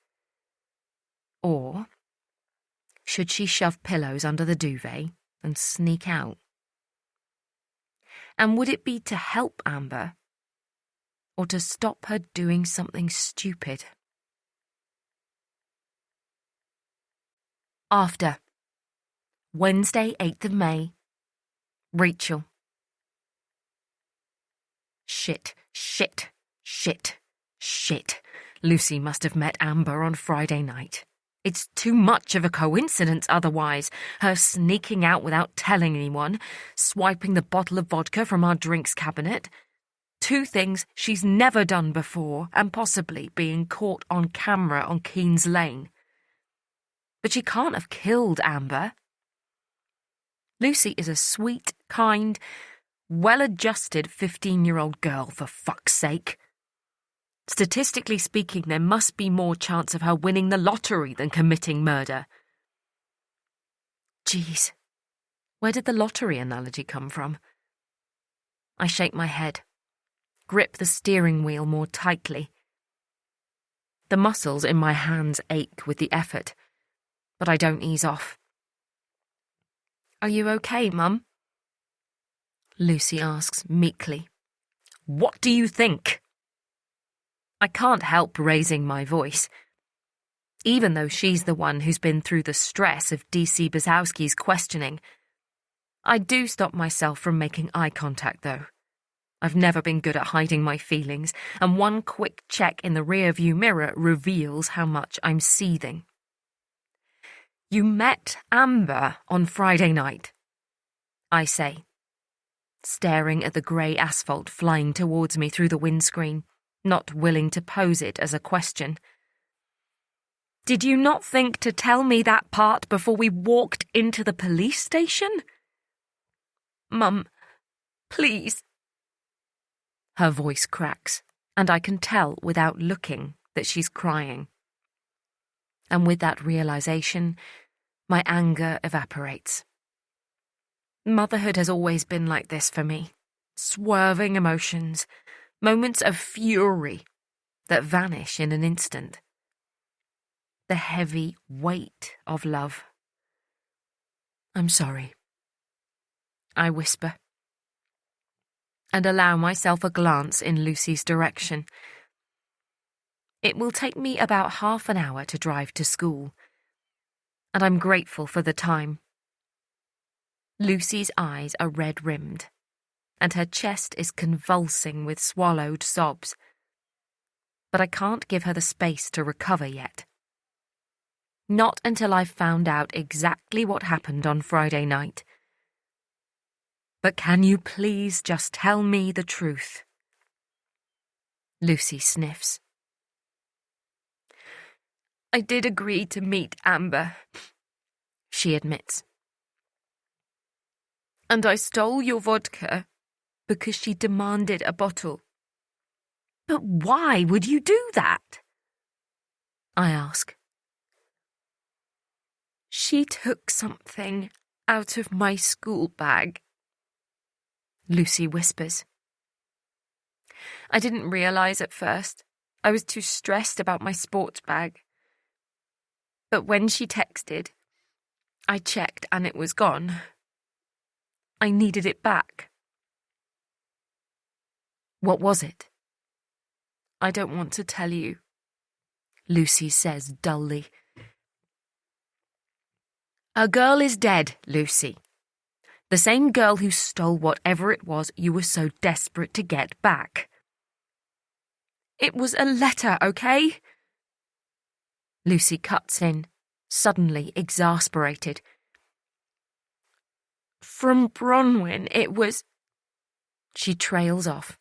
Or should she shove pillows under the duvet and sneak out? And would it be to help Amber or to stop her doing something stupid? After. Wednesday, 8th of May. Rachel. Shit. Lucy must have met Amber on Friday night. It's too much of a coincidence otherwise, her sneaking out without telling anyone, swiping the bottle of vodka from our drinks cabinet. 2 things she's never done before, and possibly being caught on camera on Keynes Lane. But she can't have killed Amber. Lucy is a sweet, kind, well-adjusted 15-year-old girl, for fuck's sake. Statistically speaking, there must be more chance of her winning the lottery than committing murder. Geez, where did the lottery analogy come from? I shake my head, grip the steering wheel more tightly. The muscles in my hands ache with the effort, but I don't ease off. Are you okay, Mum? Lucy asks meekly. What do you think? I can't help raising my voice, even though she's the one who's been through the stress of D.C. Bazowski's questioning. I do stop myself from making eye contact, though. I've never been good at hiding my feelings, and one quick check in the rearview mirror reveals how much I'm seething. You met Amber on Friday night, I say, staring at the grey asphalt flying towards me through the windscreen, not willing to pose it as a question. Did you not think to tell me that part before we walked into the police station? Mum, please. Her voice cracks, and I can tell without looking that she's crying. And with that realisation, my anger evaporates. Motherhood has always been like this for me. Swerving emotions, moments of fury that vanish in an instant. The heavy weight of love. I'm sorry. I whisper, and allow myself a glance in Lucy's direction. It will take me about half an hour to drive to school, and I'm grateful for the time. Lucy's eyes are red-rimmed, and her chest is convulsing with swallowed sobs. But I can't give her the space to recover yet. Not until I've found out exactly what happened on Friday night. But can you please just tell me the truth? Lucy sniffs. I did agree to meet Amber, she admits. And I stole your vodka because she demanded a bottle. But why would you do that? I ask. She took something out of my school bag, Lucy whispers. I didn't realise at first. I was too stressed about my sports bag. But when she texted, I checked and it was gone. I needed it back. What was it? I don't want to tell you, Lucy says dully. A girl is dead, Lucy. The same girl who stole whatever it was you were so desperate to get back. It was a letter, okay? Lucy cuts in, suddenly exasperated. From Bronwyn, it was... She trails off,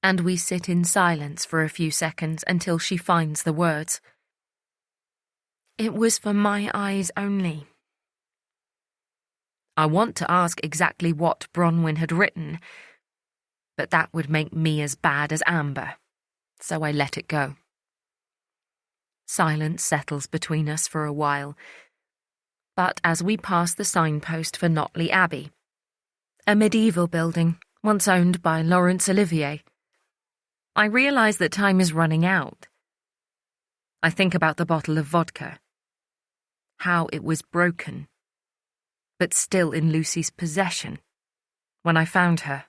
and we sit in silence for a few seconds until she finds the words. It was for my eyes only. I want to ask exactly what Bronwyn had written, but that would make me as bad as Amber, so I let it go. Silence settles between us for a while, but as we pass the signpost for Notley Abbey, a medieval building once owned by Laurence Olivier, I realise that time is running out. I think about the bottle of vodka, how it was broken, but still in Lucy's possession, when I found her.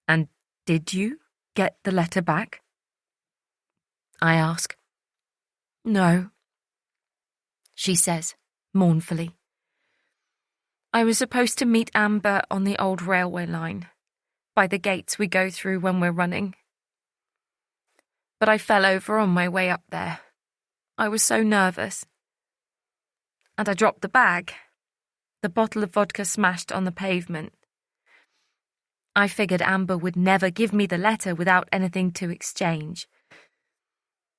And did you get the letter back? I ask. No, she says, mournfully. I was supposed to meet Amber on the old railway line, by the gates we go through when we're running. But I fell over on my way up there. I was so nervous. And I dropped the bag. The bottle of vodka smashed on the pavement. I figured Amber would never give me the letter without anything to exchange.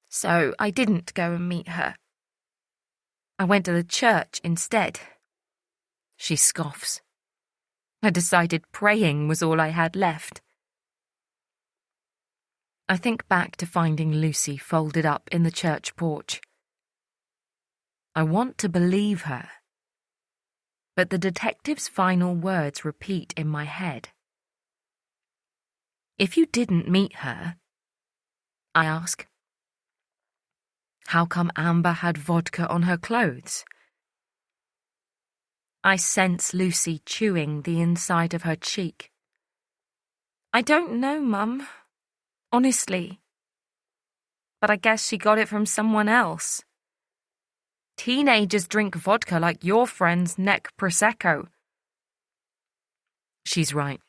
So I didn't go and meet her. I went to the church instead. She scoffs. I decided praying was all I had left. I think back to finding Lucy folded up in the church porch. I want to believe her, but the detective's final words repeat in my head. If you didn't meet her, I ask, how come Amber had vodka on her clothes? I sense Lucy chewing the inside of her cheek. I don't know, Mum. Honestly. But I guess she got it from someone else. Teenagers drink vodka like your friend's neck Prosecco. She's right.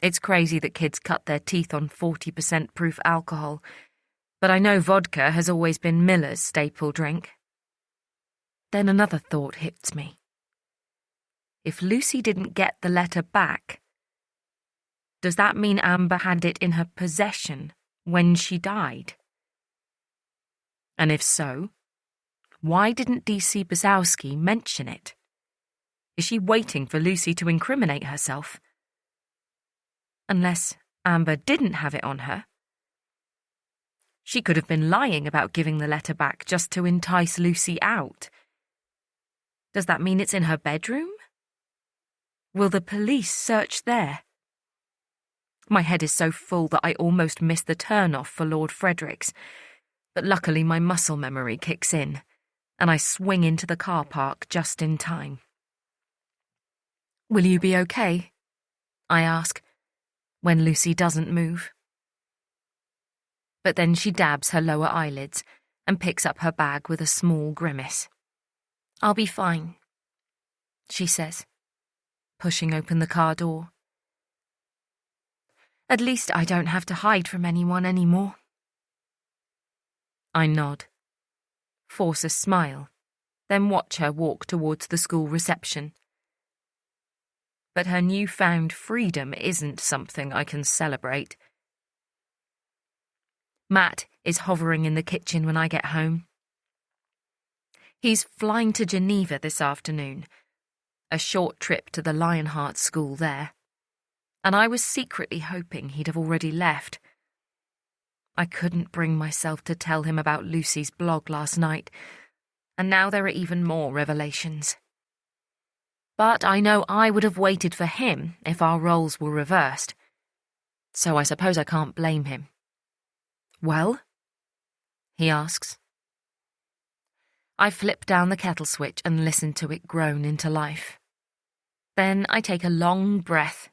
It's crazy that kids cut their teeth on 40% proof alcohol, but I know vodka has always been Miller's staple drink. Then another thought hits me. If Lucy didn't get the letter back, does that mean Amber had it in her possession when she died? And if so, why didn't DC Basowski mention it? Is she waiting for Lucy to incriminate herself? Unless Amber didn't have it on her. She could have been lying about giving the letter back just to entice Lucy out. Does that mean it's in her bedroom? Will the police search there? My head is so full that I almost miss the turn-off for Lord Fredericks, but luckily my muscle memory kicks in, and I swing into the car park just in time. Will you be okay? I ask, when Lucy doesn't move. But then she dabs her lower eyelids and picks up her bag with a small grimace. I'll be fine, she says, pushing open the car door. At least I don't have to hide from anyone anymore. I nod, force a smile, then watch her walk towards the school reception. But her newfound freedom isn't something I can celebrate. Matt is hovering in the kitchen when I get home. He's flying to Geneva this afternoon, a short trip to the Lionheart School there, and I was secretly hoping he'd have already left. I couldn't bring myself to tell him about Lucy's blog last night, and now there are even more revelations. But I know I would have waited for him if our roles were reversed, so I suppose I can't blame him. Well? He asks. I flip down the kettle switch and listen to it groan into life. Then I take a long breath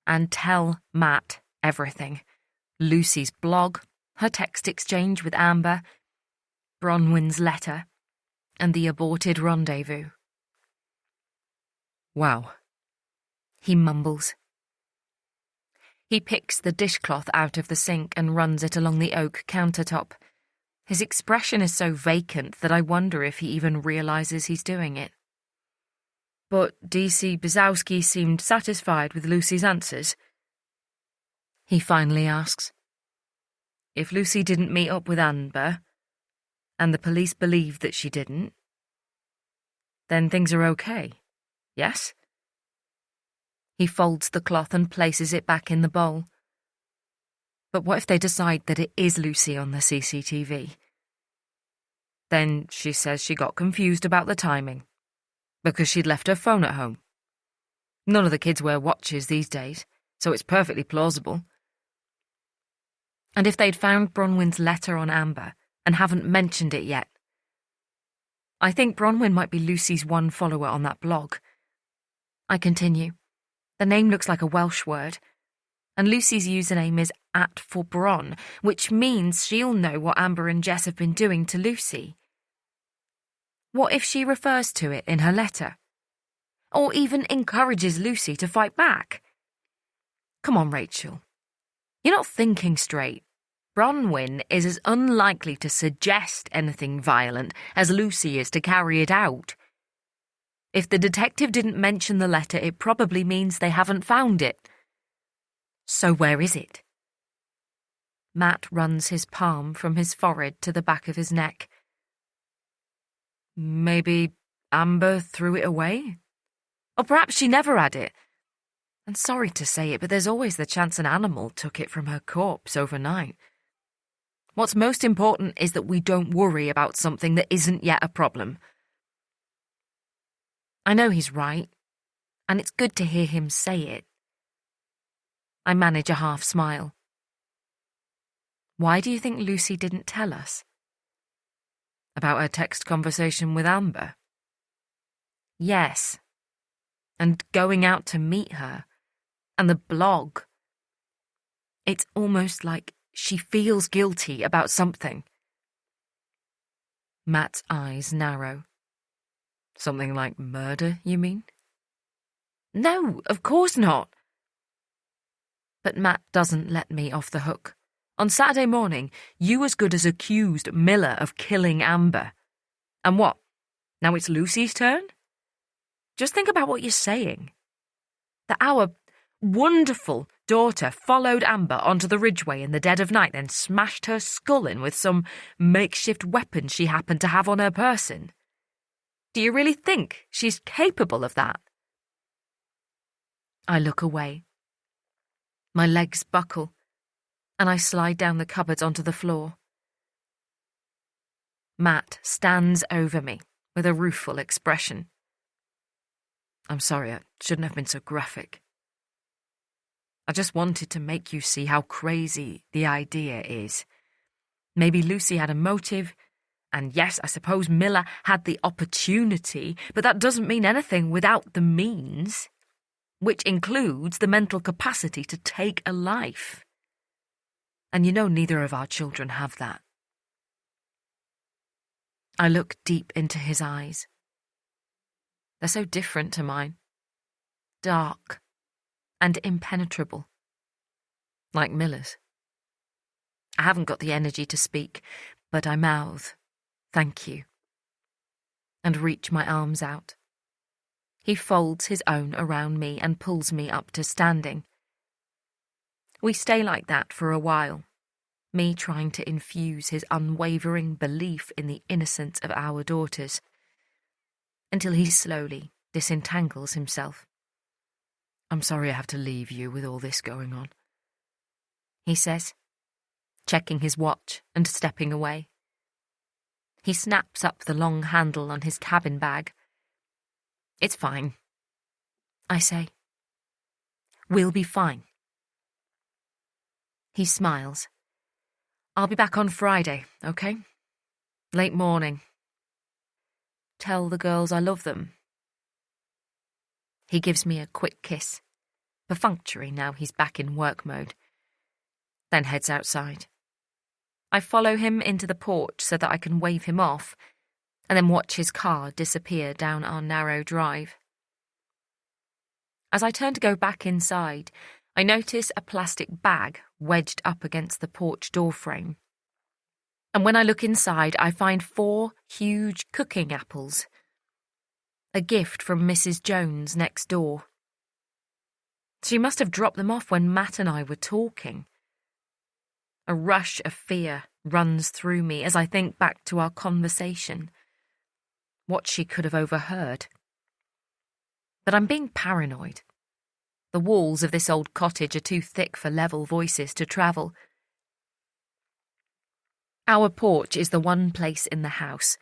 and tell Matt everything. Lucy's blog, her text exchange with Amber, Bronwyn's letter, and the aborted rendezvous.
Wow,
he mumbles. He picks the dishcloth out of the sink and runs it along the oak countertop. His expression is so vacant that I wonder if he even realises he's doing it. But D.C. Bizowski seemed satisfied with Lucy's answers. He finally asks. If Lucy didn't meet up with Amber, and the police believe that she didn't, then things are okay, yes? He folds the cloth and places it back in the bowl. But what if they decide that it is Lucy on the CCTV? Then she says she got confused about the timing, because she'd left her phone at home. None of the kids wear watches these days, so it's perfectly plausible. And if they'd found Bronwyn's letter on Amber and haven't mentioned it yet, I think Bronwyn might be Lucy's one follower on that blog. I continue. The name looks like a Welsh word, and Lucy's username is @forbron, which means she'll know what Amber and Jess have been doing to Lucy. What if she refers to it in her letter? Or even encourages Lucy to fight back? Come on, Rachel. You're not thinking straight. Bronwyn is as unlikely to suggest anything violent as Lucy is to carry it out. If the detective didn't mention the letter, it probably means they haven't found it. So where is it? Matt runs his palm from his forehead to the back of his neck. Maybe Amber threw it away? Or perhaps she never had it. And sorry to say it, but there's always the chance an animal took it from her corpse overnight. What's most important is that we don't worry about something that isn't yet a problem. I know he's right, and it's good to hear him say it. I manage a half smile. Why do you think Lucy didn't tell us? About her text conversation with Amber? Yes. And going out to meet her. And the blog. It's almost like she feels guilty about something. Matt's eyes narrow. Something like murder, you mean? No, of course not. But Matt doesn't let me off the hook. On Saturday morning, you as good as accused Miller of killing Amber. And what? Now it's Lucy's turn? Just think about what you're saying. That our wonderful daughter followed Amber onto the ridgeway in the dead of night, then smashed her skull in with some makeshift weapon she happened to have on her person. Do you really think she's capable of that? I look away. My legs buckle, and I slide down the cupboards onto the floor. Matt stands over me with a rueful expression. I'm sorry, I shouldn't have been so graphic. I just wanted to make you see how crazy the idea is. Maybe Lucy had a motive, and yes, I suppose Miller had the opportunity, but that doesn't mean anything without the means, which includes the mental capacity to take a life. And you know neither of our children have that. I look deep into his eyes. They're so different to mine. Dark and impenetrable. Like Miller's. I haven't got the energy to speak, but I mouth, "Thank you," and reach my arms out. He folds his own around me and pulls me up to standing. We stay like that for a while, me trying to infuse his unwavering belief in the innocence of our daughters, until he slowly disentangles himself. "I'm sorry I have to leave you with all this going on," he says, checking his watch and stepping away. He snaps up the long handle on his cabin bag. "It's fine," I say. "We'll be fine." He smiles. "I'll be back on Friday, okay? Late morning. Tell the girls I love them." He gives me a quick kiss, perfunctory now he's back in work mode, then heads outside. I follow him into the porch so that I can wave him off, and then watch his car disappear down our narrow drive. As I turn to go back inside, I notice a plastic bag wedged up against the porch door frame. And when I look inside, I find 4 huge cooking apples, a gift from Mrs. Jones next door. She must have dropped them off when Matt and I were talking. A rush of fear runs through me as I think back to our conversation, what she could have overheard. But I'm being paranoid. The walls of this old cottage are too thick for level voices to travel. Our porch is the one place in the house,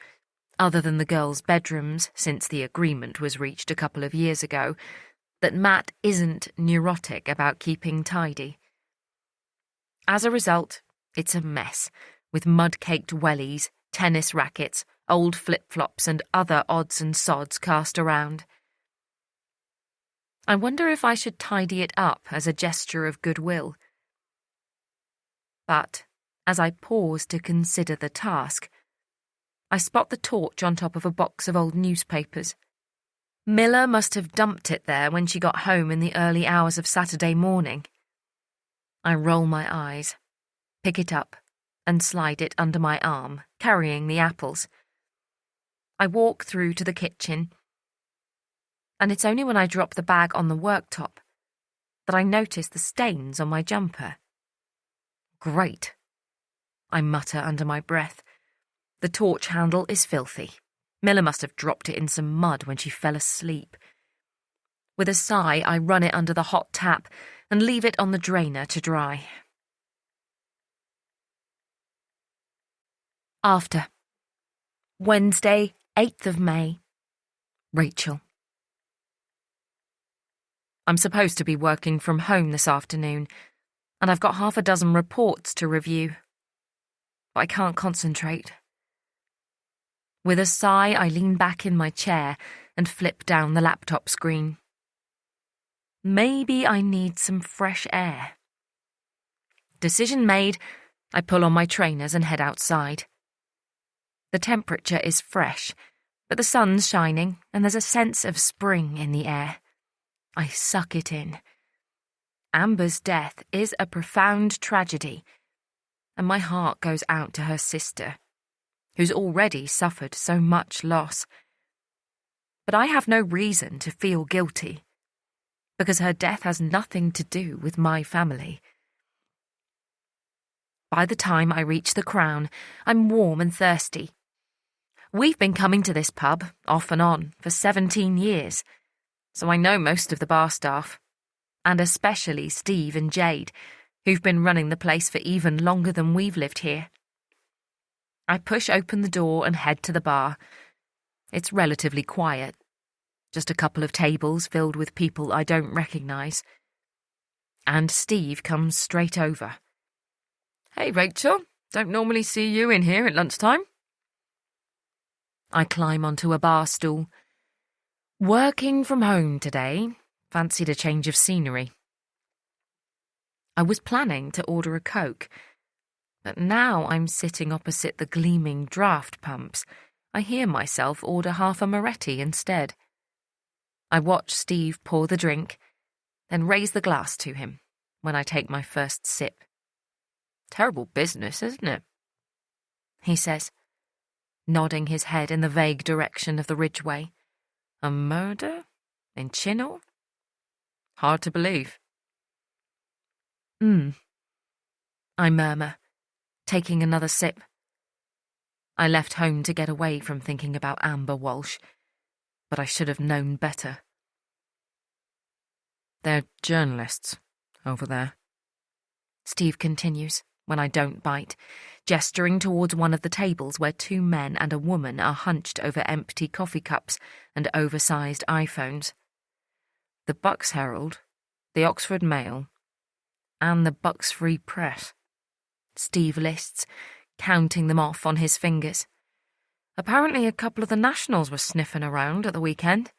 other than the girls' bedrooms since the agreement was reached a couple of years ago, that Matt isn't neurotic about keeping tidy. As a result, it's a mess, with mud-caked wellies, tennis rackets, old flip-flops and other odds and sods cast around. I wonder if I should tidy it up as a gesture of goodwill. But, as I pause to consider the task, I spot the torch on top of a box of old newspapers. Miller must have dumped it there when she got home in the early hours of Saturday morning. I roll my eyes, pick it up, and slide it under my arm, carrying the apples. I walk through to the kitchen, and it's only when I drop the bag on the worktop that I notice the stains on my jumper. Great, I mutter under my breath. The torch handle is filthy. Miller must have dropped it in some mud when she fell asleep. With a sigh, I run it under the hot tap and leave it on the drainer to dry. After. Wednesday, 8th of May. Rachel. I'm supposed to be working from home this afternoon, and I've got half a dozen reports to review. But I can't concentrate. With a sigh, I lean back in my chair and flip down the laptop screen. Maybe I need some fresh air. Decision made, I pull on my trainers and head outside. The temperature is fresh, but the sun's shining and there's a sense of spring in the air. I suck it in. Amber's death is a profound tragedy, and my heart goes out to her sister, who's already suffered so much loss. But I have no reason to feel guilty, because her death has nothing to do with my family. By the time I reach the Crown, I'm warm and thirsty. We've been coming to this pub, off and on, for 17 years, so I know most of the bar staff, and especially Steve and Jade, who've been running the place for even longer than we've lived here. I push open the door and head to the bar. It's relatively quiet, just a couple of tables filled with people I don't recognise. And Steve comes straight over. "Hey, Rachel, don't normally see you in here at lunchtime." I climb onto a bar stool. Working from home today, fancied a change of scenery. I was planning to order a Coke, but now I'm sitting opposite the gleaming draft pumps. I hear myself order half a Moretti instead. I watch Steve pour the drink, then raise the glass to him when I take my first sip. "Terrible business, isn't it?" he says, nodding his head in the vague direction of the Ridgeway. "A murder? In Chinnor? Hard to believe." I murmur, taking another sip. I left home to get away from thinking about Amber Walsh, but I should have known better. "They're journalists over there," Steve continues when I don't bite, gesturing towards one of the tables where 2 men and a woman are hunched over empty coffee cups and oversized iPhones. The Bucks Herald, the Oxford Mail, and the Bucks Free Press. Steve lists, counting them off on his fingers. Apparently a couple of the Nationals were sniffing around at the weekend.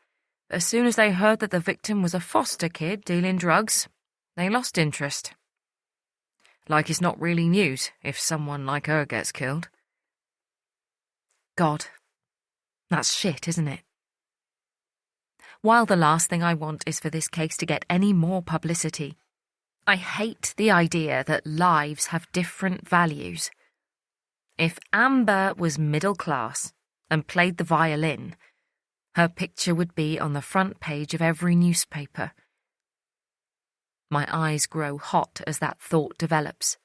As soon as they heard that the victim was a foster kid dealing drugs, they lost interest. Like it's not really news if someone like her gets killed. God, that's shit, isn't it? While the last thing I want is for this case to get any more publicity, I hate the idea that lives have different values. If Amber was middle class and played the violin, her picture would be on the front page of every newspaper. My eyes grow hot as that thought develops.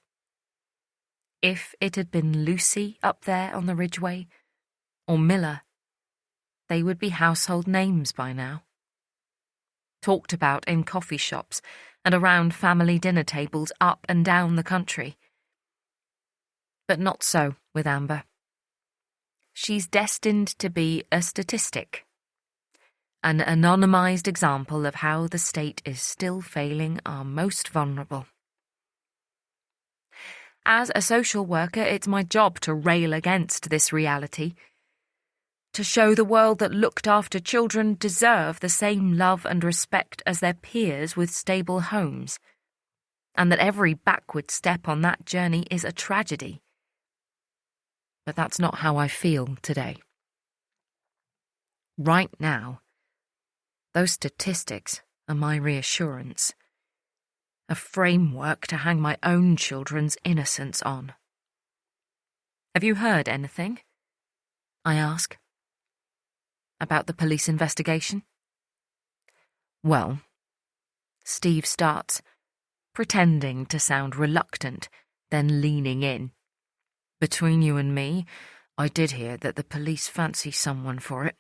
If it had been Lucy up there on the Ridgeway, or Miller, they would be household names by now. Talked about in coffee shops and around family dinner tables up and down the country. But not so with Amber. She's destined to be a statistic, an anonymised example of how the state is still failing our most vulnerable. As a social worker, it's my job to rail against this reality, to show the world that looked after children deserve the same love and respect as their peers with stable homes, and that every backward step on that journey is a tragedy. But that's not how I feel today. Right now, those statistics are my reassurance, a framework to hang my own children's innocence on. Have you heard anything? I ask. About the police investigation? Well, Steve starts, pretending to sound reluctant, then leaning in. Between you and me, I did hear that the police fancy someone for it.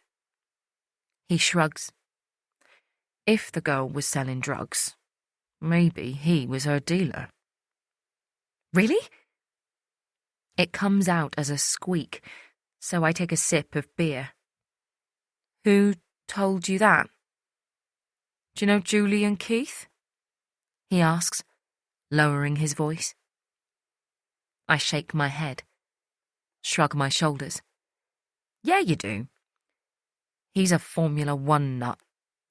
He shrugs. If the girl was selling drugs, maybe he was her dealer. Really? It comes out as a squeak, so I take a sip of beer. Who told you that? Do you know Julie and Keith? He asks, lowering his voice. I shake my head, shrug my shoulders. Yeah, you do. He's a Formula One nut,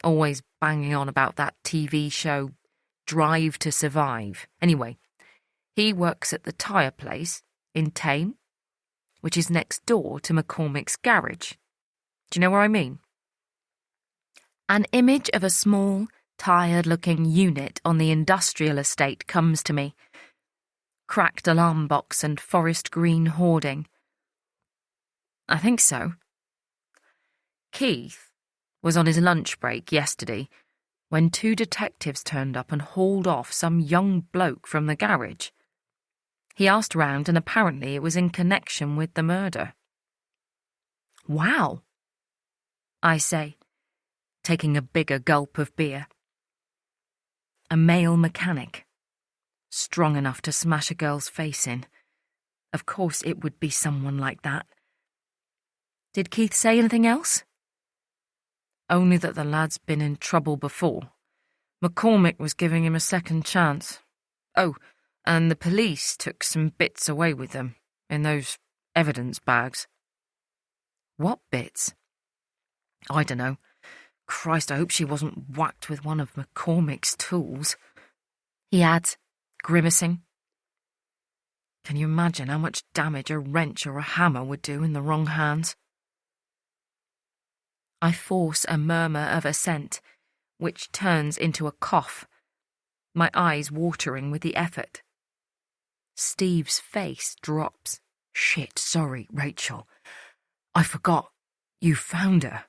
always banging on about that TV show, Drive to Survive. Anyway, he works at the tyre place in Tame, which is next door to McCormick's garage. Do you know where I mean? An image of a small, tired-looking unit on the industrial estate comes to me. Cracked alarm box and forest green hoarding. I think so. Keith was on his lunch break yesterday when 2 detectives turned up and hauled off some young bloke from the garage. He asked round and apparently it was in connection with the murder. Wow, I say, taking a bigger gulp of beer. A male mechanic, strong enough to smash a girl's face in. Of course it would be someone like that. Did Keith say anything else? Only that the lad's been in trouble before. McCormick was giving him a second chance. Oh, and the police took some bits away with them, in those evidence bags. What bits? I dunno. Christ, I hope she wasn't whacked with one of McCormick's tools. He adds, grimacing. Can you imagine how much damage a wrench or a hammer would do in the wrong hands? I force a murmur of assent, which turns into a cough, my eyes watering with the effort. Steve's face drops. Shit, sorry, Rachel. I forgot. You found her.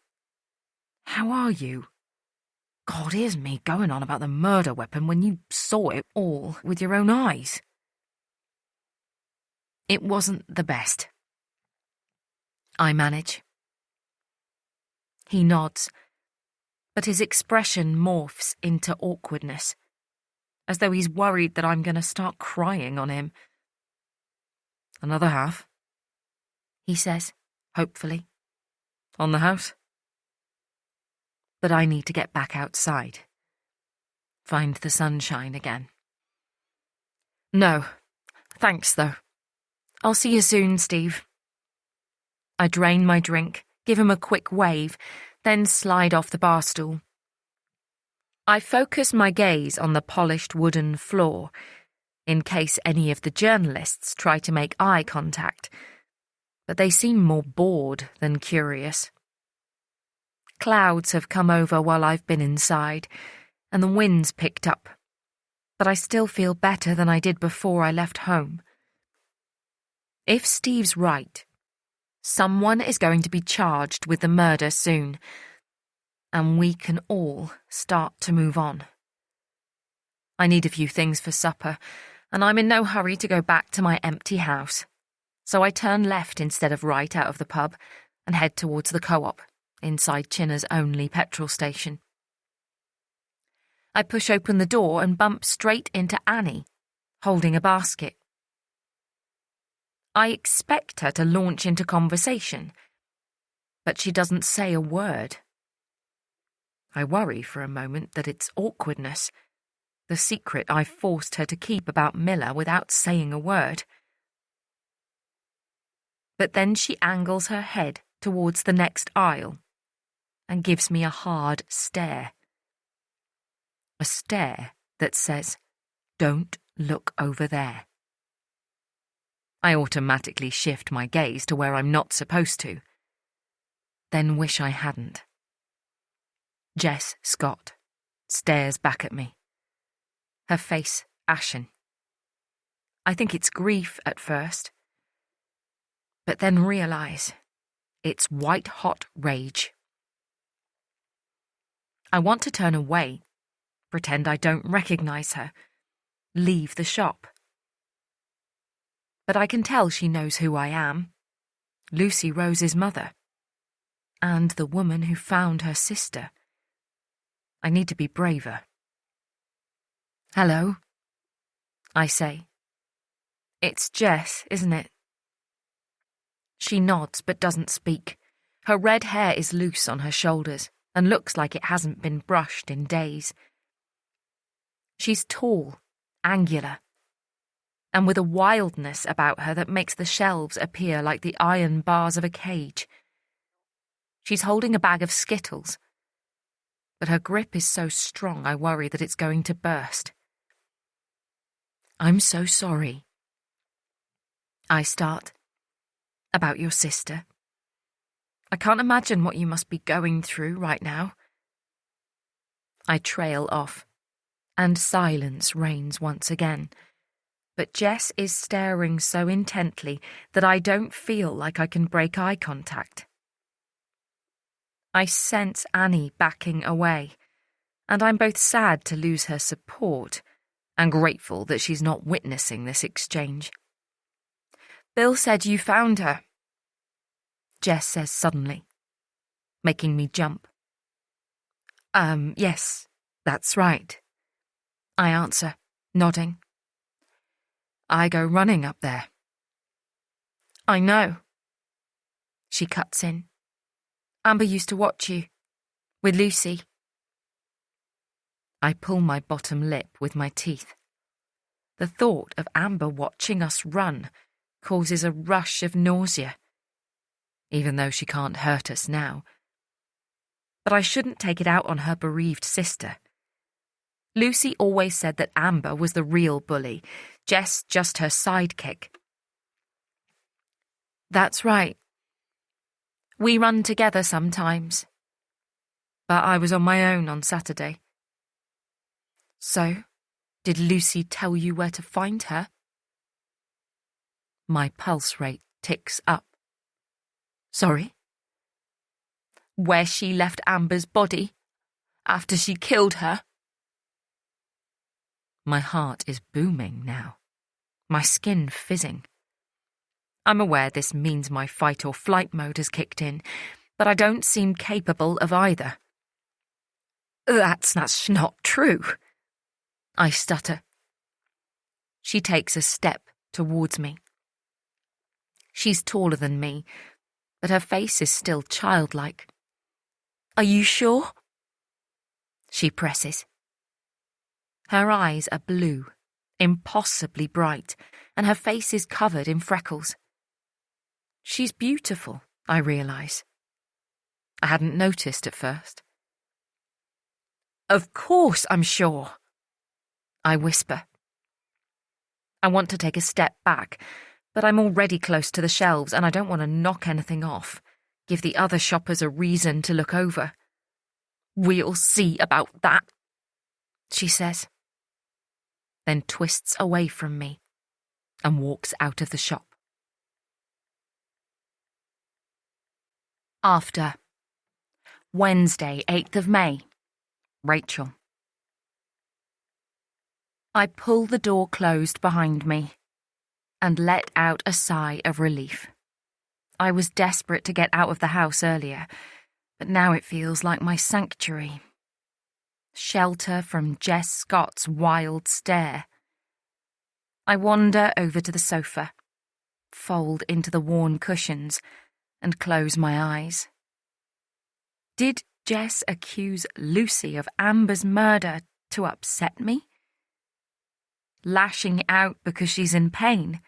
How are you? God, here's me going on about the murder weapon when you saw it all with your own eyes. It wasn't the best. I manage. He nods, but his expression morphs into awkwardness, as though he's worried that I'm going to start crying on him. Another half, he says, hopefully. On the house? But I need to get back outside. Find the sunshine again. No, thanks though. I'll see you soon, Steve. I drain my drink, give him a quick wave, then slide off the bar stool. I focus my gaze on the polished wooden floor, in case any of the journalists try to make eye contact, but they seem more bored than curious. Clouds have come over while I've been inside, and the wind's picked up, but I still feel better than I did before I left home. If Steve's right, someone is going to be charged with the murder soon, and we can all start to move on. I need a few things for supper, and I'm in no hurry to go back to my empty house, so I turn left instead of right out of the pub and head towards the co-op, inside Chinna's only petrol station. I push open the door and bump straight into Annie, holding a basket. I expect her to launch into conversation, but she doesn't say a word. I worry for a moment that it's awkwardness, the secret I forced her to keep about Miller without saying a word. But then she angles her head towards the next aisle and gives me a hard stare. A stare that says, "Don't look over there." I automatically shift my gaze to where I'm not supposed to, then wish I hadn't. Jess Scott stares back at me, her face ashen. I think it's grief at first, but then realise it's white-hot rage. I want to turn away, pretend I don't recognise her, leave the shop. But I can tell she knows who I am, Lucy Rose's mother, and the woman who found her sister. I need to be braver. "Hello," I say. "It's Jess, isn't it?" She nods but doesn't speak. Her red hair is loose on her shoulders and looks like it hasn't been brushed in days. She's tall, angular, and with a wildness about her that makes the shelves appear like the iron bars of a cage. She's holding a bag of Skittles, but her grip is so strong I worry that it's going to burst. "I'm so sorry," I start. "About your sister. I can't imagine what you must be going through right now." I trail off, and silence reigns once again, but Jess is staring so intently that I don't feel like I can break eye contact. I sense Annie backing away, and I'm both sad to lose her support and grateful that she's not witnessing this exchange. "Bill said you found her," Jess says suddenly, making me jump. Yes, that's right," I answer, nodding. "I go running up there." "I know." She cuts in. "Amber used to watch you, with Lucy." I pull my bottom lip with my teeth. The thought of Amber watching us run causes a rush of nausea, even though she can't hurt us now. But I shouldn't take it out on her bereaved sister. Lucy always said that Amber was the real bully, Jess just her sidekick. "That's right. We run together sometimes, but I was on my own on Saturday." "So, did Lucy tell you where to find her?" My pulse rate ticks up. "Sorry?" "Where she left Amber's body, after she killed her." My heart is booming now, my skin fizzing. I'm aware this means my fight or flight mode has kicked in, but I don't seem capable of either. That's not true," I stutter. She takes a step towards me. She's taller than me, but her face is still childlike. "Are you sure?" She presses. Her eyes are blue, impossibly bright, and her face is covered in freckles. She's beautiful, I realise. I hadn't noticed at first. Of course I'm sure, I whisper. I want to take a step back, but I'm already close to the shelves and I don't want to knock anything off, give the other shoppers a reason to look over. We'll see about that, she says, then twists away from me and walks out of the shop. After. Wednesday, 8th of May. Rachel. I pull the door closed behind me and let out a sigh of relief. I was desperate to get out of the house earlier, but now it feels like my sanctuary. Shelter from Jess Scott's wild stare. I wander over to the sofa, fold into the worn cushions, and close my eyes. Did Jess accuse Lucy of Amber's murder to upset me? Lashing out because she's in pain?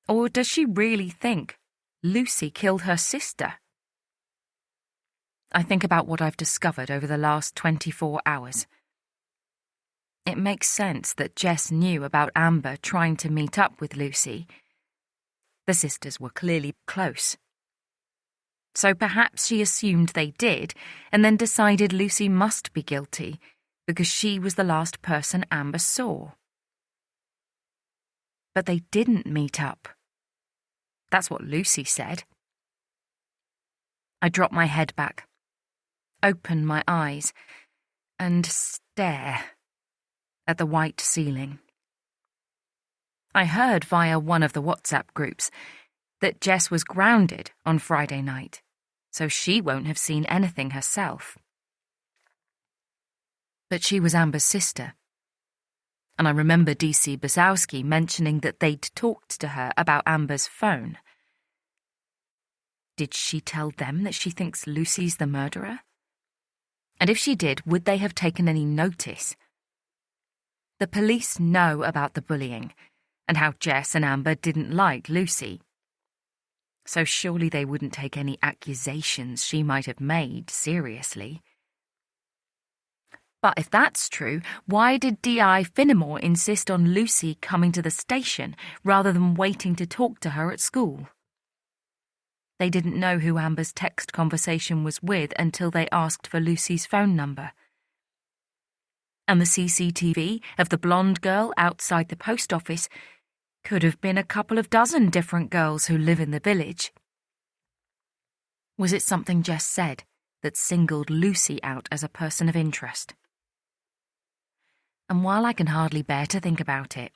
Or does she really think Lucy killed her sister? I think about what I've discovered over the last 24 hours. It makes sense that Jess knew about Amber trying to meet up with Lucy. The sisters were clearly close. So perhaps she assumed they did, and then decided Lucy must be guilty, because she was the last person Amber saw. But they didn't meet up. That's what Lucy said. I drop my head back, open my eyes, and stare at the white ceiling. I heard via one of the WhatsApp groups that Jess was grounded on Friday night, so she won't have seen anything herself. But she was Amber's sister, and I remember DC Basowski mentioning that they'd talked to her about Amber's phone. Did she tell them that she thinks Lucy's the murderer? And if she did, would they have taken any notice? The police know about the bullying and how Jess and Amber didn't like Lucy. So surely they wouldn't take any accusations she might have made seriously. But if that's true, why did D.I. Finnemore insist on Lucy coming to the station rather than waiting to talk to her at school? They didn't know who Amber's text conversation was with until they asked for Lucy's phone number. And the CCTV of the blonde girl outside the post office could have been a couple of dozen different girls who live in the village. Was it something Jess said that singled Lucy out as a person of interest? And while I can hardly bear to think about it,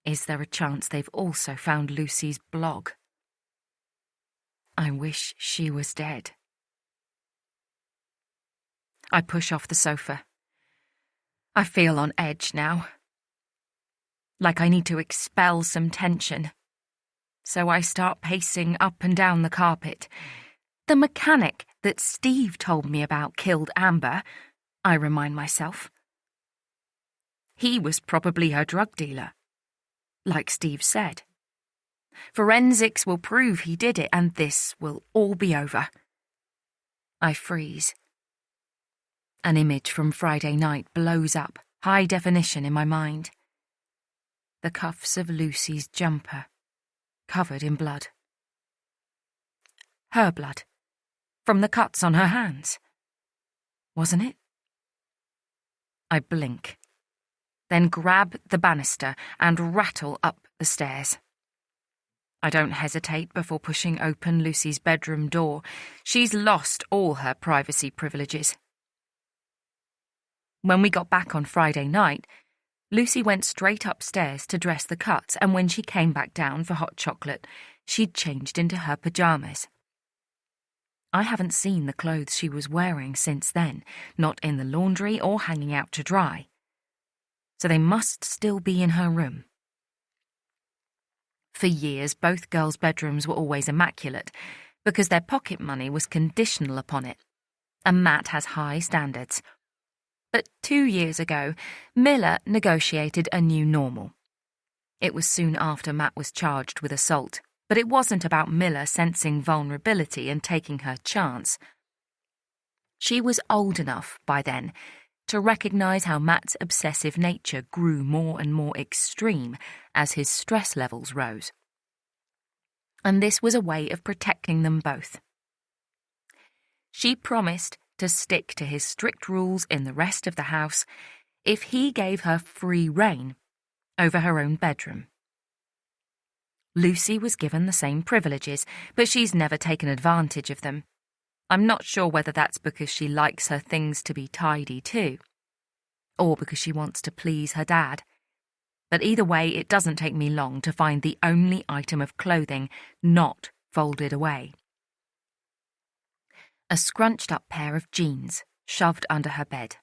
is there a chance they've also found Lucy's blog? I wish she was dead. I push off the sofa. I feel on edge now. Like I need to expel some tension. So I start pacing up and down the carpet. The mechanic that Steve told me about killed Amber, I remind myself. He was probably her drug dealer, like Steve said. Forensics will prove he did it, and this will all be over. I freeze. An image from Friday night blows up, high definition in my mind. The cuffs of Lucy's jumper, covered in blood. Her blood, from the cuts on her hands. Wasn't it? I blink, then grab the banister and rattle up the stairs. I don't hesitate before pushing open Lucy's bedroom door. She's lost all her privacy privileges. When we got back on Friday night, Lucy went straight upstairs to dress the cuts, and when she came back down for hot chocolate, she'd changed into her pyjamas. I haven't seen the clothes she was wearing since then, not in the laundry or hanging out to dry. So they must still be in her room. For years, both girls' bedrooms were always immaculate, because their pocket money was conditional upon it, and Matt has high standards. But 2 years ago, Miller negotiated a new normal. It was soon after Matt was charged with assault, But it wasn't about Miller sensing vulnerability and taking her chance. She was old enough by then to recognise how Matt's obsessive nature grew more and more extreme as his stress levels rose. And this was a way of protecting them both. She promised to stick to his strict rules in the rest of the house if he gave her free rein over her own bedroom. Lucy was given the same privileges, but she's never taken advantage of them. I'm not sure whether that's because she likes her things to be tidy too, or because she wants to please her dad. But either way, it doesn't take me long to find the only item of clothing not folded away. A scrunched-up pair of jeans shoved under her bed.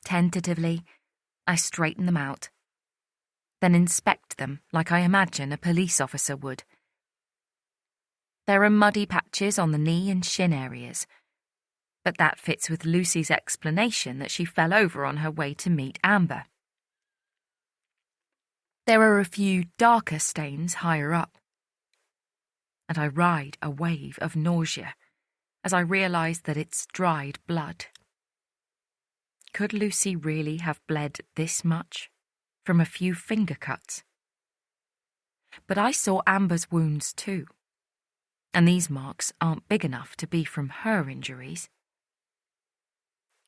Tentatively, I straighten them out, then inspect them like I imagine a police officer would. There are muddy patches on the knee and shin areas, but that fits with Lucy's explanation that she fell over on her way to meet Amber. There are a few darker stains higher up, and I ride a wave of nausea as I realise that it's dried blood. Could Lucy really have bled this much from a few finger cuts? But I saw Amber's wounds too, and these marks aren't big enough to be from her injuries.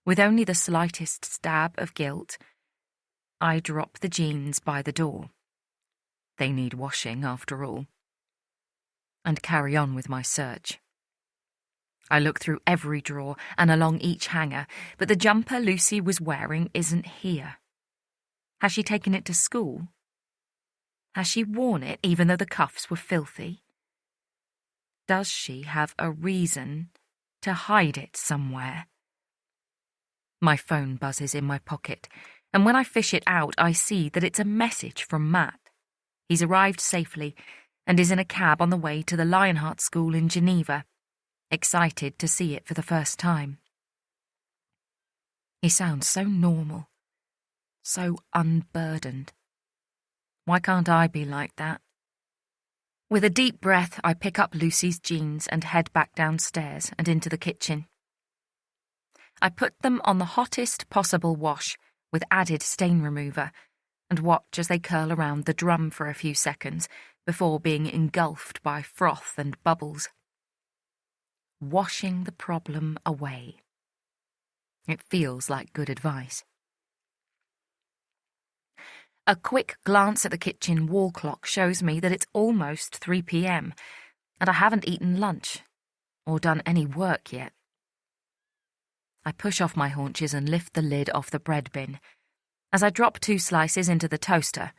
With only the slightest stab of guilt, I drop the jeans by the door. They need washing after all. And carry on with my search. I look through every drawer and along each hanger, but the jumper Lucy was wearing isn't here. Has she taken it to school? Has she worn it even though the cuffs were filthy? Does she have a reason to hide it somewhere? My phone buzzes in my pocket, and when I fish it out, I see that it's a message from Matt. He's arrived safely and is in a cab on the way to the Lionheart School in Geneva, excited to see it for the first time. He sounds so normal, so unburdened. Why can't I be like that? With a deep breath, I pick up Lucy's jeans and head back downstairs and into the kitchen. I put them on the hottest possible wash with added stain remover and watch as they curl around the drum for a few seconds before being engulfed by froth and bubbles. Washing the problem away. It feels like good advice. A quick glance at the kitchen wall clock shows me that it's almost 3 p.m, and I haven't eaten lunch or done any work yet. I push off my haunches and lift the lid off the bread bin. As I drop 2 slices into the toaster,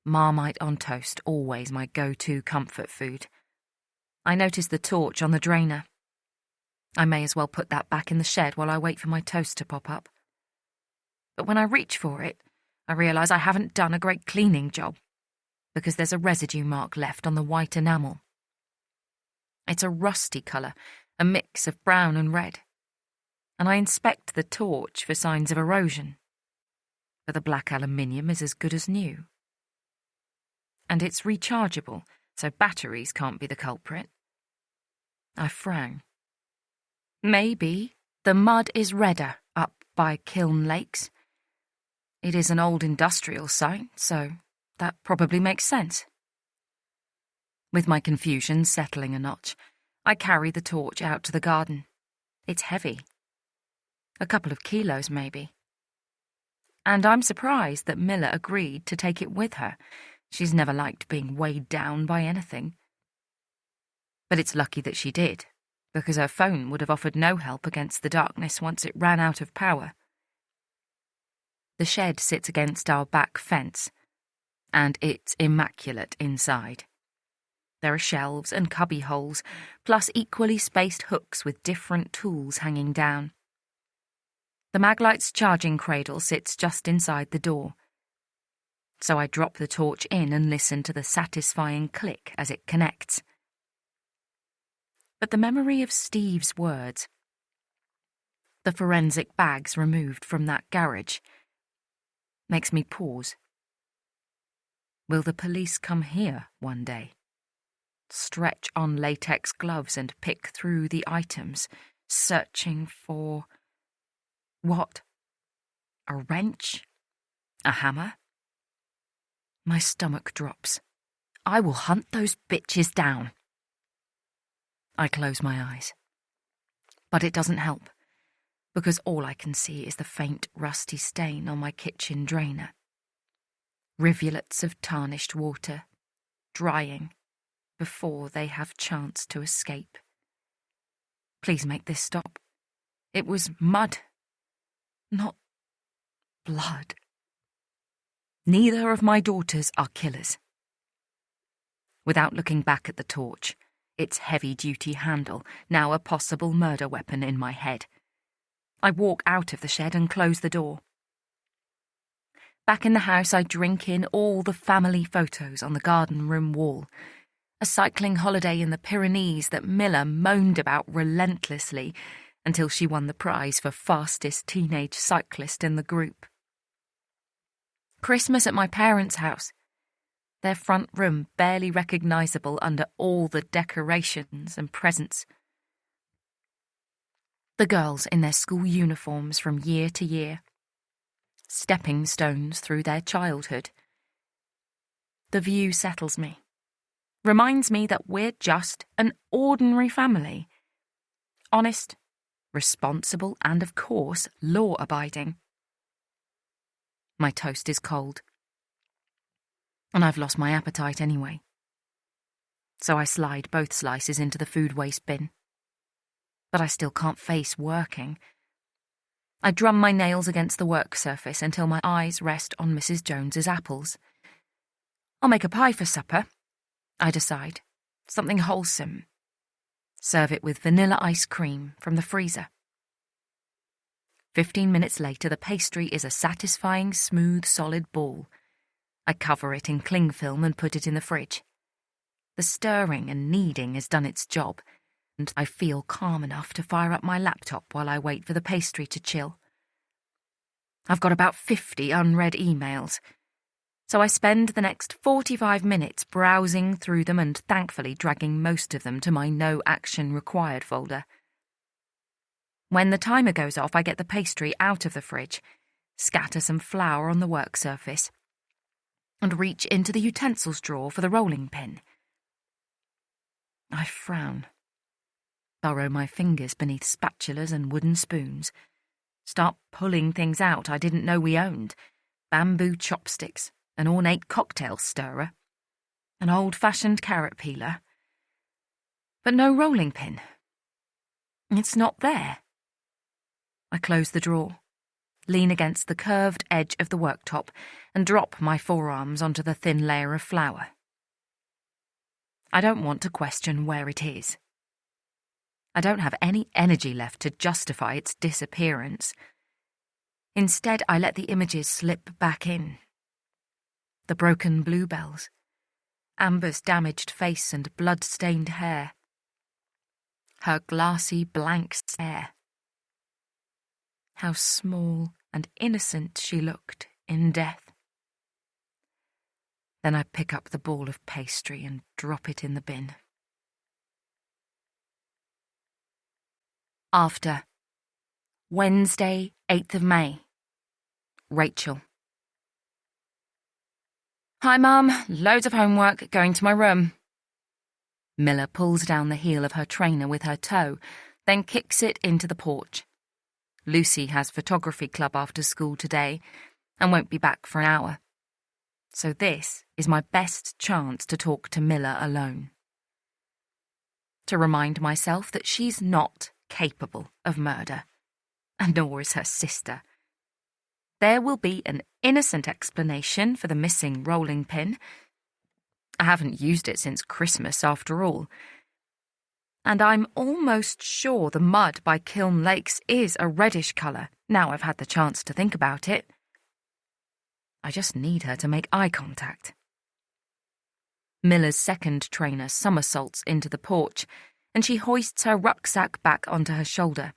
Marmite on toast, always my go-to comfort food, I notice the torch on the drainer. I may as well put that back in the shed while I wait for my toast to pop up. But when I reach for it, I realise I haven't done a great cleaning job, because there's a residue mark left on the white enamel. It's a rusty colour, a mix of brown and red, and I inspect the torch for signs of erosion. But the black aluminium is as good as new. And it's rechargeable, so batteries can't be the culprit. I frown. Maybe the mud is redder up by Kiln Lakes. It is an old industrial site, so that probably makes sense. With my confusion settling a notch, I carry the torch out to the garden. It's heavy. A couple of kilos, maybe. And I'm surprised that Miller agreed to take it with her. She's never liked being weighed down by anything. But it's lucky that she did, because her phone would have offered no help against the darkness once it ran out of power. The shed sits against our back fence, and it's immaculate inside. There are shelves and cubby holes, plus equally spaced hooks with different tools hanging down. The Maglight's charging cradle sits just inside the door, so I drop the torch in and listen to the satisfying click as it connects. But the memory of Steve's words, the forensic bags removed from that garage, makes me pause. Will the police come here one day? stretch on latex gloves and pick through the items, searching for... what? A wrench? A hammer? My stomach drops. I will hunt those bitches down. I close my eyes. But it doesn't help, because all I can see is the faint, rusty stain on my kitchen drainer. Rivulets of tarnished water, drying before they have chance to escape. Please make this stop. It was mud, not blood. Neither of my daughters are killers. Without looking back at the torch, its heavy-duty handle, now a possible murder weapon in my head, I walk out of the shed and close the door. Back in the house, I drink in all the family photos on the garden room wall, a cycling holiday in the Pyrenees that Miller moaned about relentlessly until she won the prize for fastest teenage cyclist in the group. Christmas at my parents' house, their front room barely recognisable under all the decorations and presents. The girls in their school uniforms from year to year, stepping stones through their childhood. The view settles me, reminds me that we're just an ordinary family. Honest, responsible, and of course, law-abiding. My toast is cold, and I've lost my appetite anyway. So I slide both slices into the food waste bin. But I still can't face working. I drum my nails against the work surface until my eyes rest on Mrs. Jones's apples. I'll make a pie for supper, I decide. Something wholesome. Serve it with vanilla ice cream from the freezer. 15 minutes later, the pastry is a satisfying, smooth, solid ball. I cover it in cling film and put it in the fridge. The stirring and kneading has done its job, and I feel calm enough to fire up my laptop while I wait for the pastry to chill. I've got about 50 unread emails, so I spend the next 45 minutes browsing through them and thankfully dragging most of them to my no action required folder. When the timer goes off, I get the pastry out of the fridge, scatter some flour on the work surface, and reach into the utensils drawer for the rolling pin. I frown, burrow my fingers beneath spatulas and wooden spoons, start pulling things out I didn't know we owned: bamboo chopsticks, an ornate cocktail stirrer, an old-fashioned carrot peeler. But no rolling pin. It's not there. I close the drawer, lean against the curved edge of the worktop, and drop my forearms onto the thin layer of flour. I don't want to question where it is. I don't have any energy left to justify its disappearance. Instead, I let the images slip back in. The broken bluebells, Amber's damaged face and blood-stained hair, her glassy blank stare. How small and innocent she looked in death. Then I pick up the ball of pastry and drop it in the bin. After. Wednesday, 8th of May. Rachel. Hi, Mum. Loads of homework. Going to my room. Miller pulls down the heel of her trainer with her toe, then kicks it into the porch. Lucy has photography club after school today and won't be back for an hour. So this is my best chance to talk to Miller alone. To remind myself that she's not capable of murder, and nor is her sister. There will be an innocent explanation for the missing rolling pin. I haven't used it since Christmas, after all. And I'm almost sure the mud by Kiln Lakes is a reddish colour, now I've had the chance to think about it. I just need her to make eye contact. Miller's second trainer somersaults into the porch, and she hoists her rucksack back onto her shoulder.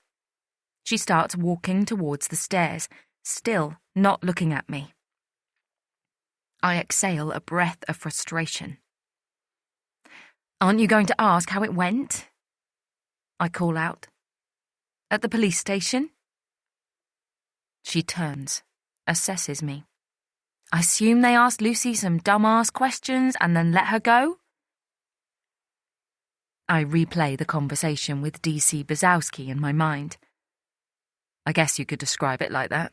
She starts walking towards the stairs, still not looking at me. I exhale a breath of frustration. Aren't you going to ask how it went? I call out. At the police station? She turns, assesses me. I assume they asked Lucy some dumbass questions and then let her go? I replay the conversation with D.C. Bazowski in my mind. I guess you could describe it like that.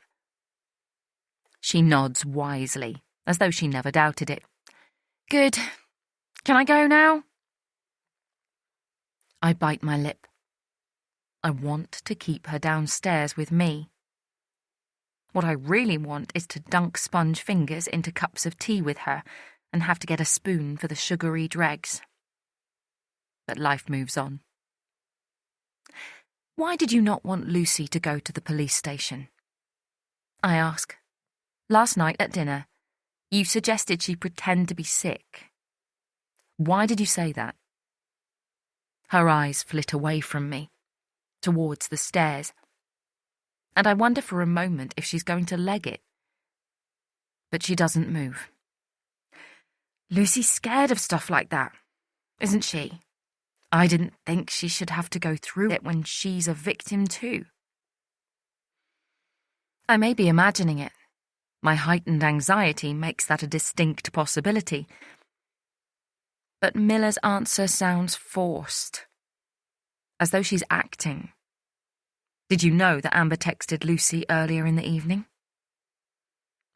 She nods wisely, as though she never doubted it. Good. Can I go now? I bite my lip. I want to keep her downstairs with me. What I really want is to dunk sponge fingers into cups of tea with her and have to get a spoon for the sugary dregs. But life moves on. Why did you not want Lucy to go to the police station? I ask. Last night at dinner, you suggested she pretend to be sick. Why did you say that? Her eyes flit away from me, towards the stairs, and I wonder for a moment if she's going to leg it. But she doesn't move. Lucy's scared of stuff like that, isn't she? I didn't think she should have to go through it when she's a victim too. I may be imagining it. My heightened anxiety makes that a distinct possibility. But Miller's answer sounds forced, as though she's acting. Did you know that Amber texted Lucy earlier in the evening?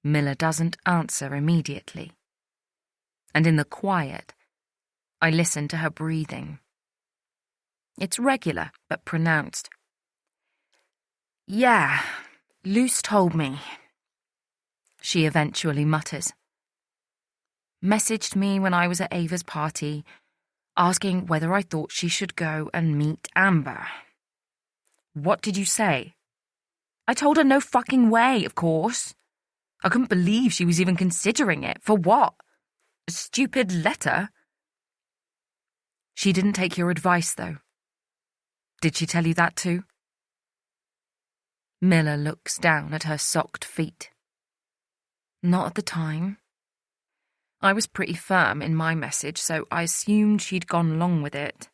Miller doesn't answer immediately. And in the quiet, I listen to her breathing. It's regular, but pronounced. Yeah, Luce told me, she eventually mutters. Messaged me when I was at Ava's party, asking whether I thought she should go and meet Amber. What did you say? I told her no fucking way, of course. I couldn't believe she was even considering it. For what? A stupid letter? She didn't take your advice, though. Did she tell you that too? Miller looks down at her socked feet. Not at the time. I was pretty firm in my message, so I assumed she'd gone along with it.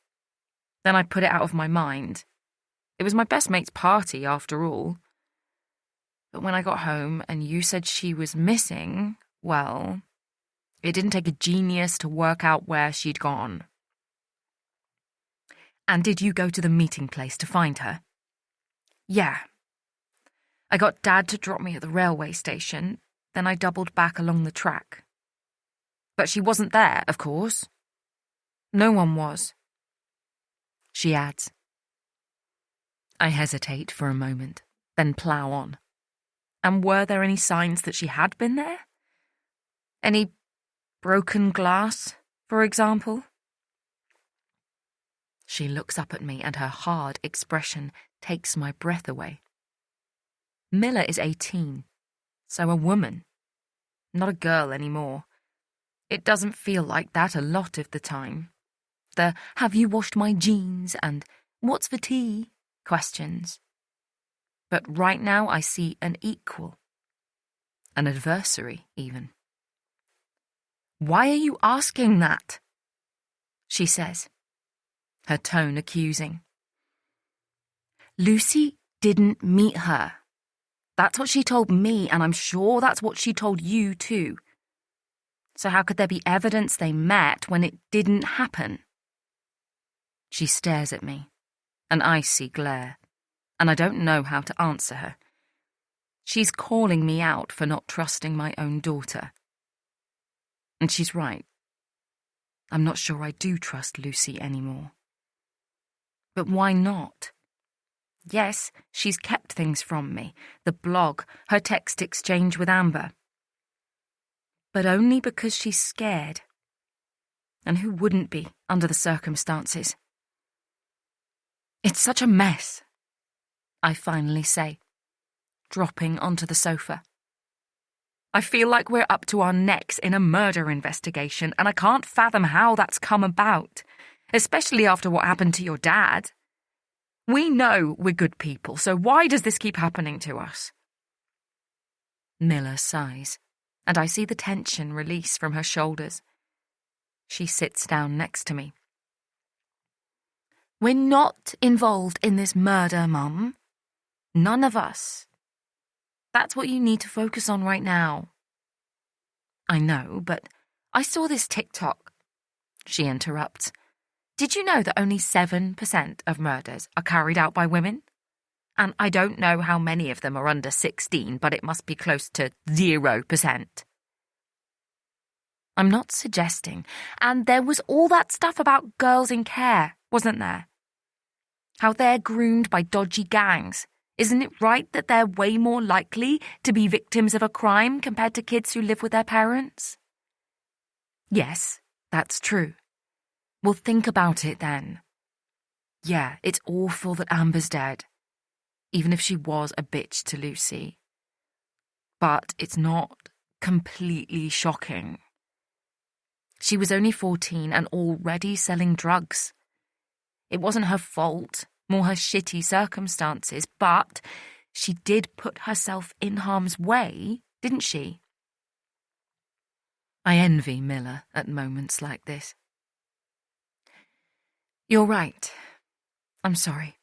Then I put it out of my mind. It was my best mate's party, after all. But when I got home and you said she was missing, well, it didn't take a genius to work out where she'd gone. And did you go to the meeting place to find her? Yeah. I got Dad to drop me at the railway station, then I doubled back along the track. But she wasn't there, of course. No one was. She adds. I hesitate for a moment, then plough on. And were there any signs that she had been there? Any broken glass, for example? She looks up at me and her hard expression takes my breath away. Miller is 18, so a woman, not a girl anymore. It doesn't feel like that a lot of the time. The have you washed my jeans and what's for tea questions. But right now I see an equal, an adversary even. Why are you asking that? She says, her tone accusing. Lucy didn't meet her. That's what she told me, and I'm sure that's what she told you too. So how could there be evidence they met when it didn't happen? She stares at me, an icy glare, and I don't know how to answer her. She's calling me out for not trusting my own daughter. And she's right. I'm not sure I do trust Lucy anymore. But why not? Yes, she's kept things from me, the blog, her text exchange with Amber. But only because she's scared. And who wouldn't be under the circumstances? It's such a mess, I finally say, dropping onto the sofa. I feel like we're up to our necks in a murder investigation, and I can't fathom how that's come about, especially after what happened to your dad. We know we're good people, so why does this keep happening to us? Miller sighs, and I see the tension release from her shoulders. She sits down next to me, We're not involved in this murder, Mum. None of us. That's what you need to focus on right now. I know, but I saw this TikTok. She interrupts. Did you know that only 7% of murders are carried out by women? And I don't know how many of them are under 16, but it must be close to 0%. I'm not suggesting. And there was all that stuff about girls in care, wasn't there? How they're groomed by dodgy gangs. Isn't it right that they're way more likely to be victims of a crime compared to kids who live with their parents? Yes, that's true. Well, think about it then. Yeah, it's awful that Amber's dead, even if she was a bitch to Lucy. But it's not completely shocking. She was only 14 and already selling drugs. It wasn't her fault, more her shitty circumstances, but she did put herself in harm's way, didn't she? I envy Miller at moments like this. You're right. I'm sorry.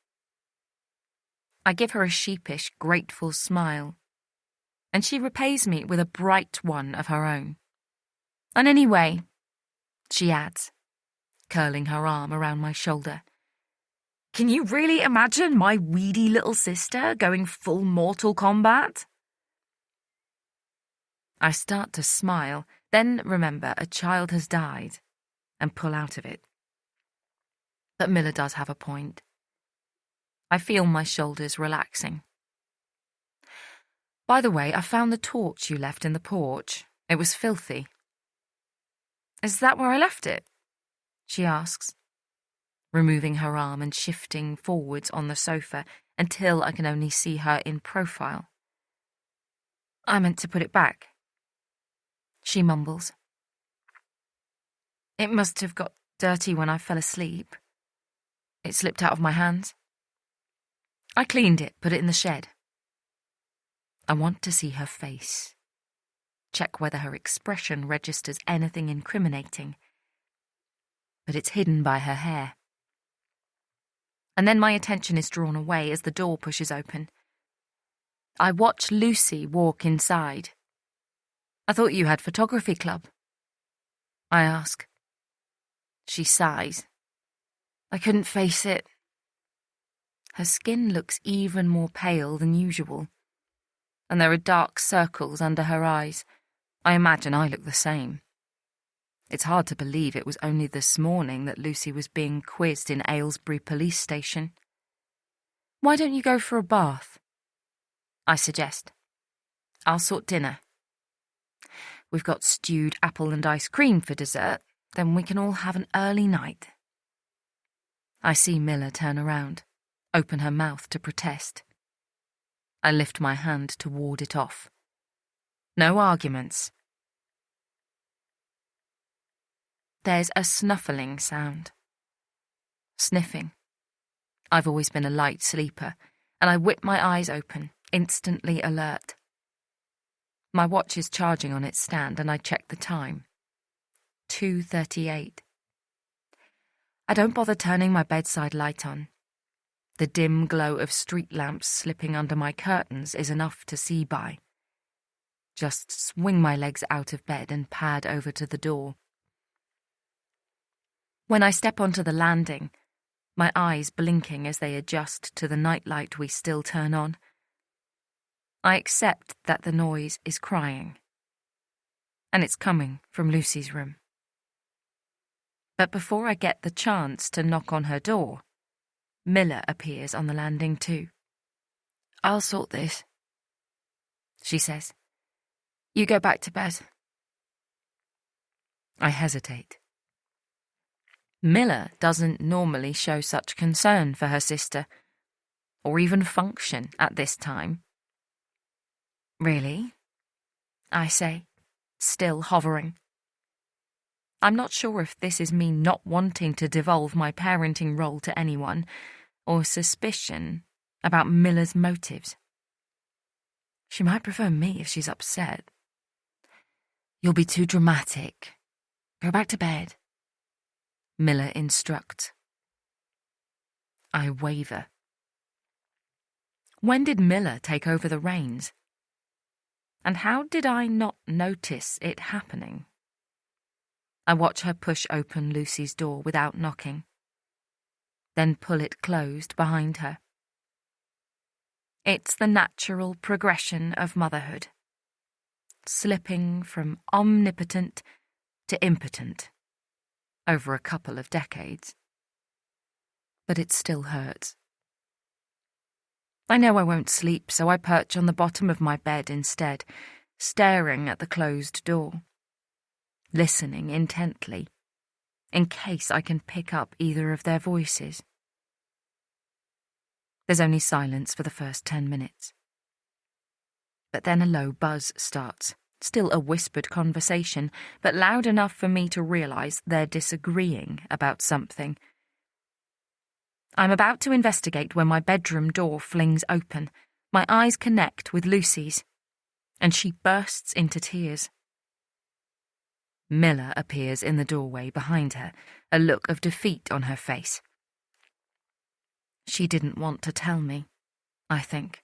I give her a sheepish, grateful smile, and she repays me with a bright one of her own. And anyway, she adds, curling her arm around my shoulder, can you really imagine my weedy little sister going full Mortal Kombat? I start to smile, then remember a child has died, and pull out of it. But Miller does have a point. I feel my shoulders relaxing. By the way, I found the torch you left in the porch. It was filthy. Is that where I left it? She asks, removing her arm and shifting forwards on the sofa until I can only see her in profile. I meant to put it back. She mumbles. It must have got dirty when I fell asleep. It slipped out of my hands. I cleaned it, put it in the shed. I want to see her face. Check whether her expression registers anything incriminating. But it's hidden by her hair. And then my attention is drawn away as the door pushes open. I watch Lucy walk inside. I thought you had photography club. I ask. She sighs. I couldn't face it. Her skin looks even more pale than usual, and there are dark circles under her eyes. I imagine I look the same. It's hard to believe it was only this morning that Lucy was being quizzed in Aylesbury police station. Why don't you go for a bath? I suggest. I'll sort dinner. We've got stewed apple and ice cream for dessert, then we can all have an early night. I see Miller turn around, open her mouth to protest. I lift my hand to ward it off. No arguments. There's a snuffling sound. Sniffing. I've always been a light sleeper, and I whip my eyes open, instantly alert. My watch is charging on its stand, and I check the time. 2:38. I don't bother turning my bedside light on. The dim glow of street lamps slipping under my curtains is enough to see by. Just swing my legs out of bed and pad over to the door. When I step onto the landing, my eyes blinking as they adjust to the nightlight we still turn on, I accept that the noise is crying, and it's coming from Lucy's room. But before I get the chance to knock on her door, Miller appears on the landing too. I'll sort this, she says. You go back to bed. I hesitate. Miller doesn't normally show such concern for her sister, or even function at this time. Really? I say, still hovering. I'm not sure if this is me not wanting to devolve my parenting role to anyone, or suspicion about Miller's motives. She might prefer me if she's upset. You'll be too dramatic. Go back to bed, Miller instructs. I waver. When did Miller take over the reins? And how did I not notice it happening? I watch her push open Lucy's door without knocking, then pull it closed behind her. It's the natural progression of motherhood, slipping from omnipotent to impotent over a couple of decades. But it still hurts. I know I won't sleep, so I perch on the bottom of my bed instead, staring at the closed door, listening intently, in case I can pick up either of their voices. There's only silence for the first 10 minutes. But then a low buzz starts, still a whispered conversation, but loud enough for me to realise they're disagreeing about something. I'm about to investigate when my bedroom door flings open. My eyes connect with Lucy's, and she bursts into tears. Miller appears in the doorway behind her, a look of defeat on her face. She didn't want to tell me, I think.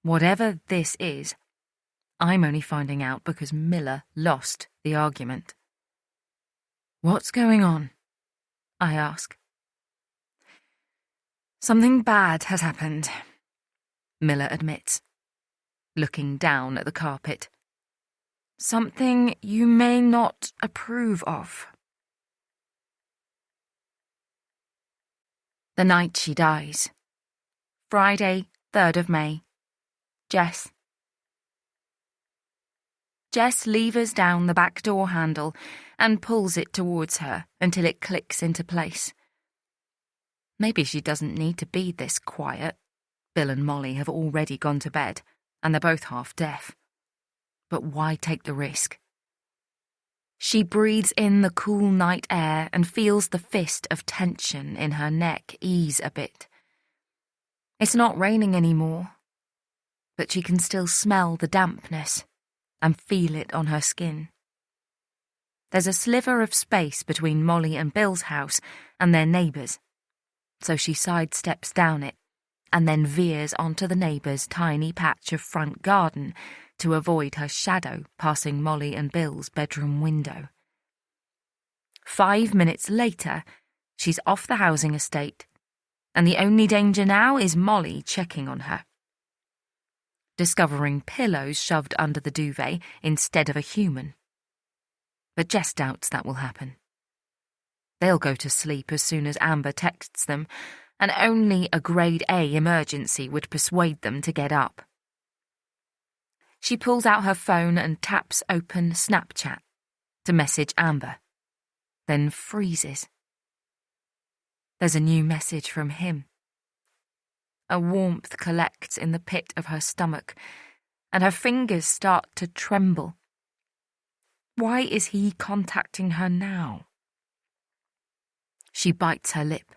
Whatever this is, I'm only finding out because Miller lost the argument. "What's going on?" I ask. "Something bad has happened," Miller admits, looking down at the carpet. "Something you may not approve of." The night she dies. Friday, 3rd of May. Jess. Jess levers down the back door handle and pulls it towards her until it clicks into place. Maybe she doesn't need to be this quiet. Bill and Molly have already gone to bed, and they're both half deaf. But why take the risk? She breathes in the cool night air and feels the fist of tension in her neck ease a bit. It's not raining anymore, but she can still smell the dampness and feel it on her skin. There's a sliver of space between Molly and Bill's house and their neighbours, so she sidesteps down it and then veers onto the neighbour's tiny patch of front garden to avoid her shadow passing Molly and Bill's bedroom window. 5 minutes later, she's off the housing estate, and the only danger now is Molly checking on her. Discovering pillows shoved under the duvet instead of a human. But Jess doubts that will happen. They'll go to sleep as soon as Amber texts them, and only a grade A emergency would persuade them to get up. She pulls out her phone and taps open Snapchat to message Amber, then freezes. There's a new message from him. A warmth collects in the pit of her stomach, and her fingers start to tremble. Why is he contacting her now? She bites her lip.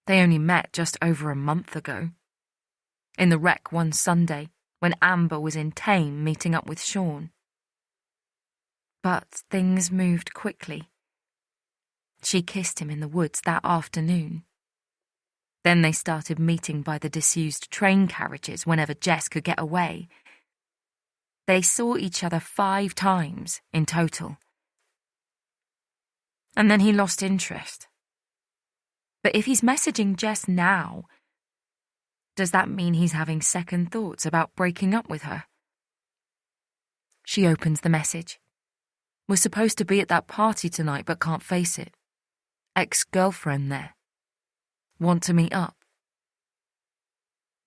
They only met just over a month ago. In the wreck one Sunday, when Amber was in Tame meeting up with Sean. But things moved quickly. She kissed him in the woods that afternoon. Then they started meeting by the disused train carriages whenever Jess could get away. They saw each other 5 times in total. And then he lost interest. But if he's messaging Jess now, does that mean he's having second thoughts about breaking up with her? She opens the message. "We're supposed to be at that party tonight but can't face it. Ex-girlfriend there. Want to meet up?"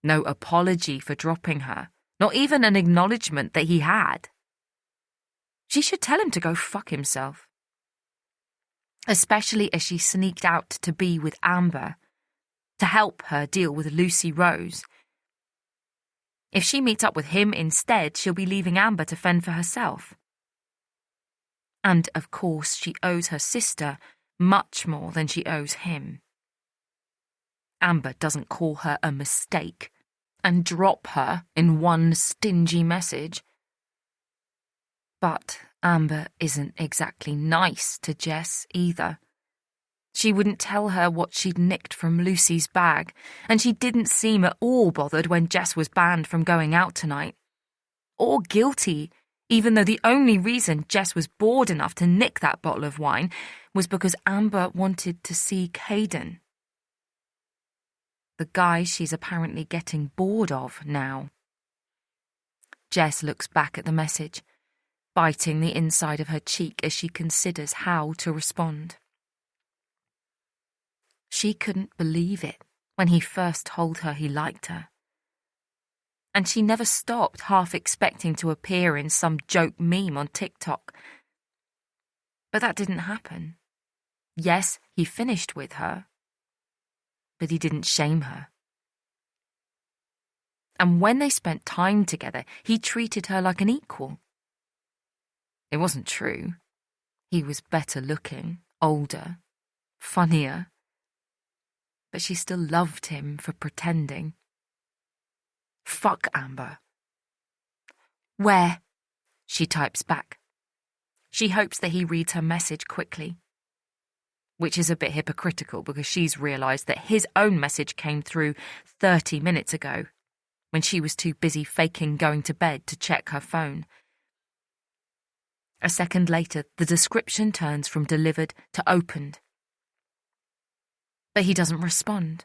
No apology for dropping her, not even an acknowledgement that he had. She should tell him to go fuck himself. Especially as she sneaked out to be with Amber, to help her deal with Lucy Rose. If she meets up with him instead, she'll be leaving Amber to fend for herself. And, of course, she owes her sister much more than she owes him. Amber doesn't call her a mistake and drop her in one stingy message. But Amber isn't exactly nice to Jess either. She wouldn't tell her what she'd nicked from Lucy's bag, and she didn't seem at all bothered when Jess was banned from going out tonight. Or guilty, even though the only reason Jess was bored enough to nick that bottle of wine was because Amber wanted to see Caden. The guy she's apparently getting bored of now. Jess looks back at the message, biting the inside of her cheek as she considers how to respond. She couldn't believe it when he first told her he liked her. And she never stopped half expecting to appear in some joke meme on TikTok. But that didn't happen. Yes, he finished with her, but he didn't shame her. And when they spent time together, he treated her like an equal. It wasn't true. He was better looking, older, funnier. But she still loved him for pretending. Fuck Amber. Where? She types back. She hopes that he reads her message quickly. Which is a bit hypocritical because she's realised that his own message came through 30 minutes ago, when she was too busy faking going to bed to check her phone. A second later, the description turns from delivered to opened. But he doesn't respond.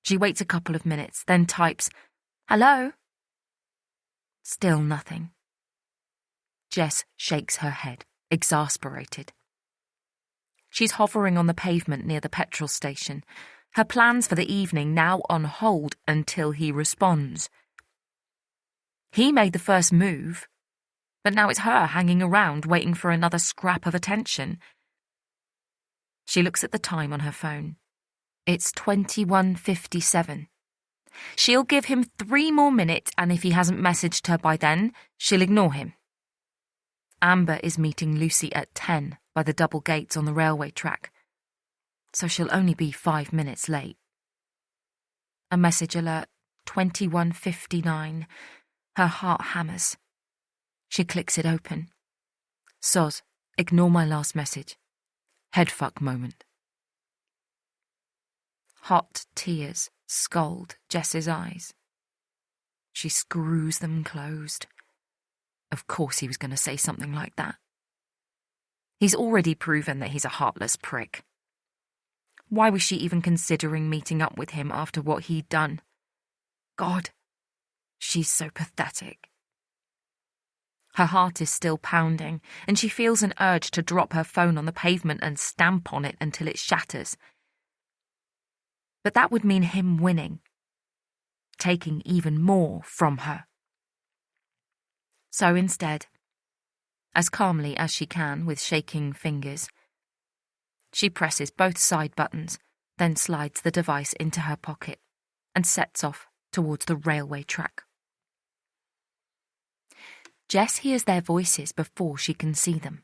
She waits a couple of minutes, then types, "Hello?" Still nothing. Jess shakes her head, exasperated. She's hovering on the pavement near the petrol station, her plans for the evening now on hold until he responds. He made the first move, but now it's her hanging around waiting for another scrap of attention. She looks at the time on her phone. It's 21:57. She'll give him 3 more minutes, and if he hasn't messaged her by then, she'll ignore him. Amber is meeting Lucy at 10 by the double gates on the railway track, so she'll only be 5 minutes late. A message alert, 21:59. Her heart hammers. She clicks it open. Soz, ignore my last message. Headfuck moment. Hot tears scald Jess's eyes. She screws them closed. Of course he was going to say something like that. He's already proven that he's a heartless prick. Why was she even considering meeting up with him after what he'd done? God, she's so pathetic. Her heart is still pounding, and she feels an urge to drop her phone on the pavement and stamp on it until it shatters. But that would mean him winning, taking even more from her. So instead, as calmly as she can with shaking fingers, she presses both side buttons, then slides the device into her pocket and sets off towards the railway track. Jess hears their voices before she can see them.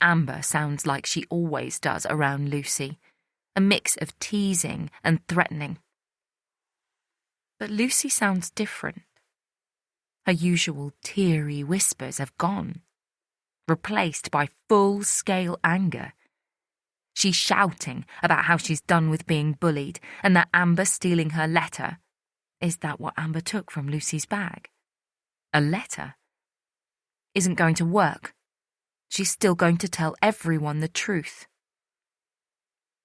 Amber sounds like she always does around Lucy, a mix of teasing and threatening. But Lucy sounds different. Her usual teary whispers have gone, replaced by full-scale anger. She's shouting about how she's done with being bullied and that Amber stealing her letter. Is that what Amber took from Lucy's bag? A letter? Isn't going to work. She's still going to tell everyone the truth.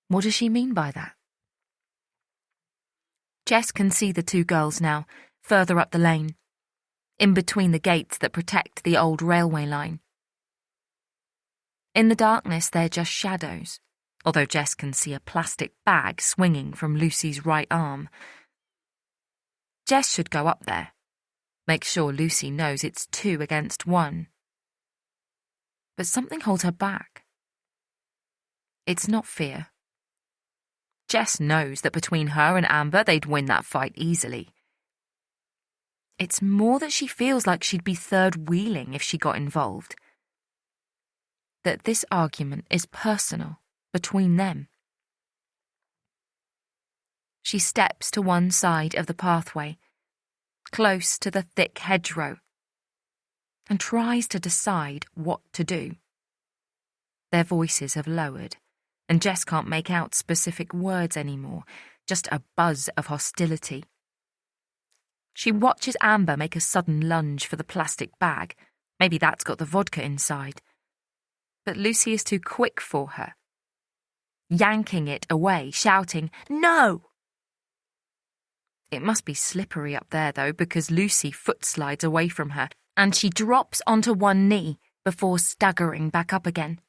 What does she mean by that? Jess can see the 2 girls now, further up the lane, in between the gates that protect the old railway line. In the darkness, they're just shadows, although Jess can see a plastic bag swinging from Lucy's right arm. Jess should go up there, make sure Lucy knows it's 2 against 1. But something holds her back. It's not fear. Jess knows that between her and Amber, they'd win that fight easily. It's more that she feels like she'd be third-wheeling if she got involved. That this argument is personal between them. She steps to one side of the pathway, close to the thick hedgerow, and tries to decide what to do. Their voices have lowered, and Jess can't make out specific words anymore, just a buzz of hostility. She watches Amber make a sudden lunge for the plastic bag. Maybe that's got the vodka inside. But Lucy is too quick for her, yanking it away, shouting, "No!" It must be slippery up there, though, because Lucy foot slides away from her, and she drops onto one knee before staggering back up again.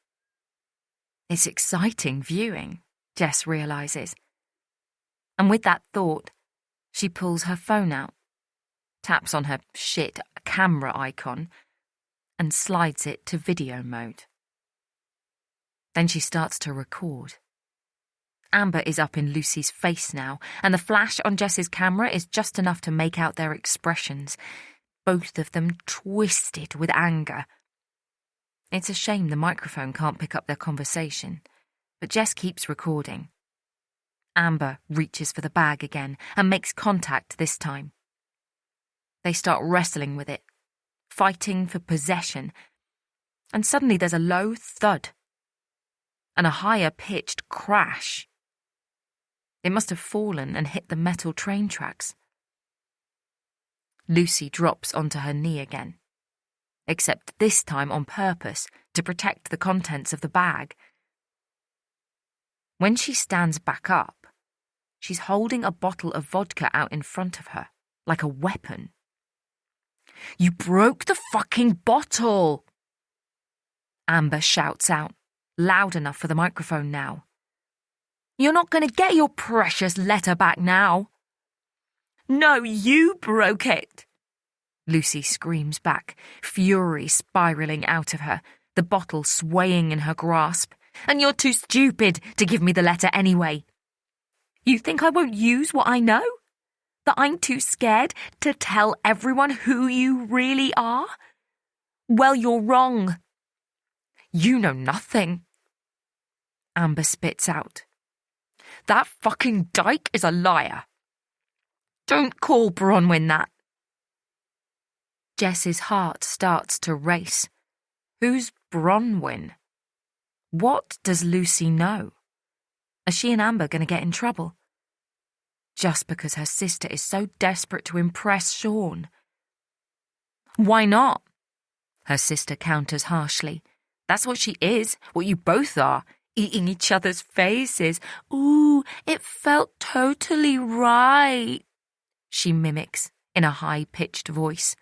It's exciting viewing, Jess realises. And with that thought, she pulls her phone out, taps on her shit camera icon, and slides it to video mode. Then she starts to record. Amber is up in Lucy's face now, and the flash on Jess's camera is just enough to make out their expressions, both of them twisted with anger. It's a shame the microphone can't pick up their conversation, but Jess keeps recording. Amber reaches for the bag again and makes contact this time. They start wrestling with it, fighting for possession, and suddenly there's a low thud and a higher-pitched crash. It must have fallen and hit the metal train tracks. Lucy drops onto her knee again, except this time on purpose to protect the contents of the bag. When she stands back up, she's holding a bottle of vodka out in front of her, like a weapon. "You broke the fucking bottle!" Amber shouts out, loud enough for the microphone now. "You're not going to get your precious letter back now." "No, you broke it!" Lucy screams back, fury spiralling out of her, the bottle swaying in her grasp. "And you're too stupid to give me the letter anyway. You think I won't use what I know? That I'm too scared to tell everyone who you really are? Well, you're wrong. You know nothing." Amber spits out, "That fucking dyke is a liar. Don't call Bronwyn that." Jess's heart starts to race. Who's Bronwyn? What does Lucy know? Are she and Amber going to get in trouble? Just because her sister is so desperate to impress Sean. "Why not?" her sister counters harshly. "That's what she is, what you both are. Eating each other's faces. Ooh, it felt totally right," she mimics in a high-pitched voice.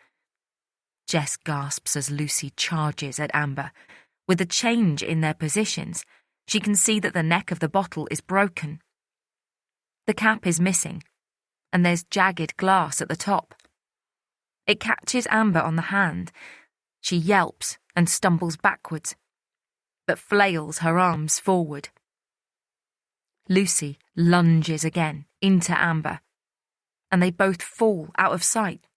Jess gasps as Lucy charges at Amber. With the change in their positions, she can see that the neck of the bottle is broken. The cap is missing, and there's jagged glass at the top. It catches Amber on the hand. She yelps and stumbles backwards, but flails her arms forward. Lucy lunges again into Amber, and they both fall out of sight.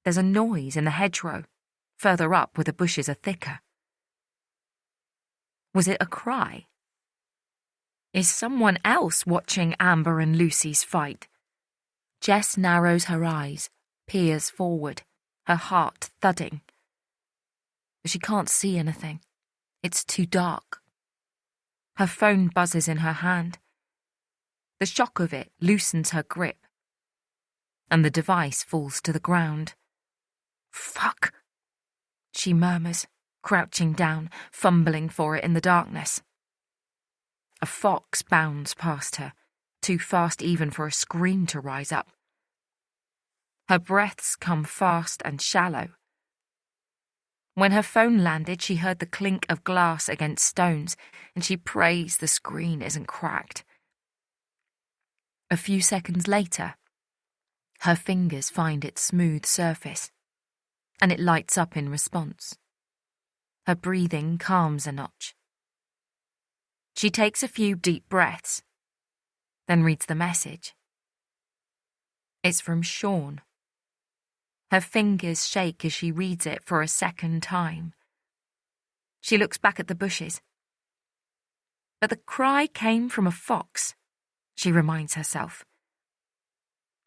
There's a noise in the hedgerow, further up where the bushes are thicker. Was it a cry? Is someone else watching Amber and Lucy's fight? Jess narrows her eyes, peers forward, her heart thudding. But she can't see anything. It's too dark. Her phone buzzes in her hand. The shock of it loosens her grip, and the device falls to the ground. "Fuck," she murmurs, crouching down, fumbling for it in the darkness. A fox bounds past her, too fast even for a scream to rise up. Her breaths come fast and shallow. When her phone landed, she heard the clink of glass against stones, and she prays the screen isn't cracked. A few seconds later, her fingers find its smooth surface, and it lights up in response. Her breathing calms a notch. She takes a few deep breaths, then reads the message. It's from Sean. Her fingers shake as she reads it for a second time. She looks back at the bushes. But the cry came from a fox, she reminds herself.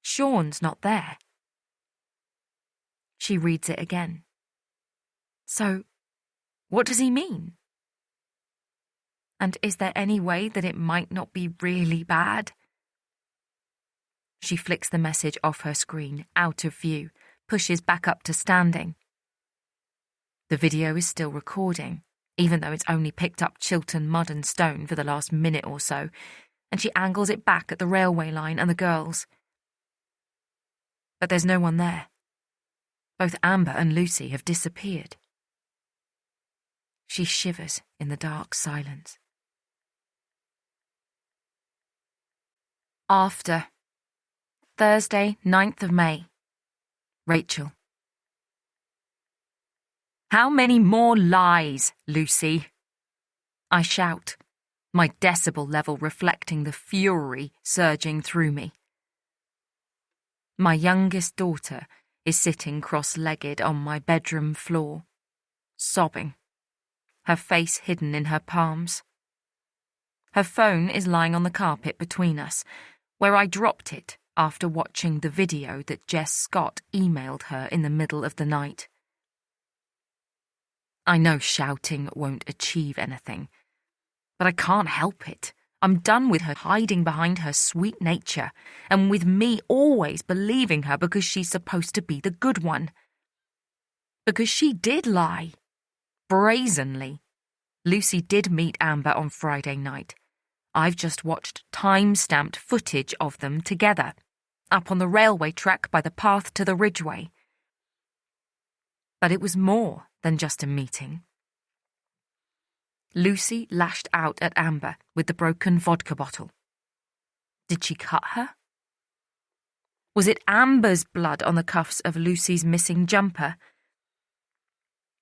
Sean's not there. She reads it again. So, what does he mean? And is there any way that it might not be really bad? She flicks the message off her screen, out of view, pushes back up to standing. The video is still recording, even though it's only picked up Chiltern mud and stone for the last minute or so, and she angles it back at the railway line and the girls. But there's no one there. Both Amber and Lucy have disappeared. She shivers in the dark silence. After Thursday, 9th of May. Rachel. How many more lies, Lucy? I shout, my decibel level reflecting the fury surging through me. My youngest daughter is sitting cross-legged on my bedroom floor, sobbing, her face hidden in her palms. Her phone is lying on the carpet between us, where I dropped it after watching the video that Jess Scott emailed her in the middle of the night. I know shouting won't achieve anything, but I can't help it. I'm done with her hiding behind her sweet nature, and with me always believing her because she's supposed to be the good one. Because she did lie. Brazenly. Lucy did meet Amber on Friday night. I've just watched time-stamped footage of them together, up on the railway track by the path to the Ridgeway. But it was more than just a meeting. Lucy lashed out at Amber with the broken vodka bottle. Did she cut her? Was it Amber's blood on the cuffs of Lucy's missing jumper?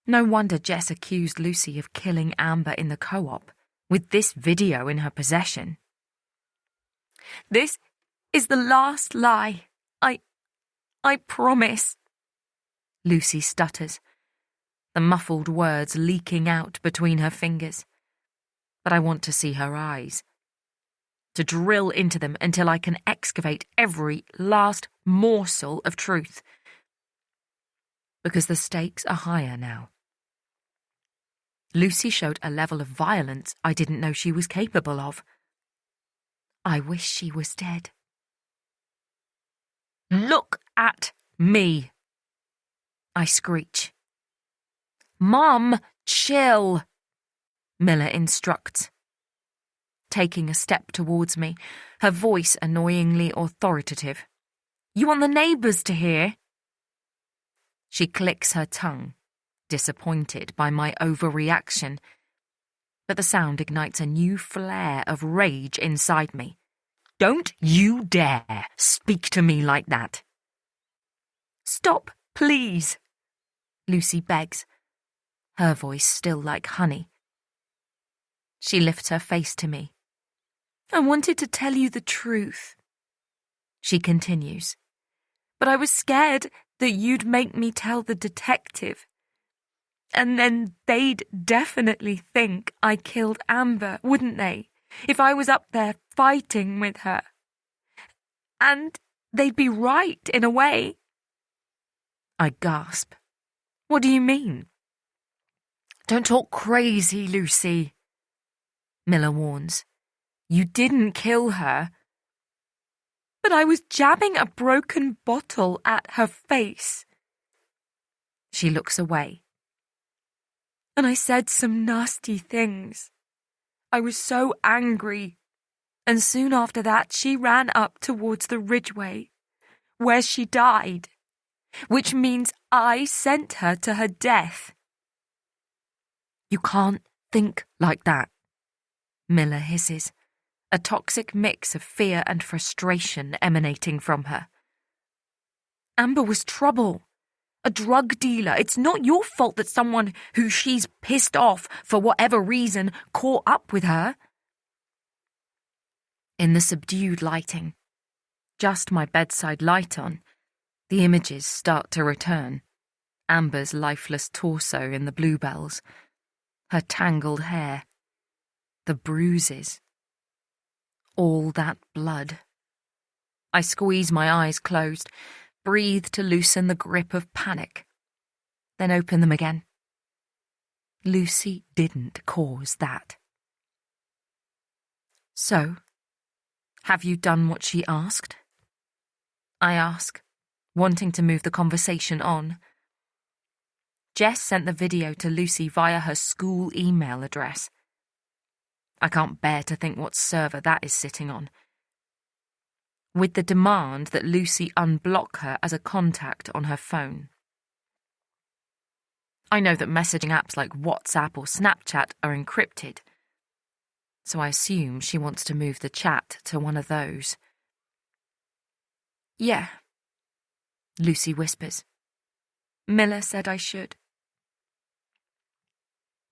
No wonder Jess accused Lucy of killing Amber in the co-op, with this video in her possession. This is the last lie. I promise. Lucy stutters, the muffled words leaking out between her fingers. But I want to see her eyes, to drill into them until I can excavate every last morsel of truth. Because the stakes are higher now. Lucy showed a level of violence I didn't know she was capable of. I wish she was dead. Look at me, I screech. Mum, chill, Miller instructs. Taking a step towards me, her voice annoyingly authoritative. You want the neighbours to hear? She clicks her tongue, disappointed by my overreaction, but the sound ignites a new flare of rage inside me. Don't you dare speak to me like that. Stop, please, Lucy begs, her voice still like honey. She lifts her face to me. I wanted to tell you the truth, she continues, but I was scared that you'd make me tell the detective. And then they'd definitely think I killed Amber, wouldn't they? If I was up there fighting with her. And they'd be right, in a way. I gasp. What do you mean? Don't talk crazy, Lucy, Miller warns. You didn't kill her. But I was jabbing a broken bottle at her face. She looks away. And I said some nasty things. I was so angry. And soon after that, she ran up towards the Ridgeway, where she died, which means I sent her to her death. You can't think like that, Miller hisses, a toxic mix of fear and frustration emanating from her. Amber was trouble. A drug dealer. It's not your fault that someone who she's pissed off for whatever reason caught up with her. In the subdued lighting, just my bedside light on, the images start to return. Amber's lifeless torso in the bluebells, her tangled hair, the bruises, all that blood. I squeeze my eyes closed, breathe to loosen the grip of panic, then open them again. Lucy didn't cause that. So, have you done what she asked? I ask, wanting to move the conversation on. Jess sent the video to Lucy via her school email address. I can't bear to think what server that is sitting on. With the demand that Lucy unblock her as a contact on her phone. I know that messaging apps like WhatsApp or Snapchat are encrypted, so I assume she wants to move the chat to one of those. Yeah, Lucy whispers. Miller said I should.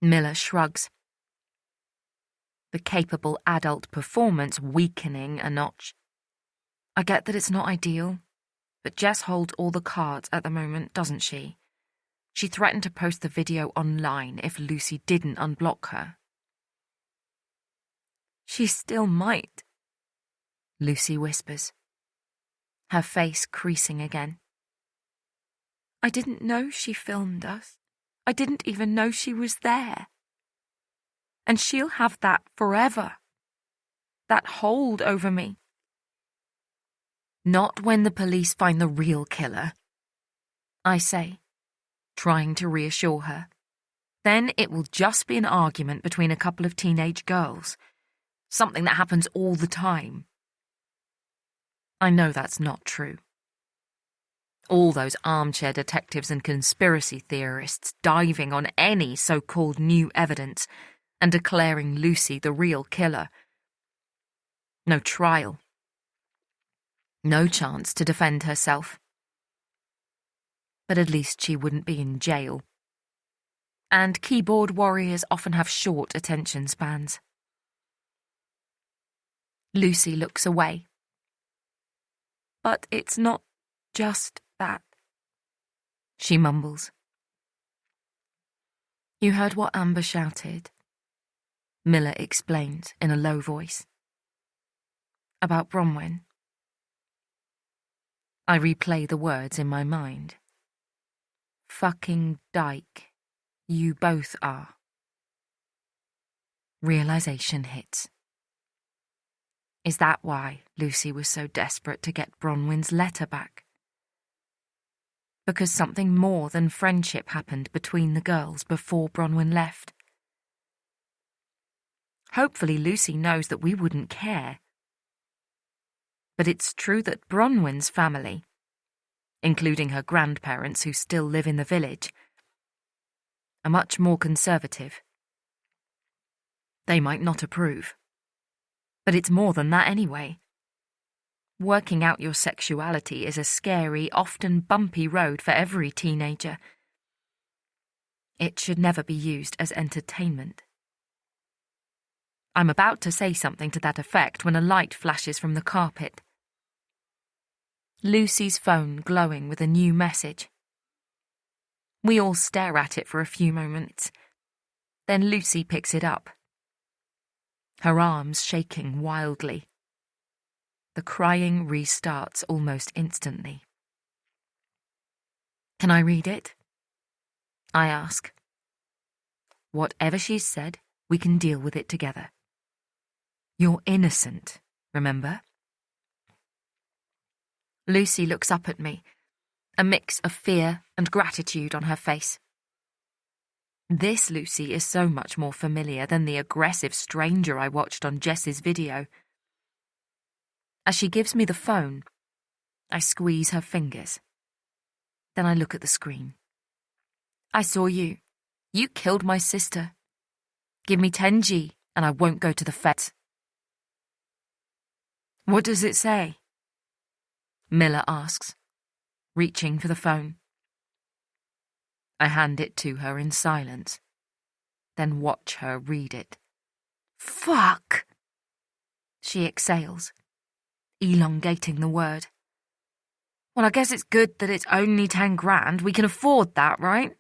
Miller shrugs. The capable adult performance weakening a notch. I get that it's not ideal, but Jess holds all the cards at the moment, doesn't she? She threatened to post the video online if Lucy didn't unblock her. She still might, Lucy whispers, her face creasing again. I didn't know she filmed us. I didn't even know she was there. And she'll have that forever. That hold over me. Not when the police find the real killer, I say, trying to reassure her. Then it will just be an argument between a couple of teenage girls. Something that happens all the time. I know that's not true. All those armchair detectives and conspiracy theorists diving on any so-called new evidence and declaring Lucy the real killer. No trial. No chance to defend herself. But at least she wouldn't be in jail. And keyboard warriors often have short attention spans. Lucy looks away. But it's not just that, she mumbles. You heard what Amber shouted? Miller explains in a low voice. About Bronwyn. I replay the words in my mind. Fucking dyke. You both are. Realization hits. Is that why Lucy was so desperate to get Bronwyn's letter back? Because something more than friendship happened between the girls before Bronwyn left. Hopefully Lucy knows that we wouldn't care. But it's true that Bronwyn's family, including her grandparents who still live in the village, are much more conservative. They might not approve. But it's more than that anyway. Working out your sexuality is a scary, often bumpy road for every teenager. It should never be used as entertainment. I'm about to say something to that effect when a light flashes from the carpet. Lucy's phone glowing with a new message. We all stare at it for a few moments. Then Lucy picks it up. Her arms shaking wildly. The crying restarts almost instantly. Can I read it? I ask. Whatever she's said, we can deal with it together. You're innocent, remember? Lucy looks up at me, a mix of fear and gratitude on her face. This Lucy is so much more familiar than the aggressive stranger I watched on Jess's video. As she gives me the phone, I squeeze her fingers. Then I look at the screen. I saw you. You killed my sister. Give me 10G and I won't go to the feds. What does it say? Miller asks, reaching for the phone. I hand it to her in silence, then watch her read it. Fuck! She exhales, elongating the word. Well, I guess it's good that it's only 10 grand. We can afford that, right?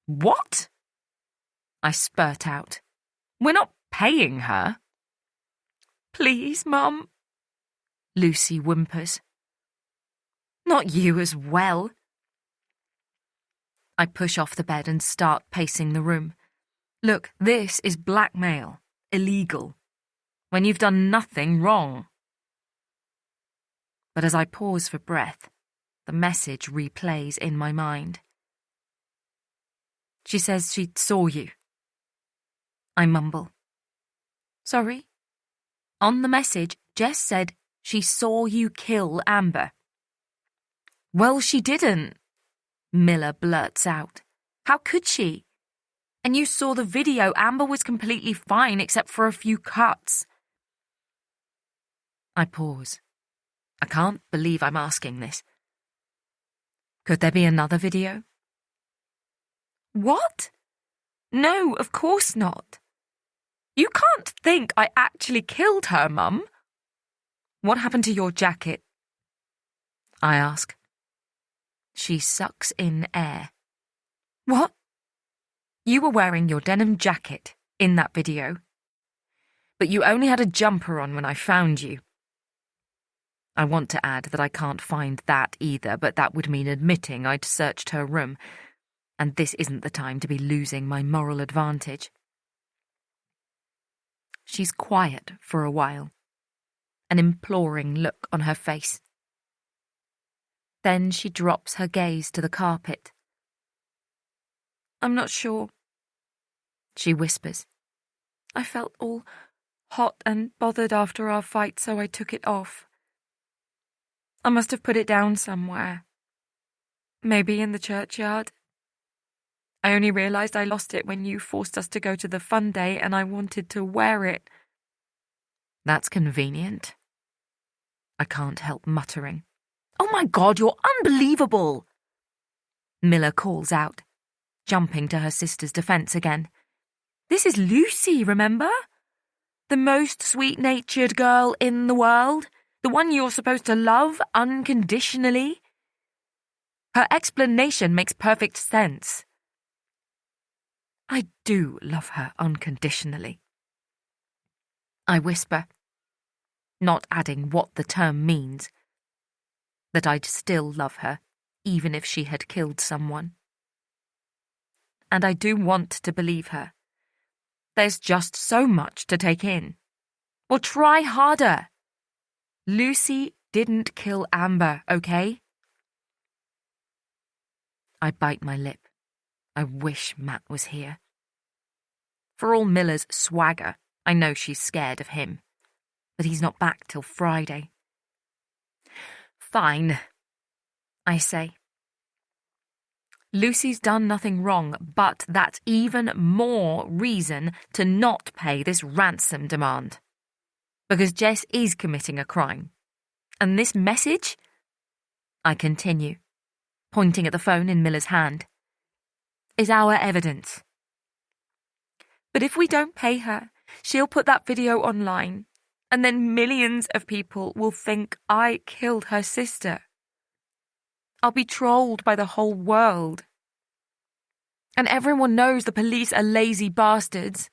What? I spurt out. We're not paying her. Please, Mum. Lucy whimpers. Not you as well. I push off the bed and start pacing the room. Look, this is blackmail. Illegal. when you've done nothing wrong. But as I pause for breath, the message replays in my mind. She says she saw you. I mumble. Sorry? On the message, Jess said she saw you kill Amber. Well, she didn't, Miller blurts out. How could she? And you saw the video. Amber was completely fine except for a few cuts. I pause. I can't believe I'm asking this. Could there be another video? What? No, of course not. You can't think I actually killed her, Mum. What happened to your jacket? I ask. She sucks in air. What? You were wearing your denim jacket in that video. But you only had a jumper on when I found you. I want to add that I can't find that either, but that would mean admitting I'd searched her room, and this isn't the time to be losing my moral advantage. She's quiet for a while, an imploring look on her face. Then she drops her gaze to the carpet. I'm not sure, she whispers. I felt all hot and bothered after our fight, so I took it off. I must have put it down somewhere. Maybe in the churchyard. I only realised I lost it when you forced us to go to the fun day and I wanted to wear it. That's convenient. I can't help muttering. Oh my God, you're unbelievable! Miller calls out, jumping to her sister's defence again. This is Lucy, remember? The most sweet-natured girl in the world. The one you're supposed to love unconditionally. Her explanation makes perfect sense. I do love her unconditionally. I whisper, not adding what the term means, that I'd still love her, even if she had killed someone. And I do want to believe her. There's just so much to take in. Well, try harder. Lucy didn't kill Amber, okay? I bite my lip. I wish Matt was here. For all Miller's swagger, I know she's scared of him. But he's not back till Friday. Fine, I say. Lucy's done nothing wrong, but that's even more reason to not pay this ransom demand. Because Jess is committing a crime. And this message? I continue, pointing at the phone in Miller's hand, is our evidence. But if we don't pay her, she'll put that video online, and then millions of people will think I killed her sister. I'll be trolled by the whole world. And everyone knows the police are lazy bastards,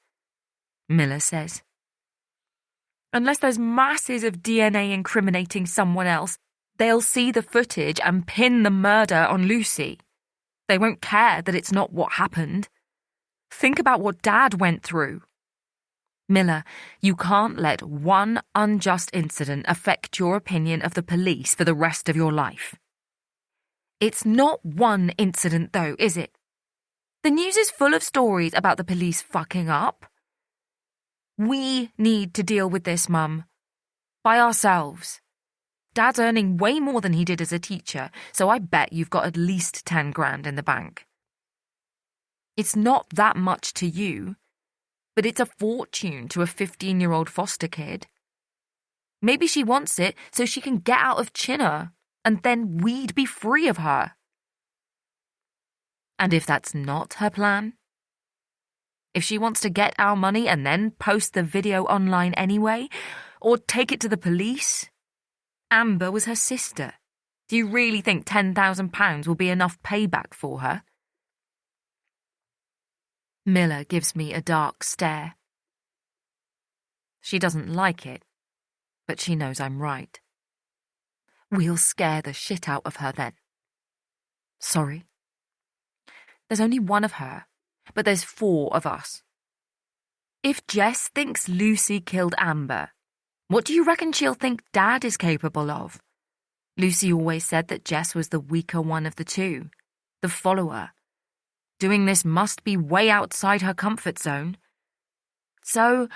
Miller says. Unless there's masses of DNA incriminating someone else, they'll see the footage and pin the murder on Lucy. They won't care that it's not what happened. Think about what Dad went through. Miller, you can't let one unjust incident affect your opinion of the police for the rest of your life. It's not one incident, though, is it? The news is full of stories about the police fucking up. We need to deal with this, Mum. By ourselves. Dad's earning way more than he did as a teacher, so I bet you've got at least 10 grand in the bank. It's not that much to you, but it's a fortune to a 15-year-old foster kid. Maybe she wants it so she can get out of Chinner, and then we'd be free of her. And if that's not her plan? If she wants to get our money and then post the video online anyway, or take it to the police? Amber was her sister. Do you really think £10,000 will be enough payback for her? Miller gives me a dark stare. She doesn't like it, but she knows I'm right. We'll scare the shit out of her then. Sorry. There's only one of her, but there's 4 of us. If Jess thinks Lucy killed Amber, what do you reckon she'll think Dad is capable of? Lucy always said that Jess was the weaker one of the two, the follower. Doing this must be way outside her comfort zone. So,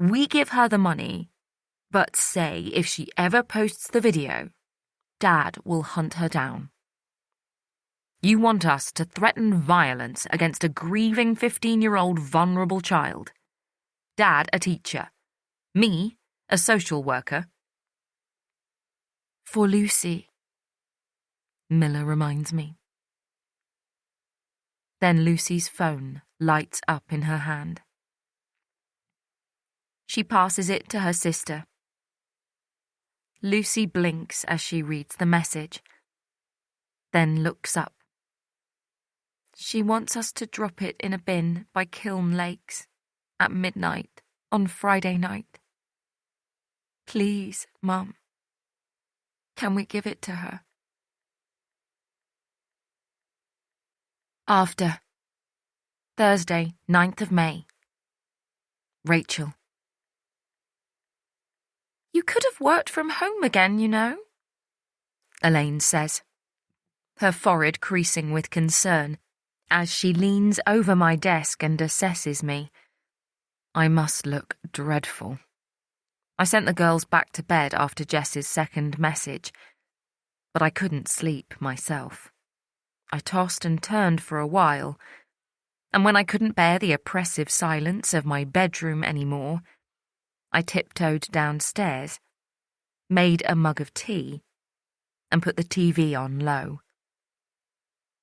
we give her the money, but say if she ever posts the video, Dad will hunt her down. You want us to threaten violence against a grieving 15-year-old vulnerable child. Dad, a teacher. Me, a social worker. For Lucy, Miller reminds me. Then Lucy's phone lights up in her hand. She passes it to her sister. Lucy blinks as she reads the message, then looks up. She wants us to drop it in a bin by Kiln Lakes at midnight on Friday night. Please, Mum. Can we give it to her? After. Thursday, 9th of May. Rachel. You could have worked from home again, you know, Elaine says, her forehead creasing with concern as she leans over my desk and assesses me. I must look dreadful. I sent the girls back to bed after Jess's second message, but I couldn't sleep myself. I tossed and turned for a while, and when I couldn't bear the oppressive silence of my bedroom anymore, I tiptoed downstairs, made a mug of tea, and put the TV on low.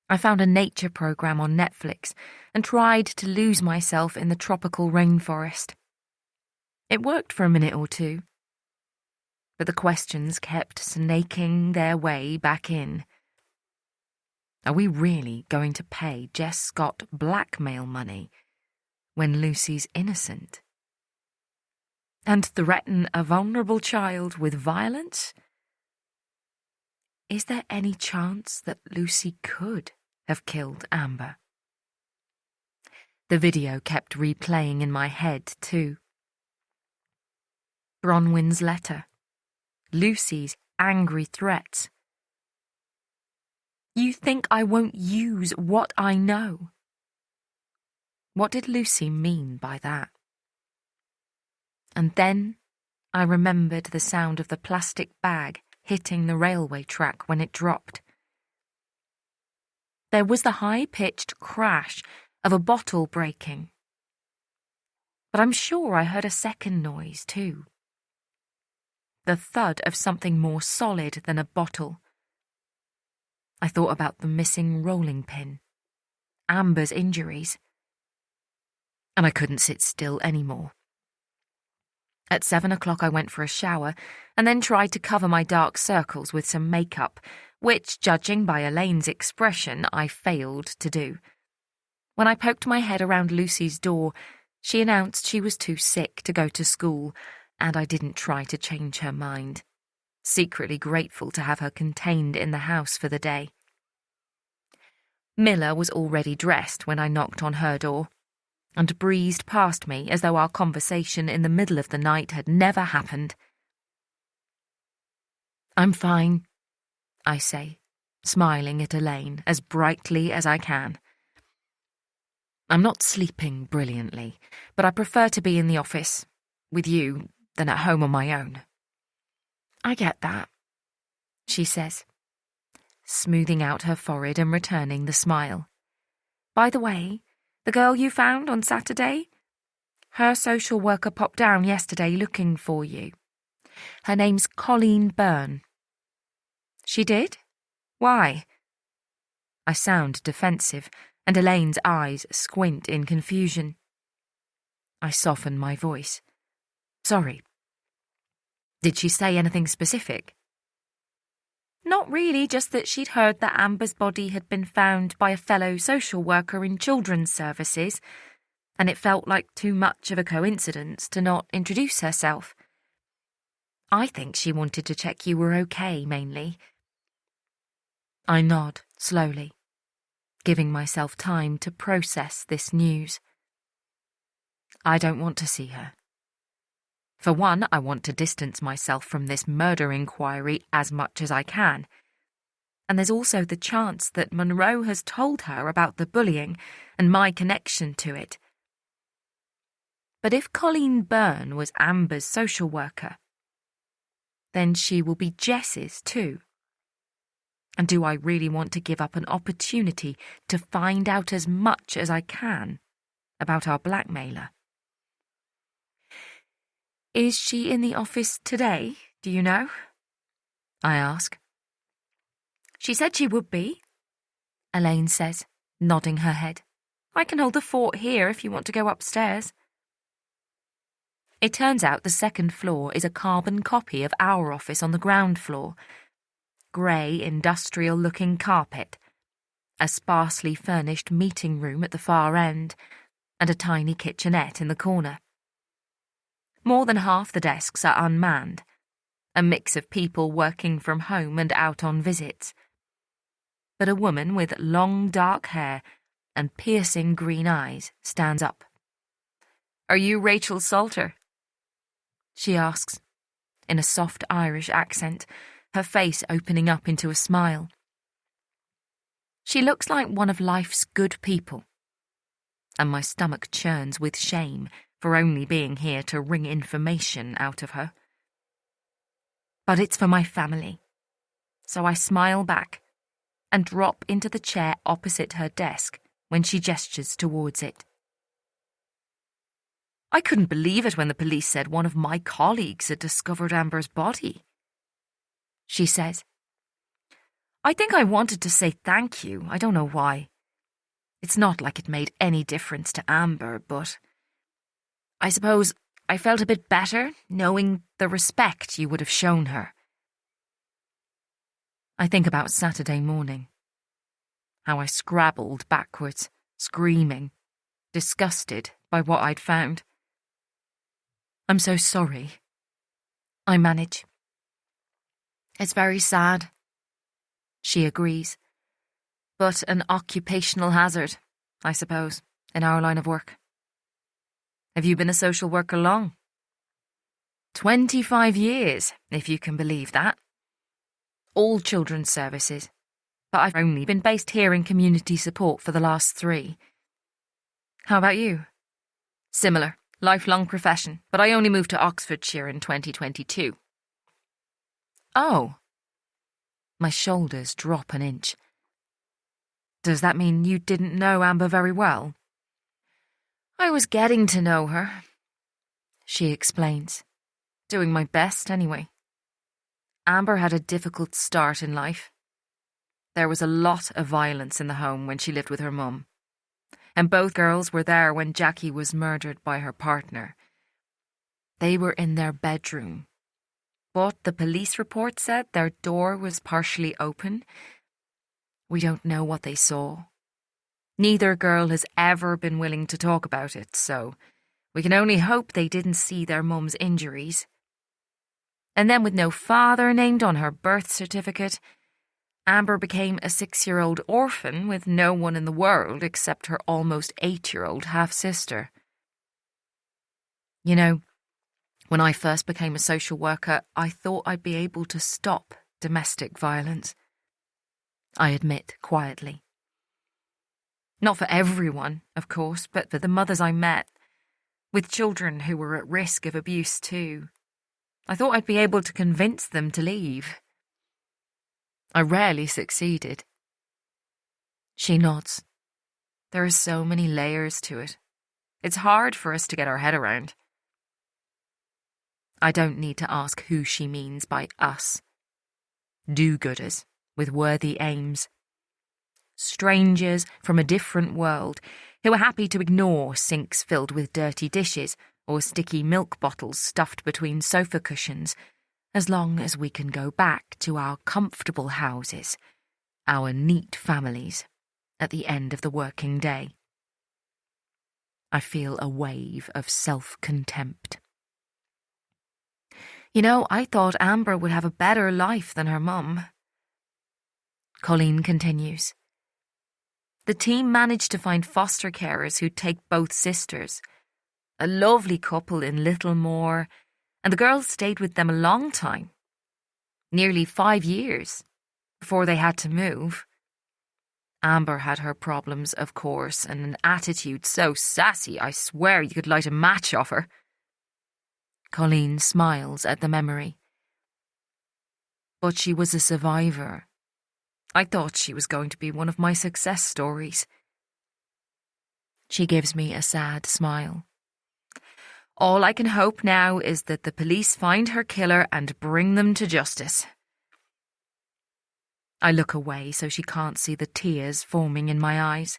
I found a nature program on Netflix and tried to lose myself in the tropical rainforest. It worked for a minute or two, but the questions kept snaking their way back in. Are we really going to pay Jess Scott blackmail money when Lucy's innocent? And threaten a vulnerable child with violence? Is there any chance that Lucy could have killed Amber? The video kept replaying in my head, too. Bronwyn's letter. Lucy's angry threats. You think I won't use what I know? What did Lucy mean by that? And then I remembered the sound of the plastic bag hitting the railway track when it dropped. There was the high-pitched crash of a bottle breaking. But I'm sure I heard a second noise, too. The thud of something more solid than a bottle. I thought about the missing rolling pin, Amber's injuries, and I couldn't sit still anymore. At 7 o'clock I went for a shower and then tried to cover my dark circles with some makeup, which, judging by Elaine's expression, I failed to do. When I poked my head around Lucy's door, she announced she was too sick to go to school, and I didn't try to change her mind, secretly grateful to have her contained in the house for the day. Miller was already dressed when I knocked on her door, and breezed past me as though our conversation in the middle of the night had never happened. I'm fine, I say, smiling at Elaine as brightly as I can. I'm not sleeping brilliantly, but I prefer to be in the office, with you, than at home on my own. I get that, she says, smoothing out her forehead and returning the smile. By the way, the girl you found on Saturday? Her social worker popped down yesterday looking for you. Her name's Colleen Byrne. She did? Why? I sound defensive, and Elaine's eyes squint in confusion. I soften my voice. Sorry. Did she say anything specific? Not really, just that she'd heard that Amber's body had been found by a fellow social worker in children's services, and it felt like too much of a coincidence to not introduce herself. I think she wanted to check you were okay, mainly. I nod slowly, giving myself time to process this news. I don't want to see her. For one, I want to distance myself from this murder inquiry as much as I can. And there's also the chance that Monroe has told her about the bullying and my connection to it. But if Colleen Byrne was Amber's social worker, then she will be Jess's too. And do I really want to give up an opportunity to find out as much as I can about our blackmailer? Is she in the office today, do you know? I ask. She said she would be, Elaine says, nodding her head. I can hold the fort here if you want to go upstairs. It turns out the second floor is a carbon copy of our office on the ground floor. Grey, industrial-looking carpet, a sparsely furnished meeting room at the far end, and a tiny kitchenette in the corner. More than half the desks are unmanned, a mix of people working from home and out on visits. But a woman with long dark hair and piercing green eyes stands up. "Are you Rachel Salter?" she asks, in a soft Irish accent, her face opening up into a smile. She looks like one of life's good people, and my stomach churns with shame for only being here to wring information out of her. But it's for my family, so I smile back and drop into the chair opposite her desk when she gestures towards it. I couldn't believe it when the police said one of my colleagues had discovered Amber's body, she says. I think I wanted to say thank you, I don't know why. It's not like it made any difference to Amber, but I suppose I felt a bit better knowing the respect you would have shown her. I think about Saturday morning, how I scrabbled backwards, screaming, disgusted by what I'd found. I'm so sorry. I manage. It's very sad, she agrees, but an occupational hazard, I suppose, in our line of work. Have you been a social worker long? 25 years, if you can believe that. All children's services, but I've only been based here in community support for the last 3. How about you? Similar, lifelong profession, but I only moved to Oxfordshire in 2022. Oh. My shoulders drop an inch. Does that mean you didn't know Amber very well? I was getting to know her, she explains. Doing my best, anyway. Amber had a difficult start in life. There was a lot of violence in the home when she lived with her mum, and both girls were there when Jackie was murdered by her partner. They were in their bedroom, but the police report said their door was partially open. We don't know what they saw. Neither girl has ever been willing to talk about it, so we can only hope they didn't see their mum's injuries. And then with no father named on her birth certificate, Amber became a 6-year-old orphan with no one in the world except her almost 8-year-old half-sister. You know, when I first became a social worker, I thought I'd be able to stop domestic violence. I admit quietly. Not for everyone, of course, but for the mothers I met, with children who were at risk of abuse too. I thought I'd be able to convince them to leave. I rarely succeeded. She nods. There are so many layers to it. It's hard for us to get our head around. I don't need to ask who she means by us. Do-gooders with worthy aims. Strangers from a different world who are happy to ignore sinks filled with dirty dishes or sticky milk bottles stuffed between sofa cushions, as long as we can go back to our comfortable houses, our neat families, at the end of the working day. I feel a wave of self-contempt. You know, I thought Amber would have a better life than her mum. Colleen continues. The team managed to find foster carers who'd take both sisters, A lovely couple in Littlemore, and the girl stayed with them a long time. Nearly 5 years, before they had to move. Amber had her problems, of course, and an attitude so sassy I swear you could light a match off her. Colleen smiles at the memory. But she was a survivor. I thought she was going to be one of my success stories. She gives me a sad smile. All I can hope now is that the police find her killer and bring them to justice. I look away so she can't see the tears forming in my eyes,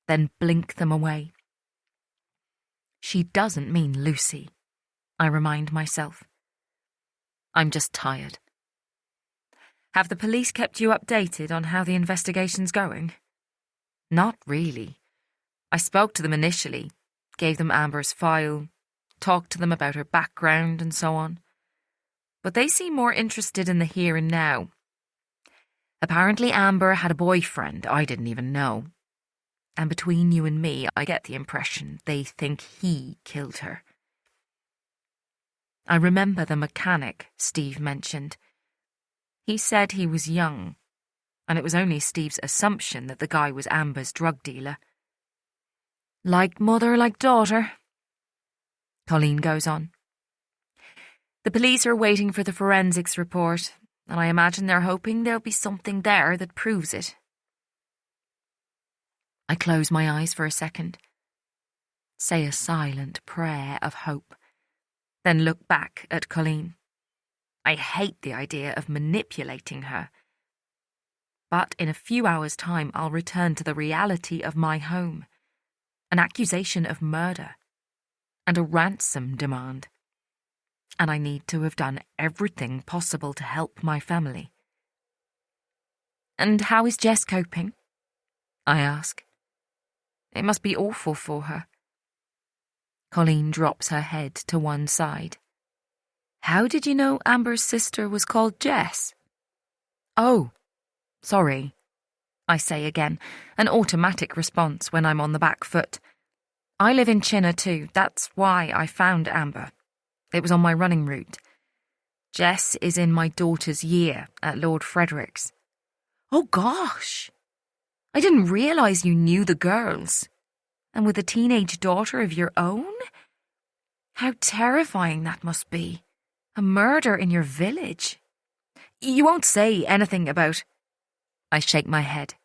then blink them away. She doesn't mean Lucy, I remind myself. I'm just tired. Have the police kept you updated on how the investigation's going? Not really. I spoke to them initially, gave them Amber's file, talked to them about her background and so on. But they seem more interested in the here and now. Apparently Amber had a boyfriend I didn't even know. And between you and me, I get the impression they think he killed her. I remember the mechanic Steve mentioned. He said he was young, and it was only Steve's assumption that the guy was Amber's drug dealer. Like mother, like daughter, Colleen goes on. The police are waiting for the forensics report, and I imagine they're hoping there'll be something there that proves it. I close my eyes for a second, say a silent prayer of hope, then look back at Colleen. I hate the idea of manipulating her. But in a few hours' time, I'll return to the reality of my home, an accusation of murder, and a ransom demand. And I need to have done everything possible to help my family. And how is Jess coping? I ask. It must be awful for her. Colleen drops her head to one side. How did you know Amber's sister was called Jess? Oh, sorry, I say again, an automatic response when I'm on the back foot. I live in Chinna too, that's why I found Amber. It was on my running route. Jess is in my daughter's year at Lord Frederick's. Oh gosh! I didn't realise you knew the girls. And with a teenage daughter of your own? How terrifying that must be. A murder in your village. You won't say anything about... I shake my head.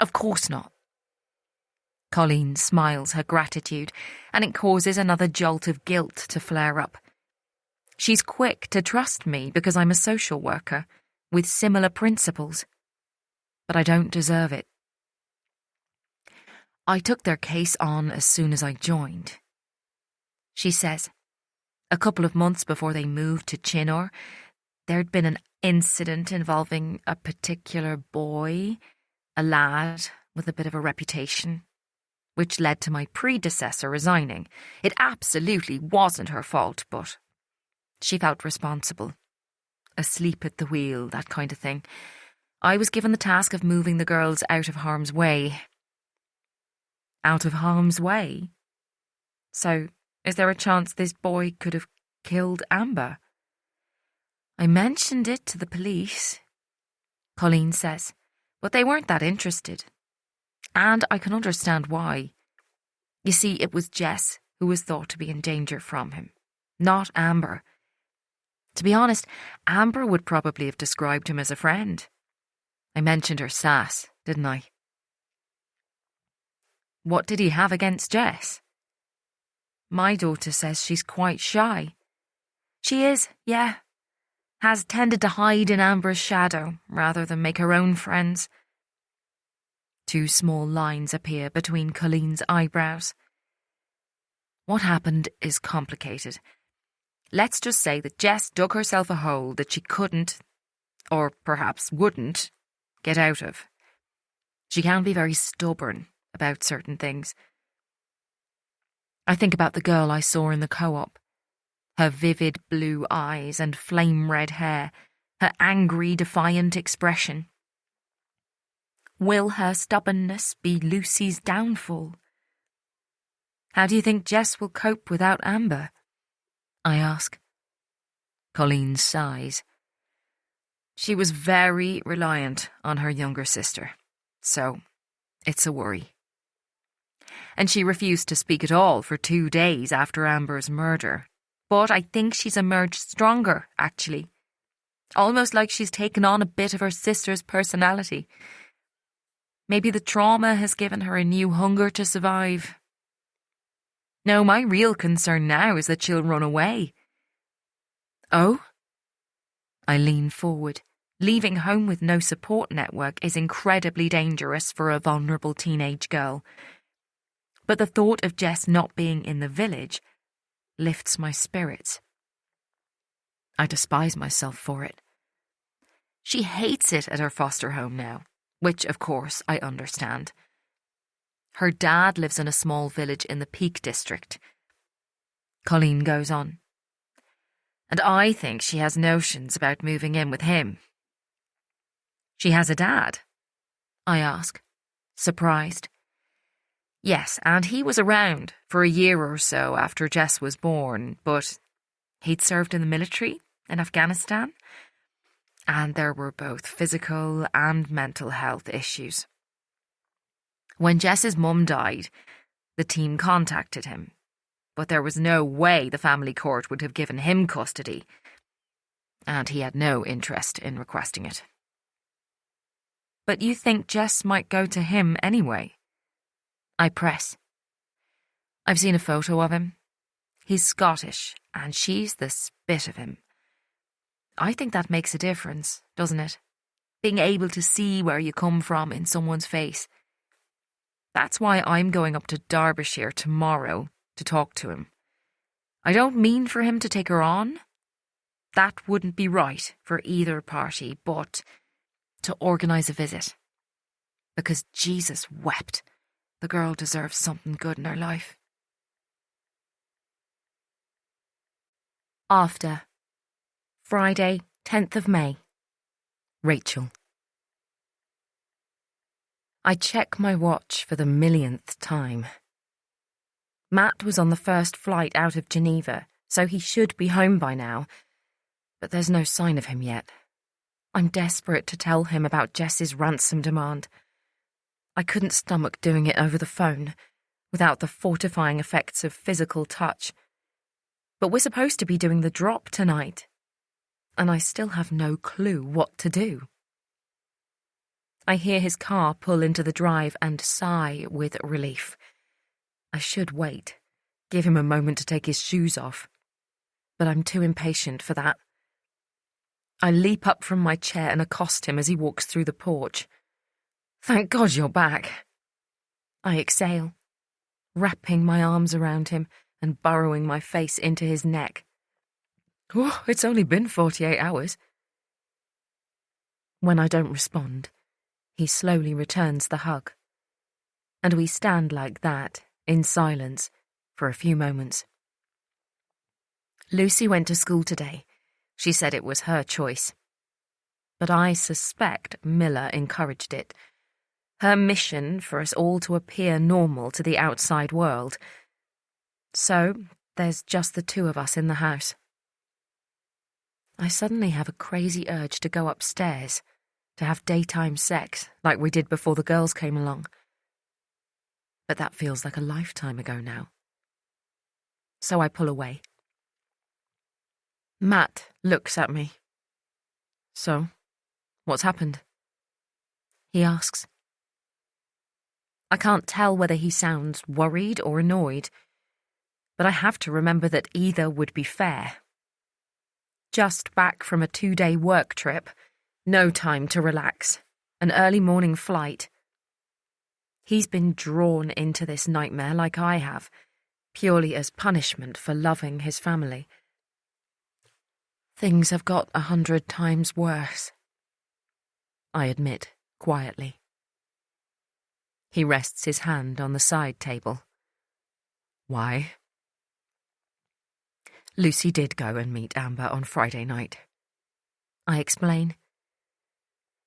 Of course not. Colleen smiles her gratitude, and it causes another jolt of guilt to flare up. She's quick to trust me because I'm a social worker, with similar principles. But I don't deserve it. I took their case on as soon as I joined. She says, a couple of months before they moved to Chinnor, there'd been an incident involving a particular boy, a lad with a bit of a reputation, which led to my predecessor resigning. It absolutely wasn't her fault, but she felt responsible. Asleep at the wheel, that kind of thing. I was given the task of moving the girls out of harm's way. Out of harm's way? So, is there a chance this boy could have killed Amber? I mentioned it to the police, Colleen says, but they weren't that interested. And I can understand why. You see, it was Jess who was thought to be in danger from him, not Amber. To be honest, Amber would probably have described him as a friend. I mentioned her sass, didn't I? What did he have against Jess? My daughter says she's quite shy. She is, yeah. Has tended to hide in Amber's shadow rather than make her own friends. Two small lines appear between Colleen's eyebrows. What happened is complicated. Let's just say that Jess dug herself a hole that she couldn't, or perhaps wouldn't, get out of. She can be very stubborn about certain things. I think about the girl I saw in the co-op. Her vivid blue eyes and flame-red hair, her angry, defiant expression. Will her stubbornness be Lucy's downfall? How do you think Jess will cope without Amber? I ask. Colleen sighs. She was very reliant on her younger sister, so it's a worry. And she refused to speak at all for 2 days after Amber's murder. But I think she's emerged stronger, actually. Almost like she's taken on a bit of her sister's personality. Maybe the trauma has given her a new hunger to survive. No, my real concern now is that she'll run away. Oh? I lean forward. Leaving home with no support network is incredibly dangerous for a vulnerable teenage girl. But the thought of Jess not being in the village lifts my spirits. I despise myself for it. She hates it at her foster home now, which, of course, I understand. Her dad lives in a small village in the Peak District. Colleen goes on. And I think she has notions about moving in with him. She has a dad? I ask, surprised. Yes, and he was around for a year or so after Jess was born, but he'd served in the military in Afghanistan, and there were both physical and mental health issues. When Jess's mum died, the team contacted him, but there was no way the family court would have given him custody, and he had no interest in requesting it. But you think Jess might go to him anyway? I press. I've seen a photo of him. He's Scottish, and she's the spit of him. I think that makes a difference, doesn't it? Being able to see where you come from in someone's face. That's why I'm going up to Derbyshire tomorrow to talk to him. I don't mean for him to take her on. That wouldn't be right for either party, but to organise a visit. Because Jesus wept. The girl deserves something good in her life. After. Friday, 10th of May. Rachel. I check my watch for the millionth time. Matt was on the first flight out of Geneva, so he should be home by now, but there's no sign of him yet. I'm desperate to tell him about Jess's ransom demand. I couldn't stomach doing it over the phone, without the fortifying effects of physical touch. But we're supposed to be doing the drop tonight, and I still have no clue what to do. I hear his car pull into the drive and sigh with relief. I should wait, give him a moment to take his shoes off, but I'm too impatient for that. I leap up from my chair and accost him as he walks through the porch. Thank God you're back. I exhale, wrapping my arms around him and burrowing my face into his neck. Oh, it's only been 48 hours. When I don't respond, he slowly returns the hug. And we stand like that, in silence, for a few moments. Lucy went to school today. She said it was her choice. But I suspect Miller encouraged it. Her mission for us all to appear normal to the outside world. So, there's just the two of us in the house. I suddenly have a crazy urge to go upstairs, to have daytime sex, like we did before the girls came along. But that feels like a lifetime ago now. So I pull away. Matt looks at me. So, what's happened? He asks. I can't tell whether he sounds worried or annoyed, but I have to remember that either would be fair. Just back from a 2-day work trip, no time to relax, an early morning flight. He's been drawn into this nightmare like I have, purely as punishment for loving his family. Things have got 100 times worse, I admit quietly. He rests his hand on the side table. Why? Lucy did go and meet Amber on Friday night. I explain.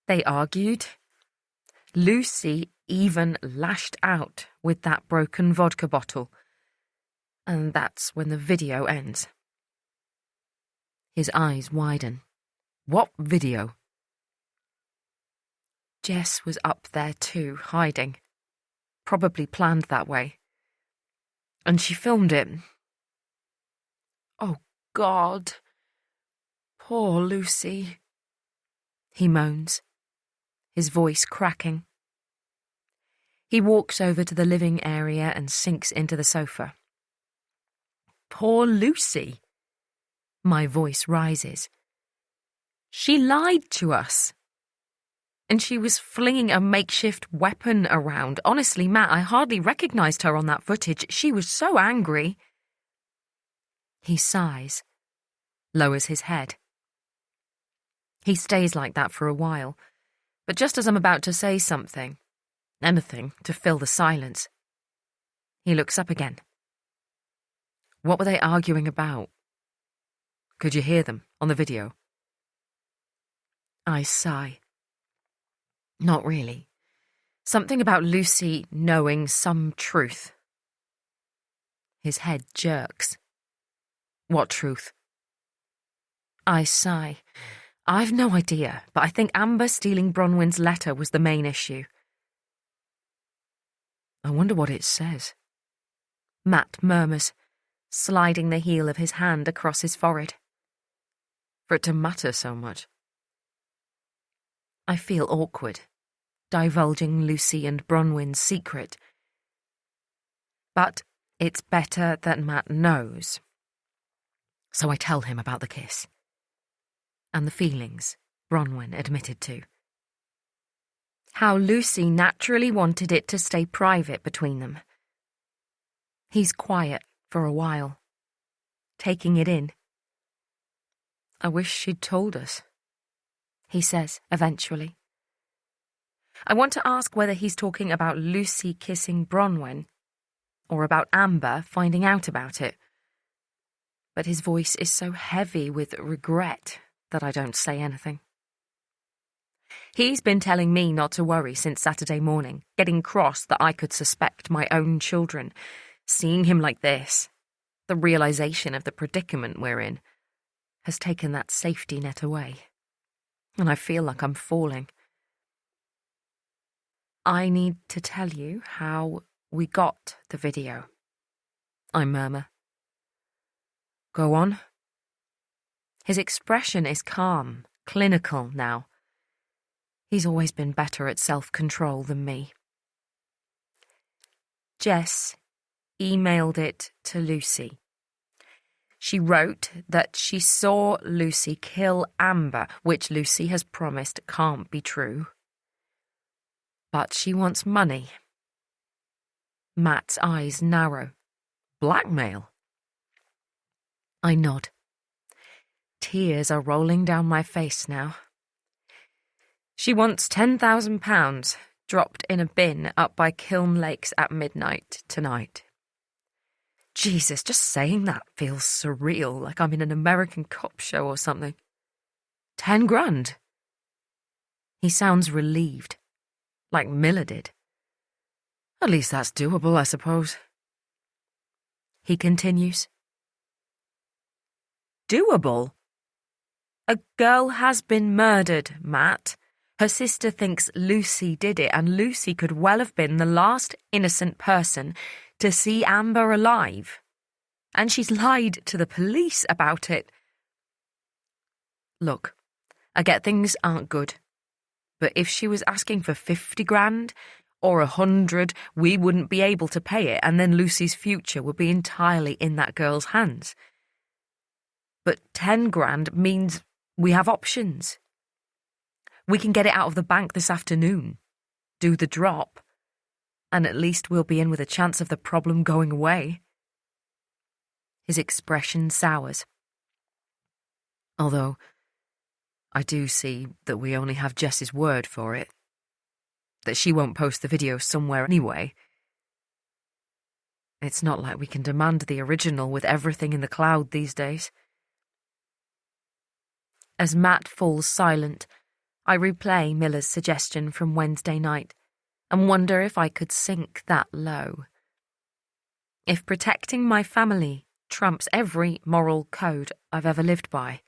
They argued. Lucy even lashed out with that broken vodka bottle. And that's when the video ends. His eyes widen. What video? Jess was up there too, hiding. Probably planned that way. And she filmed it. Oh, God. Poor Lucy. He moans, his voice cracking. He walks over to the living area and sinks into the sofa. Poor Lucy. My voice rises. She lied to us. And she was flinging a makeshift weapon around. Honestly, Matt, I hardly recognised her on that footage. She was so angry. He sighs, lowers his head. He stays like that for a while, but just as I'm about to say something, anything to fill the silence, he looks up again. What were they arguing about? Could you hear them on the video? I sigh. Not really. Something about Lucy knowing some truth. His head jerks. What truth? I sigh. I've no idea, but I think Amber stealing Bronwyn's letter was the main issue. I wonder what it says. Matt murmurs, sliding the heel of his hand across his forehead. For it to matter so much. I feel awkward, divulging Lucy and Bronwyn's secret. But it's better that Matt knows. So I tell him about the kiss. And the feelings Bronwyn admitted to. How Lucy naturally wanted it to stay private between them. He's quiet for a while, taking it in. I wish she'd told us, he says eventually. I want to ask whether he's talking about Lucy kissing Bronwyn, or about Amber finding out about it. But his voice is so heavy with regret that I don't say anything. He's been telling me not to worry since Saturday morning, getting cross that I could suspect my own children. Seeing him like this, the realization of the predicament we're in, has taken that safety net away. And I feel like I'm falling. I need to tell you how we got the video, I murmur. Go on. His expression is calm, clinical now. He's always been better at self-control than me. Jess emailed it to Lucy. She wrote that she saw Lucy kill Amber, which Lucy has promised can't be true. But she wants money. Matt's eyes narrow. Blackmail? I nod. Tears are rolling down my face now. She wants £10,000 dropped in a bin up by Kiln Lakes at midnight tonight. Jesus, just saying that feels surreal, like I'm in an American cop show or something. 10 grand. He sounds relieved, like Miller did. At least that's doable, I suppose. He continues. Doable? A girl has been murdered, Matt. Her sister thinks Lucy did it, and Lucy could well have been the last innocent person to see Amber alive. And she's lied to the police about it. Look, I get things aren't good. But if she was asking for 50 grand or 100, we wouldn't be able to pay it, and then Lucy's future would be entirely in that girl's hands. But 10 grand means we have options. We can get it out of the bank this afternoon, do the drop, and at least we'll be in with a chance of the problem going away. His expression sours. Although, I do see that we only have Jess's word for it. That she won't post the video somewhere anyway. It's not like we can demand the original with everything in the cloud these days. As Matt falls silent, I replay Miller's suggestion from Wednesday night and wonder if I could sink that low. If protecting my family trumps every moral code I've ever lived by.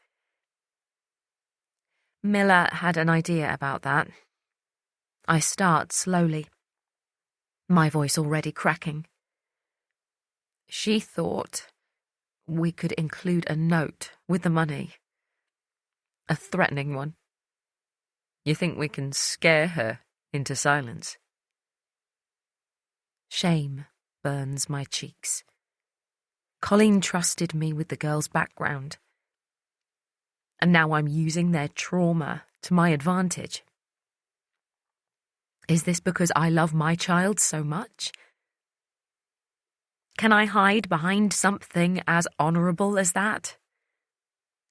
Miller had an idea about that. I start slowly, my voice already cracking. She thought we could include a note with the money. A threatening one. You think we can scare her into silence? Shame burns my cheeks. Colleen trusted me with the girl's background. And now I'm using their trauma to my advantage. Is this because I love my child so much? Can I hide behind something as honourable as that?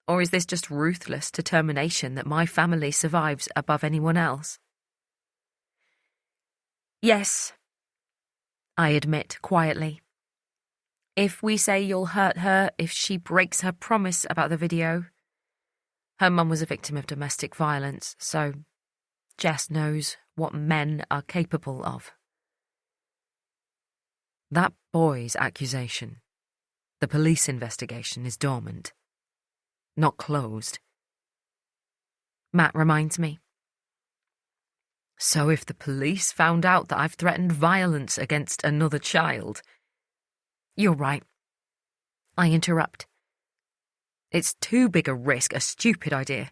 Or is this just ruthless determination that my family survives above anyone else? Yes, I admit quietly. If we say you'll hurt her if she breaks her promise about the video. Her mum was a victim of domestic violence, so Jess knows what men are capable of. That boy's accusation, the police investigation, is dormant, not closed. Matt reminds me. So if the police found out that I've threatened violence against another child... You're right. I interrupt. It's too big a risk, a stupid idea.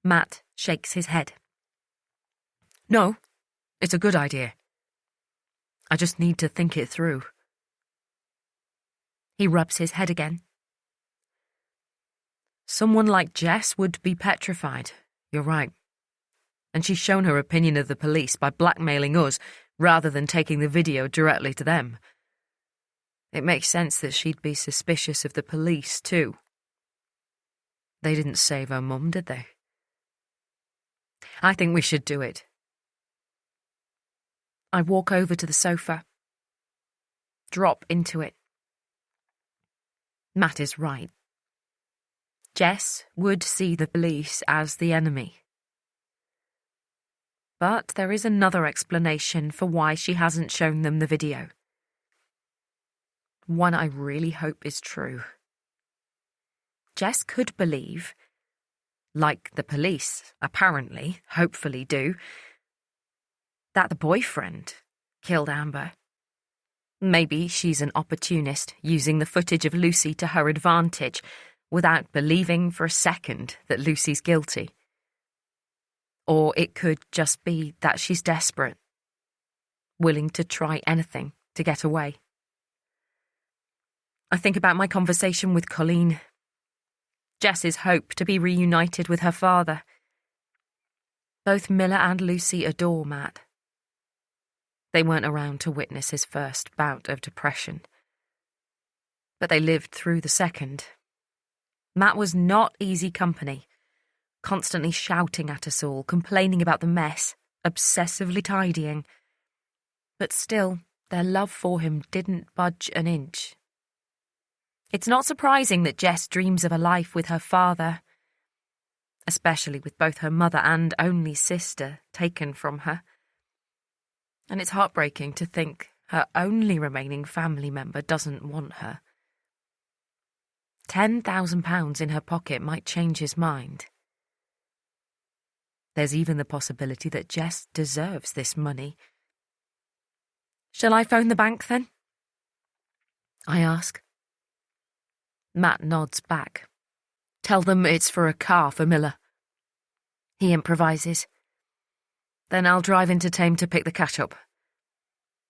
Matt shakes his head. No, it's a good idea. I just need to think it through. He rubs his head again. Someone like Jess would be petrified, you're right. And she's shown her opinion of the police by blackmailing us rather than taking the video directly to them. It makes sense that she'd be suspicious of the police, too. They didn't save her mum, did they? I think we should do it. I walk over to the sofa. Drop into it. Matt is right. Jess would see the police as the enemy. But there is another explanation for why she hasn't shown them the video. One I really hope is true. Jess could believe, like the police apparently, hopefully do, that the boyfriend killed Amber. Maybe she's an opportunist using the footage of Lucy to her advantage without believing for a second that Lucy's guilty. Or it could just be that she's desperate, willing to try anything to get away. I think about my conversation with Colleen. Jess's hope to be reunited with her father. Both Miller and Lucy adore Matt. They weren't around to witness his first bout of depression. But they lived through the second. Matt was not easy company, constantly shouting at us all, complaining about the mess, obsessively tidying. But still, their love for him didn't budge an inch. It's not surprising that Jess dreams of a life with her father, especially with both her mother and only sister taken from her. And it's heartbreaking to think her only remaining family member doesn't want her. £10,000 in her pocket might change his mind. There's even the possibility that Jess deserves this money. Shall I phone the bank then? I ask. Matt nods back. Tell them it's for a car for Miller. He improvises. Then I'll drive into Tame to pick the cash up.